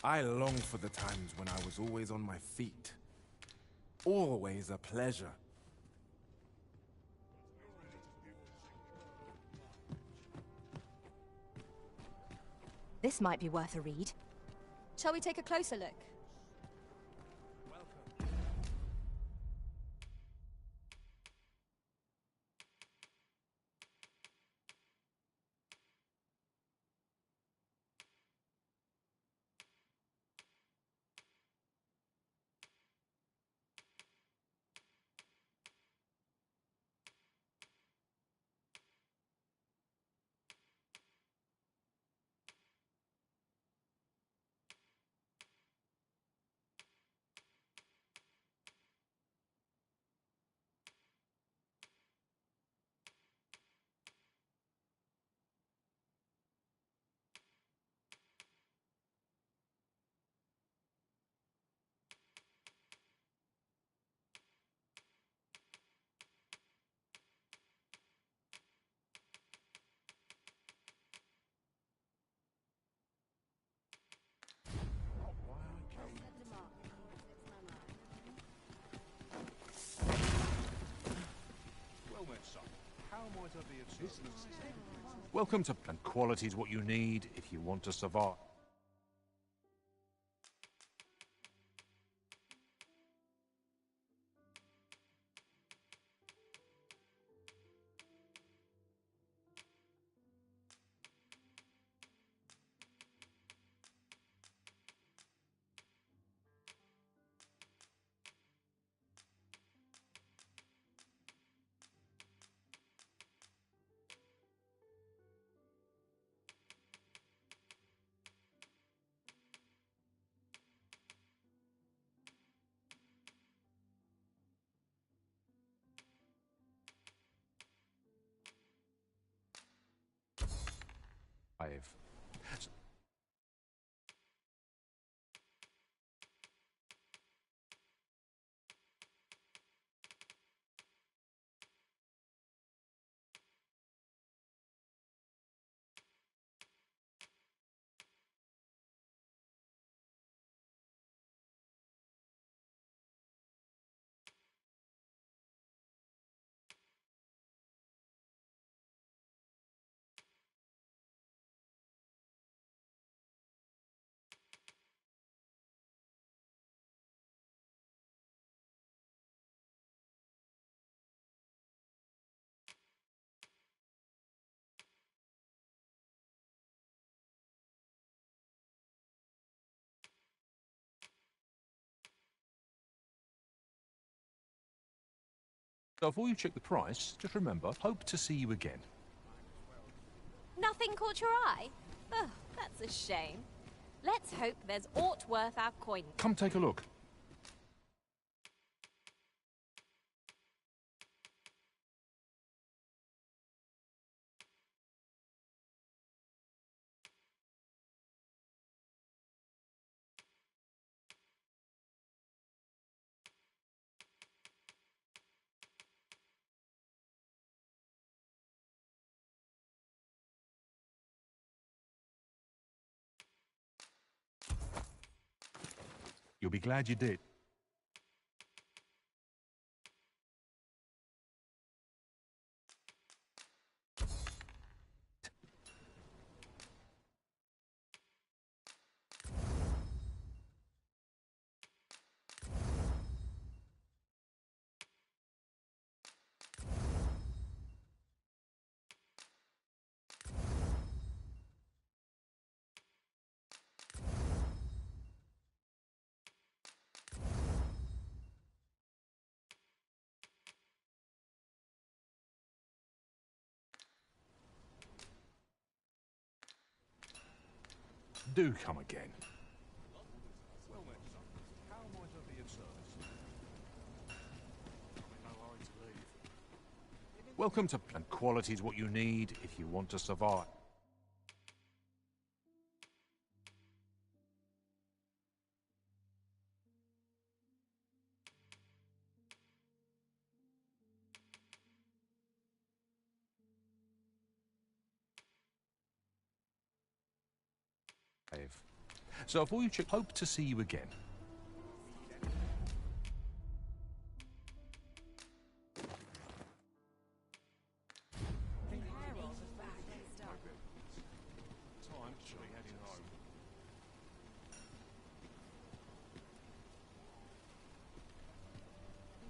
I long for the times when I was always on my feet. Always a pleasure. This might be worth a read. Shall we take a closer look? Welcome to... And quality's what you need if you want to survive. So before you check the price, just remember, hope to see you again. Nothing caught your eye? Oh, that's a shame. Let's hope there's aught worth our coin. Come take a look. You'll be glad you did. Do come again. Welcome to... And quality's what you need if you want to survive. So if all you hope to see you again.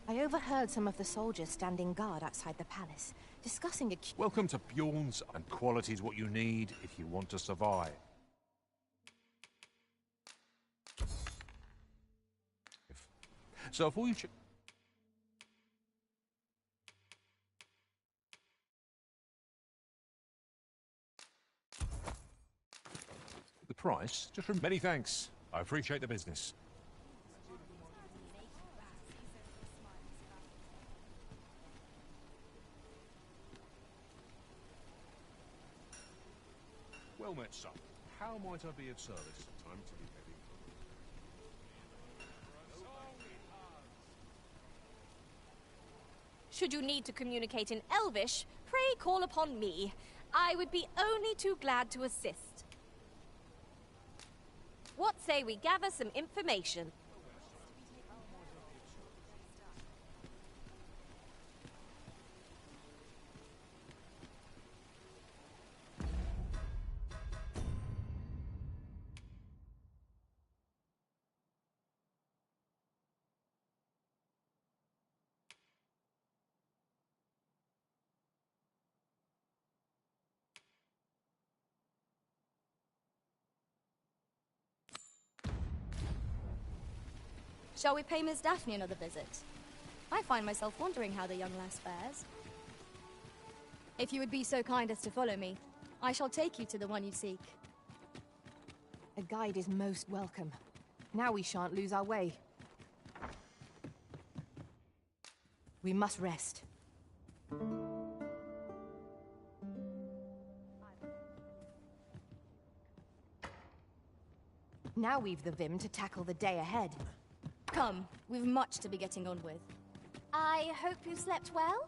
I overheard some of the soldiers standing guard outside the palace, discussing a... Welcome to Bjorn's, and quality is what you need if you want to survive. So if all you... The price? Just from... Many thanks. I appreciate the business. Well met, sir. How might I be of service? Time to be heading. Should you need to communicate in Elvish, pray call upon me. I would be only too glad to assist. What say we gather some information? Shall we pay Miss Daphne another visit? I find myself wondering how the young lass fares. If you would be so kind as to follow me, I shall take you to the one you seek. A guide is most welcome. Now we shan't lose our way. We must rest. Now we've the vim to tackle the day ahead. Come, we've much to be getting on with. I hope you slept well?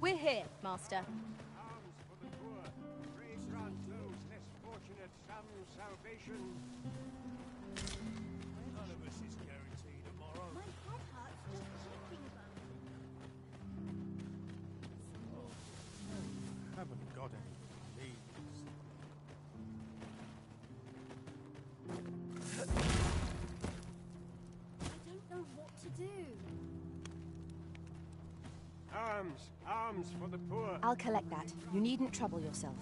We're here, Master. Salvation. None of us is guaranteed tomorrow. My head hurts just thinking about it. Haven't got any I don't know what to do. Arms for the poor. I'll collect that. You needn't trouble yourself.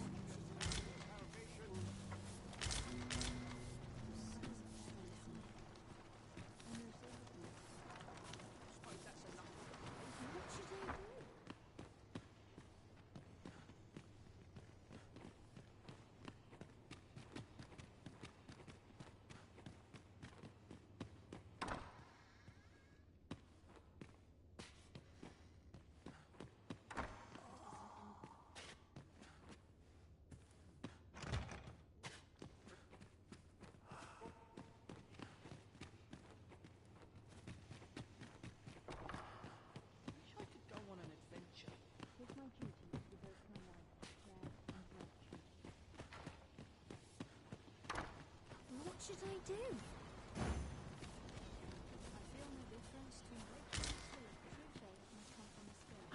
What should I do?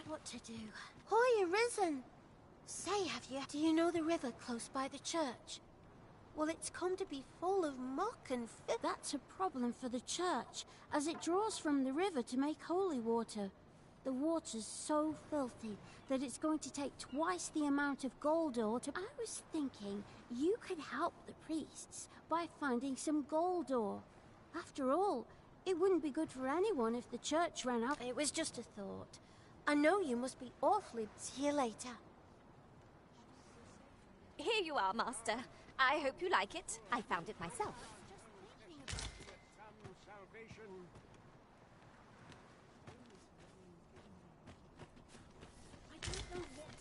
What to do? Hoy, Arisen! Say, do you know the river close by the church? Well, it's come to be full of muck and filth. That's a problem for the church, as it draws from the river to make holy water. The water's so filthy that it's going to take twice the amount of gold ore to... I was thinking you could help the priests by finding some gold ore. After all, it wouldn't be good for anyone if the church ran out. It was just a thought. I know you must be awfully... See you later. Here you are, Master. I hope you like it. I found it myself. I don't know what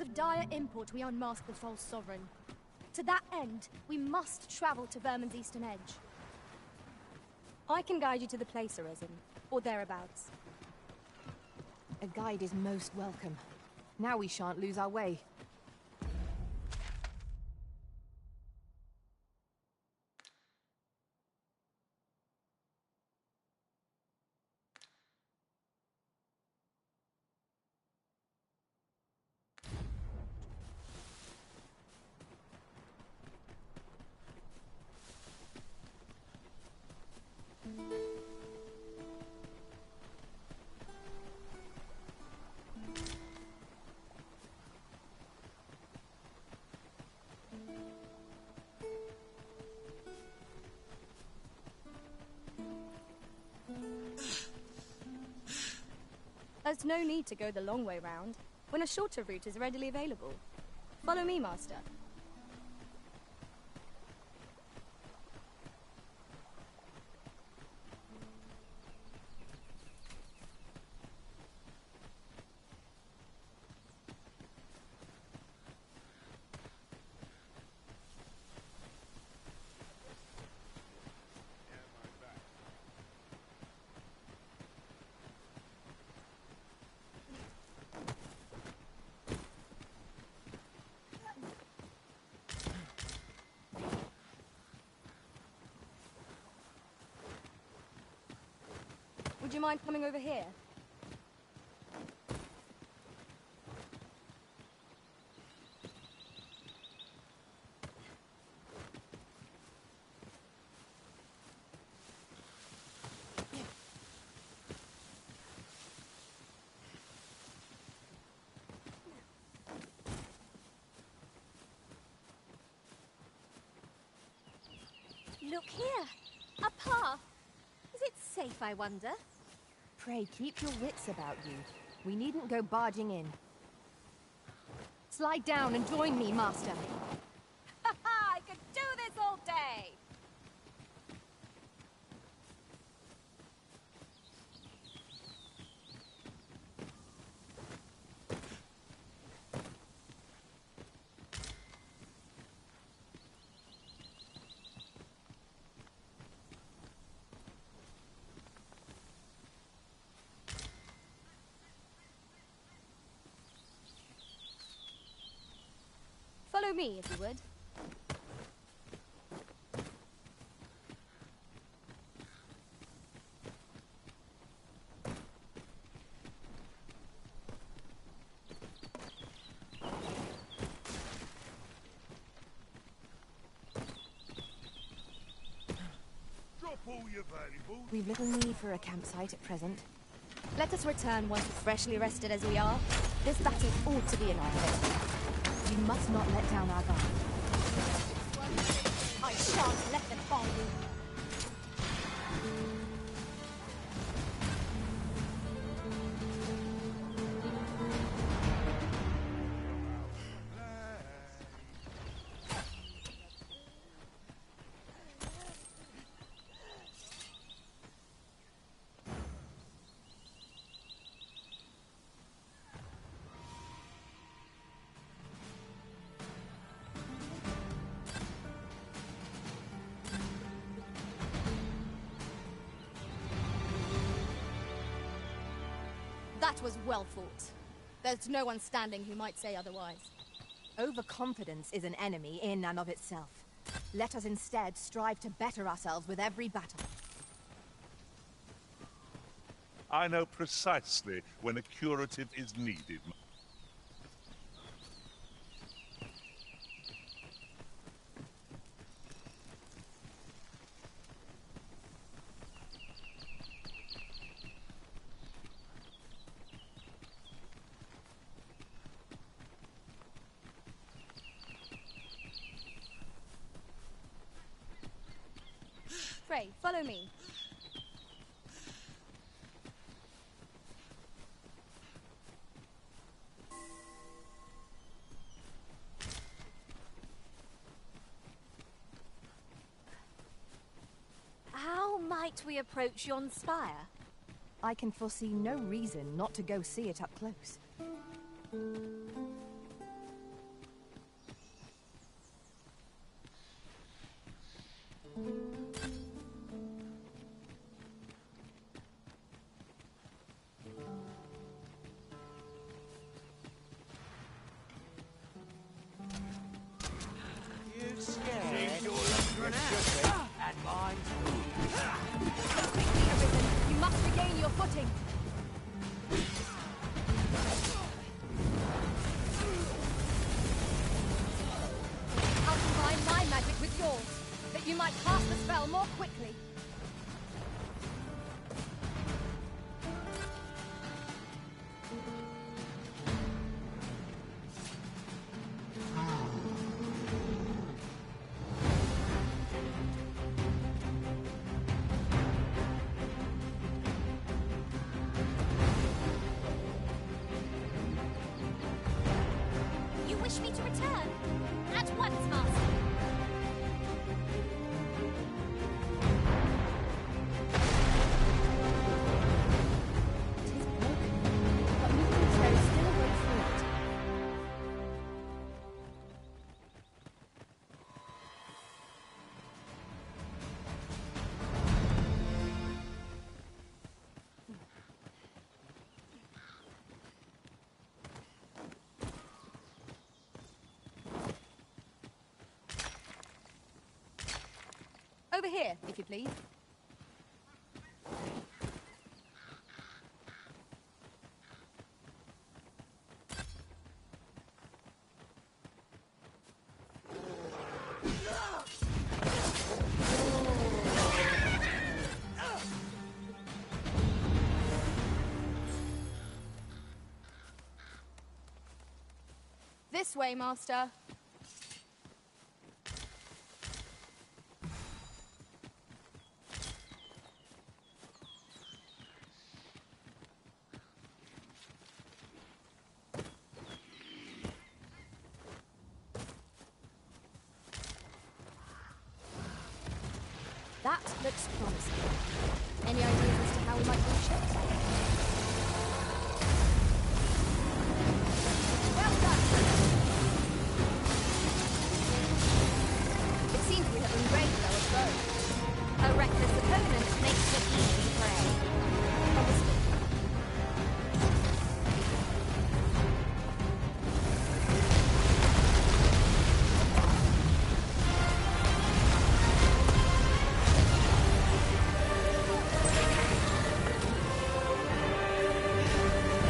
of dire import, we unmask the false sovereign. To that end, we must travel to Vermin's eastern edge. I can guide you to the place, Arisen, or thereabouts. A guide is most welcome. Now we shan't lose our way. There's no need to go the long way round, when a shorter route is readily available. Follow me, Master. Would you mind coming over here? Look here! A path! Is it safe, I wonder? Pray, keep your wits about you. We needn't go barging in. Slide down and join me, Master. Ha ha! I could do this all day! Follow me, if you would. Drop all your valuables. We've little need for a campsite at present. Let us return once freshly rested as we are. This battle ought to be in our favor. We must not let down our guard. I shan't let them fall. That was well fought. There's no one standing who might say otherwise. Overconfidence is an enemy in and of itself. Let us instead strive to better ourselves with every battle. I know precisely when a curative is needed. Pray, follow me. How might we approach yon spire? I can foresee no reason not to go see it up close. You scared? Seems your legs run out. And mine Quickly, Arisen. You must regain your footing. I'll combine my magic with yours, that you might cast the spell more quickly. You wish me to return? At once, Master. But movement is still a way forward. Over here, if you please. This way, Master. That looks promising. Any ideas as to how we might reach it? Well done! It seems we have engraved our foe. A reckless opponent makes it easy prey. Obviously.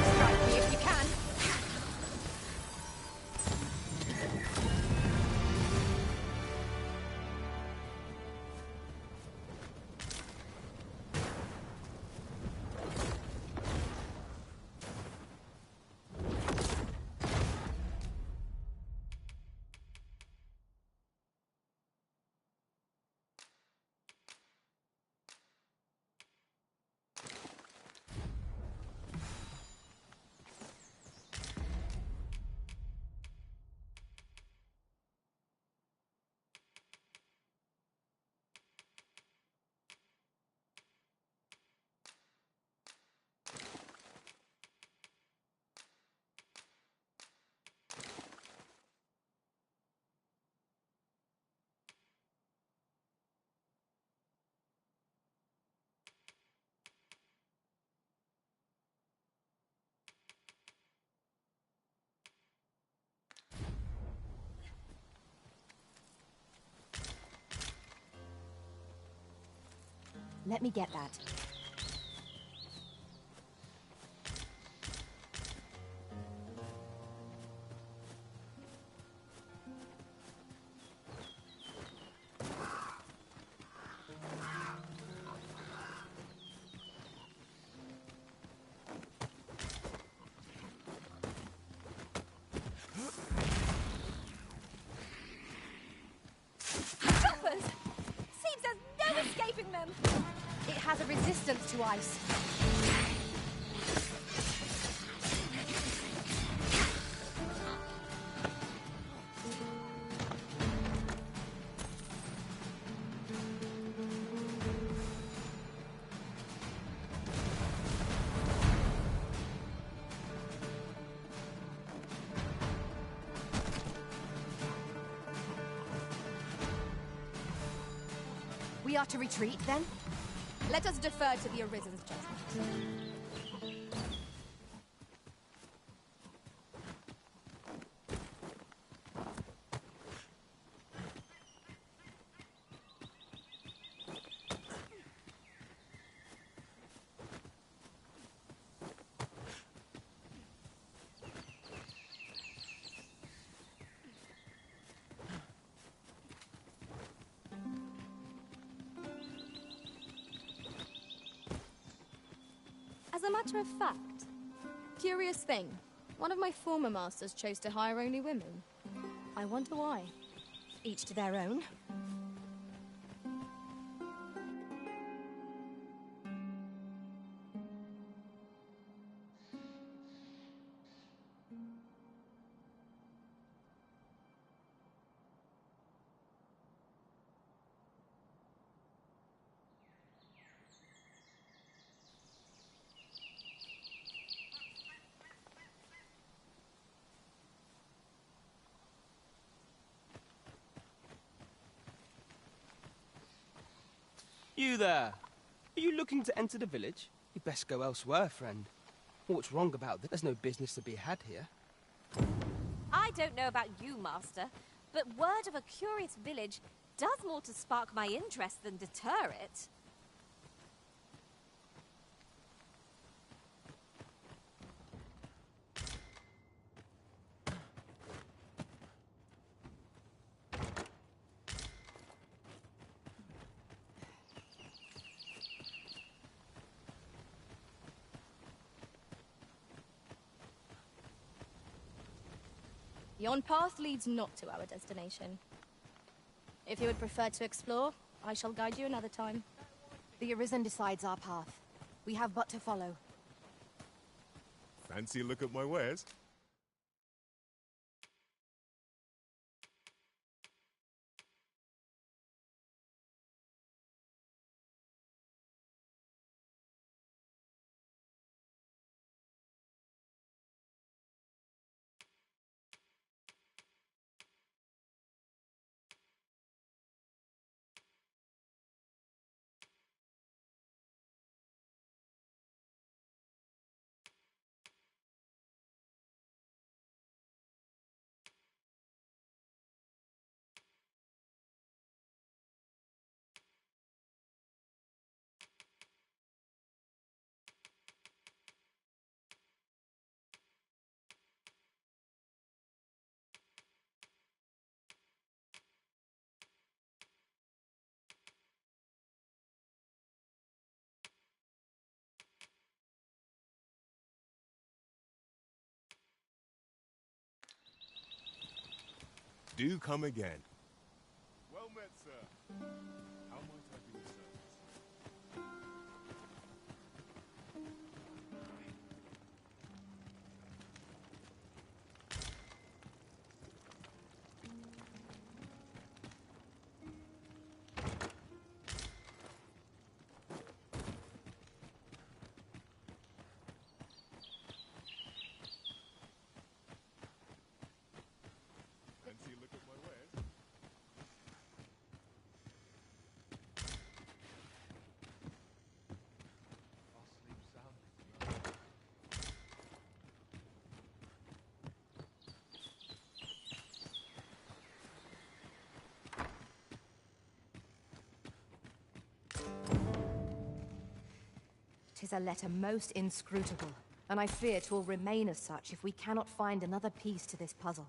Strike me if you can. Let me get that. Choppers! Seems there's no escaping them. It has a resistance to ice. We are to retreat, then? Let us defer to the Arisen's judgment. As a matter of fact, curious thing, one of my former masters chose to hire only women. I wonder why. Each to their own. You there! Are you looking to enter the village? You'd best go elsewhere, friend. What's wrong about this? There's no business to be had here. I don't know about you, Master, but word of a curious village does more to spark my interest than deter it. Yon path leads not to our destination. If you would prefer to explore, I shall guide you another time. The Arisen decides our path. We have but to follow. Fancy a look at my wares? Do come again. Well met, sir. How might I be of service? Fancy a look at my wares? I'll sleep soundly tonight. Tis a letter most inscrutable, and I fear 'twill remain as such if we cannot find another piece to this puzzle.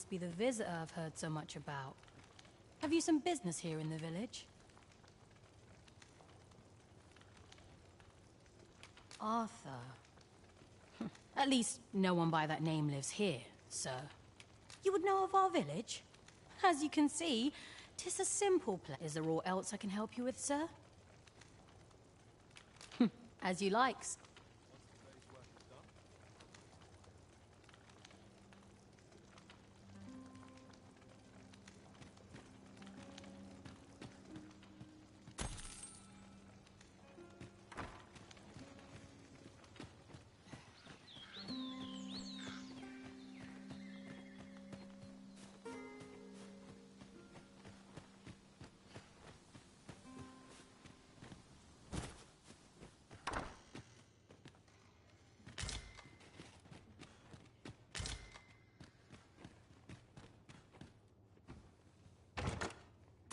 must be the visitor I've heard so much about. Have you some business here in the village? Arthur. At least no one by that name lives here, sir. You would know of our village? As you can see, 'tis a simple place. Is there aught else I can help you with, sir? As you like.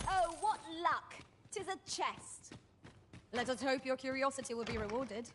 Oh, what luck! 'Tis a chest. Let us hope your curiosity will be rewarded.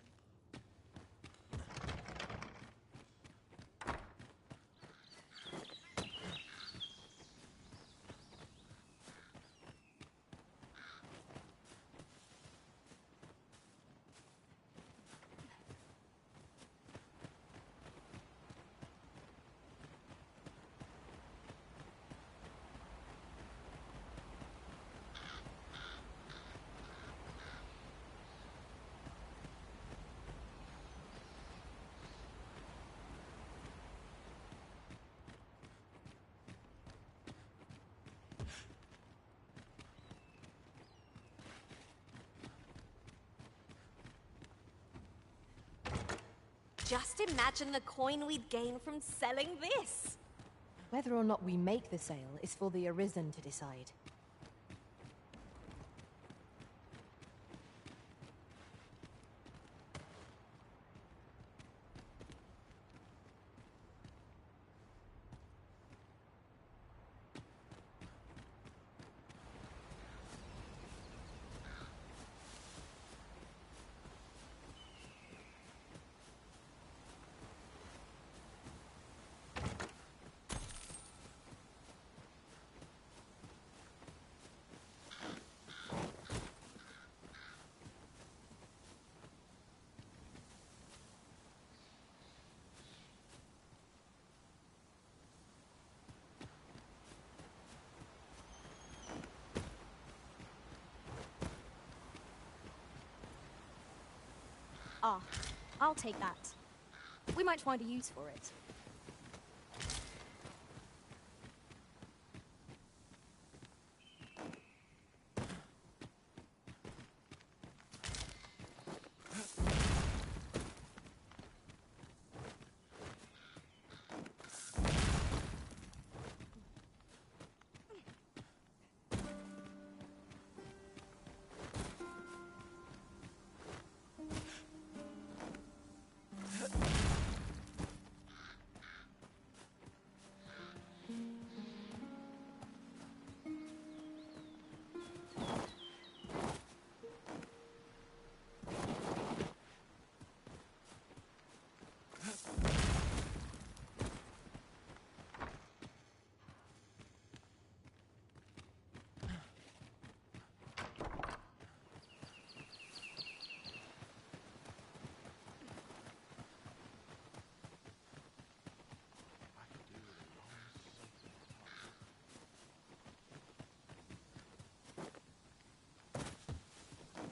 Just imagine the coin we'd gain from selling this. Whether or not we make the sale is for the Arisen to decide. Ah, I'll take that. We might find a use for it.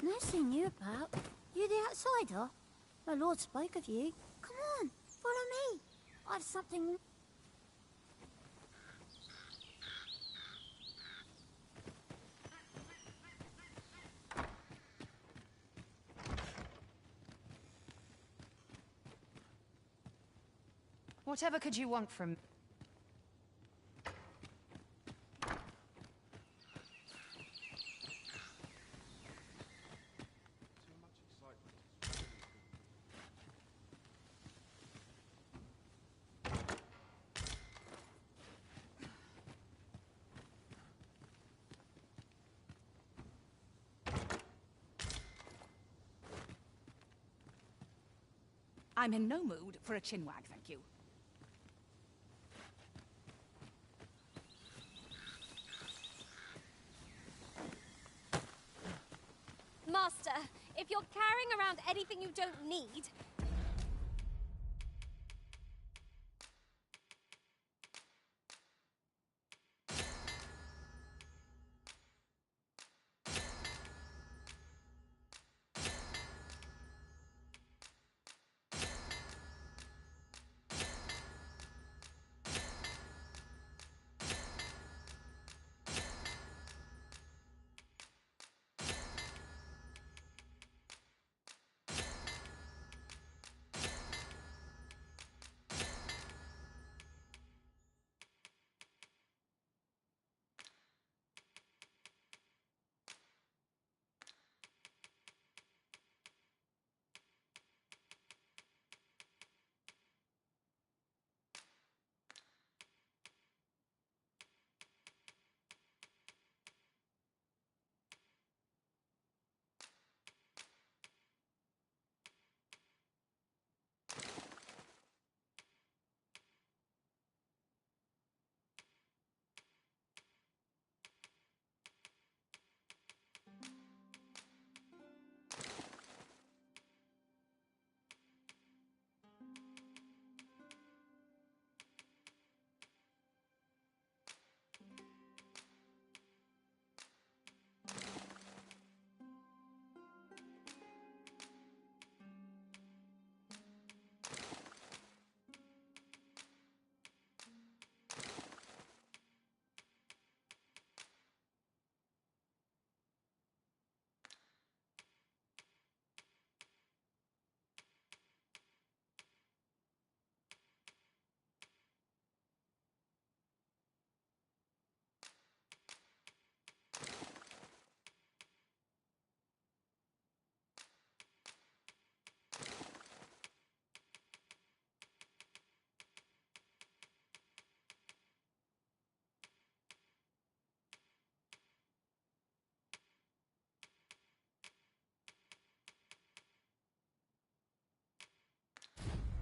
Never seen you about. You the outsider? My lord spoke of you. Come on, follow me. I've something... Whatever could you want from... I'm in no mood for a chinwag, thank you. Master, if you're carrying around anything you don't need...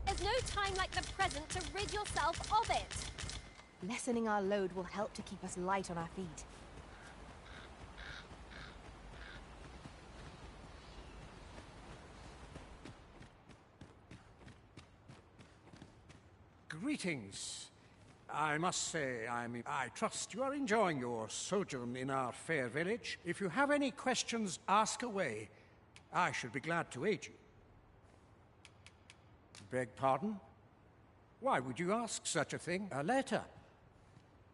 There's no time like the present to rid yourself of it. Lessening our load will help to keep us light on our feet. Greetings. I must say, I trust you are enjoying your sojourn in our fair village. If you have any questions, ask away. I should be glad to aid you. Beg pardon? Why would you ask such a thing? A letter?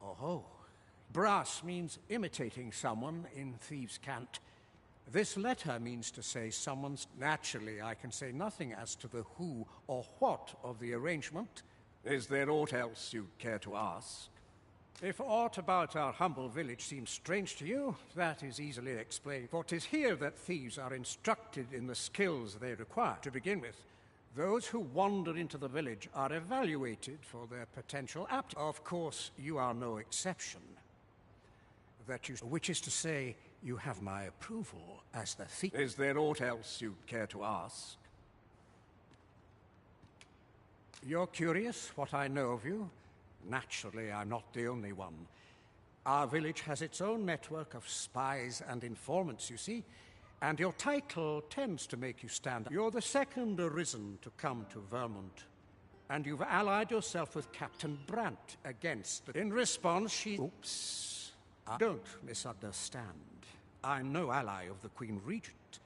Oh. Brass means imitating someone in thieves' cant. This letter means to say someone's... Naturally, I can say nothing as to the who or what of the arrangement. Is there aught else you'd care to ask? If aught about our humble village seems strange to you, that is easily explained. For 'tis here that thieves are instructed in the skills they require. To begin with, those who wander into the village are evaluated for their potential aptitude. Of course, you are no exception. Which is to say, you have my approval as the thief. Is there aught else you'd care to ask? You're curious what I know of you? Naturally, I'm not the only one. Our village has its own network of spies and informants, you see, and your title tends to make you stand out. You're the second arisen to come to Vermont, and you've allied yourself with Captain Brandt against... In response, she... Oops. Don't misunderstand. I'm no ally of the Queen Regent.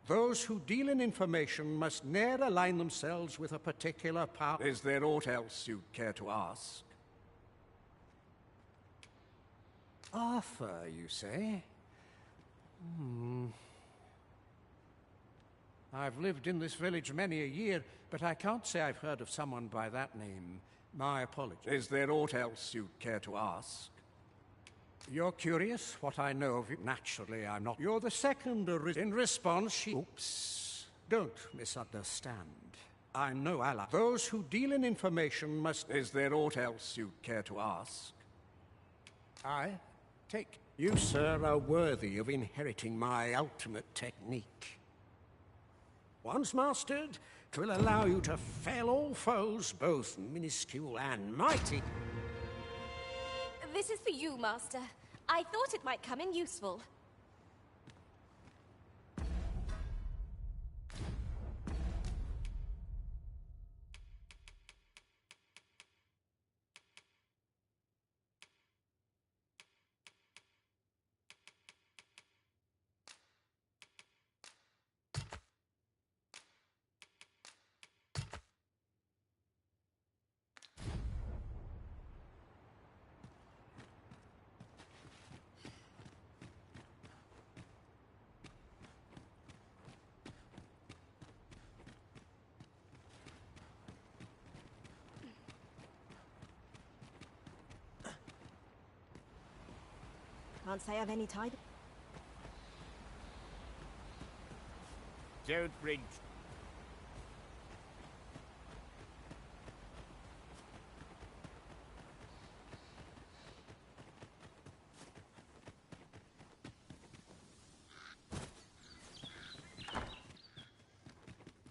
Those who deal in information must ne'er align themselves with a particular power. Is there aught else you'd care to ask? Arthur, you say? I've lived in this village many a year, but I can't say I've heard of someone by that name. My apologies. Is there aught else you'd care to ask? You're curious what I know of you? Naturally, I'm not. You're the second arisen. In response, she... Oops. Don't misunderstand. I'm no ally. Those who deal in information must... Is there aught else you'd care to ask? I take... You, sir, are worthy of inheriting my ultimate technique. Once mastered, 'twill allow you to fell all foes, both minuscule and mighty. This is for you, Master. I thought it might come in useful. Can't say I've any tide. Don't bring...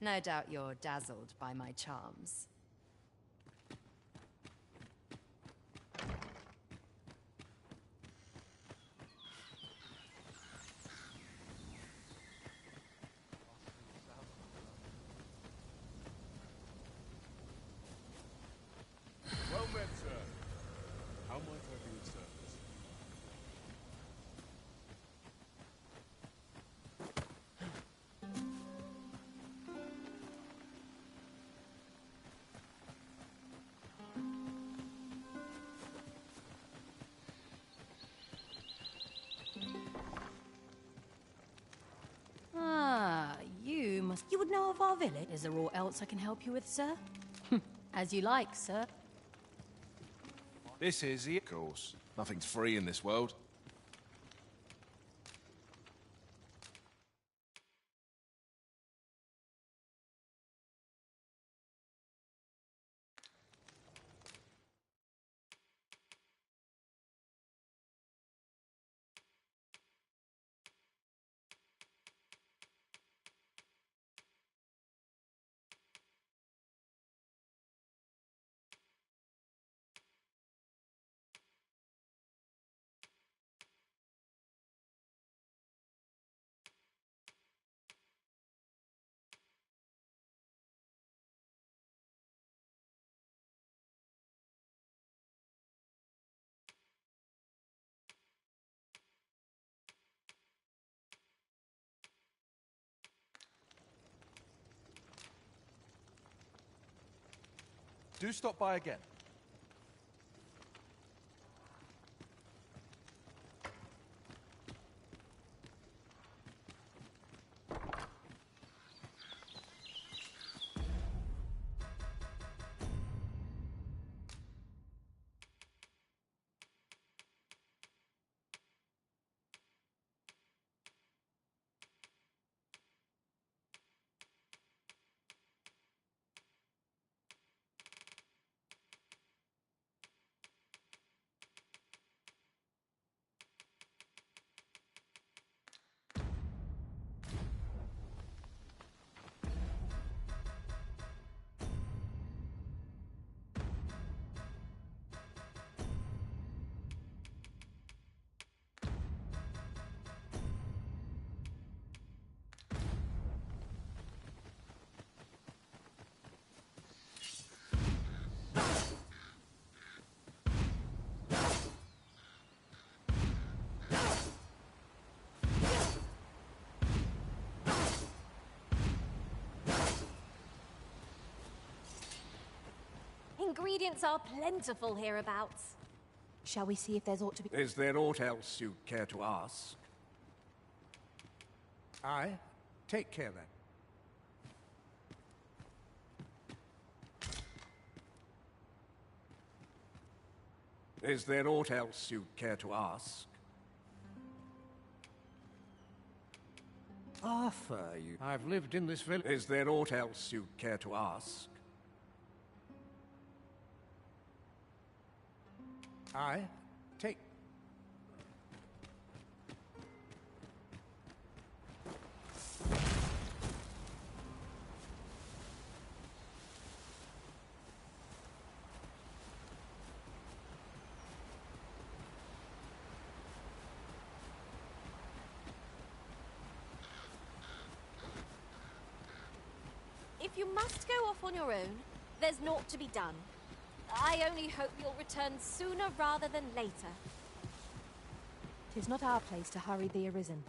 No doubt you're dazzled by my charms. Well met, sir. How might I be of service? Ah, you must... You would know of our village? Is there aught else I can help you with, sir? As you like, sir. This is the... Of course. Nothing's free in this world. Do stop by again. Ingredients are plentiful hereabouts. Shall we see if there's aught to be... Is there aught else you care to ask? Aye. Take care, then. Is there aught else you care to ask? Arthur, you... I've lived in this village... Is there aught else you care to ask? Aye. Take... If you must go off on your own, there's naught to be done. I only hope you'll return sooner rather than later. 'Tis not our place to hurry the arisen.